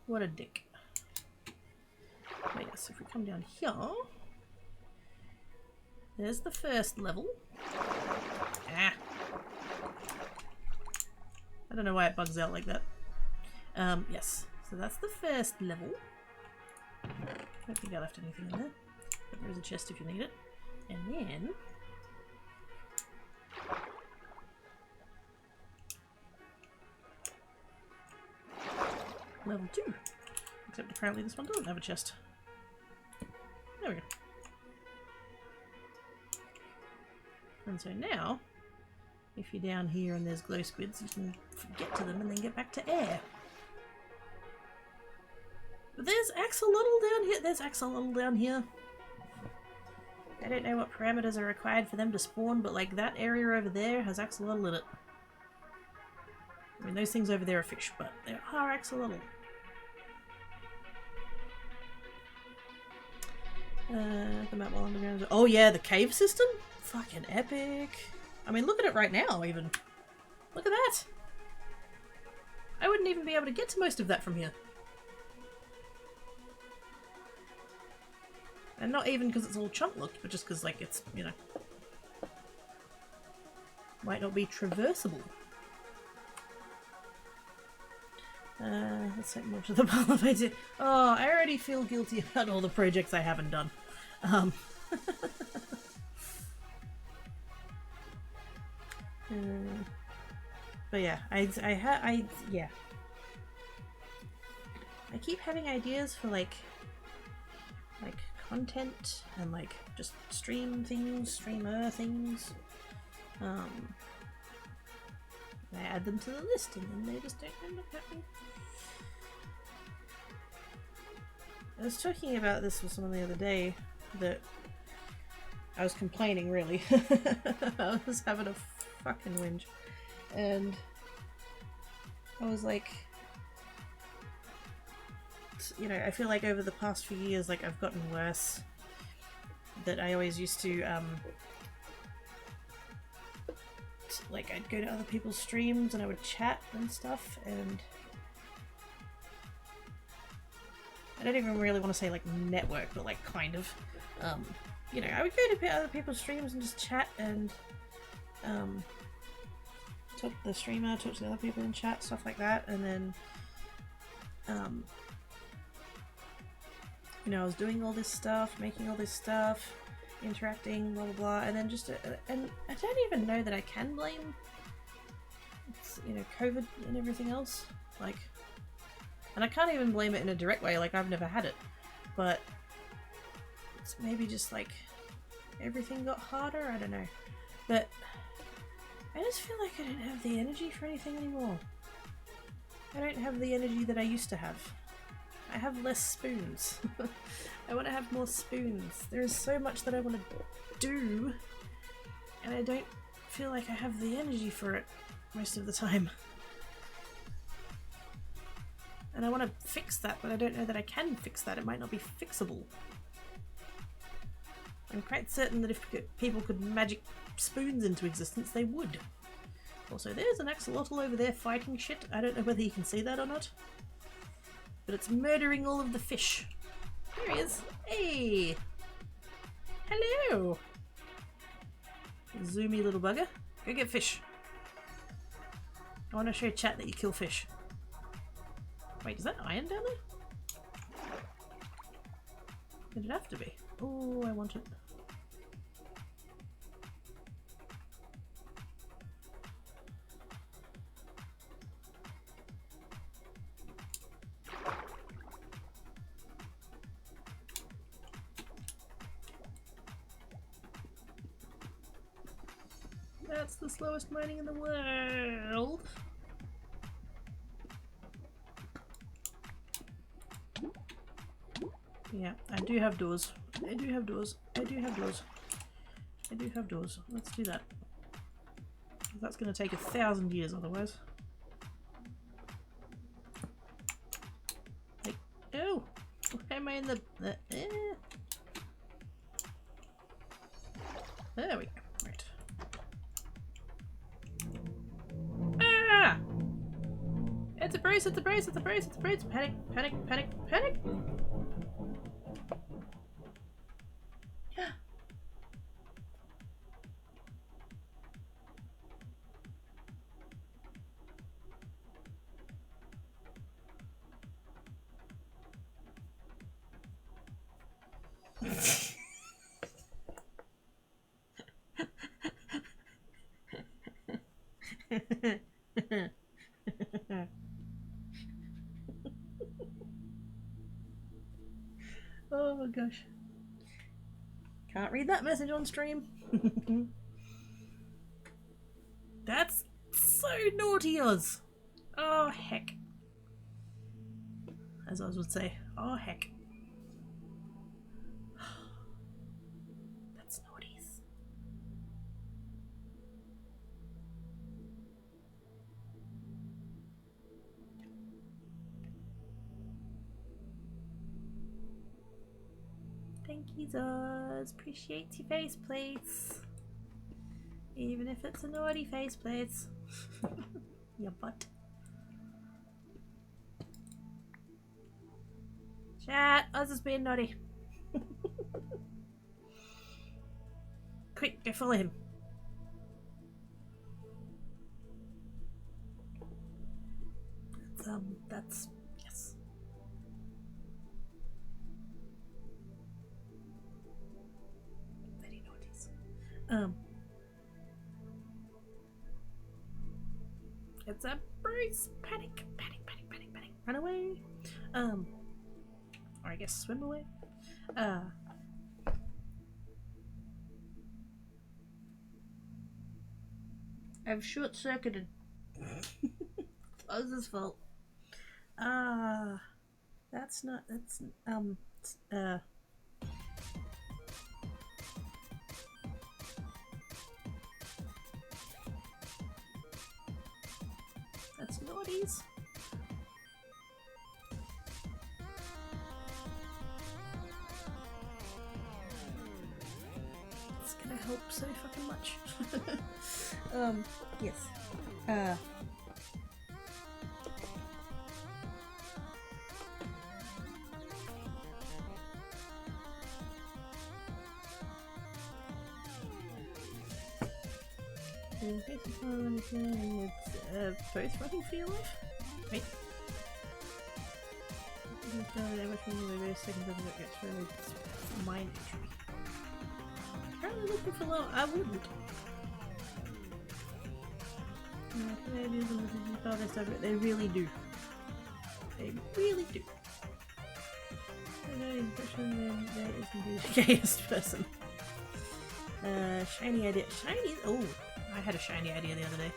What a dick. But yes, if we come down here, there's the first level. Ah. I don't know why it bugs out like that. Yes, so that's the first level. I don't think I left anything in there. But there's a chest if you need it. And then... level 2. Except apparently this one doesn't have a chest. There we go. And so now, if you're down here and there's glow squids, you can get to them and then get back to air. But there's axolotl down here. There's axolotl down here. I don't know what parameters are required for them to spawn, but like that area over there has axolotl in it. I mean, those things over there are fish, but there are axolotl. The map while underground. Oh yeah, the cave system? Fucking epic. I mean, look at it right now, even. Look at that. I wouldn't even be able to get to most of that from here. And not even because it's all chunk locked, but just because, like, it's, you know, might not be traversable. Let's take more to the ball if I do. Oh, I already feel guilty about all the projects I haven't done. Um, but yeah, yeah. I keep having ideas for like content and like just stream things, streamer things. I add them to the list and then they just don't end up happening. I was talking about this with someone the other day that I was complaining really. I was having a fucking whinge. And I was like, you know, I feel like over the past few years, like I've gotten worse. That I always used to, like I'd go to other people's streams and I would chat and stuff, and I don't even really want to say like network, but like kind of, you know, I would go to other people's streams and just chat and, talk to the streamer, talk to the other people in chat, stuff like that, and then, you know, I was doing all this stuff, making all this stuff, interacting, blah blah blah, and then just, and I don't even know that I can blame, you know, COVID and everything else, like, and I can't even blame it in a direct way, like I've never had it, but it's maybe just like everything got harder, I don't know, but I just feel like I don't have the energy for anything anymore. I don't have the energy that I used to have. I have less spoons. I want to have more spoons. There is so much that I want to do, and I don't feel like I have the energy for it most of the time. And I want to fix that, but I don't know that I can fix that. It might not be fixable. I'm quite certain that if people could magic spoons into existence, they would. Also, there's an axolotl over there fighting shit. I don't know whether you can see that or not. But it's murdering all of the fish. There he is. Hey! Hello! Zoomy little bugger. Go get fish. I want to show chat that you kill fish. Wait, is that iron down there? Did it have to be? Oh, I want it. That's the slowest mining in the world. Yeah, I do have doors. I do have doors. I do have doors. I do have doors. Let's do that. That's going to take 1,000 years otherwise. Like, oh! Why am I in the... There we go. Right. Ah! It's a brace, it's a brace, it's a brace, it's a brace! Panic, panic, panic, panic! Oh gosh. Can't read that message on stream. That's so naughty, Oz. Oh heck. As Oz would say, oh heck. That's naughties. Thank you, Oz. Appreciate your face plates. Even if it's a naughty face plates. Your butt. Chat, Oz is being naughty. Quick, go follow him. that's yes. Very naughties. It's a Bruce! Panic! Panic! Panic! Panic! Panic! Run away! Or I guess swim away. I've short-circuited. Oz's fault. That's not. That's That's naughties. It's gonna help so fucking much. Yes. It's both running for your life? Wait. Mine entry. Apparently looking for low. I wouldn't. They really do. They really do. No impression there is indeed the gayest person. Shiny idea. Shiny? Oh, I had a shiny idea the other day.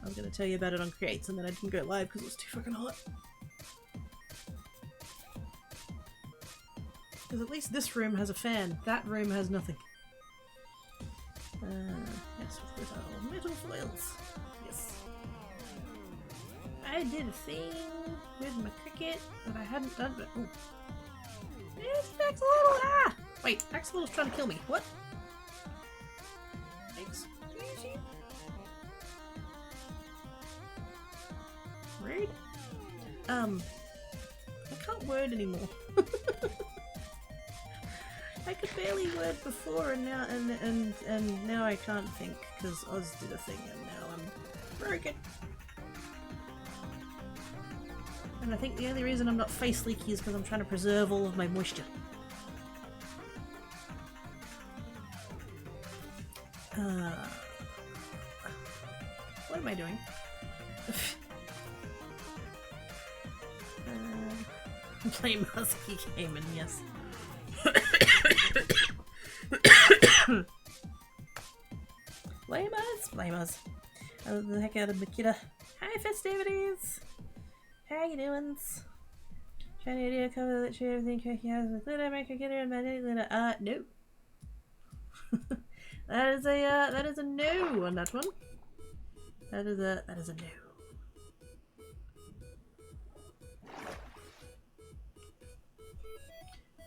I was going to tell you about it on Creates and then I didn't go live because it was too fucking hot. Because at least this room has a fan. That room has nothing. Yes, with our metal foils. Yes. I did a thing with my cricket that I hadn't done, but oh. It's Axolotl! Ah! Wait, Axolotl's trying to kill me. What? Excuse you? Rude? I can't word anymore. I could barely word before and now I can't think because Oz did a thing and now I'm broken. And I think the only reason I'm not face leaky is because I'm trying to preserve all of my moisture. What am I doing? Play Musky Cayman, yes. Blame us. Oh, the heck out of Makita. Hi, festivities! How you doing? Shiny idea cover that share everything Cookie has with glitter, make her get her and magnetic glitter. No. that is a no on that one. That is a no.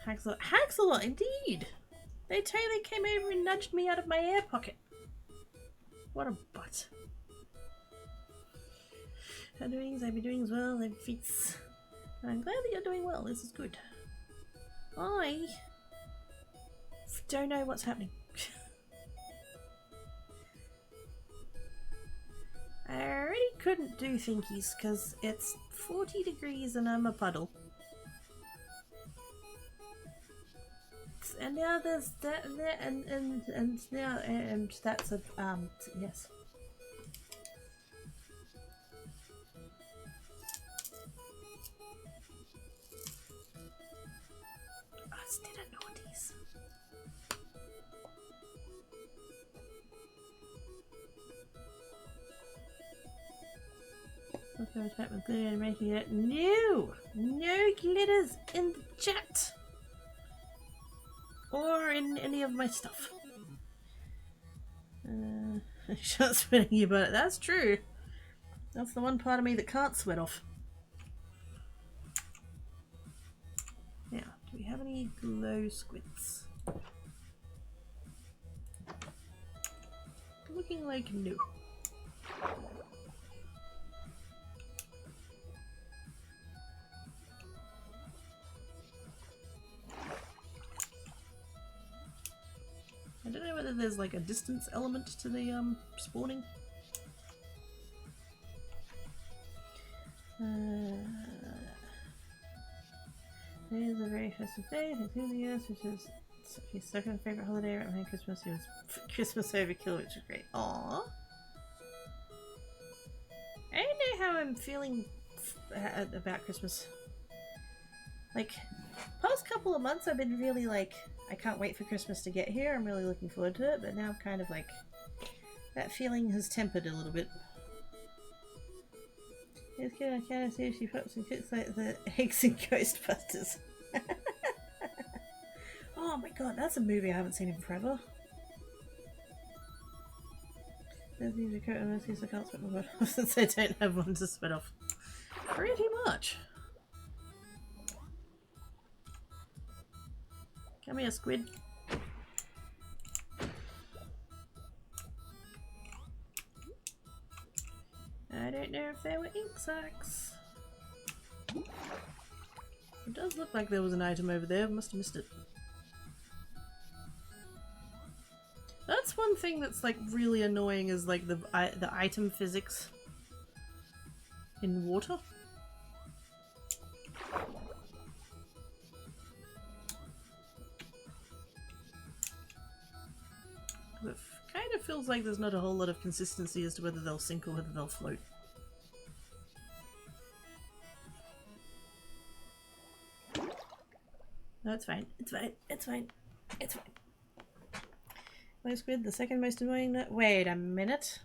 Haxalot, indeed! They totally came over and nudged me out of my air pocket. What a butt. How doings? I be doing as well. I'm feats. I'm glad that you're doing well. This is good. I don't know what's happening. I already couldn't do thinkies because it's 40 degrees and I'm a puddle. And now there's that and now and that's a yes. Us did a naughties. What's going to happen with glitter and making it? No glitters in the chat. Or in any of my stuff. Shut sweating you about it. That's true. That's the one part of me that can't sweat off. Now, do we have any glow squids? Looking like no. I don't know whether there's like a distance element to the spawning. Today is a very festive day. Enthusiast, which is his second favorite holiday right behind Christmas. It was Christmas overkill, which is great. Aww. I don't know how I'm feeling about Christmas. Like, past couple of months I've been really like, I can't wait for Christmas to get here. I'm really looking forward to it, but now I'm kind of like, that feeling has tempered a little bit. This kid I can't see if she pops and cooks like the eggs in Ghostbusters. Oh my god, that's a movie I haven't seen in forever. There's usually coat and most I can't spit my butt off since I don't have one to spit off. Pretty much. Come here, squid. I don't know if they were ink sacs. It does look like there was an item over there. I must have missed it. That's one thing that's like really annoying is like the item physics in water. It kind of feels like there's not a whole lot of consistency as to whether they'll sink or whether they'll float. No, it's fine. It's fine. It's fine. It's fine. Low squid, the second most annoying. Wait a minute.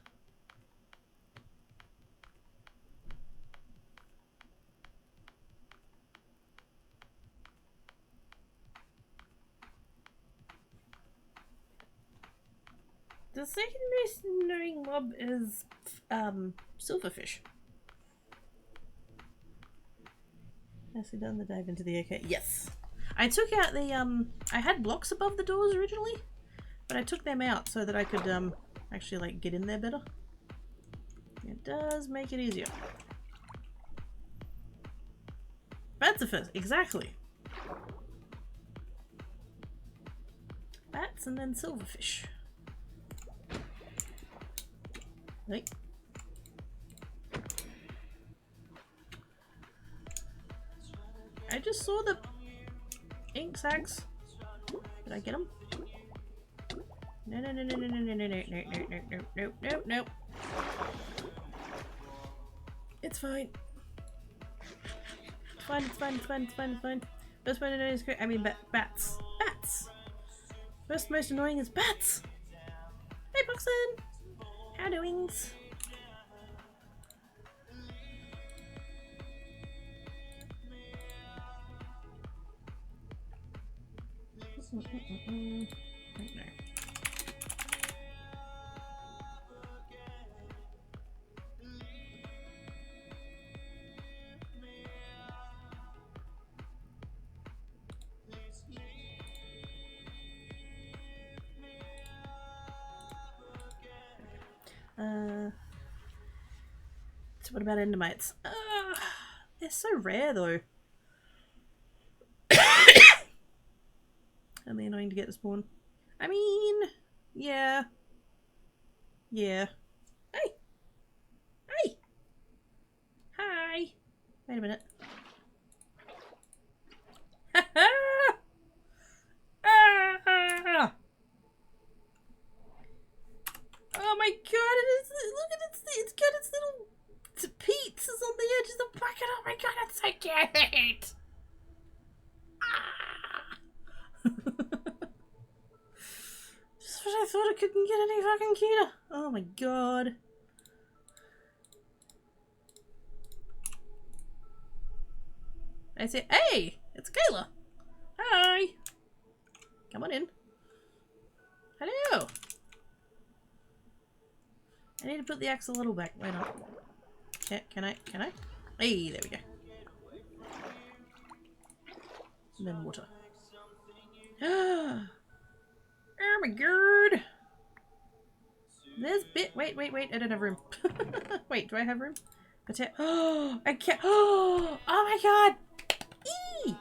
The second most annoying mob is silverfish. Nicely done the dive into the okay. Yes. I took out the I had blocks above the doors originally, but I took them out so that I could actually like get in there better. It does make it easier. Bats are first, exactly. Bats and then silverfish. Right. I just saw the ink sacs. Did I get them? No, no, no, no, no, no, no, no, no, no, no, no, no, no, no. It's fine. It's fine, it's fine, it's fine, it's fine, it's fine. First most annoying is great. I mean, bats. Bats! First most annoying is bats! Hey, Boxen! How doings? So what about endermites? They're so rare though. And they're annoying to get to spawn. I mean, yeah. Yeah. Hey! Hey! Hi! Wait a minute. Oh my god, look at it's got its little pizzas on the edge of the bucket. Oh my god, that's so cute! Just when I thought it couldn't get any fucking cuter. Oh my god. I say, hey! It's Kayla! Hi! Come on in. Hello! I need to put the axe a little back. Wait up. Can I? Hey, there we go. And then water. Oh my god! There's bit. Wait. I don't have room. Wait, do I have room? Oh, I can't. Oh my god! Eee!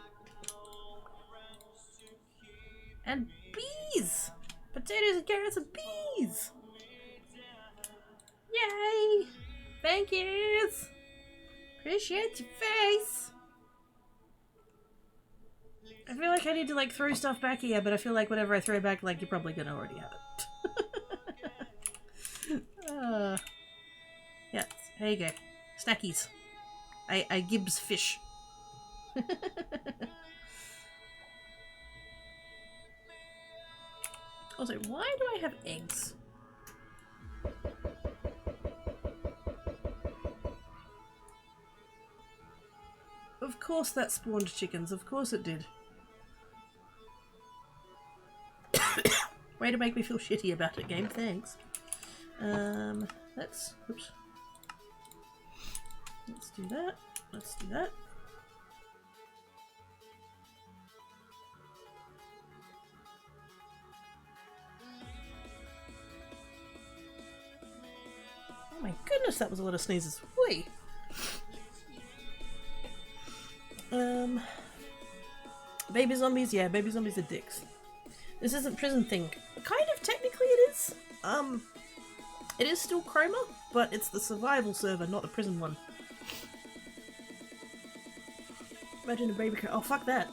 And bees! Potatoes and carrots and bees! Yay! Thank yous! Appreciate your face! I feel like I need to like throw stuff back here, but I feel like whatever I throw back, like you're probably gonna already have it. Yeah, there you go. Snackies. I Gibbs fish. Also, why do I have eggs? Of course that spawned chickens. Of course it did. Way to make me feel shitty about it, game. Thanks. Let's do that. Let's do that. Oh my goodness, that was a lot of sneezes. Whee! Baby zombies, yeah, baby zombies are dicks. This isn't prison thing. Kind of technically it is. It is still Chroma, but it's the survival server, not the prison one. Imagine a baby oh fuck that.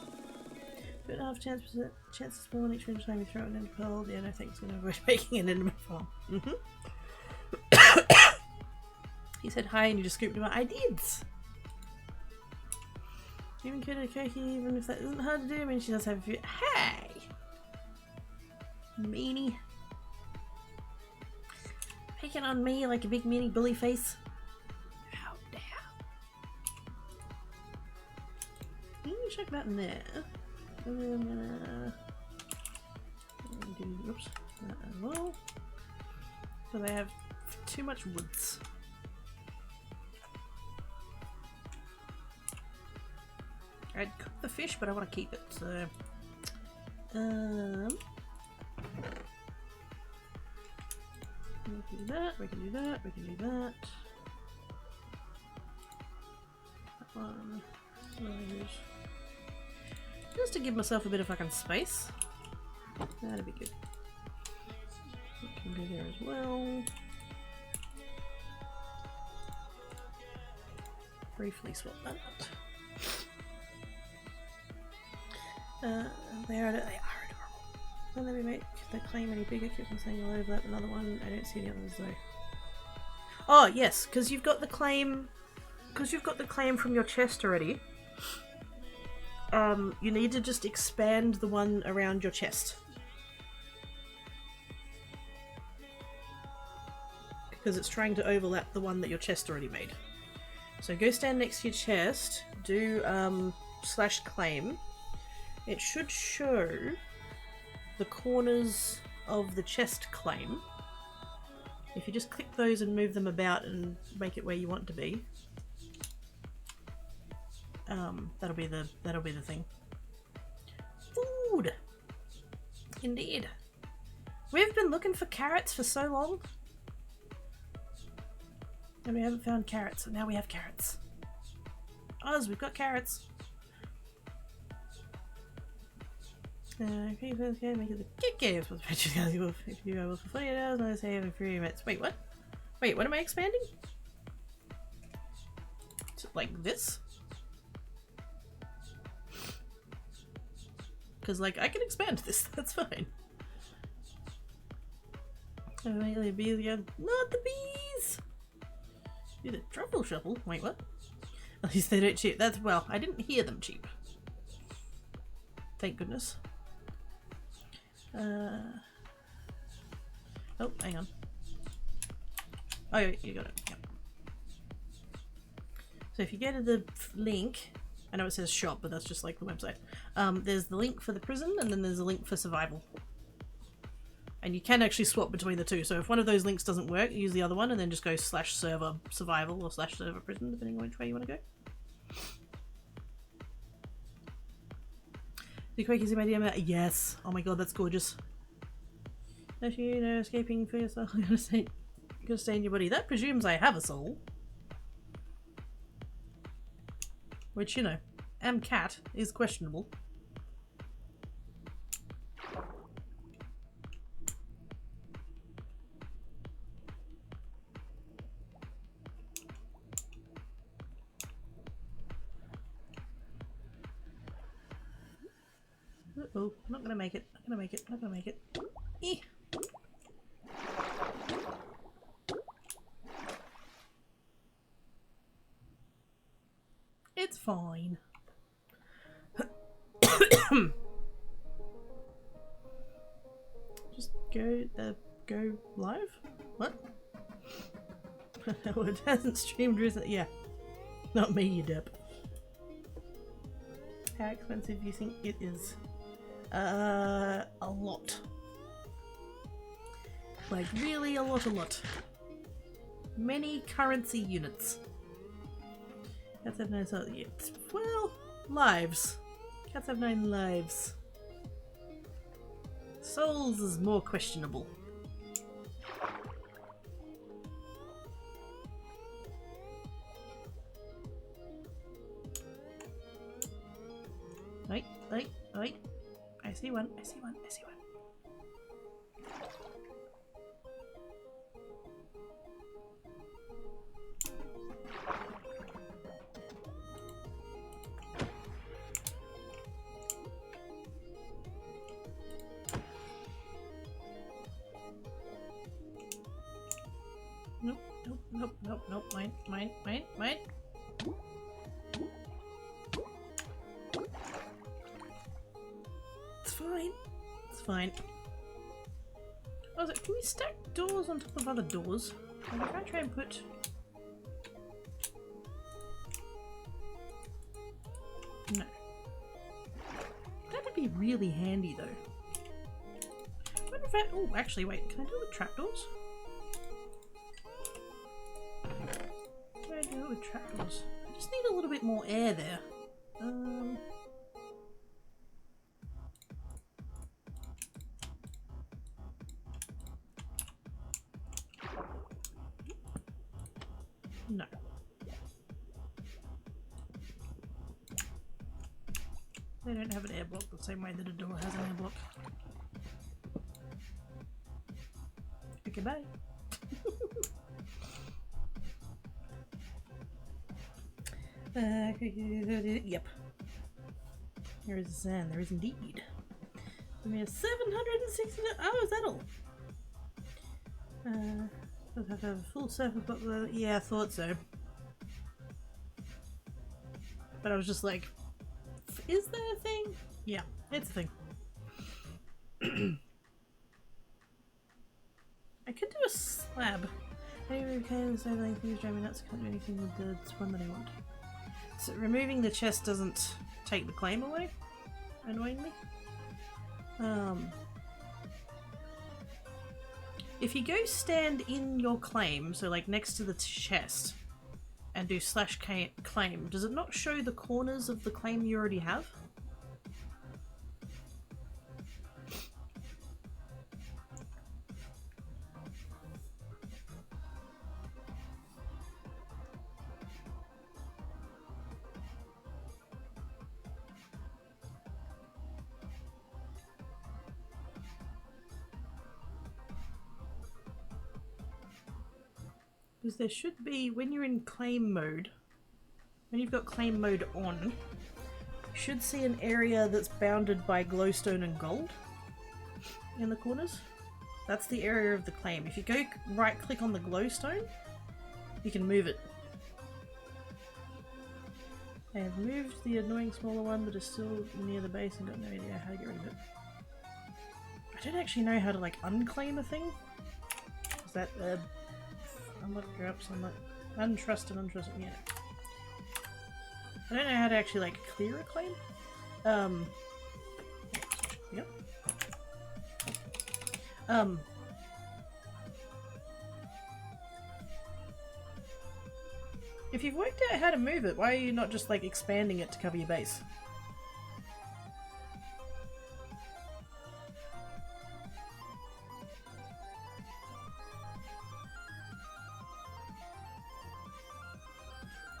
2.5 chance to spawn each time you throw it into cold. Yeah, no thanks, gonna avoid making an enemy farm. He said hi and you just scooped him out. I did! Even could a cookie, even if that isn't hard to do. I mean, she does have a few. Hey! Meanie. Picking on me like a big meanie bully face. How dare. Let me check that in there. And then I'm gonna do, oops, that as well. So they have too much woods. I'd cook the fish, but I want to keep it, so... we can do that, we can do that, we can do that. That one. Those. Just to give myself a bit of fucking space. That'd be good. We can go there as well. Briefly swap that out. They are adorable. When they make the claim any bigger, keep on saying I'll overlap another one. I don't see any others though. Oh yes, because you've got the claim. Because you've got the claim from your chest already. You need to just expand the one around your chest. Because it's trying to overlap the one that your chest already made. So go stand next to your chest, do /claim. It should show the corners of the chest claim. If you just click those and move them about and make it where you want it to be, that'll be the thing. Food, indeed. We've been looking for carrots for so long, and we haven't found carrots, and now we have carrots. Oz, we've got carrots. Okay, first game, make it the kick game. If you are for 48 hours, I say having 3 minutes. Wait, what? Wait, what am I expanding? Is it like this? Because, like, I can expand this, that's fine. The bees again. Not the bees! Do the truffle shuffle? Wait, what? At least they don't cheep. That's, well, I didn't hear them cheep. Thank goodness. Oh, hang on. Oh, you got it. Yep. So if you go to the link, I know it says shop, but that's just like the website. There's the link for the prison, and then there's a link for survival. And you can actually swap between the two. So if one of those links doesn't work, use the other one, and then just go /server survival or /server prison, depending on which way you want to go. The Quake is in my DM. Yes. Oh my god, that's gorgeous. If you know, escaping for yourself, I'm gonna stay in your body. That presumes I have a soul. Which, you know, am cat is questionable. Uh-oh, not gonna make it, not gonna make it, not gonna make it. Eh. It's fine. Just go live? What? Oh, it hasn't streamed recently. Yeah. Not me, you dip. How expensive do you think it is? A lot. Like, really a lot. Many currency units. Cats have 9 souls. Well, lives. Cats have 9 lives. Souls is more questionable. Wait. I see one. Nope. Mine. It's fine. Also, can we stack doors on top of other doors? Like if I try and put... No. That'd be really handy though. I wonder if I... Oh, actually wait, can I do it with trapdoors? Can I do it with trapdoors? I just need a little bit more air there. No. They don't have an air block the same way that a door has an air block. Okay, bye. Yep. There is sand. There is indeed. Give me a 760. Oh, is that all? Does have to have a full surface, but yeah, I thought so. But I was just like, is that a thing? Yeah, it's a thing. I could do a slab. Maybe we can say like these driving nuts. Can't do anything with the one that I want. So removing the chest doesn't take the claim away, annoyingly. If you go stand in your claim, so like next to the chest, and do /claim, does it not show the corners of the claim you already have? Because there should be, when you're in claim mode, when you've got claim mode on, you should see an area that's bounded by glowstone and gold in the corners. That's the area of the claim. If you go right click on the glowstone, you can move it. I have moved the annoying smaller one that is still near the base and got no idea how to get rid of it. I don't actually know how to like unclaim a thing. Is that unlock drops, unlock untrusted, yeah. I don't know how to actually like clear a claim. Yep. If you've worked out how to move it, why are you not just like expanding it to cover your base?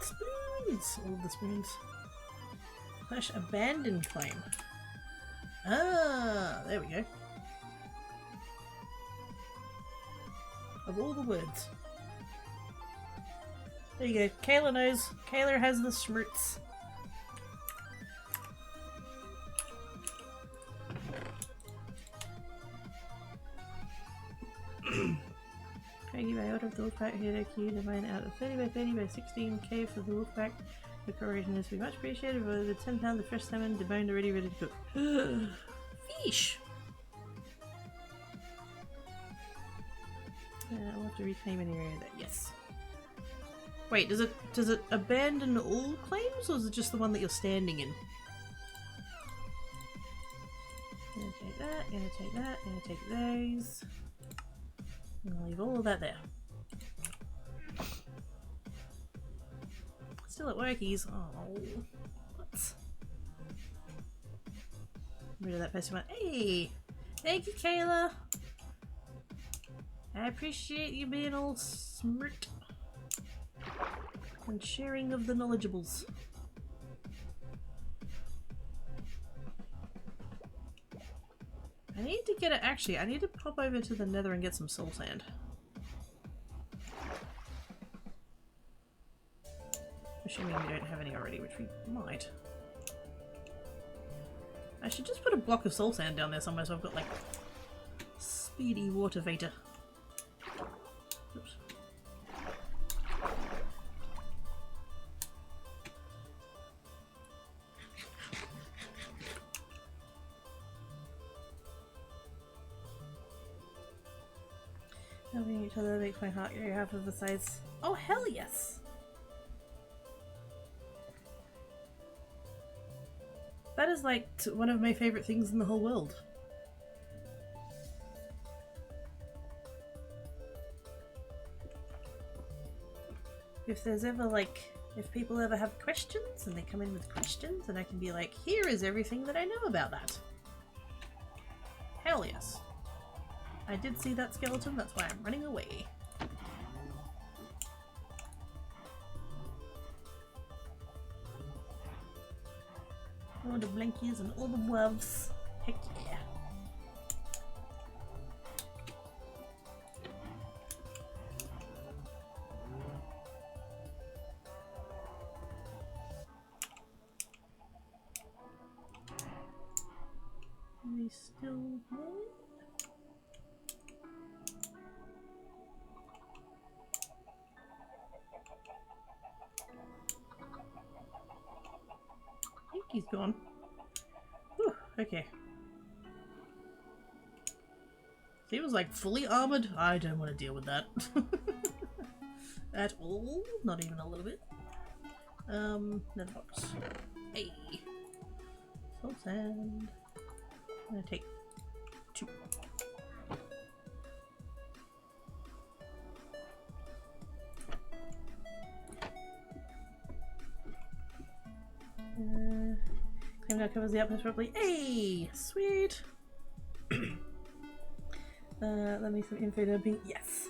Spoons! All the spoons. / abandoned claim. Ah, there we go. Of all the words. There you go. Kayla knows. Kayla has the smirts. The Wolfpack here key to find out a 30 by 30 by 16k for the Wolfpack. The cooperation is to be much appreciated for the 10 pounds of fresh salmon deboned already ready to cook. Fish! I'll have to reclaim an area that, yes. Wait, does it abandon all claims, or is it just the one that you're standing in? Gonna take that, gonna take that, gonna take those. I'm gonna leave all of that there. Still at workies. Oh, what? Rid of that person. Hey! Thank you, Kayla! I appreciate you being all smart and sharing of the knowledgeables. I need to get it. Actually, I need to pop over to the Nether and get some soul sand. Assuming we don't have any already, which we might. I should just put a block of soul sand down there somewhere so I've got like speedy water vapor. Oops. Helping each other makes my heart go half of the size. Oh hell yes! That is like one of my favorite things in the whole world. If there's ever like, if people ever have questions and they come in with questions and I can be like, here is everything that I know about that. Hell yes. I did see that skeleton, that's why I'm running away. All the blinkies and all the wolves. Heck yeah. Are we still there? I think he's gone. Whew, okay. He was like fully armored. I don't want to deal with that. At all. Not even a little bit. Nether box. Hey. Soul sand. I'm gonna take 2. Claim that covers the outpost properly. Hey! Sweet! Let me some info dumping. Yes!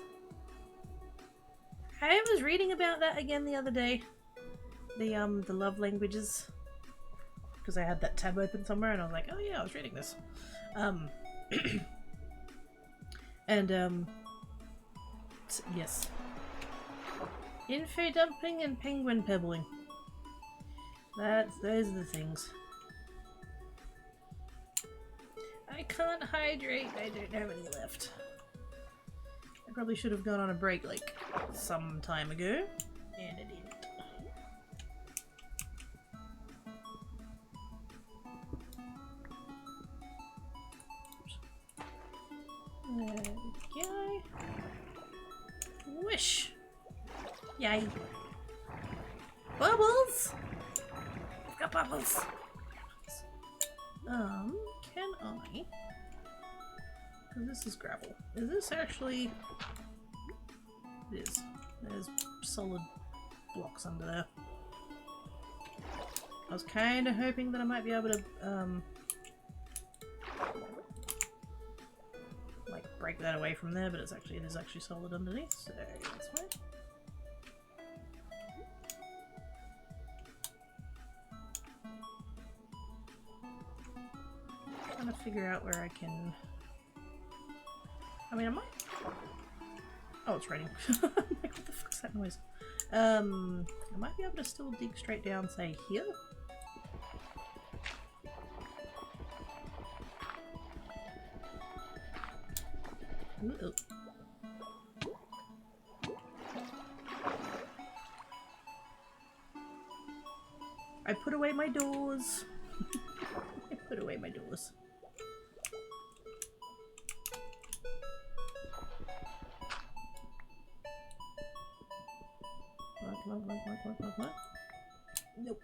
I was reading about that again the other day. The love languages. Because I had that tab open somewhere and I was like, oh yeah, I was reading this. Yes. Info dumping and penguin pebbling. Those are the things. I can't hydrate, I don't have any left. I probably should have gone on a break like some time ago, and I didn't. There we go. Wish! Yay! Bubbles! I've got bubbles! Can I? Because this is gravel. Is this actually... It is. There's solid blocks under there. I was kind of hoping that I might be able to, like break that away from there, but it is actually solid underneath, so that's fine. Trying to figure out where I can. I mean, I might. Oh, it's raining. I'm like, what the fuck's that noise? I might be able to still dig straight down, say here. Ooh. I put away my doors. I put away my doors. Come on, come on, come on, come on, come on, come on. Nope.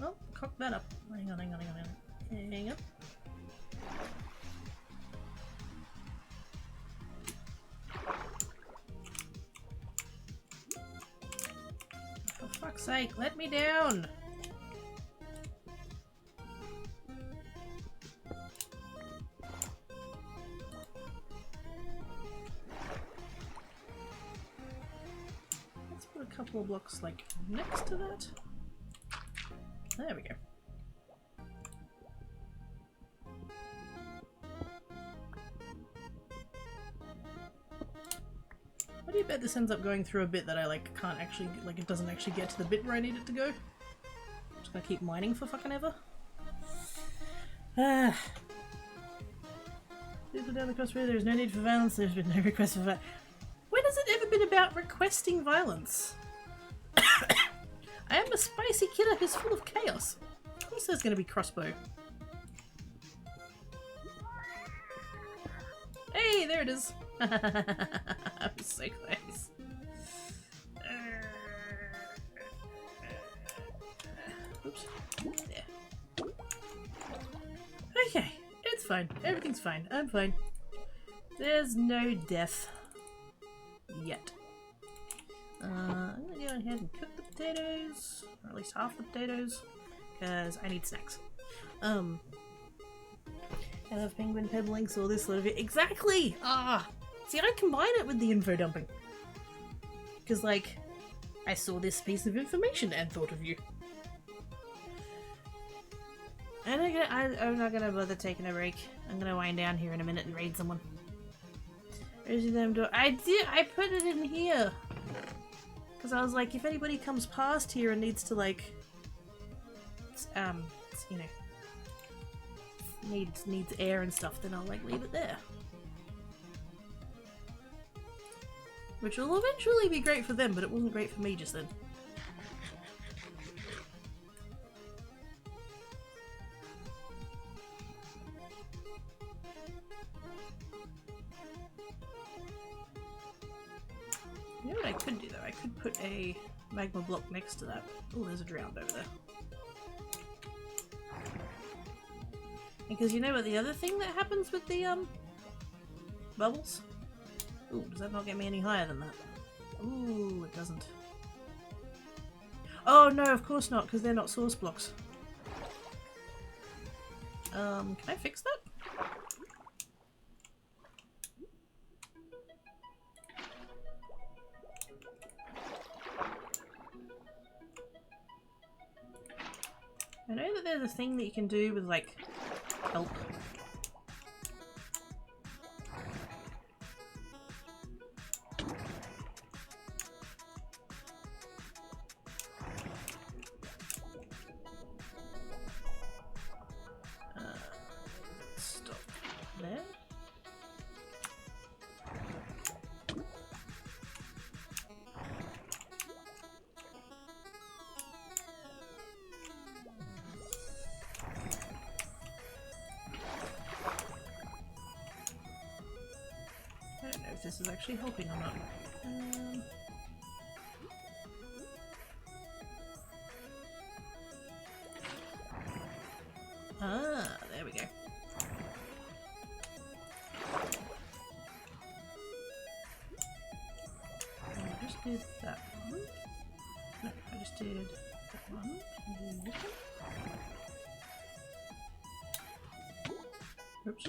Well, cock that up. Hang on, hang on, hang on, hang on. Hang on. For fuck's sake, let me down! Let's put a couple of blocks, like, next to that. There we go. What do you bet this ends up going through a bit that I like can't actually, like, it doesn't actually get to the bit where I need it to go? I'm just gonna keep mining for fucking ever. People down the crossroad, there is no need for violence, there's been no request for violence. When has it ever been about requesting violence? I am a spicy killer who's full of chaos. Of course there's gonna be crossbow. Hey, there it is. I was so close. Oops. There. Okay, it's fine. Everything's fine. I'm fine. There's no death. Yet. I'm gonna go ahead and cook the potatoes, or at least half the potatoes, because I need snacks. I love penguin pebbling, so this little bit. Exactly! Ah! See, I combine it with the info dumping. Because, like, I saw this piece of information and thought of you. I'm not gonna bother taking a break. I'm gonna wind down here in a minute and raid someone. Where's the damn door? I put it in here! Because I was like, if anybody comes past here and needs to, like, you know, needs air and stuff, then I'll, like, leave it there. Which will eventually be great for them, but it wasn't great for me just then. You know what I could do though? I could put a magma block next to that. Oh, there's a drowned over there. Because you know what the other thing that happens with the bubbles? Ooh, does that not get me any higher than that? Ooh, it doesn't. Oh no, of course not, because they're not source blocks. Can I fix that? I know that there's a thing that you can do with, like, kelp. Stop there. I don't know if this is actually helping or not. There we go. I just did that one. No, I just did that one. And then this one. Oops.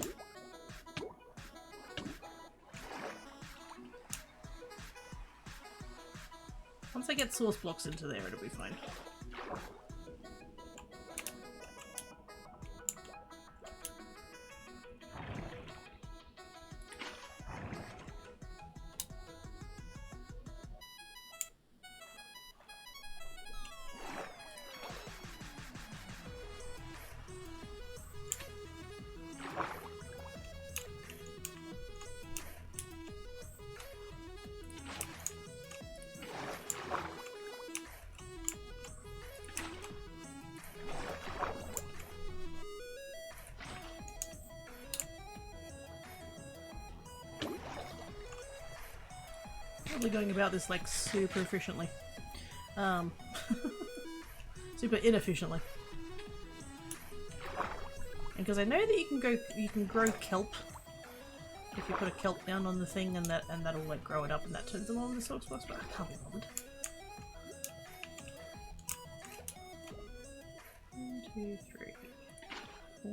Once I get source blocks into there, it'll be fine. Probably going about this like super efficiently. Super inefficiently. And because I know that you can grow kelp if you put a kelp down on the thing, and that'll like grow it up, and that turns them on the source box, but I can't be bothered. 1, 2, 3, 4.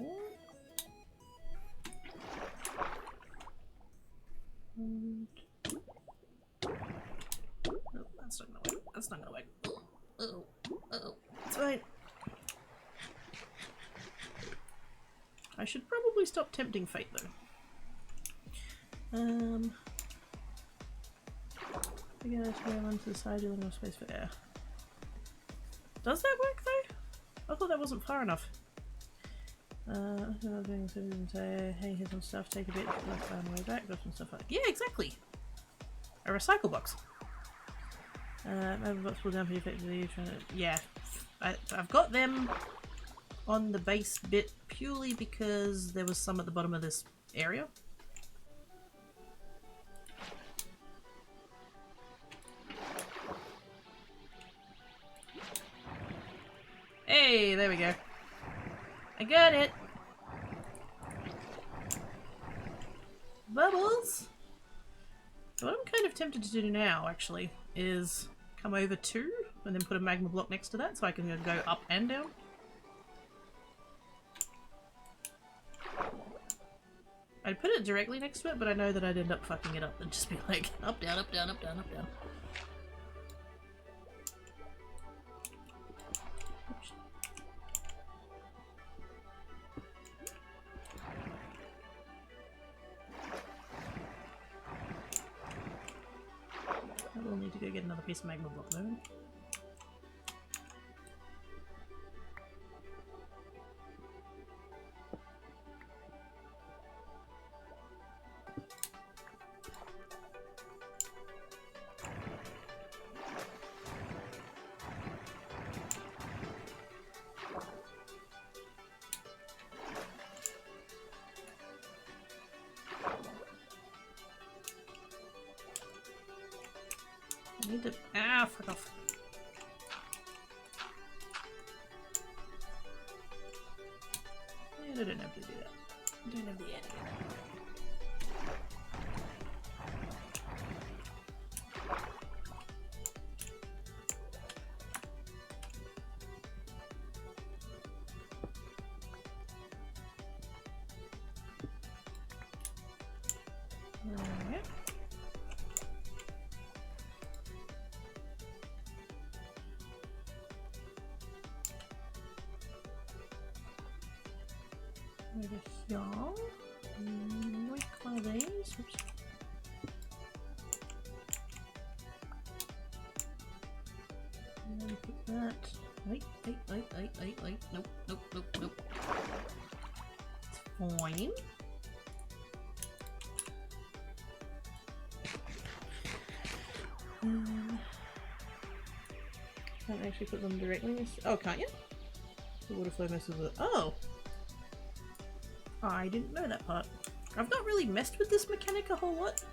And... oh, that's not gonna work. That's not gonna work. Uh-oh. Uh-oh. It's fine. I should probably stop tempting fate though. I guess we're onto the side, doing no space for air. Does that work though? I thought that wasn't far enough. Say, hey, here's some stuff, take a bit, let's find the way back, got some stuff like yeah, exactly! A recycle box. Maybe box pulled down for you effectively, trying to yeah. I've got them on the base bit purely because there was some at the bottom of this area. Hey, there we go. I got it! Bubbles! So what I'm kind of tempted to do now, actually, is come over 2 and then put a magma block next to that so I can go up and down. I'd put it directly next to it, but I know that I'd end up fucking it up and just be like, up, down, up, down, up, down, up, down. Oops. I will need to go get another piece of magma block though. I need to fuck off. I don't have to do that. I don't have the air to do that. Alright. Over here. Like one of these. Oops. And then put that. Wait. Nope. It's fine. Can't actually put them directly. Oh, can't you? The water flow messes with it. Oh! I didn't know that part. I've not really messed with this mechanic a whole lot.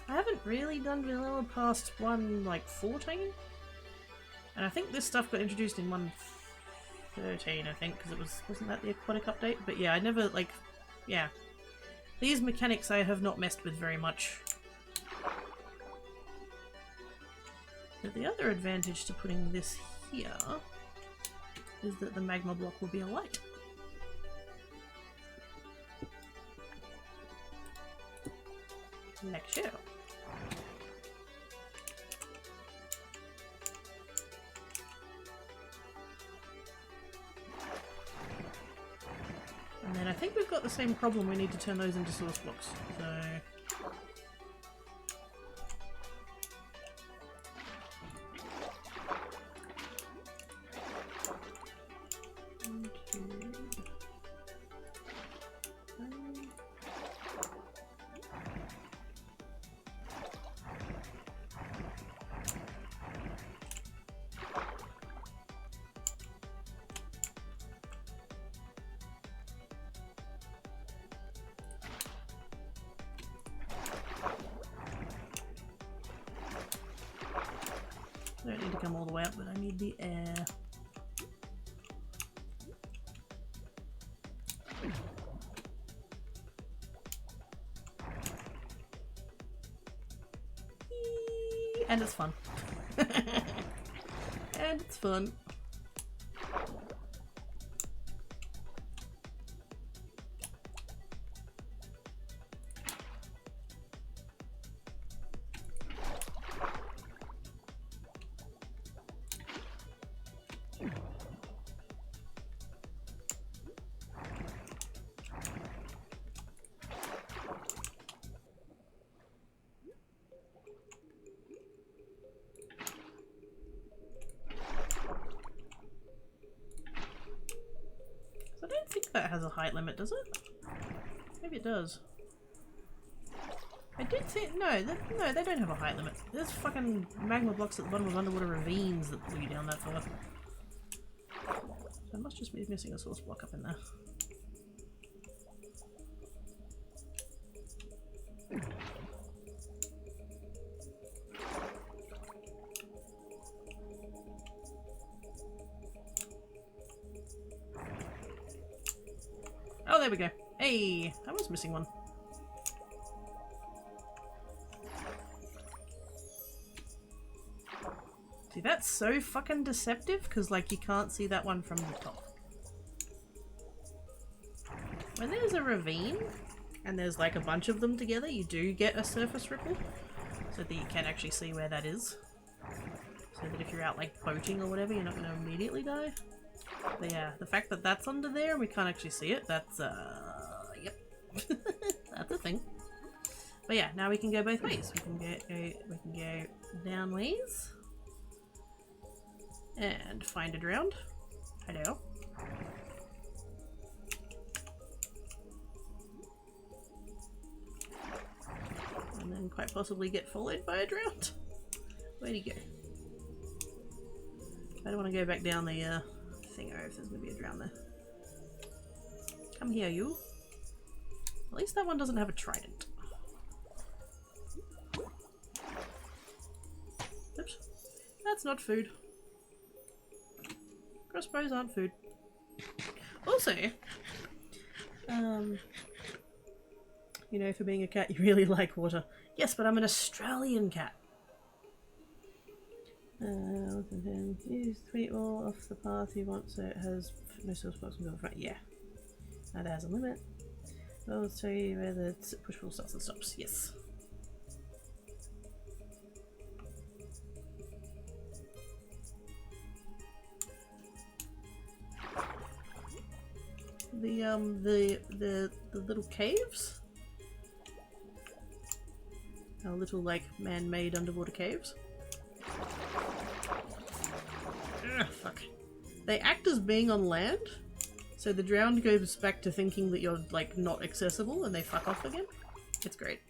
I haven't really done vanilla past 1.14. And I think this stuff got introduced in 1.13, I think, because wasn't that the aquatic update? But yeah, I never, like, yeah. These mechanics I have not messed with very much. But the other advantage to putting this here is that the magma block will be a light. Like so. And then I think we've got the same problem, we need to turn those into source blocks, so... come all the way up, but I need the air. And it's fun. And it's fun. I don't think that has a height limit, does it? Maybe it does. I did think no, no, they don't have a height limit. There's fucking magma blocks at the bottom of underwater ravines that pull you down that far. So I must just be missing a source block up in there. Oh, there we go. Hey, I was missing one. See, that's so fucking deceptive, because, like, you can't see that one from the top. When there's a ravine, and there's, like, a bunch of them together, you do get a surface ripple, so that you can actually see where that is. So that if you're out, like, boating or whatever, you're not going to immediately die. But yeah, the fact that that's under there and we can't actually see it, that's, yep. That's a thing. But yeah, now we can go both ways. We can go down ways. And find a drowned. Hello. And then quite possibly get followed by a drowned. Where'd he go? I don't want to go back down the, thingo if there's going to be a drown there. Come here, you. At least that one doesn't have a trident. Oops. That's not food. Crossbows aren't food. Also, you know, for being a cat, you really like water. Yes, but I'm an Australian cat. Use tweet all off the path you want so it has no source blocks in the front. Yeah. That has a limit. I'll tell you where the push pull starts and stops. Yes. The little caves are little like man-made underwater caves. Ugh, fuck. They act as being on land, so the drowned goes back to thinking that you're like not accessible and they fuck off again. It's great.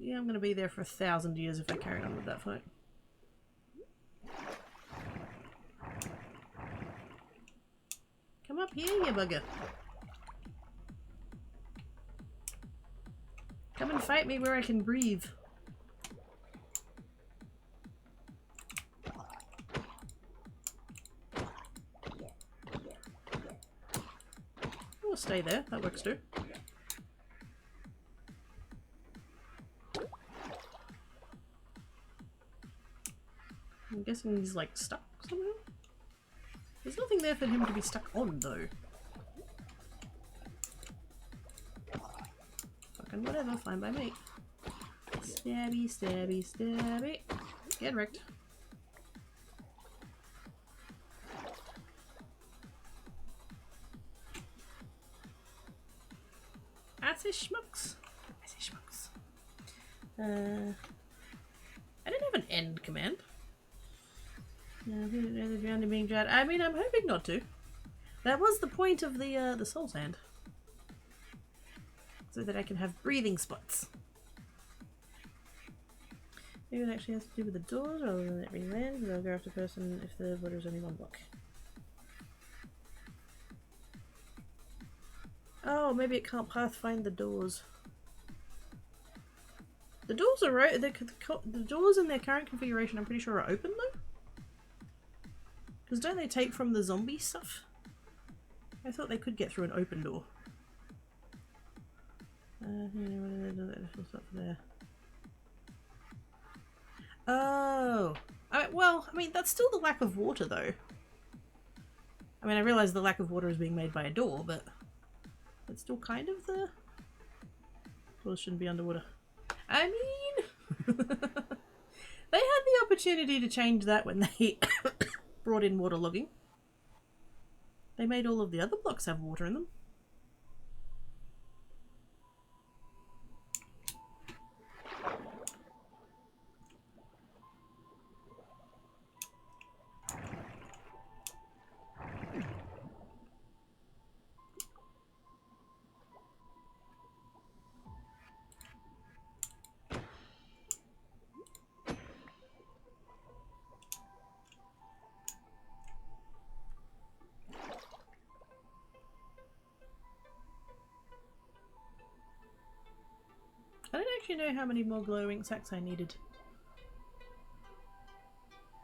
Yeah, I'm gonna be there for 1,000 years if I carry on with that fight. Come up here, you bugger. Come and fight me where I can breathe. We'll stay there, that works too. I'm guessing he's like stuck somehow? There's nothing there for him to be stuck on though. Fucking whatever, fine by me. Stabby, stabby, stabby. Get wrecked. I say schmucks. I say schmucks. I don't have an end command. No, the drowning being drowned. I mean, I'm hoping not to. That was the point of the soul sand. So that I can have breathing spots. Maybe it actually has to do with the doors rather than it re-land, but I'll go after person if the water is only one block. Oh, maybe it can't pathfind the doors. The doors are right. The doors in their current configuration, I'm pretty sure, are open though. Because don't they take from the zombie stuff? I thought they could get through an open door. What's up there? Oh, well, I mean that's still the lack of water though. I mean, I realize the lack of water is being made by a door, but it's still kind of the. Doors shouldn't be underwater. I mean, they had the opportunity to change that when they brought in water logging. They made all of the other blocks have water in them. I don't actually know how many more glow ink sacks I needed.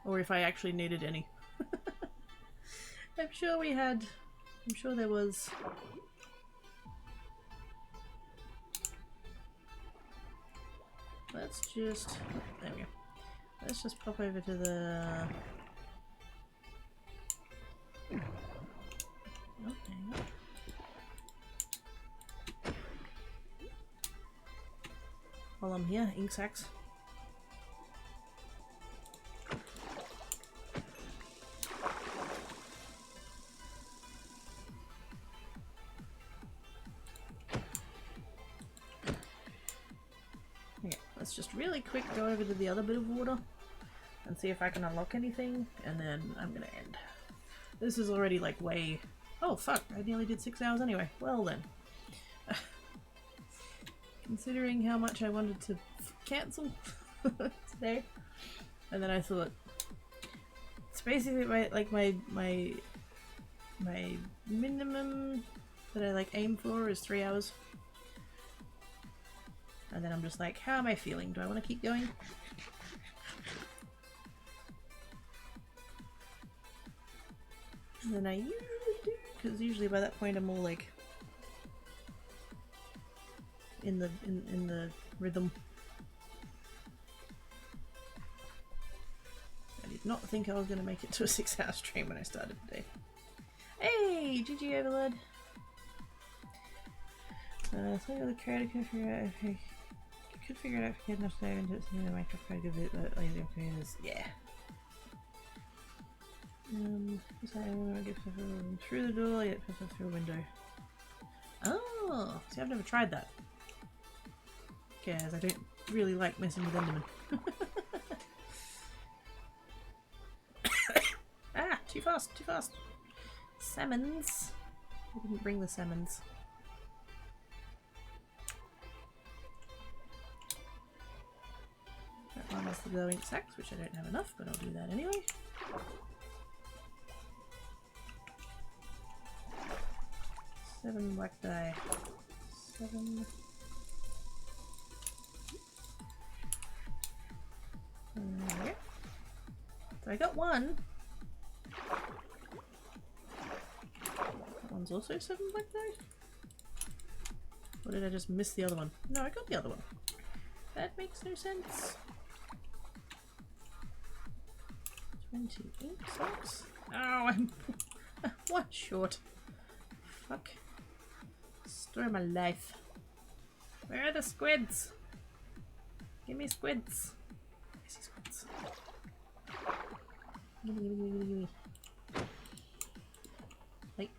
Or if I actually needed any. I'm sure we had... I'm sure there was... Let's just... There we go. Let's just pop over to the... Oh, hang on. While I'm here, ink sacks. Okay, let's just really quick go over to the other bit of water and see if I can unlock anything, and then I'm gonna end. This is already like way... Oh fuck, I nearly did 6 hours anyway. Well then. Considering how much I wanted to cancel today, and then I thought it's basically my minimum that I like aim for is 3 hours, and then I'm just like, how am I feeling? Do I want to keep going? And then I usually do, because usually by that point I'm all like in the rhythm. I did not think I was going to make it to a 6-hour stream when I started today. Hey, GG Overlord. So the creator can figure out if he could figure it out if he had enough to into it's in a Minecraft quite a good bit, but lazy creators, yeah. So I want to get through the door, yet through a window. Oh, see, I've never tried that. Because I don't really like messing with Enderman. Ah, too fast, too fast. Salmons. I didn't bring the salmons. That one has the glowing sacks, which I don't have enough, but I'll do that anyway. Seven black dye. 7. There. So I got one. That one's also 7 black dye? Or did I just miss the other one? No, I got the other one. That makes no sense. 20 ink sacks. Oh, I'm one short. Fuck. Story of my life. Where are the squids? Give me squids. I see squids. Gimme, gimme, gimme, gimme, gimme. Wait.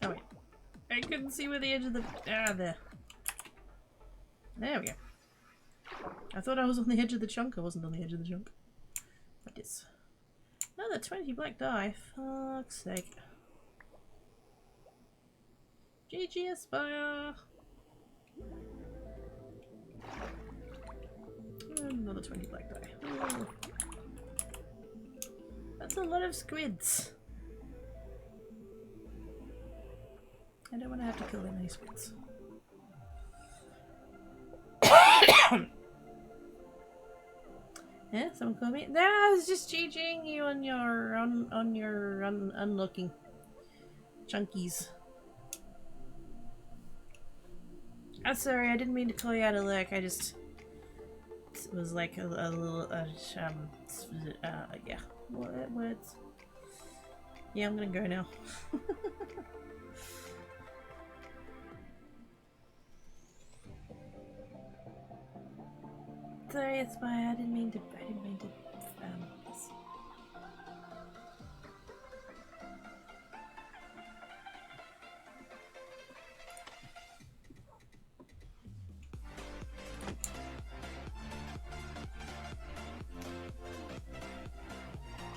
Oh wait. I couldn't see where the edge of the... Ah, there. There we go. I thought I was on the edge of the chunk. I wasn't on the edge of the chunk. But yes. Another 20 black dye. Fuck's sake. GG Aspire! Another 20 black die. Ooh. That's a lot of squids. I don't want to have to kill that many squids. Yeah, someone called me. No, I was just GGing you on your unlocking chunkies. I'm sorry, I didn't mean to call you out of luck. I just was like a little yeah. What words? Yeah, I'm gonna go now. Sorry, it's fine. I didn't mean to. Yes.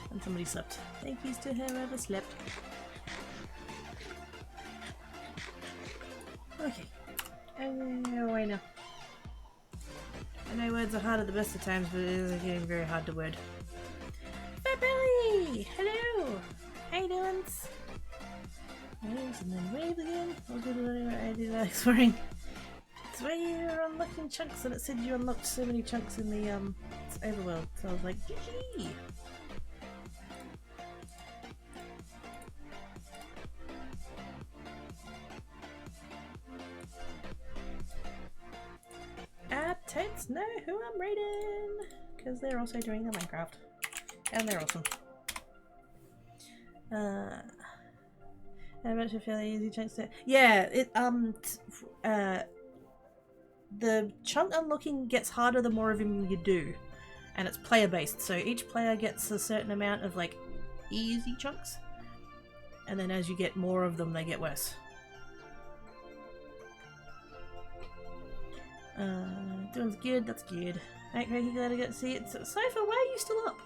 And somebody slept. Thank you to whoever slept. Okay. Why now? I know words are hard at the best of times, but it is getting very hard to word. Fat Belly! Hello! How you doing? Waves and then wave again. I'll do whatever I do that exploring. It's where you're unlocking chunks and it said you unlocked so many chunks in the overworld. So I was like, GG! Totes know who I'm raiding because they're also doing the Minecraft and they're awesome. I bet you fairly easy chunks to the chunk unlocking gets harder the more of them you do, and it's player based, so each player gets a certain amount of like easy chunks, and then as you get more of them they get worse. Doing's good, that's good. Right, Craig, you gotta get to see it. So, Cypher, why are you still up?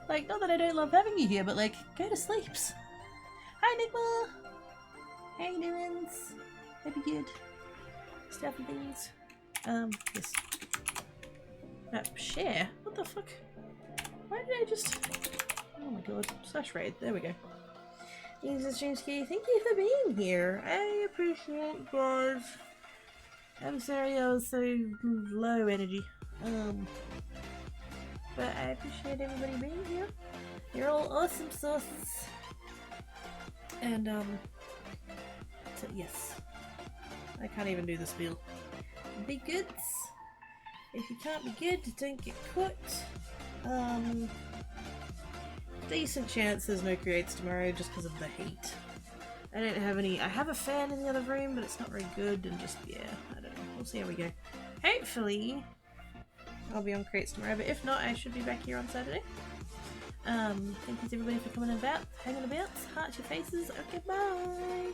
Like, not that I don't love having you here, but like, go to sleeps. Hi, Nigma! How you doing? Hope you're good. Stuff and things. Yes. Share? What the fuck? Why did I just... Oh my god. Slash raid. There we go. User Streamski, thank you for being here. I appreciate it, guys. I'm sorry I was so low energy. But I appreciate everybody being here. You're all awesome sauces. And so yes. I can't even do the spiel. Be good. If you can't be good, don't get caught. Decent chance there's no creates tomorrow just because of the heat. I don't have any. I have a fan in the other room, but it's not very good, and just, yeah, I don't know. We'll see how we go. Hopefully, I'll be on creates tomorrow, but if not, I should be back here on Saturday. Thank you to everybody for coming about, hanging about. Heart your faces. Okay, bye.